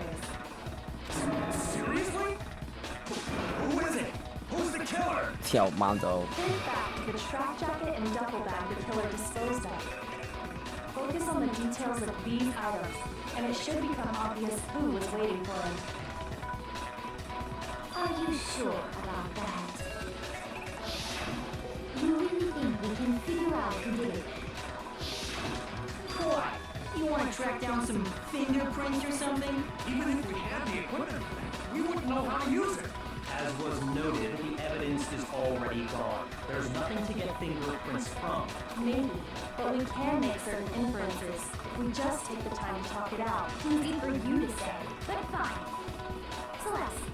is. Seriously? Who is it? Who's the killer? Yo, Mondo. Think back to the track jacket and duffel bag the killer disposed of. Focus on the details of these items, and it should become obvious who was waiting for him. Are you sure about that? You really think we can figure out who did it? What? You want to track down some fingerprints or something? Even if we had the equipment, we wouldn't know how to use it. As was noted, the evidence is already gone. There's nothing to get fingerprints from. Maybe, but we can make certain inferences if we just take the time to talk it out. Easy for you to say, but fine. Celeste,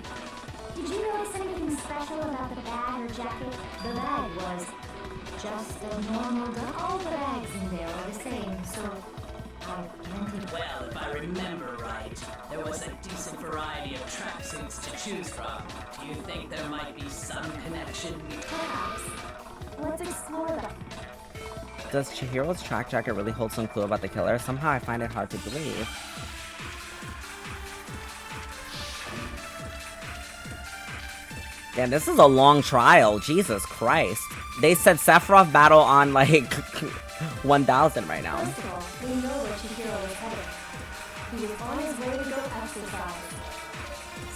did you notice anything special about the bag or jacket? The bag was just a normal duffel. All the bags in there are the same, so I've plenty. Well, if I remember right, there was a decent variety of tracksuits to choose from. Do you think there might be some connection? Perhaps. Let's explore that. Does Chihiro's track jacket really hold some clue about the killer? Somehow I find it hard to believe. Damn, this is a long trial. Jesus Christ. They said Sephiroth battle on like 1,000 right now. First of all, we know where Chihiro is headed. He is on his way to go exercise.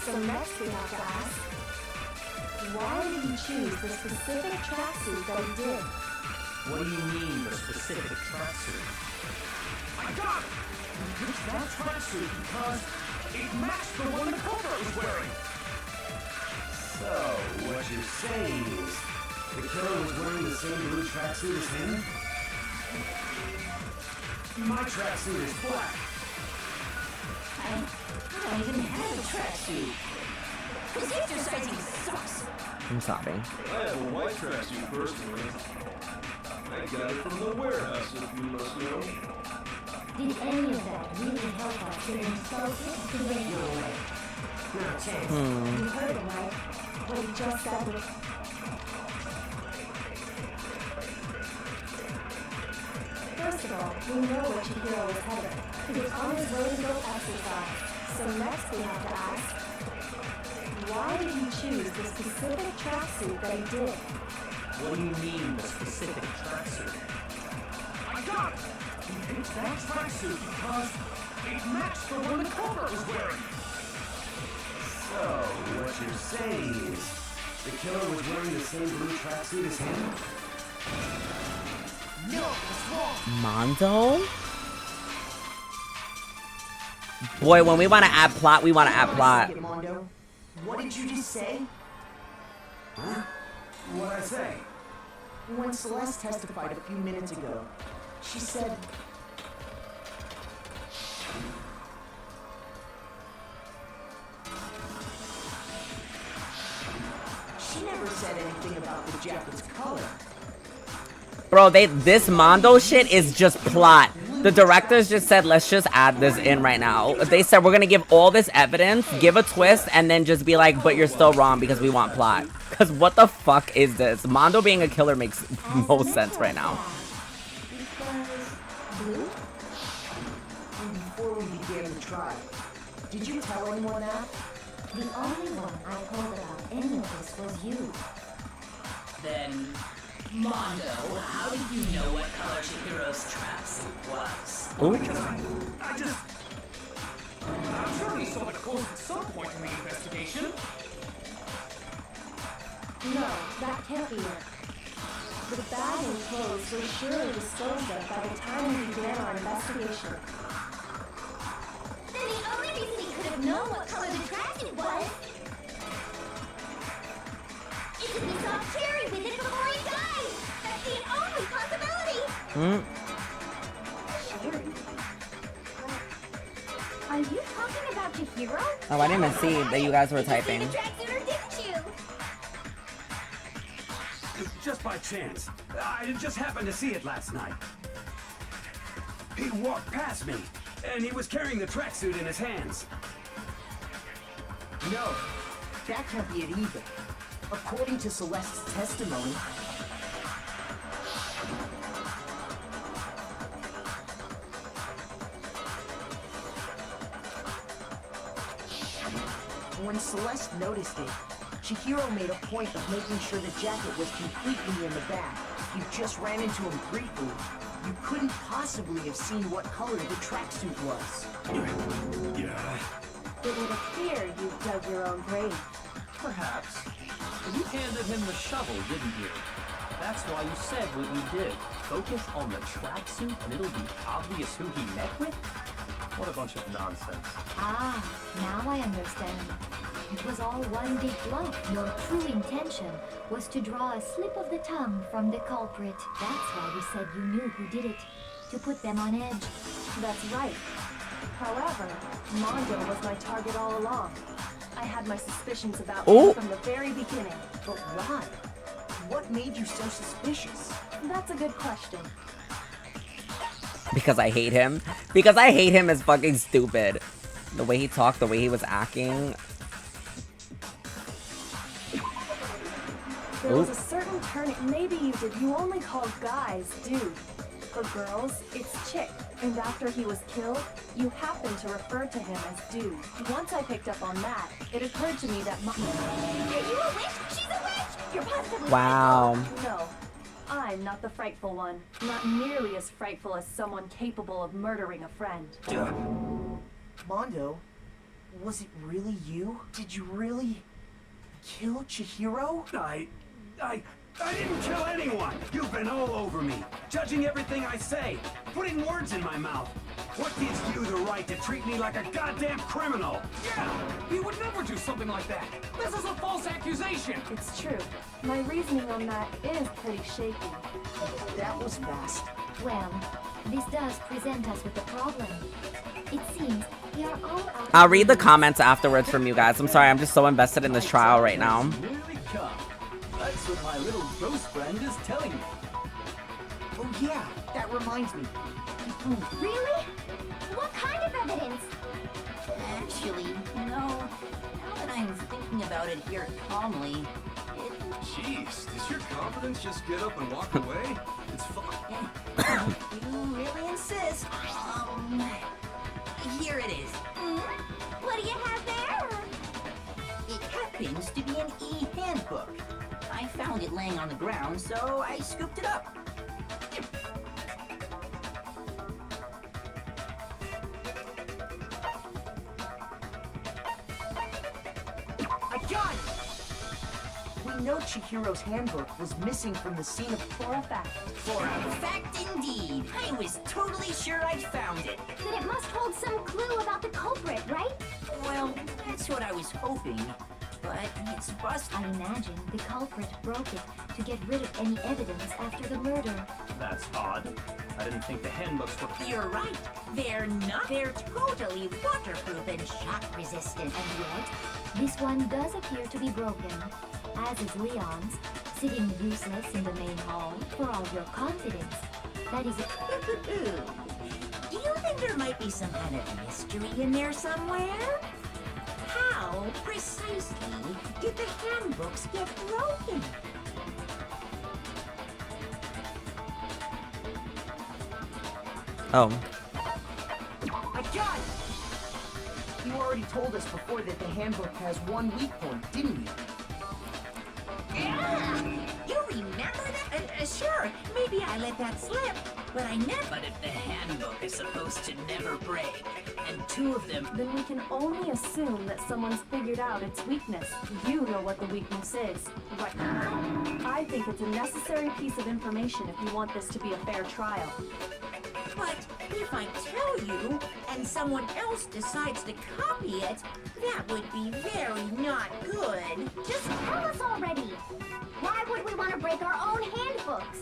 So next we have to ask, why did he choose the specific tracksuit that he did? What do you mean, the specific tracksuit? I got it! He picked that tracksuit because it matched the one the culprit was wearing. So, what you're saying is, the killer was wearing the same blue tracksuit as him? My tracksuit is black. I don't even have a tracksuit. This exercising sucks. I'm sobbing. I have a white tracksuit personally. I got it from the warehouse, if you must know. Did any of that really help us get him closer to the radio? no way. Not a chance. You heard him, right? what he just said was... First of all, we know where Chihiro is headed. He was on his way to go exercise. So next we have to ask, why did he choose the specific tracksuit that he did? What do you mean, the specific tracksuit? I got it! He picked that tracksuit because it matched the one the culprit was wearing. So, what you're saying is, the killer was wearing the same blue tracksuit as him? No, it's wrong. Mondo? Boy, when we want to add plot, we want to add plot. Mondo, what did you just say? Huh? What'd I say? When Celeste testified a few minutes ago, she said... She never said anything about the jacket's color. Bro, this Mondo shit is just plot. The directors just said, let's just add this in right now. They said, we're gonna give all this evidence, give a twist, and then just be like, but you're still wrong because we want plot. Because what the fuck is this? Mondo being a killer makes no sense right now. Blue? Before we began the trial, did you tell anyone that? The only one I told about any of this was you. Then, Mondo, how did you know what color Chihiro's tracksuit was? I'm sure he saw the clothes at some point in the investigation. No, that can't be it. The bag and clothes were surely disposed of by the time we began our investigation. Then the only reason he could have known what color the tracksuit was is if he saw Cherry with it before he died. That's the only possibility. Cherry? Are you talking about Chihiro? Oh, I didn't even see that you guys were typing. Did you see the tracksuit or didn't you? Just by chance. I just happened to see it last night. He walked past me, and he was carrying the tracksuit in his hands. No, that can't be it either. According to Celeste's testimony, when Celeste noticed it, Chihiro made a point of making sure the jacket was completely in the bag. You just ran into him briefly. You couldn't possibly have seen what color the tracksuit was. Yeah. It would appear you dug your own grave. Perhaps. But you handed him the shovel, didn't you? That's why you said what you did. Focus on the tracksuit and it'll be obvious who he met with? What a bunch of nonsense. Ah, now I understand. It was all one big bluff. Your true intention was to draw a slip of the tongue from the culprit. That's why you said you knew who did it. To put them on edge. That's right. However, Mondo was my target all along. I had my suspicions about him from the very beginning. But why? What made you so suspicious? That's a good question. Because I hate him. Because I hate him is fucking stupid. The way he talked, the way he was acting. There was a certain turn maybe you did. You only call guys dude. For girls, it's chick. And after he was killed, you happened to refer to him as dude. Once I picked up on that, it occurred to me that Are you a witch? She's a witch! You're positively Wow. No, I'm not the frightful one. Not nearly as frightful as someone capable of murdering a friend. Mondo, was it really you? Did you really kill Chihiro? I didn't kill anyone! You've been all over me, judging everything I say, putting words in my mouth. What gives you the right to treat me like a goddamn criminal? Yeah, he would never do something like that. This is a false accusation. It's true. My reasoning on that is pretty shaky. That was fast. Well, this does present us with a problem. It seems we are all out. I'll read the comments afterwards from you guys. I'm sorry, I'm just so invested in this trial right now. Nearly come. That's what my little ghost friend is telling me. Oh yeah, that reminds me. Really? What kind of evidence? Actually, no. Now that I'm thinking about it, sit here calmly. Jeez, does your confidence just get up and walk away? It's fine. You really insist. Here it is. What do you have there? It happens to be an e-handbook. I found it laying on the ground, so I scooped it up. I got it! We know Chihiro's handbook was missing from the scene of For a fact. For a fact indeed. I was totally sure I'd found it. Then it must hold some clue about the culprit, right? Well, that's what I was hoping. But it's busted. I imagine the culprit broke it to get rid of any evidence after the murder. That's odd. I didn't think the handbooks were... You're right. They're not. They're totally waterproof and shock resistant. And yet, this one does appear to be broken, as is Leon's, sitting useless in the main hall for all your confidence. That is a... Do you think there might be some kind of mystery in there somewhere? How precisely did the handbooks get broken? Oh. I got it! You already told us before that the handbook has one weak point, didn't you? Yeah! You remember that? Sure, maybe I let that slip, but I never... But if the handbook is supposed to never break, and two of them... Then we can only assume that someone's figured out its weakness. You know what the weakness is, right? I think it's a necessary piece of information if you want this to be a fair trial. But if I tell you, and someone else decides to copy it, that would be very not good. Just tell us already. Why would we want to break our own handbooks?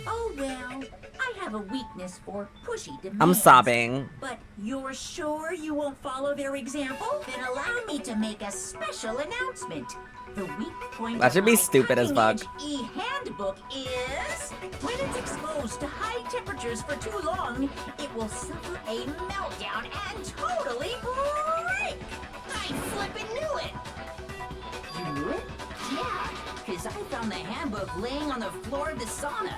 Oh well, I have a weakness for pushy demands. I'm sobbing. But you're sure you won't follow their example? Then allow me to make a special announcement. The weak point That should be of my stupid as fuck. cutting-edge e-handbook is when it's exposed to high temperatures for too long, it will suffer a meltdown and totally break. I flippin' knew it. You knew it? Yeah, because I found the handbook laying on the floor of the sauna.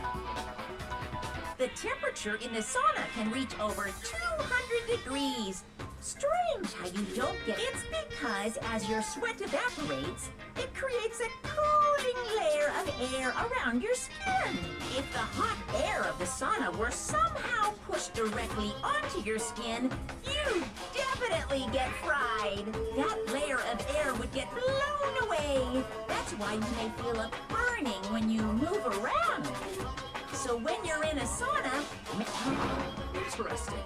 The temperature in the sauna can reach over 200 degrees. Strange how you don't get it. It's because as your sweat evaporates, it creates a cooling layer of air around your skin. If the hot air of the sauna were somehow pushed directly onto your skin, you'd definitely get fried. That layer of air would get blown away. That's why you may feel a burning when you move around. So when you're in a sauna, interesting.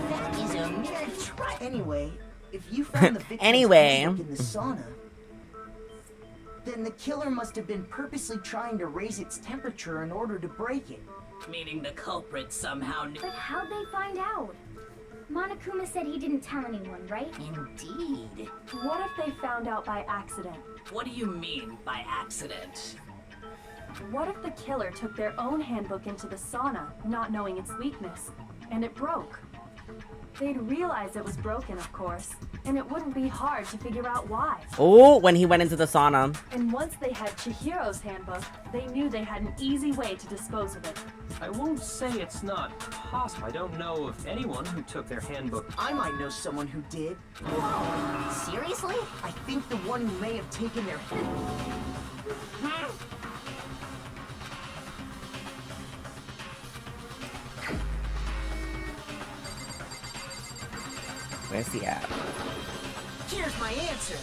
That is a mere try. Anyway, if you found the victim's Anyway. handbook in the sauna, then the killer must have been purposely trying to raise its temperature in order to break it. Meaning the culprit somehow knew. But how'd they find out? Monokuma said he didn't tell anyone, right? Indeed. What if they found out by accident? What do you mean by accident? What if the killer took their own handbook into the sauna, not knowing its weakness, and it broke? They'd realize it was broken, of course, and it wouldn't be hard to figure out why. Oh, when he went into the sauna. And once they had Chihiro's handbook, they knew they had an easy way to dispose of it. I won't say it's not possible. I don't know of anyone who took their handbook. I might know someone who did. Whoa, seriously? I think the one who may have taken their handbook. Where's he at? Here's my answer.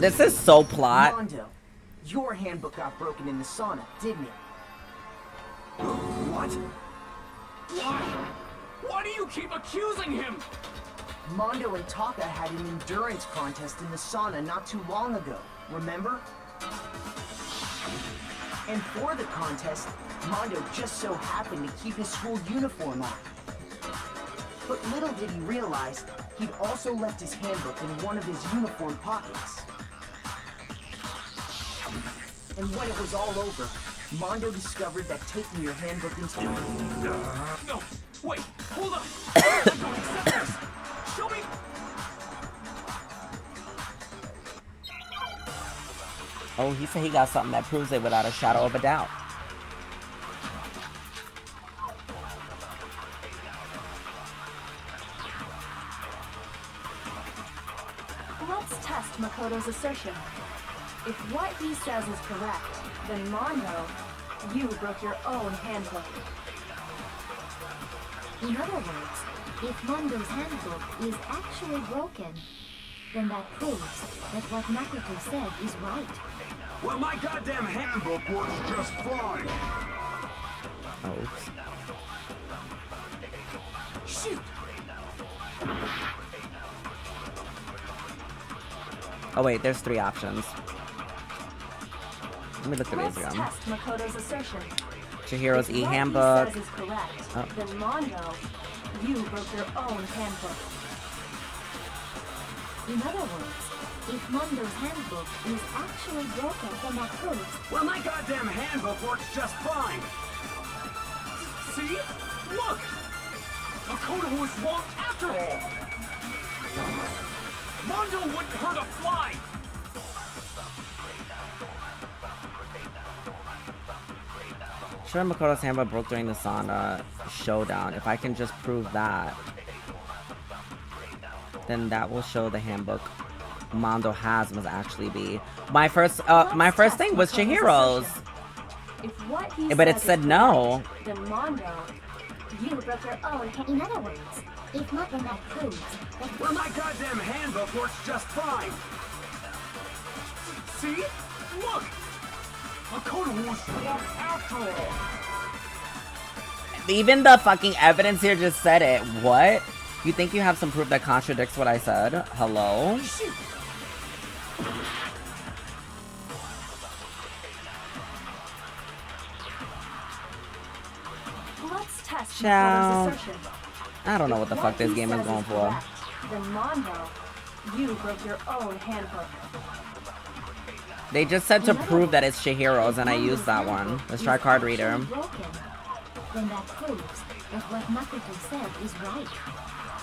This is so plot. Mondo, your handbook got broken in the sauna, didn't it? What? Why? Why do you keep accusing him? Mondo and Taka had an endurance contest in the sauna not too long ago, remember? And for the contest, Mondo just so happened to keep his school uniform on. But little did he realize, he'd also left his handbook in one of his uniform pockets. And when it was all over, Mondo discovered that taking your handbook into No, wait, hold on. I don't accept this. Show me. Oh, he said he got something that proves it without a shadow of a doubt. Let's test Makoto's assertion. If what he says is correct, then Mondo, you broke your own handbook. In other words, if Mondo's handbook is actually broken, then that proves that what Makoto said is right. Well, my goddamn handbook works just fine. Oops. Shoot! Oh wait, there's 3 options. Let me look through Let's these again. test Makoto's assertion. Chihiro's If e-handbook. what he says is correct, Oh. then Mondo, you broke your own handbook. In other words, if Mondo's handbook is actually broken, then that proves Well, my goddamn handbook works just fine. See? Look! Makoto was wrong after all! Mondo wouldn't hurt a fly! Sure, Makoto's handbook broke during the sauna showdown. If I can just prove that, then that will show the handbook Mondo has must actually be. My first thing was Chihiro's. If what he But it says said is no. correct, then Mondo, you broke your own handbook. in other words, if not, then that proves that Well, my goddamn handbook works just fine. See? Look! Makoto was wrong after all! Even the fucking evidence here just said it. What? You think you have some proof that contradicts what I said? Hello? Let's test Ciao. Makoto's assertion. I don't know what the fuck this he game is says going for. correct, then Mondo, you broke your own handbook. They just said to prove that it's Chihiro's, and I used that one. Let's try card reader. broken, then that proves that what Makoto said is right.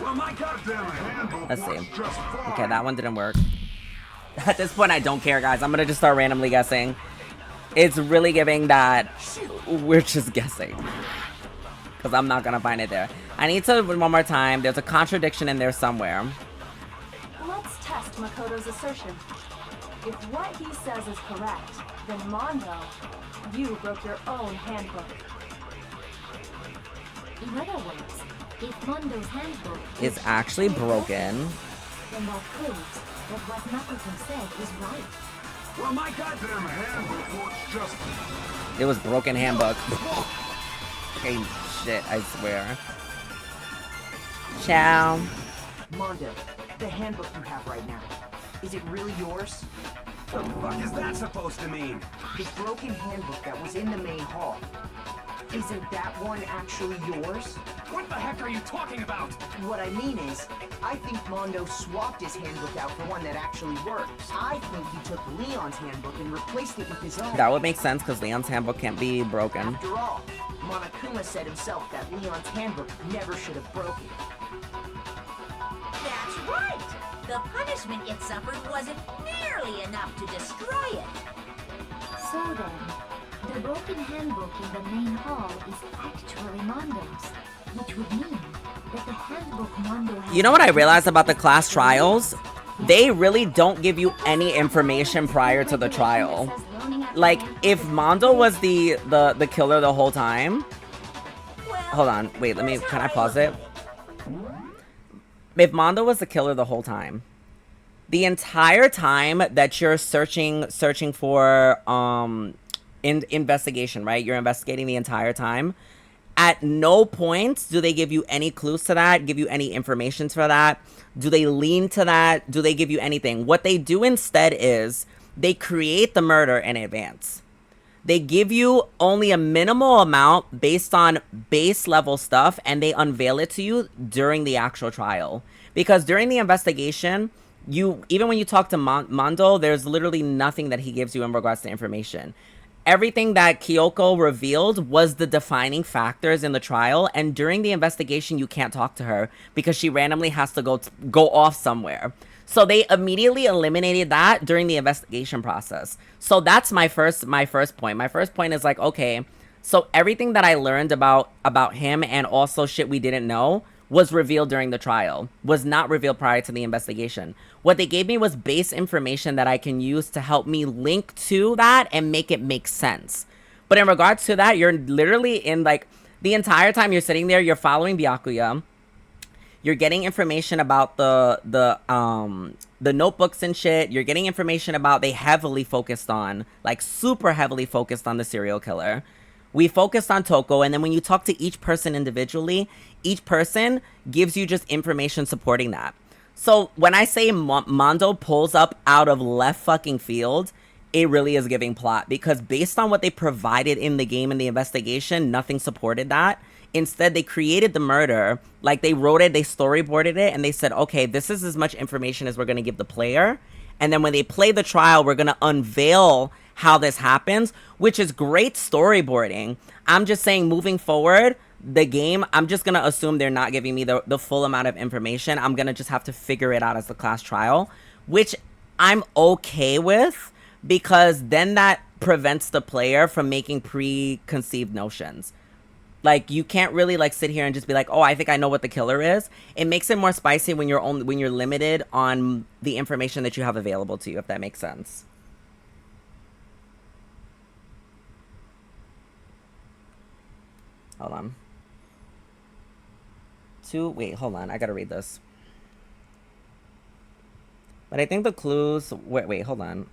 Well, my goddamn handbook Let's works see. just fine. Okay, that one didn't work. At this point, I don't care, guys. I'm gonna just start randomly guessing. It's really giving that we're just guessing. Because I'm not gonna find it there. I need to, one more time. There's a contradiction in there somewhere. Let's test Makoto's assertion. If what he says is correct, then Mondo, you broke your own handbook. In other words, if Mondo's handbook It's actually broken. then that proves that what Makoto said is right. Well, my goddamn handbook works just... It was broken handbook. Okay, shit, I swear. Ciao. Mondo, the handbook you have right now, is it really yours? What the fuck is that supposed to mean? The broken handbook that was in the main hall. Isn't that one actually yours? What the heck are you talking about? What I mean is, I think Mondo swapped his handbook out for one that actually works. I think he took Leon's handbook and replaced it with his own. That would make sense because Leon's handbook can't be broken. After all, Monokuma said himself that Leon's handbook never should have broken. That's right! The punishment it suffered wasn't nearly enough to destroy it. So then, the broken handbook in the main hall is actually Mondo's, which would mean that the handbook Mondo has... You know what I realized about the class trials? They really don't give you any information prior to the trial. Like, if Mondo was the killer the whole time... Hold on, wait, can I pause it? If Mondo was the killer the whole time, the entire time that you're searching for investigation, right? You're investigating the entire time. At no point do they give you any clues to that, give you any information for that. Do they lean to that? Do they give you anything? What they do instead is they create the murder in advance. They give you only a minimal amount based on base level stuff, and they unveil it to you during the actual trial. Because during the investigation, even when you talk to Mondo, there's literally nothing that he gives you in regards to information. Everything that Kyoko revealed was the defining factors in the trial, and during the investigation, you can't talk to her because she randomly has to go off somewhere. So they immediately eliminated that during the investigation process. So that's my first point. My first point is like, okay, so everything that I learned about him and also shit we didn't know was revealed during the trial, was not revealed prior to the investigation. What they gave me was base information that I can use to help me link to that and make it make sense. But in regards to that, you're literally in like the entire time you're sitting there, you're following Byakuya. You're getting information about the notebooks and shit. You're getting information about, they heavily focused on, like super heavily focused on the serial killer. We focused on Toko, and then when you talk to each person individually, each person gives you just information supporting that. So when I say Mondo pulls up out of left fucking field, it really is giving plot, because based on what they provided in the game and the investigation, nothing supported that. Instead, they created the murder, like they wrote it, they storyboarded it, and they said, okay, this is as much information as we're going to give the player. And then when they play the trial, we're going to unveil how this happens, which is great storyboarding. I'm just saying, moving forward, the game, I'm just going to assume they're not giving me the full amount of information. I'm going to just have to figure it out as the class trial, which I'm okay with, because then that prevents the player from making preconceived notions. Like, you can't really like sit here and just be like, oh, I think I know what the killer is. It makes it more spicy when you're limited on the information that you have available to you, if that makes sense. Hold on. Wait, hold on. I gotta read this. But I think the clues, wait, hold on.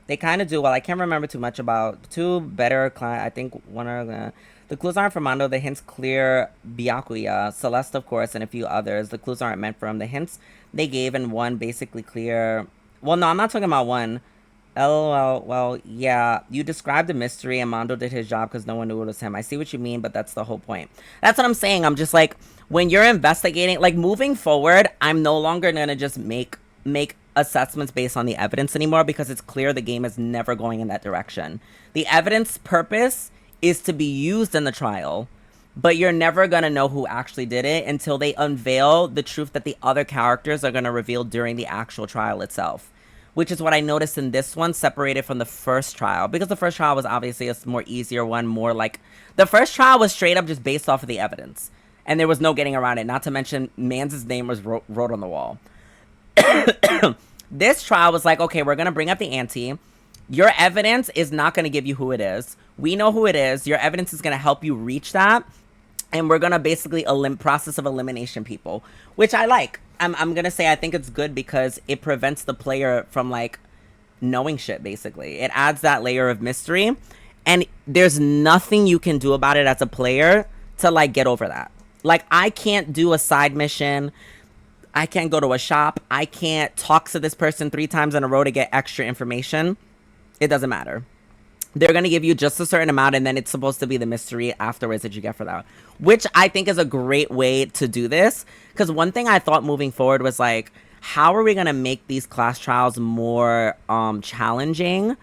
They kind of do well. I can't remember too much about two better client. I think one of the clues aren't for Mondo. The hints clear Byakuya, Celeste, of course, and a few others. The clues aren't meant for him. The hints they gave in one basically clear. Well, no, I'm not talking about one. LOL. Well, yeah. You described a mystery, and Mondo did his job because no one knew it was him. I see what you mean, but that's the whole point. That's what I'm saying. I'm just like, when you're investigating, like moving forward, I'm no longer gonna just make assessments based on the evidence anymore, because it's clear the game is never going in that direction. The evidence purpose is to be used in the trial, but you're never going to know who actually did it until they unveil the truth that the other characters are going to reveal during the actual trial itself, which is what I noticed in this one, separated from the first trial, because the first trial was obviously a more easier one, more like the first trial was straight up just based off of the evidence, and there was no getting around it. Not to mention Mans' name was wrote on the wall. This trial was like, okay, we're going to bring up the ante. Your evidence is not going to give you who it is. We know who it is. Your evidence is going to help you reach that. And we're going to basically process of elimination people, which I like. I'm going to say I think it's good because it prevents the player from like knowing shit, basically. It adds that layer of mystery. And there's nothing you can do about it as a player to like get over that. Like, I can't do a side mission. I can't go to a shop. I can't talk to this person 3 times in a row to get extra information. It doesn't matter. They're going to give you just a certain amount, and then it's supposed to be the mystery afterwards that you get for that. Which I think is a great way to do this. Because one thing I thought moving forward was like, how are we going to make these class trials more challenging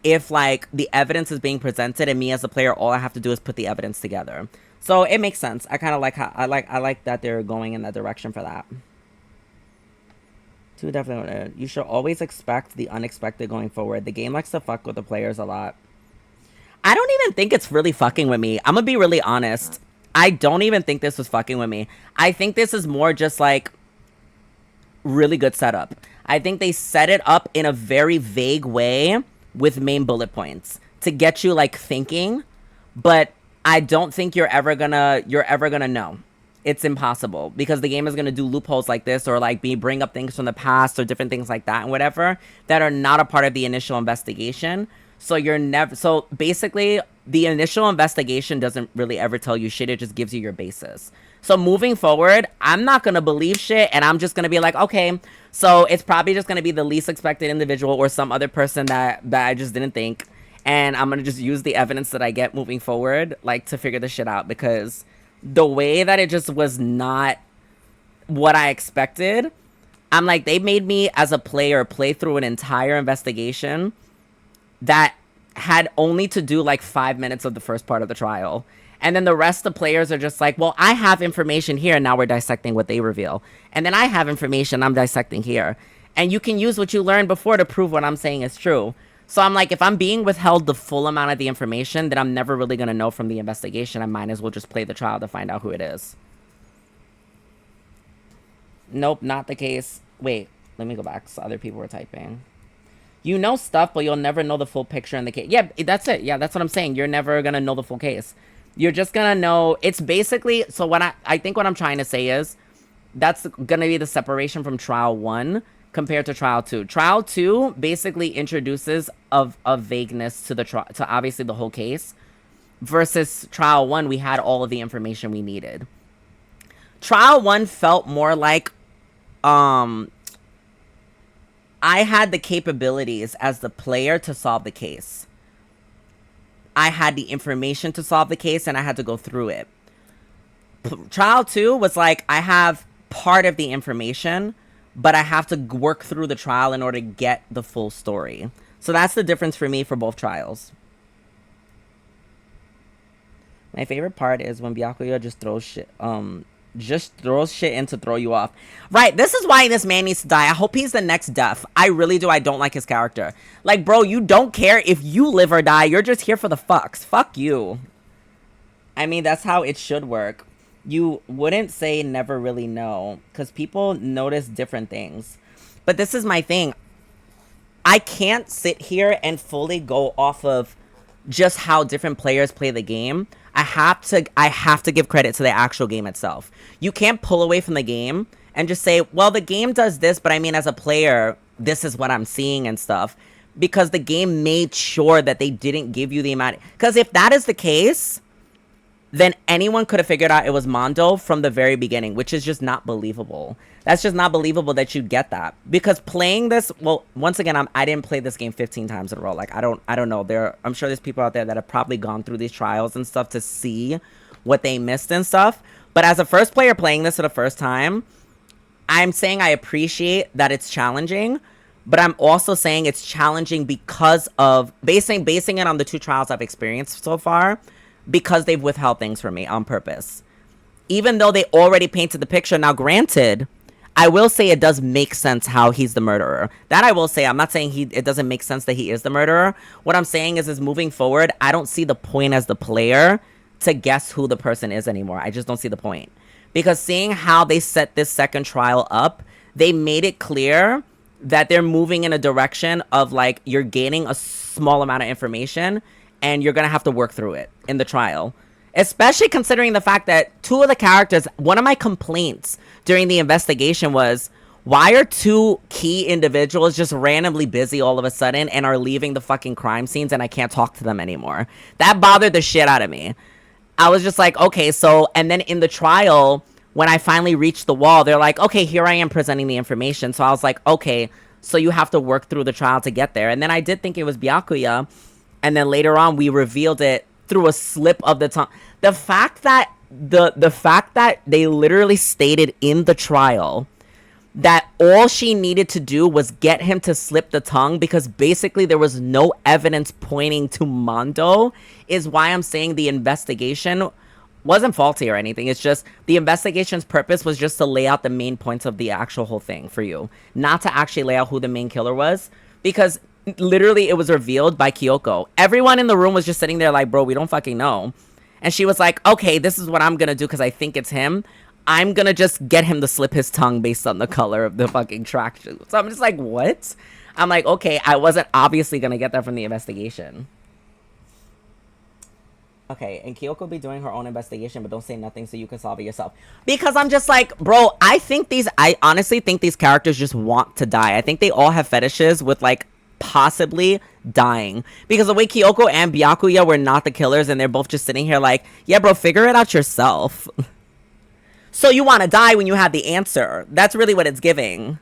if like the evidence is being presented and me as a player, all I have to do is put the evidence together. So it makes sense. I kind of like how I like that they're going in that direction for that. Definitely. You should always expect the unexpected going forward. The game likes to fuck with the players a lot. I don't even think it's really fucking with me. I'm gonna be really honest. I don't even think this was fucking with me. I think this is more just like really good setup. I think they set it up in a very vague way with main bullet points to get you like thinking, but I don't think you're ever gonna know. It's impossible, because the game is going to do loopholes like this, or like bring up things from the past or different things like that and whatever that are not a part of the initial investigation. So basically the initial investigation doesn't really ever tell you shit. It just gives you your basis. So moving forward, I'm not going to believe shit, and I'm just going to be like, okay, so it's probably just going to be the least expected individual or some other person that I just didn't think. And I'm going to just use the evidence that I get moving forward, like, to figure this shit out, because the way that it just was not what I expected, I'm like, they made me as a player play through an entire investigation that had only to do like 5 minutes of the first part of the trial. And then the rest of the players are just like, well, I have information here. And now we're dissecting what they reveal. And then I have information I'm dissecting here. And you can use what you learned before to prove what I'm saying is true. So I'm like, if I'm being withheld the full amount of the information that I'm never really going to know from the investigation, I might as well just play the trial to find out who it is. Nope, not the case. Wait, let me go back. So other people were typing. You know stuff, but you'll never know the full picture in the case. Yeah, that's it. Yeah, that's what I'm saying. You're never going to know the full case. You're just going to know. It's basically, so what I think what I'm trying to say is, that's going to be the separation from trial 1 compared to trial 2. Trial 2 basically introduces of vagueness to to obviously the whole case, versus trial 1, we had all of the information we needed. Trial 1 felt more like I had the capabilities as the player to solve the case. I had the information to solve the case, and I had to go through it. Trial 2 was like, I have part of the information, but I have to work through the trial in order to get the full story. So that's the difference for me for both trials. My favorite part is when Byakuya just throws shit in to throw you off. Right, this is why this man needs to die. I hope he's the next death. I really do. I don't like his character. Like, bro, you don't care if you live or die. You're just here for the fucks. Fuck you. I mean, that's how it should work. You wouldn't say never really know, because people notice different things. But this is my thing. I can't sit here and fully go off of just how different players play the game. I have to give credit to the actual game itself. You can't pull away from the game and just say, well, the game does this, but I mean, as a player, this is what I'm seeing and stuff. Because the game made sure that they didn't give you the amount. Because if that is the case, then anyone could have figured out it was Mondo from the very beginning, which is just not believable. That's just not believable that you get that. Because playing this, well, once again, I didn't play this game 15 times in a row. Like, I don't know. I'm sure there's people out there that have probably gone through these trials and stuff to see what they missed and stuff. But as a first player playing this for the first time, I'm saying I appreciate that it's challenging, but I'm also saying it's challenging because of basing it on the 2 trials I've experienced so far, because they've withheld things from me on purpose. Even though they already painted the picture. Now, granted, I will say it does make sense how he's the murderer. That I will say. I'm not saying it doesn't make sense that he is the murderer. What I'm saying is moving forward, I don't see the point as the player to guess who the person is anymore. I just don't see the point. Because seeing how they set this second trial up, they made it clear that they're moving in a direction of, like, you're gaining a small amount of information and you're going to have to work through it in the trial. Especially considering the fact that 2 of the characters, one of my complaints during the investigation was, why are 2 key individuals just randomly busy all of a sudden and are leaving the fucking crime scenes and I can't talk to them anymore? That bothered the shit out of me. I was just like, okay, so, and then in the trial, when I finally reached the wall, they're like, okay, here I am presenting the information. So I was like, okay, so you have to work through the trial to get there. And then I did think it was Byakuya. And then later on, we revealed it through a slip of the tongue. The fact that the fact that they literally stated in the trial that all she needed to do was get him to slip the tongue, because basically there was no evidence pointing to Mondo, is why I'm saying the investigation wasn't faulty or anything. It's just the investigation's purpose was just to lay out the main points of the actual whole thing for you, not to actually lay out who the main killer was, because literally it was revealed by Kyoko. Everyone in the room was just sitting there like, bro, we don't fucking know. And she was like, okay, this is what I'm gonna do because I think it's him. I'm gonna just get him to slip his tongue based on the color of the fucking tracksuit. So I'm just like, what? I'm like, okay, I wasn't obviously gonna get that from the investigation. Okay, and Kyoko be doing her own investigation, but don't say nothing so you can solve it yourself. Because I'm just like, bro, I honestly think these characters just want to die. I think they all have fetishes with, like, possibly dying. Because the way Kyoko and Byakuya were not the killers, and they're both just sitting here like, yeah, bro, figure it out yourself. So you want to die when you have the answer. That's really what it's giving.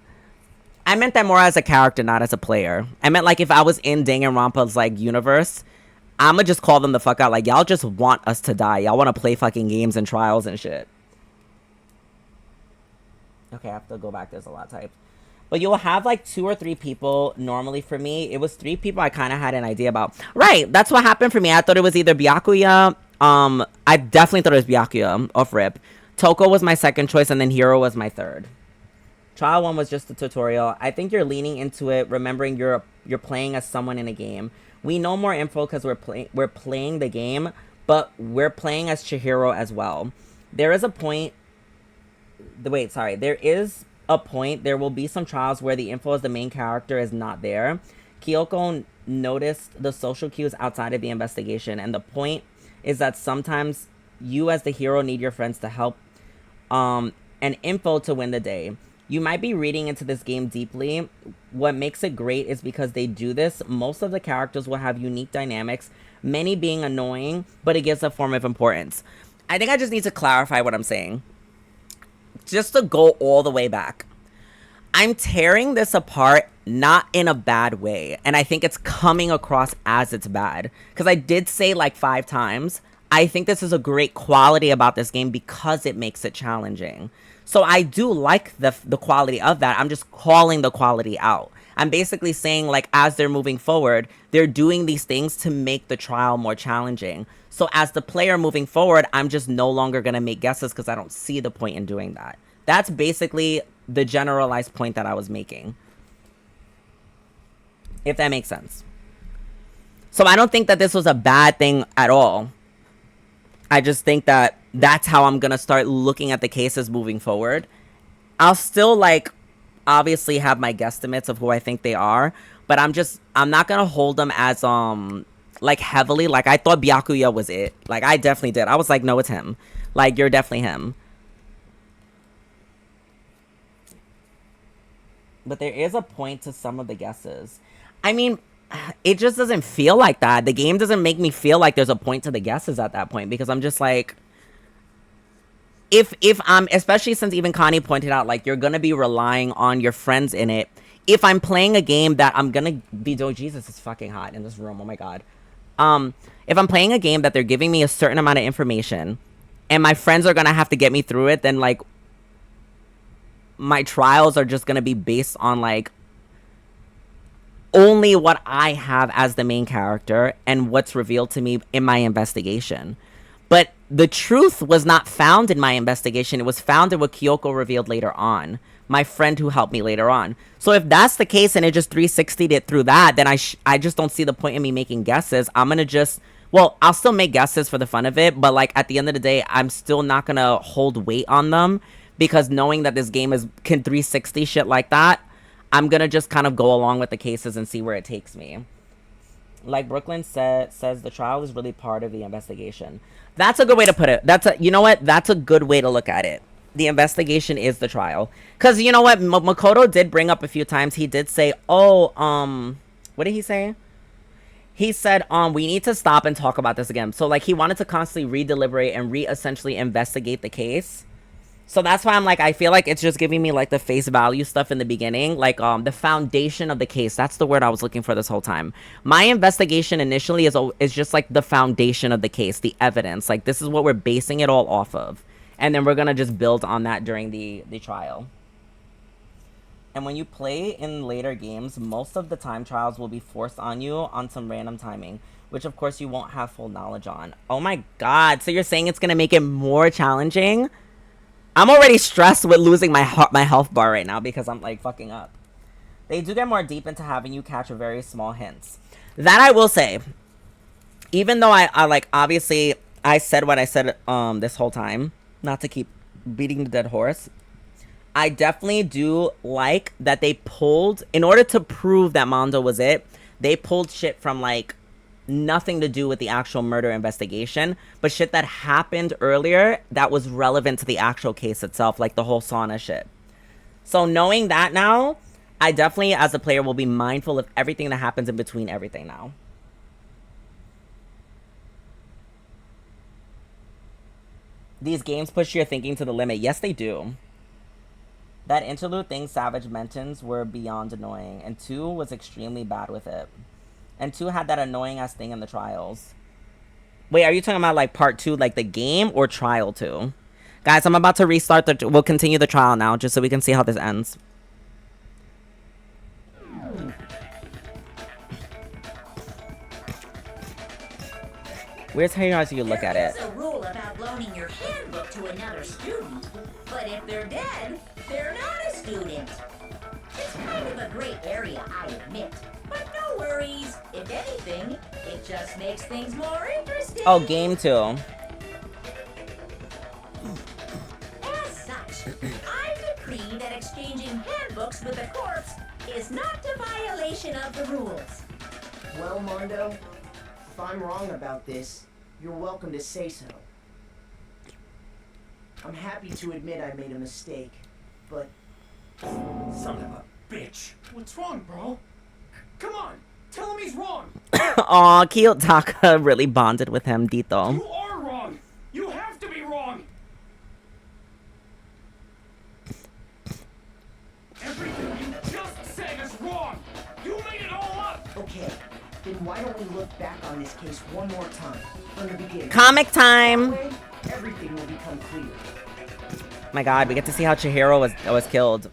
I meant that more as a character, not as a player. I meant, like, if I was in Danganronpa's, like, universe, I'ma just call them the fuck out. Like, y'all just want us to die. Y'all want to play fucking games and trials and shit. Okay, I have to go back. There's a lot typed. But you'll have, like, 2 or 3 people normally for me. It was 3 people I kind of had an idea about. Right, that's what happened for me. I thought it was either Byakuya I definitely thought it was Byakuya off rip. Toko was my second choice, and then Hiro was my third. Trial 1 was just a tutorial. I think you're leaning into it, remembering you're playing as someone in a game. We know more info because we're playing the game, but we're playing as Chihiro as well. There is a point. There is a point. There will be some trials where the info as the main character is not there. Kyoko noticed the social cues outside of the investigation, and the point is that sometimes you as the hero need your friends to help and info to win the day. You might be reading into this game deeply. What makes it great is because they do this. Most of the characters will have unique dynamics, many being annoying, but it gives a form of importance. I think I just need to clarify what I'm saying. Just to go all the way back. I'm tearing this apart, not in a bad way. And I think it's coming across as it's bad. Because I did say like 5 times, I think this is a great quality about this game because it makes it challenging. So I do like the quality of that. I'm just calling the quality out. I'm basically saying, like, as they're moving forward, they're doing these things to make the trial more challenging. So as the player moving forward, I'm just no longer going to make guesses because I don't see the point in doing that. That's basically the generalized point that I was making. If that makes sense. So I don't think that this was a bad thing at all. I just think that that's how I'm going to start looking at the cases moving forward. I'll still, like, obviously have my guesstimates of who I think they are. But I'm not going to hold them as, like, heavily. Like, I thought Byakuya was it. Like, I definitely did. I was like, no, it's him. Like, you're definitely him. But there is a point to some of the guesses. I mean, it just doesn't feel like that. The game doesn't make me feel like there's a point to the guesses at that point. Because I'm just like... If I'm... Especially since even Connie pointed out, like, you're going to be relying on your friends in it. If I'm playing a game that I'm going to be... Oh, Jesus, it's fucking hot in this room. Oh, my God. If I'm playing a game that they're giving me a certain amount of information... And my friends are going to have to get me through it, then, like... My trials are just going to be based on, like... only what I have as the main character and what's revealed to me in my investigation. But the truth was not found in my investigation. It was found in what Kyoko revealed later on. My friend who helped me later on. So if that's the case and it just 360'd it through that, then I just don't see the point in me making guesses. I'm going to just... Well, I'll still make guesses for the fun of it. But, like, at the end of the day, I'm still not going to hold weight on them. Because knowing that this game can 360 shit like that, I'm going to just kind of go along with the cases and see where it takes me. Like Brooklyn says the trial is really part of the investigation. That's a good way to put it. You know what? That's a good way to look at it. The investigation is the trial. Because you know what? Makoto did bring up a few times. He did say, what did he say? He said, we need to stop and talk about this again. So, like, he wanted to constantly re-deliberate and essentially investigate the case. So that's why I'm like, I feel like it's just giving me like the face value stuff in the beginning. Like the foundation of the case. That's the word I was looking for this whole time. My investigation initially is just like the foundation of the case. The evidence. Like this is what we're basing it all off of. And then we're going to just build on that during the trial. And when you play in later games, most of the time trials will be forced on you on some random timing. Which of course you won't have full knowledge on. Oh my God. So you're saying it's going to make it more challenging? I'm already stressed with losing my health bar right now because I'm, like, fucking up. They do get more deep into having you catch very small hints. That I will say. Even though I like, obviously, I said what I said this whole time. Not to keep beating the dead horse. I definitely do like that they pulled, in order to prove that Mondo was it, they pulled shit from, like, nothing to do with the actual murder investigation, but shit that happened earlier that was relevant to the actual case itself, like the whole sauna shit. So knowing that now, I definitely, as a player, will be mindful of everything that happens in between everything now. These games push your thinking to the limit. Yes, they do. That interlude thing Savage mentions were beyond annoying, and 2 was extremely bad with it. And 2 had that annoying-ass thing in the trials. Wait, are you talking about, like, part 2, like, the game, or trial 2? Guys, I'm about to restart we'll continue the trial now, just so we can see how this ends. Weird how you look at it. There is a rule about loaning your handbook to another student, but if they're dead, they're not a student. It's kind of a gray area, I admit. But no worries. If anything, it just makes things more interesting. Oh, game 2. As such, I decree that exchanging handbooks with a corpse is not a violation of the rules. Well, Mondo, if I'm wrong about this, you're welcome to say so. I'm happy to admit I made a mistake, but... Son of a bitch. What's wrong, bro? Come on, tell him he's wrong. Aw, Kiyotaka really bonded with him, Dito. You are wrong. You have to be wrong. Everything you just said is wrong. You made it all up. Okay, then why don't we look back on this case one more time, from the beginning. Comic time! That way, everything will become clear. My god, we get to see how Chihiro was killed.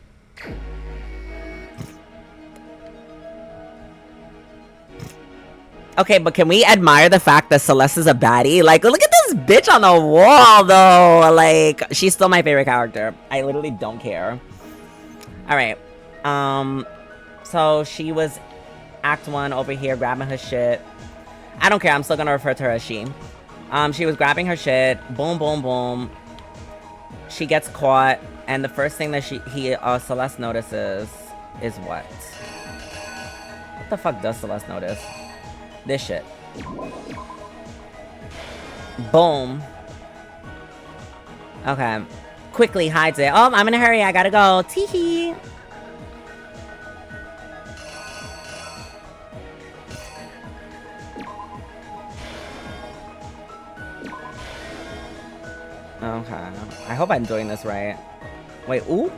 Okay, but can we admire the fact that Celeste is a baddie? Like, look at this bitch on the wall, though. Like, she's still my favorite character. I literally don't care. Alright. So she was Act 1 over here grabbing her shit. I don't care. I'm still gonna refer to her as she. She was grabbing her shit. Boom, boom, boom. She gets caught. And the first thing that Celeste notices is what? What the fuck does Celeste notice? This shit. Boom. Okay. Quickly hides it. Oh, I'm in a hurry. I gotta go. Tee-hee. Okay. I hope I'm doing this right. Wait, ooh?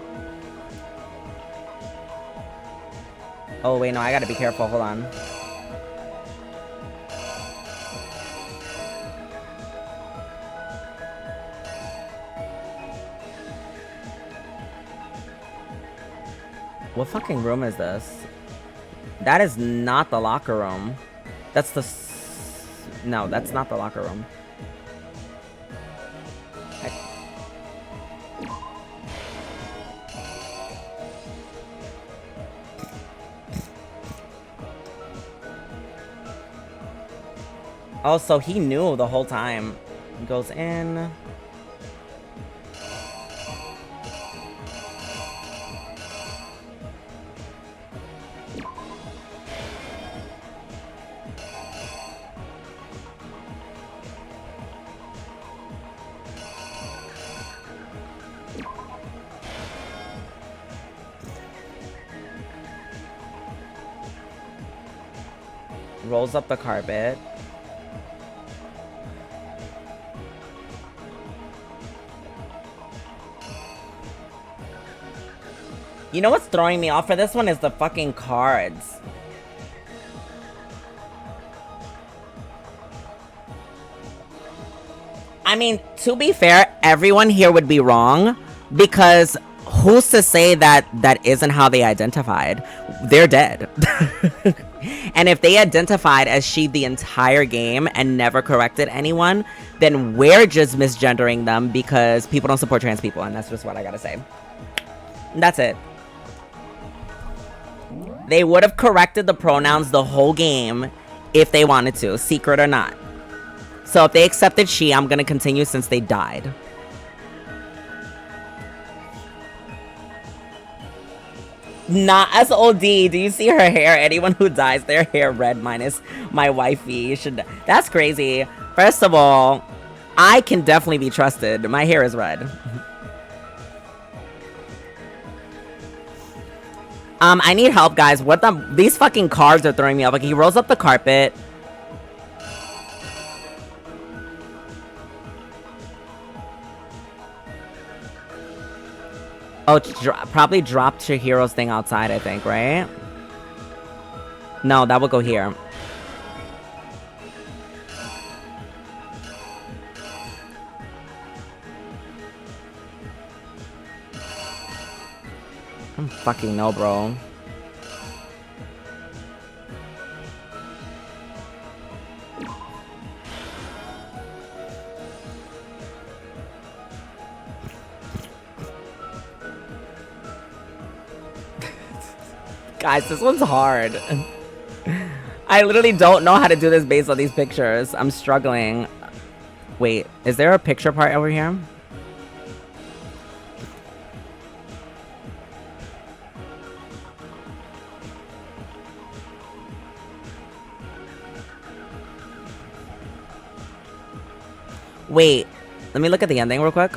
Oh, wait, no. I gotta be careful. Hold on. What fucking room is this? That is not the locker room. That's the... No, that's not the locker room. Oh, so he knew the whole time. He goes in... Rolls up the carpet. You know what's throwing me off for this one is the fucking cards. I mean, to be fair, everyone here would be wrong because who's to say that that isn't how they identified? They're dead. And if they identified as she the entire game and never corrected anyone, then we're just misgendering them because people don't support trans people, and that's just what I gotta say. That's it. They would have corrected the pronouns the whole game if they wanted to, secret or not. So if they accepted she, I'm gonna continue since they died. Not as OD. Do you see her hair? Anyone who dyes their hair red minus my wifey should... That's crazy. First of all, I can definitely be trusted. My hair is red. I need help, guys. What these fucking cards are throwing me off. Like, he rolls up the carpet. Oh, probably dropped Chihiro's thing outside, I think, right? No, that would go here. I don't fucking know, bro. Guys, this one's hard. I literally don't know how to do this based on these pictures. I'm struggling. Wait, is there a picture part over here? Wait, let me look at the ending real quick.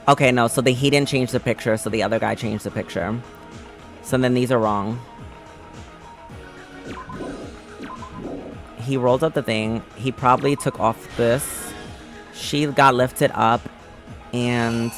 Okay, no, so he didn't change the picture, so the other guy changed the picture. So then these are wrong. He rolled up the thing. He probably took off this. She got lifted up, and...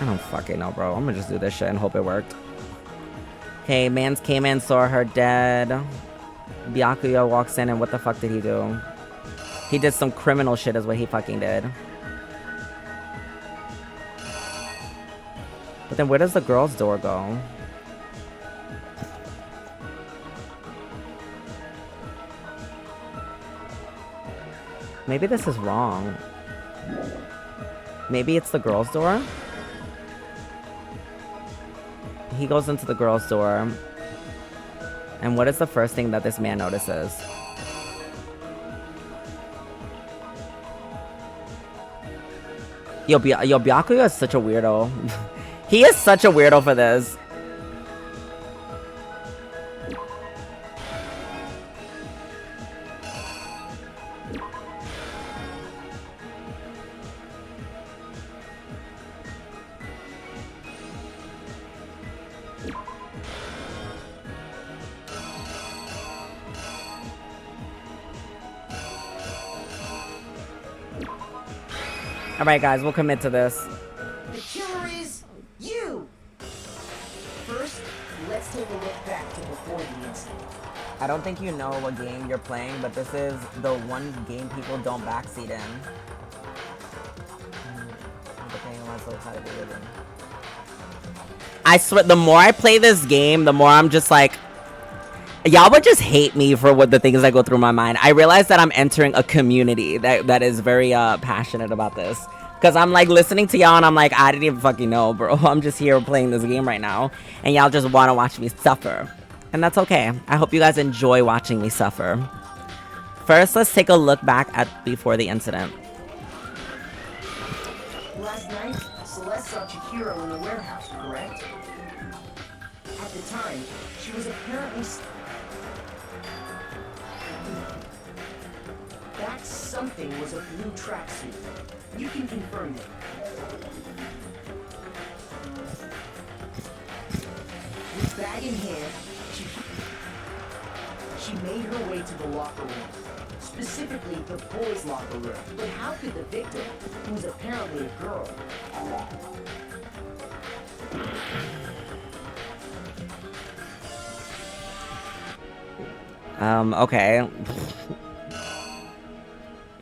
I don't fucking know, bro. I'm gonna just do this shit and hope it worked. Okay, mans came in, saw her dead. Byakuya walks in, and what the fuck did he do? He did some criminal shit is what he fucking did. But then where does the girl's door go? Maybe this is wrong. Maybe it's the girl's door? He goes into the girl's door. And what is the first thing that this man notices? Yo, Byakuya is such a weirdo. He is such a weirdo for this. Alright guys, we'll commit to this. The killer is you! First, let's take a look back to before the incident. I don't think you know what game you're playing, but this is the one game people don't backseat in. I swear, the more I play this game, the more I'm just like... Y'all would just hate me for what the things that go through my mind. I realize that I'm entering a community that is very passionate about this. Because I'm like listening to y'all and I'm like, I didn't even fucking know, bro. I'm just here playing this game right now. And y'all just want to watch me suffer. And that's okay. I hope you guys enjoy watching me suffer. First, let's take a look back at before the incident. Last night, Celeste saw Chihiro in the warehouse, correct? At the time, she was apparently... That something was a blue tracksuit. You can confirm it. With bag in hand, she made her way to the locker room. Specifically, the boys' locker room. But how could the victim, who was apparently a girl... Okay.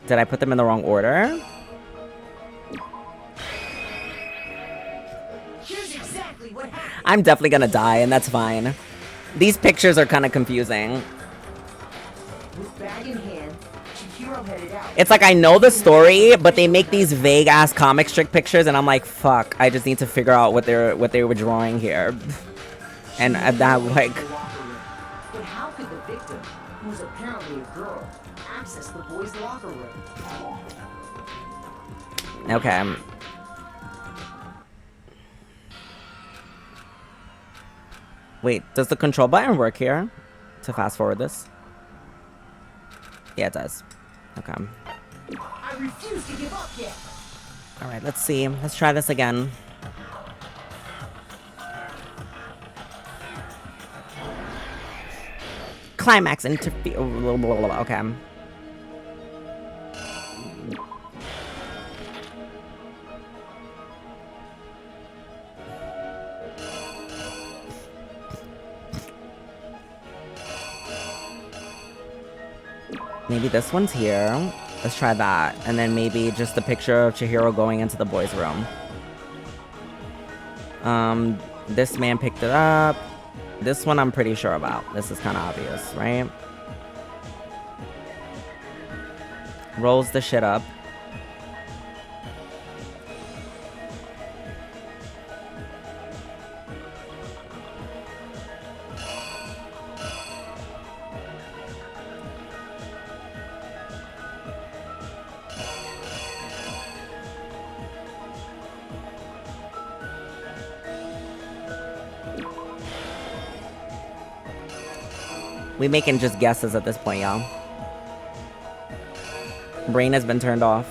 Did I put them in the wrong order? Here's exactly what happened. I'm definitely gonna die, and that's fine. These pictures are kind of confusing. With bag in hand, Chihiro headed out. It's like I know the story, but they make these vague-ass comic strip pictures, and I'm like, fuck, I just need to figure out what they were drawing here. And that, like... But how could the victim, who was apparently a girl, access the boys' locker room? Okay. Wait, does the control button work here? To fast forward this? Yeah, it does. Okay. I refuse to give up yet. Alright, let's see. Let's try this again. Climax interfere. Okay. Maybe this one's here. Let's try that. And then maybe just a picture of Chihiro going into the boys' room. This man picked it up. This one I'm pretty sure about. This is kind of obvious, right? Rolls the shit up. We making just guesses at this point, y'all. Brain has been turned off.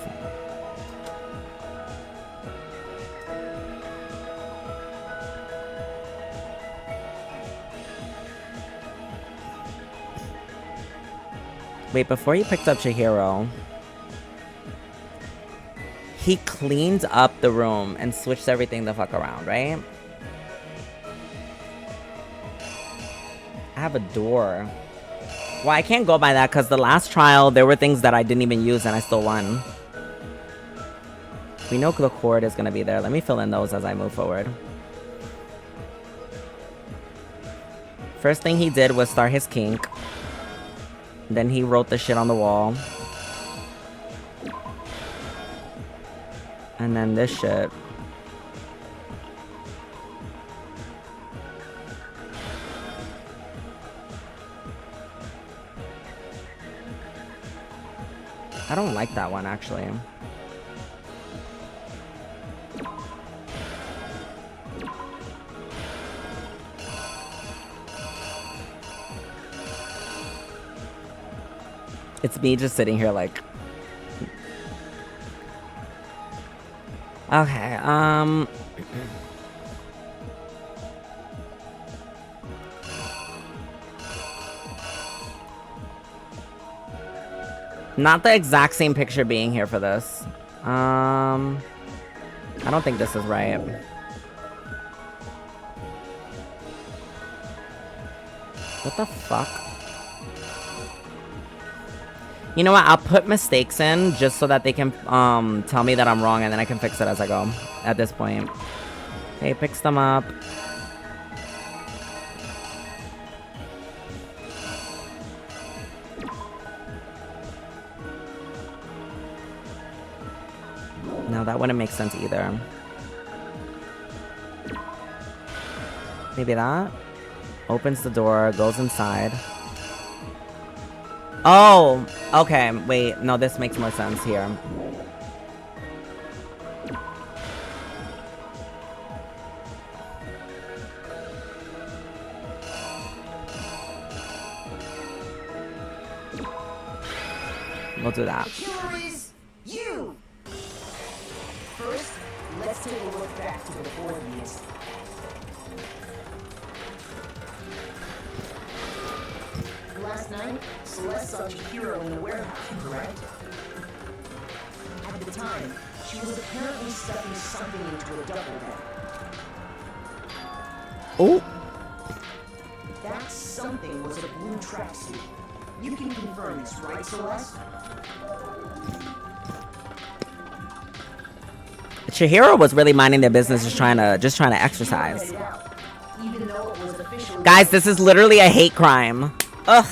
Wait, before he picked up Chihiro, he cleaned up the room and switched everything the fuck around, right? I have a door. Well, I can't go by that because the last trial, there were things that I didn't even use and I still won. We know the cord is going to be there. Let me fill in those as I move forward. First thing he did was start his kink. Then he wrote the shit on the wall. And then this shit. I don't like that one, actually. It's me just sitting here like... Okay, not the exact same picture being here for this. I don't think this is right. What the fuck? You know what? I'll put mistakes in just so that they can tell me that I'm wrong and then I can fix it as I go at this point. Okay, picks them up. No, that wouldn't make sense either. Maybe that? Opens the door, goes inside. Oh! Okay, wait. No, this makes more sense here. We'll do that. The killer is you! First, let's take a look back to before the incident. Last night, Celeste saw Chihiro in the warehouse, correct? At the time, she was apparently stuffing something into a duffel bag. Oh! That something was a blue tracksuit. You can confirm this, right, Celeste? Chihiro was really minding their business, just trying to exercise. Even though it was officially... Guys, this is literally a hate crime. Ugh.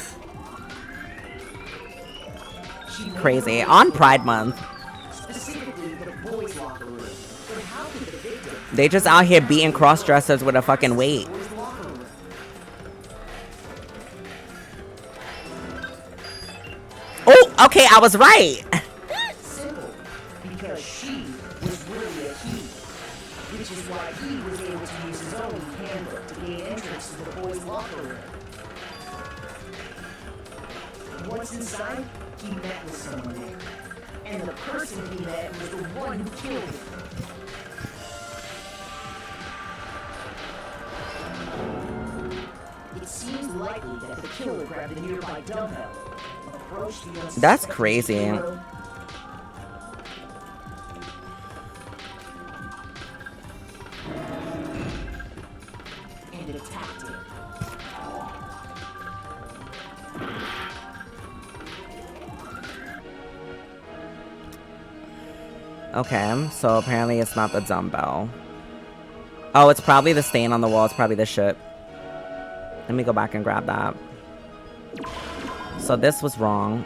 Crazy. On Pride Month. Specifically the boys' locker room. But how could the victim... They just out here beating cross-dressers with a fucking weight. Oh, okay, I was right. Simple. Because she was really a he. Which is why he was able to use his own handbook to gain entrance to the boys' locker room. What's inside? He met with someone there. And the person he met was the one who killed him. It seems likely that the killer grabbed the nearby dumbbell, approached the unsuspecting That's crazy. Chihiro, and attacked him. Okay, so apparently it's not the dumbbell. Oh, it's probably the stain on the wall. It's probably this shit. Let me go back and grab that. So this was wrong.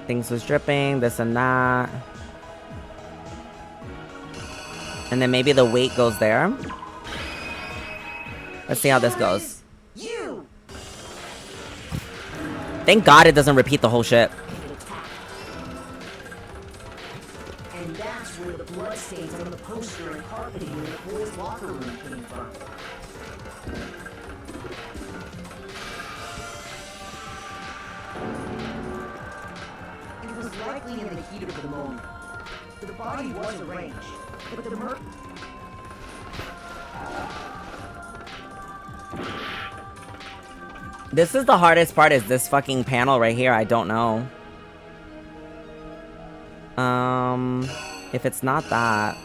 Things was dripping, this and that. And then maybe the weight goes there. Let's see how this goes. You! Thank God it doesn't repeat the whole shit. And that's where the bloodstains on the poster and carpeting in the boys' locker room came from. It was likely in the heat of the moment. The body was arranged, but the murder... This is the hardest part, is this fucking panel right here. I don't know. If it's not that,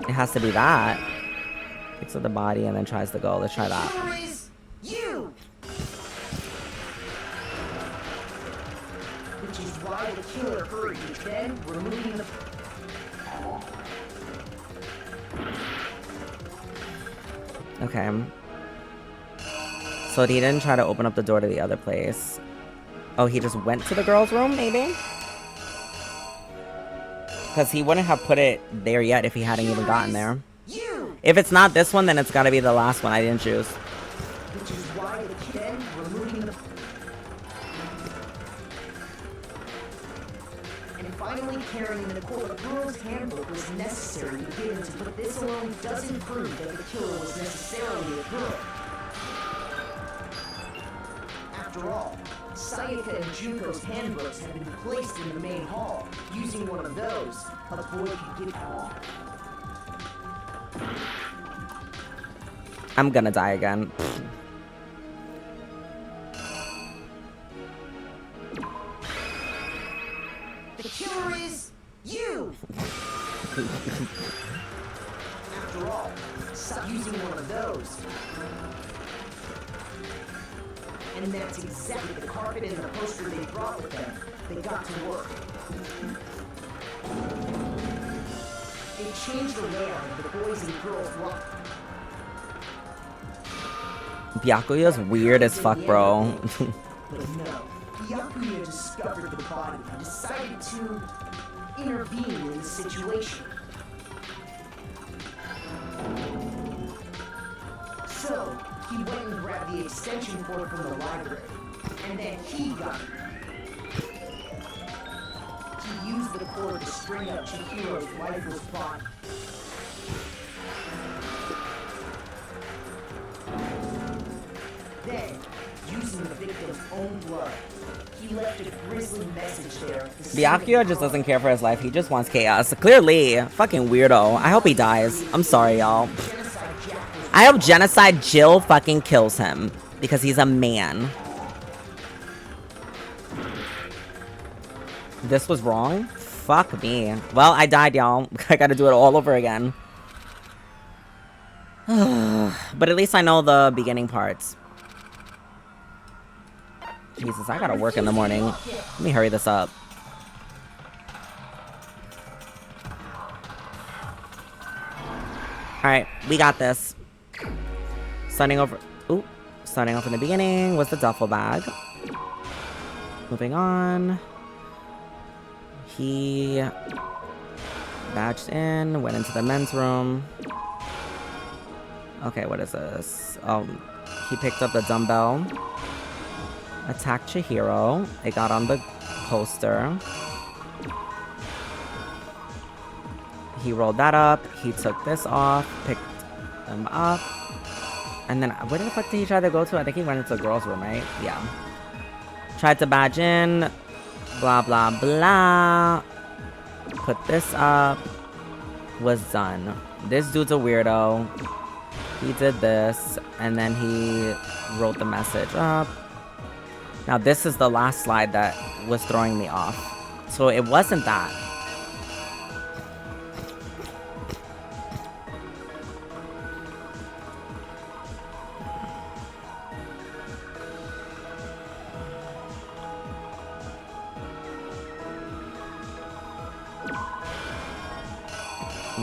it has to be that. Picks up the body and then tries to go. Let's try that. You! Which is why the killer hurried, then removing the... Okay. So he didn't try to open up the door to the other place. Oh, he just went to the girl's room, maybe? Because he wouldn't have put it there yet if he hadn't even gotten there. If it's not this one, then it's gotta be the last one I didn't choose. Which is why the kid removing the... And finally carrying the quote, girl's handbook was necessary to get into, but this alone doesn't prove that the killer was necessarily a girl. After all, Sayaka and Junko's handbooks had been placed in the main hall. Using one of those, a boy could get along. I'm gonna die again. The killer is you! After all, stop using one of those. And that's exactly the carpet and the poster they brought with them. They got to work. They changed the layout of the boys and girls rock. Byakuya's weird as fuck, bro. But no, Byakuya discovered the body and decided to intervene in the situation. So, he went and grabbed the extension cord from the library, and then he got it. He used the cord to string up Chihiro's lifeless body. Then, using the victim's own blood, he left a grisly message there. Byakuya just doesn't care for his life. He just wants chaos. Clearly. Fucking weirdo. I hope he dies. I'm sorry, y'all. I hope Genocide Jill fucking kills him. Because he's a man. This was wrong? Fuck me. Well, I died, y'all. I gotta do it all over again. But at least I know the beginning parts. Jesus, I gotta work in the morning. Let me hurry this up. Alright, we got this. Starting off in the beginning was the duffel bag. Moving on. He badged in, went into the men's room. Okay, what is this? He picked up the dumbbell. Attacked Chihiro. It got on the poster. He rolled that up. He took this off. Picked them up. And then, where the fuck did he try to go to? I think he went into the girls' room, right? Yeah. Tried to badge in. Blah, blah, blah. Put this up. Was done. This dude's a weirdo. He did this. And then he wrote the message up. Now, this is the last slide that was throwing me off. So, it wasn't that.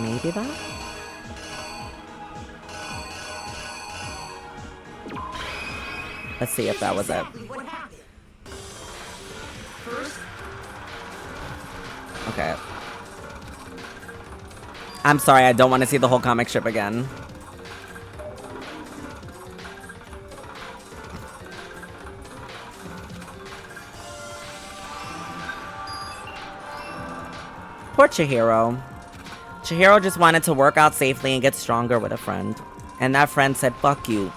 Maybe that? Let's see if that was it. Okay. I'm sorry, I don't want to see the whole comic strip again. Poor Chihiro. Chihiro just wanted to work out safely and get stronger with a friend. And that friend said, fuck you.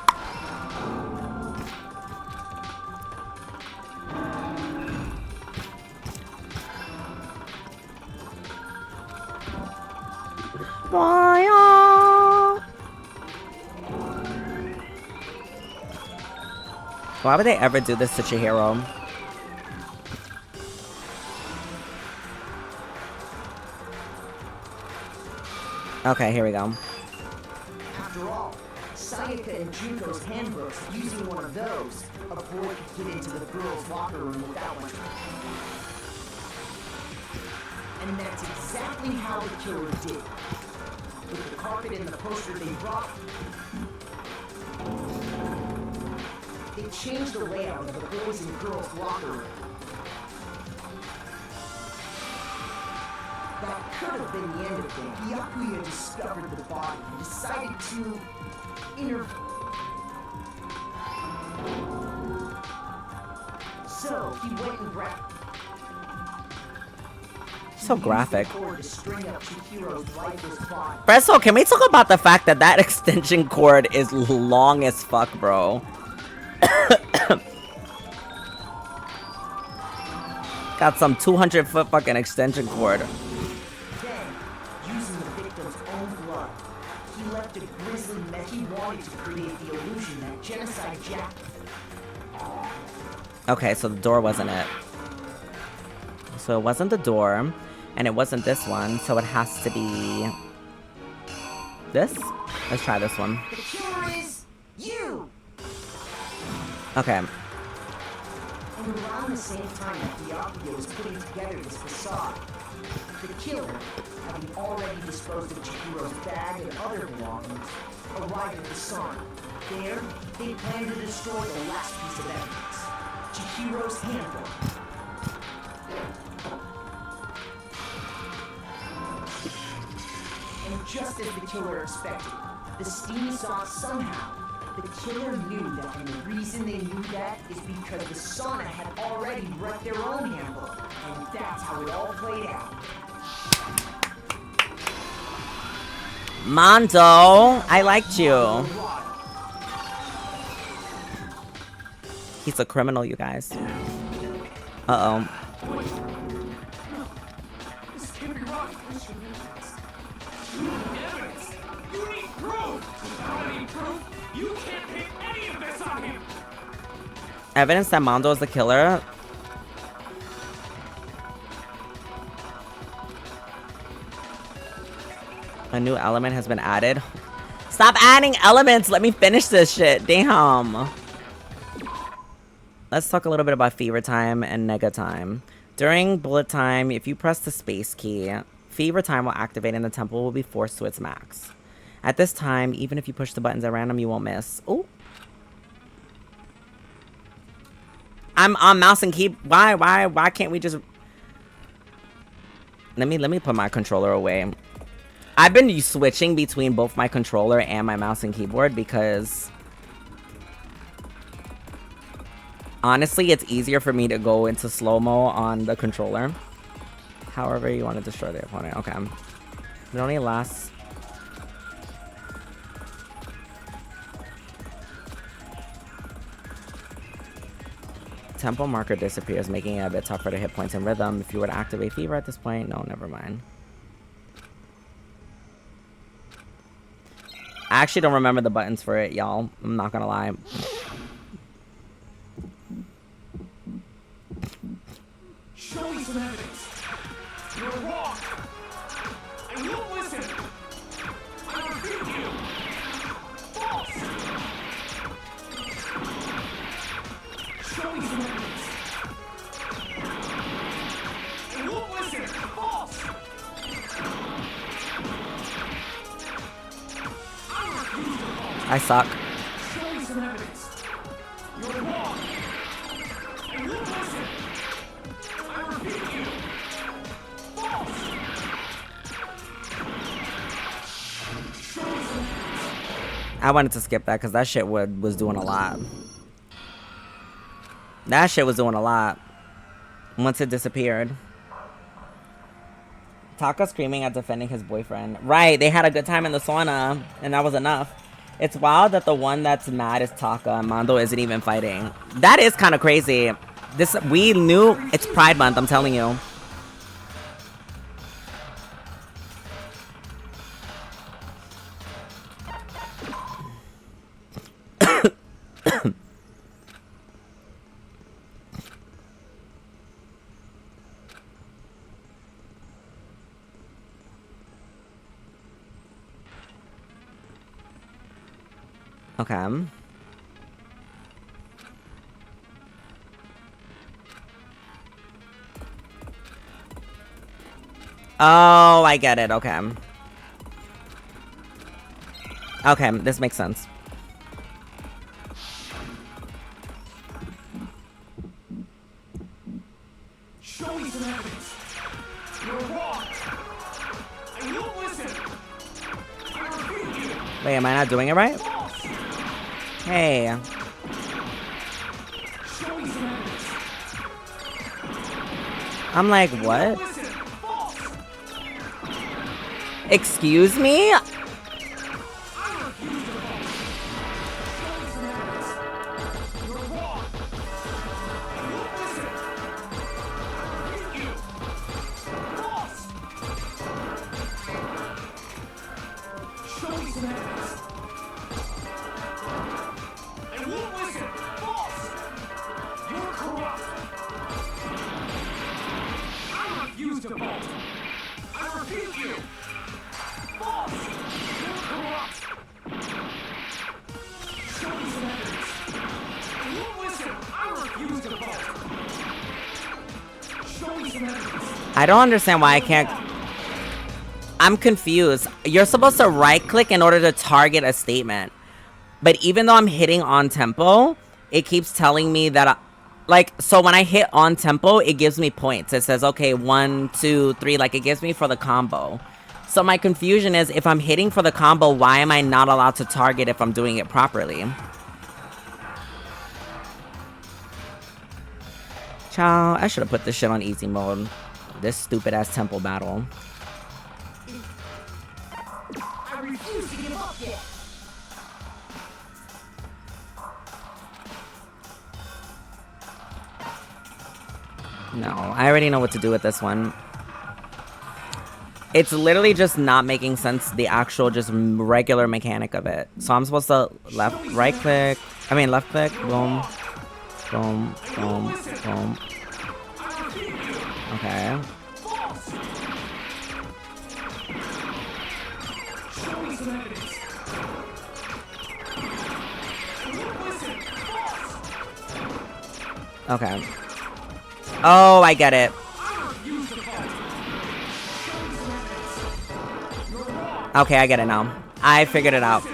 Why would they ever do this to Chihiro? Okay, here we go. After all, Sayaka and Junko's handbooks, using one of those, a boy could get into the girls' locker room without one. And that's exactly how the killer did. With the carpet and the poster they brought, they changed the layout of the boys' and girls' locker room. That could have been the end of things. Byakuya discovered the body and decided to So he went and grabbed. So graphic. To string up Chihiro's lifeless body. First of all, can we talk about the fact that that extension cord is long as fuck, bro? Got some 200-foot fucking extension cord. Then, using the victim's own blood, he left a grisly mess. He wanted to create the illusion that Genocide Jack. Okay, so the door wasn't it. So it wasn't the door, and it wasn't this one, so it has to be this? Let's try this one. The killer is you! Okay. And around the same time that Byakuya was putting together this facade, the killer, having already disposed of Chihiro's bag and other belongings, arrived at the Sun. There, they planned to destroy the last piece of evidence, Chihiro's handbook. And just as the killer expected, the steamy saw somehow. The killer knew that, and the reason they knew that is because the sauna had already wrecked their own handbook. And that's how it all played out. Mondo, I liked you. He's a criminal, you guys. Uh-oh. This can't be right. You need evidence. You need proof. Without any proof, you can't pin any of this on him. Evidence that Mondo is the killer? A new element has been added. Stop adding elements! Let me finish this shit. Damn. Let's talk a little bit about fever time and nega time. During bullet time, if you press the space key, fever time will activate and the tempo will be forced to its max. At this time, even if you push the buttons at random, you won't miss. Ooh. I'm on mouse and key. Why can't we just... Let me put my controller away. I've been switching between both my controller and my mouse and keyboard because... Honestly, it's easier for me to go into slow-mo on the controller. However you want to destroy the opponent. Okay. It only lasts... Tempo marker disappears, making it a bit tougher to hit points in rhythm. If you were to activate fever at this point... No, never mind. I actually don't remember the buttons for it, y'all. I'm not gonna lie. Show me some evidence. You're wrong. I won't listen. I refute you. False. Show me some evidence. I won't listen. False. I suck. Show me some evidence. You're wrong. And you listen. I repeat you. False. Show me some evidence. I wanted to skip that because that shit was doing a lot. That shit was doing a lot. Once it disappeared. Taka screaming at defending his boyfriend. Right, they had a good time in the sauna, and that was enough. It's wild that the one that's mad is Taka and Mondo isn't even fighting. That is kind of crazy. We knew it's Pride Month, I'm telling you. Okay. Oh, I get it. Okay. Okay, this makes sense. Show me some evidence. You're wrong. And you listen. I repeat you. Wait, am I not doing it right? Hey. Show me some evidence. I'm like, what? Excuse me? I don't understand why I can't. I'm confused. You're supposed to right click in order to target a statement. But even though I'm hitting on tempo, it keeps telling me that, so when I hit on tempo, it gives me points. It says, okay, 1, 2, 3, like it gives me for the combo. So my confusion is, if I'm hitting for the combo, why am I not allowed to target if I'm doing it properly? Ciao. I should have put this shit on easy mode. This stupid ass tempo battle. I refuse to give up yet. No, I already know what to do with this one. It's literally just not making sense, the actual just regular mechanic of it. So I'm supposed to left click, boom, boom, boom, boom. Okay. Okay. Oh, I get it. Okay, I get it now. I figured it out.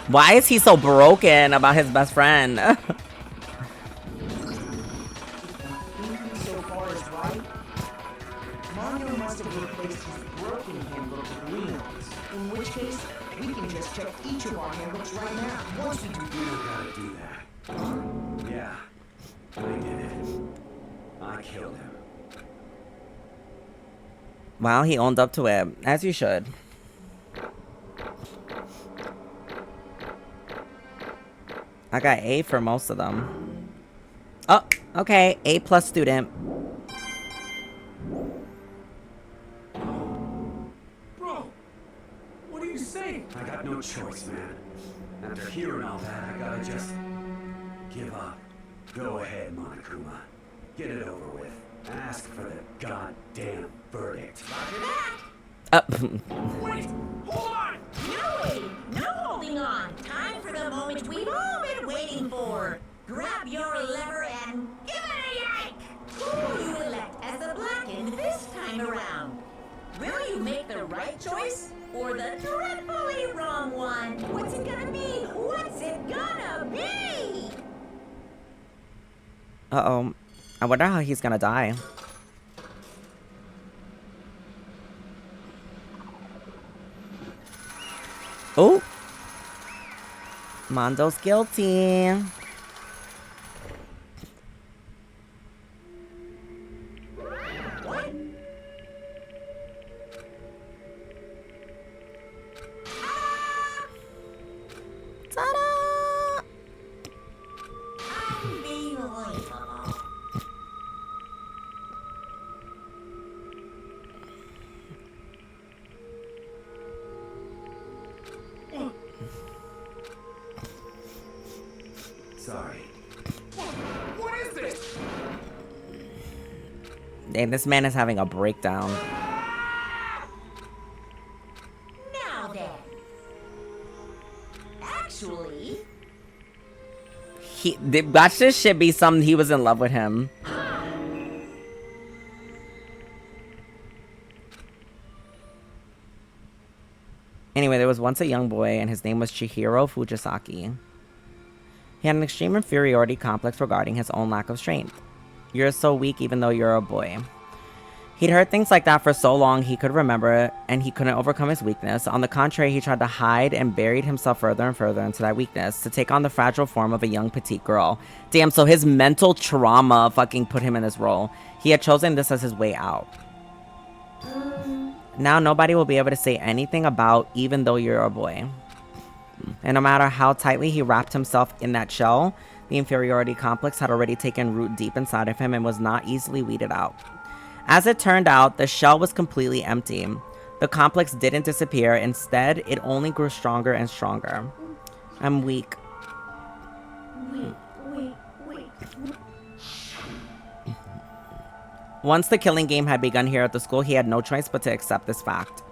Why is he so broken about his best friend? So far as right, Mario must have replaced his broken handbook with new ones. In which case, we can just check each of our handbooks right now. Once we do, You don't gotta do that. Yeah, I did it. I killed him. Wow, he owned up to it. As you should. I got A for most of them. Oh, okay. A+ student. Bro, what are you saying? I got no choice, man. After hearing all that, I gotta just Give up. Go ahead, Monokuma. Get it over with. Ask for the goddamn verdict. Wait! Hold on! No waiting! No holding on! Time for the moment we've all been waiting for! Grab your lever and give it a yank! Who will you elect as the Blackened this time around? Will you make the right choice or the dreadfully wrong one? What's it gonna be? What's it gonna be? Uh-oh. I wonder how he's gonna die. Oh! Mondo's guilty. What? Ta-da! Unbelievable. Sorry. What is this? Dang, this man is having a breakdown. Now then. Actually, Watch this shit be something he was in love with him. Anyway, there was once a young boy, and his name was Chihiro Fujisaki. He had an extreme inferiority complex regarding his own lack of strength. You're so weak even though you're a boy. He'd heard things like that for so long he could remember it, and he couldn't overcome his weakness. On the contrary, he tried to hide and buried himself further and further into that weakness to take on the fragile form of a young petite girl. Damn, so his mental trauma fucking put him in this role. He had chosen this as his way out. Now nobody will be able to say anything about even though you're a boy. And no matter how tightly he wrapped himself in that shell, the inferiority complex had already taken root deep inside of him and was not easily weeded out. As it turned out, the shell was completely empty. The complex didn't disappear. Instead, it only grew stronger and stronger. I'm weak. Wait. Once the killing game had begun here at the school, he had no choice but to accept this fact.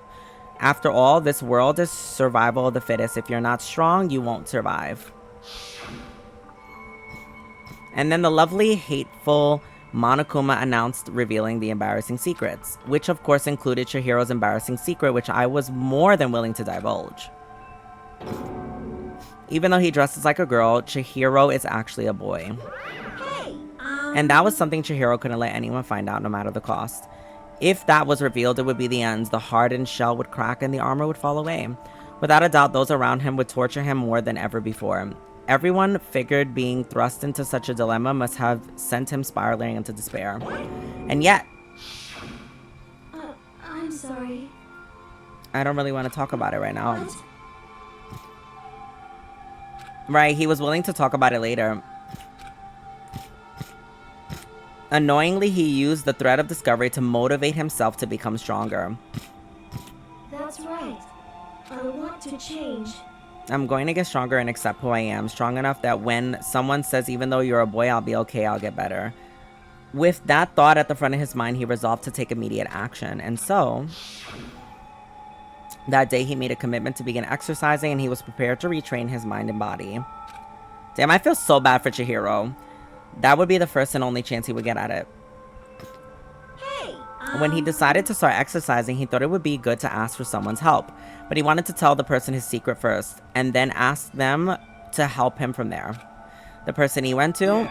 After all, this world is survival of the fittest. If you're not strong, you won't survive. And then the lovely, hateful Monokuma announced revealing the embarrassing secrets, which of course included Chihiro's embarrassing secret, which I was more than willing to divulge. Even though he dresses like a girl, Chihiro is actually a boy. And that was something Chihiro couldn't let anyone find out, no matter the cost. If that was revealed, it would be the end. The hardened shell would crack and the armor would fall away. Without a doubt, those around him would torture him more than ever before. Everyone figured being thrust into such a dilemma must have sent him spiraling into despair. And yet... I'm sorry. I don't really want to talk about it right now. Right, he was willing to talk about it later. Annoyingly, he used the thread of discovery to motivate himself to become stronger. That's right. I want to change. I'm going to get stronger and accept who I am. Strong enough that when someone says, even though you're a boy, I'll be okay, I'll get better. With that thought at the front of his mind, he resolved to take immediate action. And so, that day he made a commitment to begin exercising, and he was prepared to retrain his mind and body. Damn, I feel so bad for Chihiro. That would be the first and only chance he would get at it. When he decided to start exercising, he thought it would be good to ask for someone's help. But he wanted to tell the person his secret first, and then ask them to help him from there. The person he went to,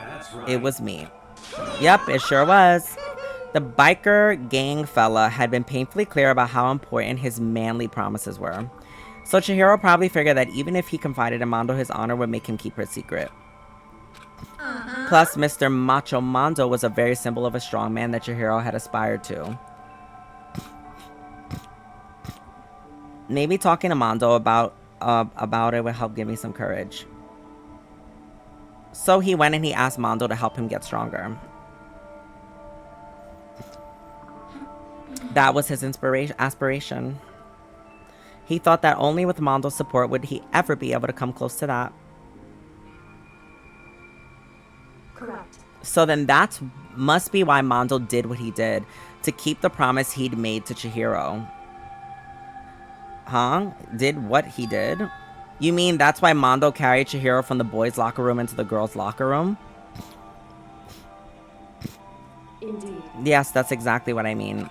it was me. Yep, it sure was. The biker gang fella had been painfully clear about how important his manly promises were. So Chihiro probably figured that even if he confided in Mondo, his honor would make him keep her secret. Plus, Mr. Macho Mondo was a very symbol of a strong man that Chihiro had aspired to. Maybe talking to Mondo about it would help give me some courage. So he went and he asked Mondo to help him get stronger. That was his aspiration. He thought that only with Mondo's support would he ever be able to come close to that. Correct. So then that must be why Mondo did what he did, to keep the promise he'd made to Chihiro. Huh? Did what he did? You mean that's why Mondo carried Chihiro from the boys' locker room into the girls' locker room? Indeed. Yes, that's exactly what I mean.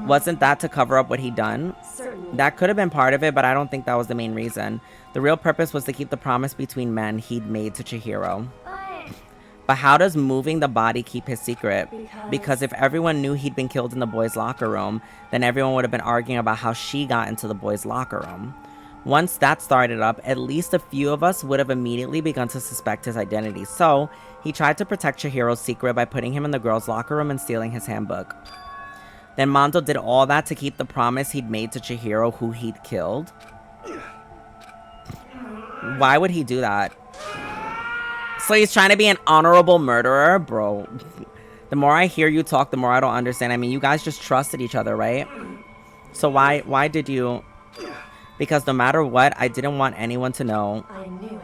Wasn't that to cover up what he'd done? Certainly. That could have been part of it, but I don't think that was the main reason. The real purpose was to keep the promise between men he'd made to Chihiro. But how does moving the body keep his secret? Because if everyone knew he'd been killed in the boys' locker room, then everyone would have been arguing about how she got into the boys' locker room. Once that started up, at least a few of us would have immediately begun to suspect his identity. So, he tried to protect Chihiro's secret by putting him in the girls' locker room and stealing his handbook. Then Mondo did all that to keep the promise he'd made to Chihiro, who he'd killed. Why would he do that? So he's trying to be an honorable murderer? Bro, the more I hear you talk, the more I don't understand. I mean, you guys just trusted each other, right? So why did you... Because no matter what, I didn't want anyone to know. I knew it.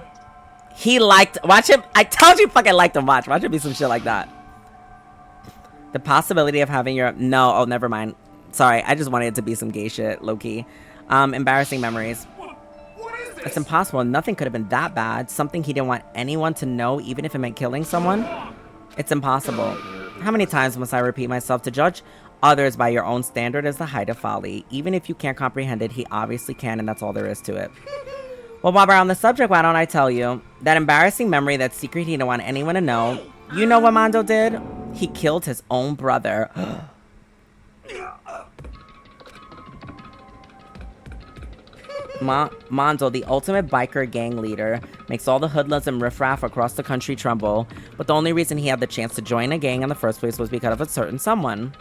He liked... Watch him. I told you fucking liked him. Watch him be some shit like that. The possibility of having your... No. Oh, never mind. Sorry. I just wanted it to be some gay shit, low-key. Embarrassing memories. It's impossible. Nothing could have been that bad. Something he didn't want anyone to know, even if it meant killing someone. It's impossible. How many times must I repeat myself? To judge others by your own standard is the height of folly. Even if you can't comprehend it, he obviously can, and that's all there is to it. Well, while we're on the subject, why don't I tell you? That embarrassing memory, that secret he didn't want anyone to know. You know what Mondo did? He killed his own brother. Mondo, the ultimate biker gang leader, makes all the hoodlums and riffraff across the country tremble, but the only reason he had the chance to join a gang in the first place was because of a certain someone.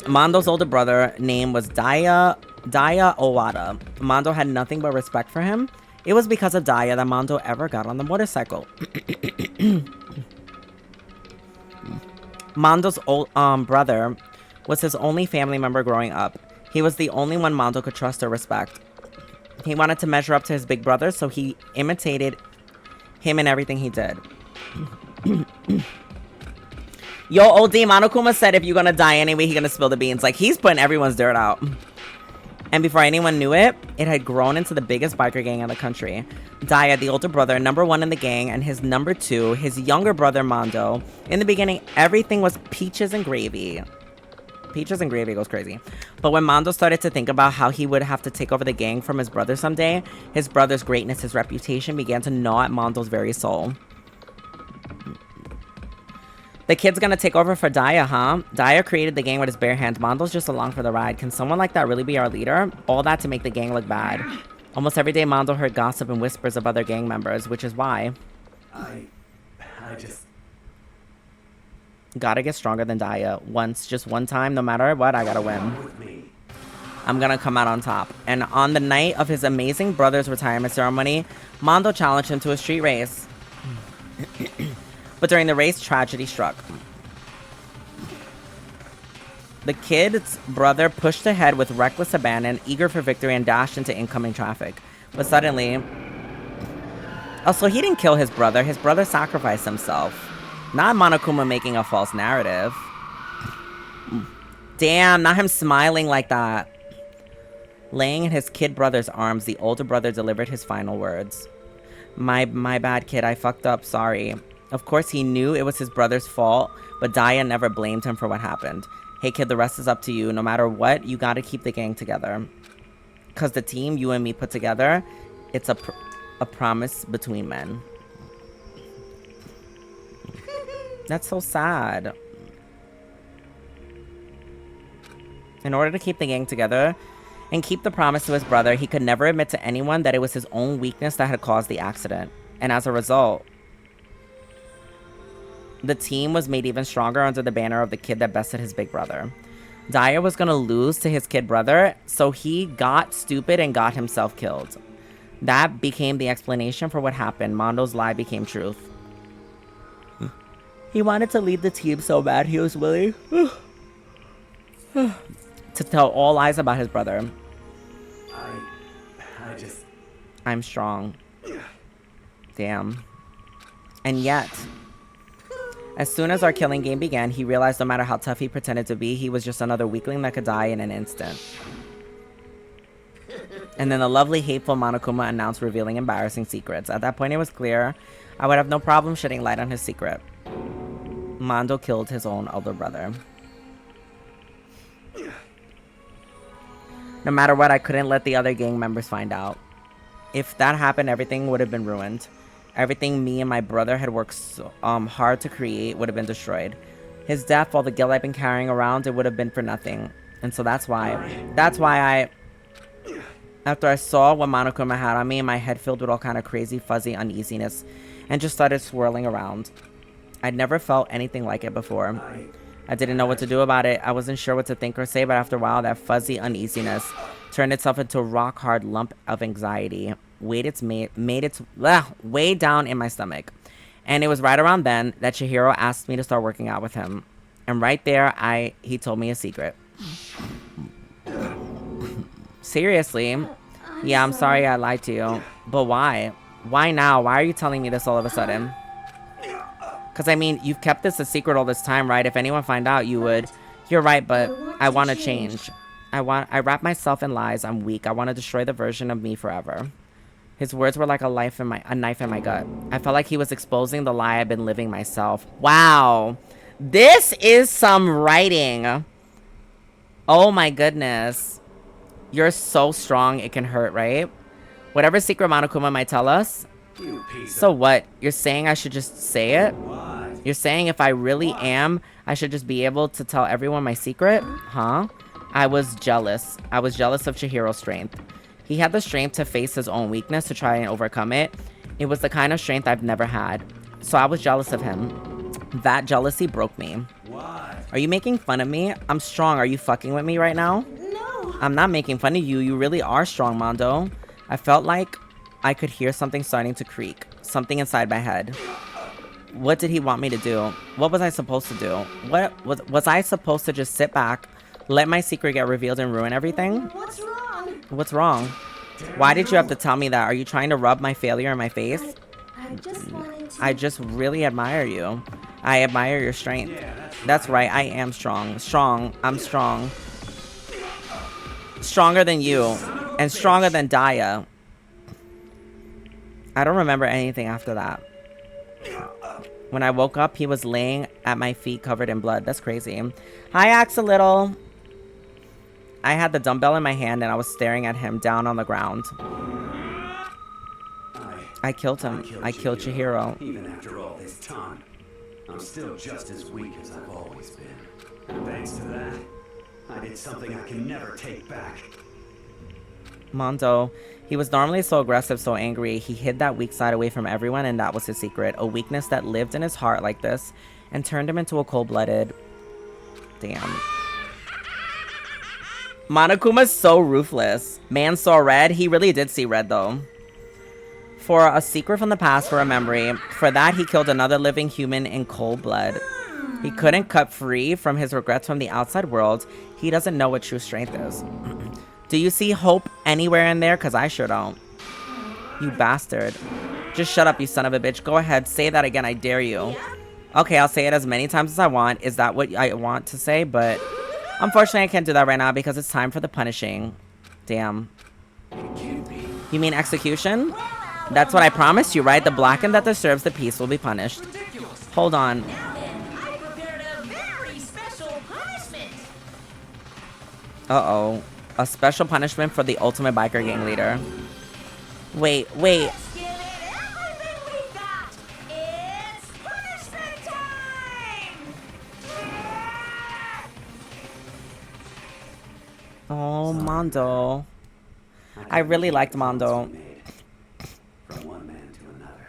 Mondo's older brother name was Daya Owada. Mondo had nothing but respect for him. It was because of Daya that Mondo ever got on the motorcycle. Mondo's old brother was his only family member growing up. He was the only one Mondo could trust or respect. He wanted to measure up to his big brother, so he imitated him in everything he did. Yo, OD, Monokuma said if you're gonna die anyway, he's gonna spill the beans. Like, he's putting everyone's dirt out. And before anyone knew it, it had grown into the biggest biker gang in the country. Daya, the older brother, #1 in the gang, and his #2, his younger brother, Mondo. In the beginning, everything was peaches and gravy. Peaches and gravy goes crazy. But when Mondo started to think about how he would have to take over the gang from his brother someday, his brother's greatness, his reputation began to gnaw at Mondo's very soul. The kid's gonna take over for Daya, huh? Daya created the gang with his bare hands. Mondo's just along for the ride. Can someone like that really be our leader? All that to make the gang look bad. Almost every day, Mondo heard gossip and whispers of other gang members, which is why... I just... Gotta get stronger than Daya. Just one time, no matter what, I gotta win. I'm gonna come out on top. And on the night of his amazing brother's retirement ceremony, Mondo challenged him to a street race. But during the race, tragedy struck. The kid's brother pushed ahead with reckless abandon, eager for victory, and dashed into incoming traffic. But suddenly... Oh, so he didn't kill his brother. His brother sacrificed himself. Not Monokuma making a false narrative. Damn, not him smiling like that. Laying in his kid brother's arms, the older brother delivered his final words. My bad, kid. I fucked up. Sorry. Of course, he knew it was his brother's fault, but Daya never blamed him for what happened. Hey, kid, the rest is up to you. No matter what, you gotta keep the gang together. Because the team you and me put together, it's a promise between men. That's so sad. In order to keep the gang together and keep the promise to his brother, he could never admit to anyone that it was his own weakness that had caused the accident. And as a result, the team was made even stronger under the banner of the kid that bested his big brother. Daya was gonna lose to his kid brother, so he got stupid and got himself killed. That became the explanation for what happened. Mondo's lie became truth. He wanted to lead the team so bad he was willing to tell all lies about his brother. I just... I'm strong. Damn. And yet, as soon as our killing game began, he realized no matter how tough he pretended to be, he was just another weakling that could die in an instant. And then the lovely, hateful Monokuma announced revealing embarrassing secrets. At that point, it was clear I would have no problem shedding light on his secret. Mondo killed his own older brother. No matter what, I couldn't let the other gang members find out. If that happened, everything would have been ruined. Everything me and my brother had worked so, hard to create would have been destroyed. His death, all the guilt I've been carrying around, it would have been for nothing. And so that's why I... After I saw what Monokuma had on me, my head filled with all kind of crazy, fuzzy uneasiness and just started swirling around. I'd never felt anything like it before. I didn't know what to do about it. I wasn't sure what to think or say, but after a while, that fuzzy uneasiness turned itself into a rock-hard lump of anxiety. Weighed its way down in my stomach. And it was right around then that Chihiro asked me to start working out with him. And right there, he told me a secret. Seriously? Yeah, I'm sorry I lied to you. But why? Why now? Why are you telling me this all of a sudden? Because, I mean, you've kept this a secret all this time, right? If anyone find out, you would. You're right, but I want to change. I wrap myself in lies. I'm weak. I want to destroy the version of me forever. His words were like a knife in my gut. I felt like he was exposing the lie I've been living myself. Wow. This is some writing. Oh my goodness. You're so strong, it can hurt, right? Whatever secret Monokuma might tell us. So what? You're saying I should just say it? You're saying if I really am, I should just be able to tell everyone my secret? Huh? I was jealous. I was jealous of Chihiro's strength. He had the strength to face his own weakness to try and overcome it. It was the kind of strength I've never had. So I was jealous of him. That jealousy broke me. Are you making fun of me? I'm strong. Are you fucking with me right now? No. I'm not making fun of you. You really are strong, Mondo. I felt like I could hear something starting to creak. Something inside my head. What did he want me to do? What was I supposed to do? Was I supposed to just sit back, let my secret get revealed and ruin everything? What's wrong? What's wrong? Why did you have to tell me that? Are you trying to rub my failure in my face? I just wanted to... I just really admire you. I admire your strength. That's right, I am strong. I'm strong. Stronger than you. And stronger than Daya. I don't remember anything after that. When I woke up, he was laying at my feet covered in blood. That's crazy. Hi, Axolotl. I had the dumbbell in my hand and I was staring at him down on the ground. I killed him. I killed Chihiro. Even after all this time, I'm still just as weak as I've always been. Thanks to that, I did something I can never take back. Mondo, he was normally so aggressive, so angry. He hid that weak side away from everyone, and that was his secret. A weakness that lived in his heart like this and turned him into a cold-blooded... Damn. Monokuma's so ruthless. Man saw red. He really did see red, though. For a secret from the past, for a memory. For that, he killed another living human in cold blood. He couldn't cut free from his regrets from the outside world. He doesn't know what true strength is. Do you see hope anywhere in there? Because I sure don't. You bastard. Just shut up, you son of a bitch. Go ahead, say that again, I dare you. Okay, I'll say it as many times as I want. Is that what I want to say? But unfortunately, I can't do that right now because it's time for the punishing. Damn. You mean execution? That's what I promised you, right? The blackened that disturbs the peace will be punished. Hold on. Uh-oh. A special punishment for the ultimate biker gang leader. Wait. Oh, Mondo. I really liked Mondo. From one man to another.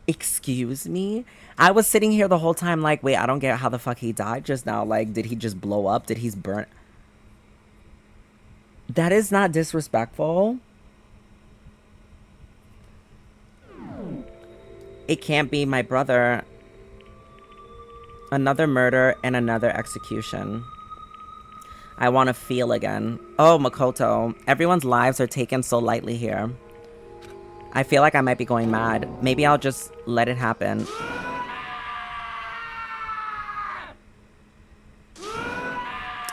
Excuse me? I was sitting here the whole time like, wait, I don't get how the fuck he died just now. Like, did he just blow up? Did he burn? That is not disrespectful. It can't be my brother. Another murder and another execution. I want to feel again. Oh, Makoto. Everyone's lives are taken so lightly here. I feel like I might be going mad. Maybe I'll just let it happen.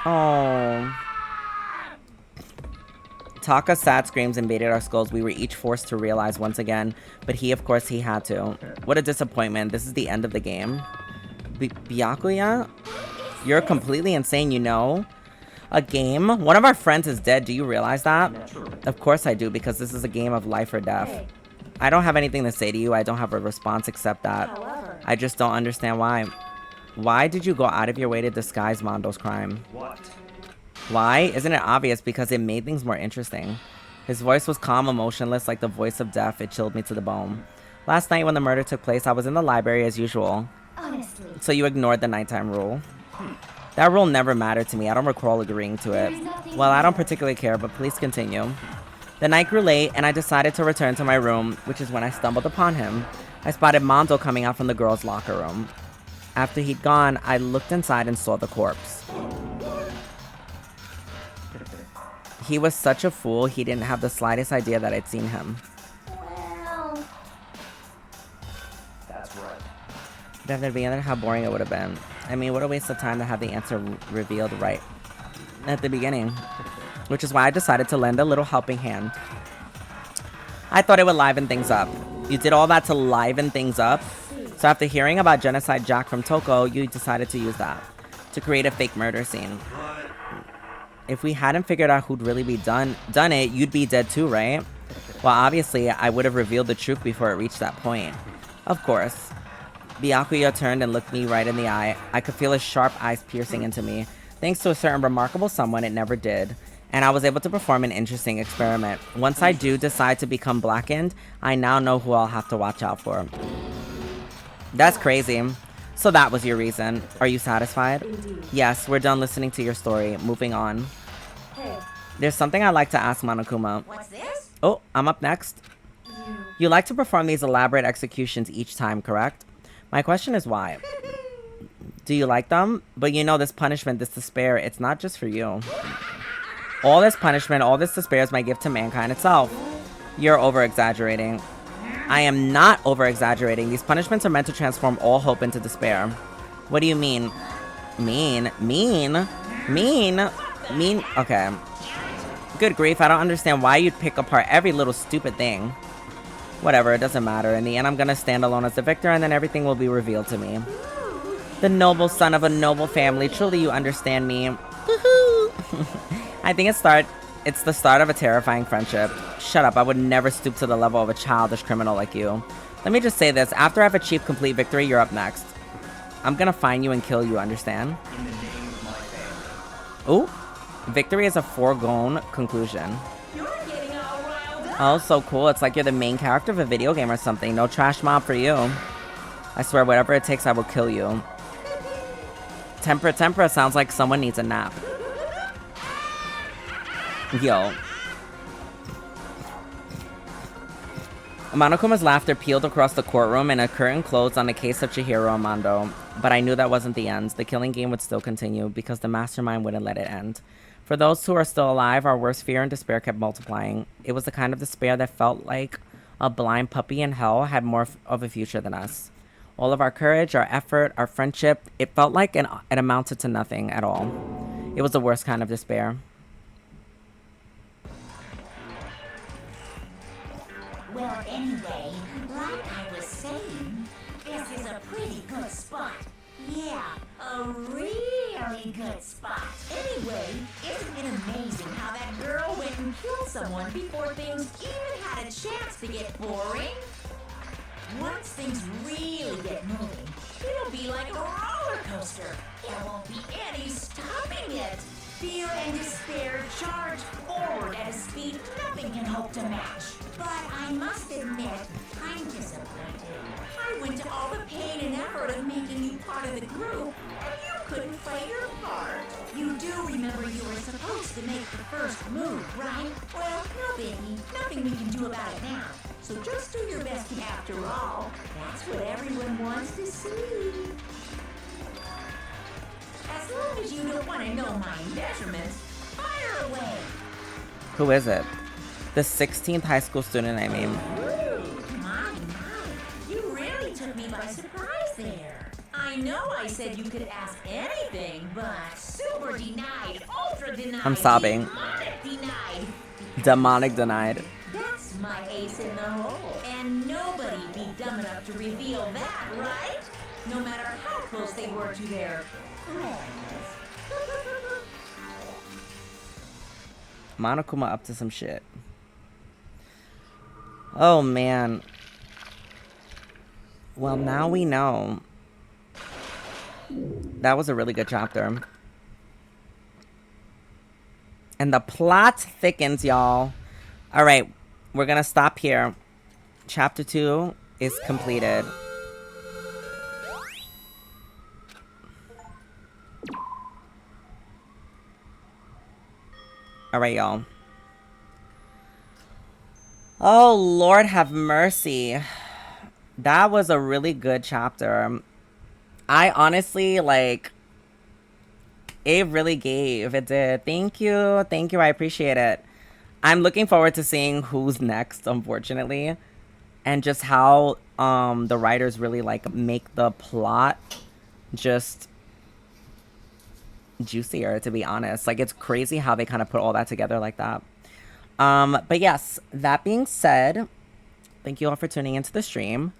Oh. Taka's sad screams invaded our skulls. We were each forced to realize once again. But he, of course, he had to. What a disappointment. This is the end of the game. Byakuya? You're completely insane, you know? A game? One of our friends is dead. Do you realize that? Of course I do, because this is a game of life or death. I don't have anything to say to you. I don't have a response except that. I just don't understand why. Why did you go out of your way to disguise Mondo's crime? What? Why? Isn't it obvious? Because it made things more interesting. His voice was calm, emotionless, like the voice of death. It chilled me to the bone. Last night when the murder took place, I was in the library as usual. Honestly. So you ignored the nighttime rule. That rule never mattered to me. I don't recall agreeing to it. Well, I don't particularly care, but please continue. The night grew late, and I decided to return to my room, which is when I stumbled upon him. I spotted Mondo coming out from the girls' locker room. After he'd gone, I looked inside and saw the corpse. He was such a fool, he didn't have the slightest idea that I'd seen him. Well... That's right. But at the beginning, how boring it would have been. I mean, what a waste of time to have the answer revealed right at the beginning. Which is why I decided to lend a little helping hand. I thought it would liven things up. You did all that to liven things up? So after hearing about Genocide Jack from Toko, you decided to use that to create a fake murder scene. If we hadn't figured out who'd really be done it, you'd be dead too, right? Well, obviously, I would have revealed the truth before it reached that point. Of course. Byakuya turned and looked me right in the eye. I could feel his sharp eyes piercing into me. Thanks to a certain remarkable someone, it never did. And I was able to perform an interesting experiment. Once I do decide to become blackened, I now know who I'll have to watch out for. That's crazy. So that was your reason. Are you satisfied? Indeed. Yes, we're done listening to your story. Moving on. Hey. There's something I'd like to ask Monokuma. What's this? Oh, I'm up next. You like to perform these elaborate executions each time, correct? My question is why? Do you like them? But you know this punishment, this despair, it's not just for you. All this punishment, all this despair is my gift to mankind itself. You're over-exaggerating. I am not over-exaggerating. These punishments are meant to transform all hope into despair. What do you mean? Mean? Okay. Good grief, I don't understand why you'd pick apart every little stupid thing. Whatever, it doesn't matter. In the end, I'm gonna stand alone as the victor, and then everything will be revealed to me. The noble son of a noble family. Truly, you understand me. Woohoo! I think it's the start of a terrifying friendship. Shut up, I would never stoop to the level of a childish criminal like you. Let me just say this, after I've achieved complete victory, you're up next. I'm gonna find you and kill you, understand? In the name of my family. Ooh, victory is a foregone conclusion. You're getting all riled up. Oh, so cool, it's like you're the main character of a video game or something. No trash mob for you. I swear, whatever it takes, I will kill you. Tempera sounds like someone needs a nap. Yo. Monokuma's laughter peeled across the courtroom and a curtain closed on the case of Chihiro and Mondo. But I knew that wasn't the end. The killing game would still continue because the mastermind wouldn't let it end. For those who are still alive, our worst fear and despair kept multiplying. It was the kind of despair that felt like a blind puppy in hell had more of a future than us. All of our courage, our effort, our friendship, it felt like it amounted to nothing at all. It was the worst kind of despair. Well, anyway, like I was saying, this is a pretty good spot. Yeah, a really good spot. Anyway, isn't it amazing how that girl went and killed someone before things even had a chance to get boring? Once things really get moving, it'll be like a roller coaster. There won't be any stopping it. Fear and despair charge forward at a speed nothing can hope to match. But I must admit, I'm disappointed. I part of the group, and you couldn't play your part. You do remember you were supposed to make the first move, right? Well, no biggie. Nothing we can do about it now. So just do your best after all. That's what everyone wants to see. As long as you don't want to know my measurements, fire away. Who is it? The 16th high school student, I mean. My. You really took me by surprise there. I know I said you could ask anything, but super denied, ultra denied, I'm sobbing. demonic denied. Demonic denied. That's my ace in the hole. And nobody be dumb enough to reveal that, right? No matter how close they were to their friends. Monokuma up to some shit. Oh, man. Well, now we know. That was a really good chapter. And the plot thickens, y'all. All right. We're going to stop here. Chapter 2 is completed. All right, y'all. Oh, Lord have mercy. That was a really good chapter. I honestly, like, it really gave. It did. Thank you. Thank you. I appreciate it. I'm looking forward to seeing who's next, unfortunately. And just how the writers really, like, make the plot just juicier, to be honest. Like, it's crazy how they kind of put all that together like that. But yes, that being said, thank you all for tuning into the stream.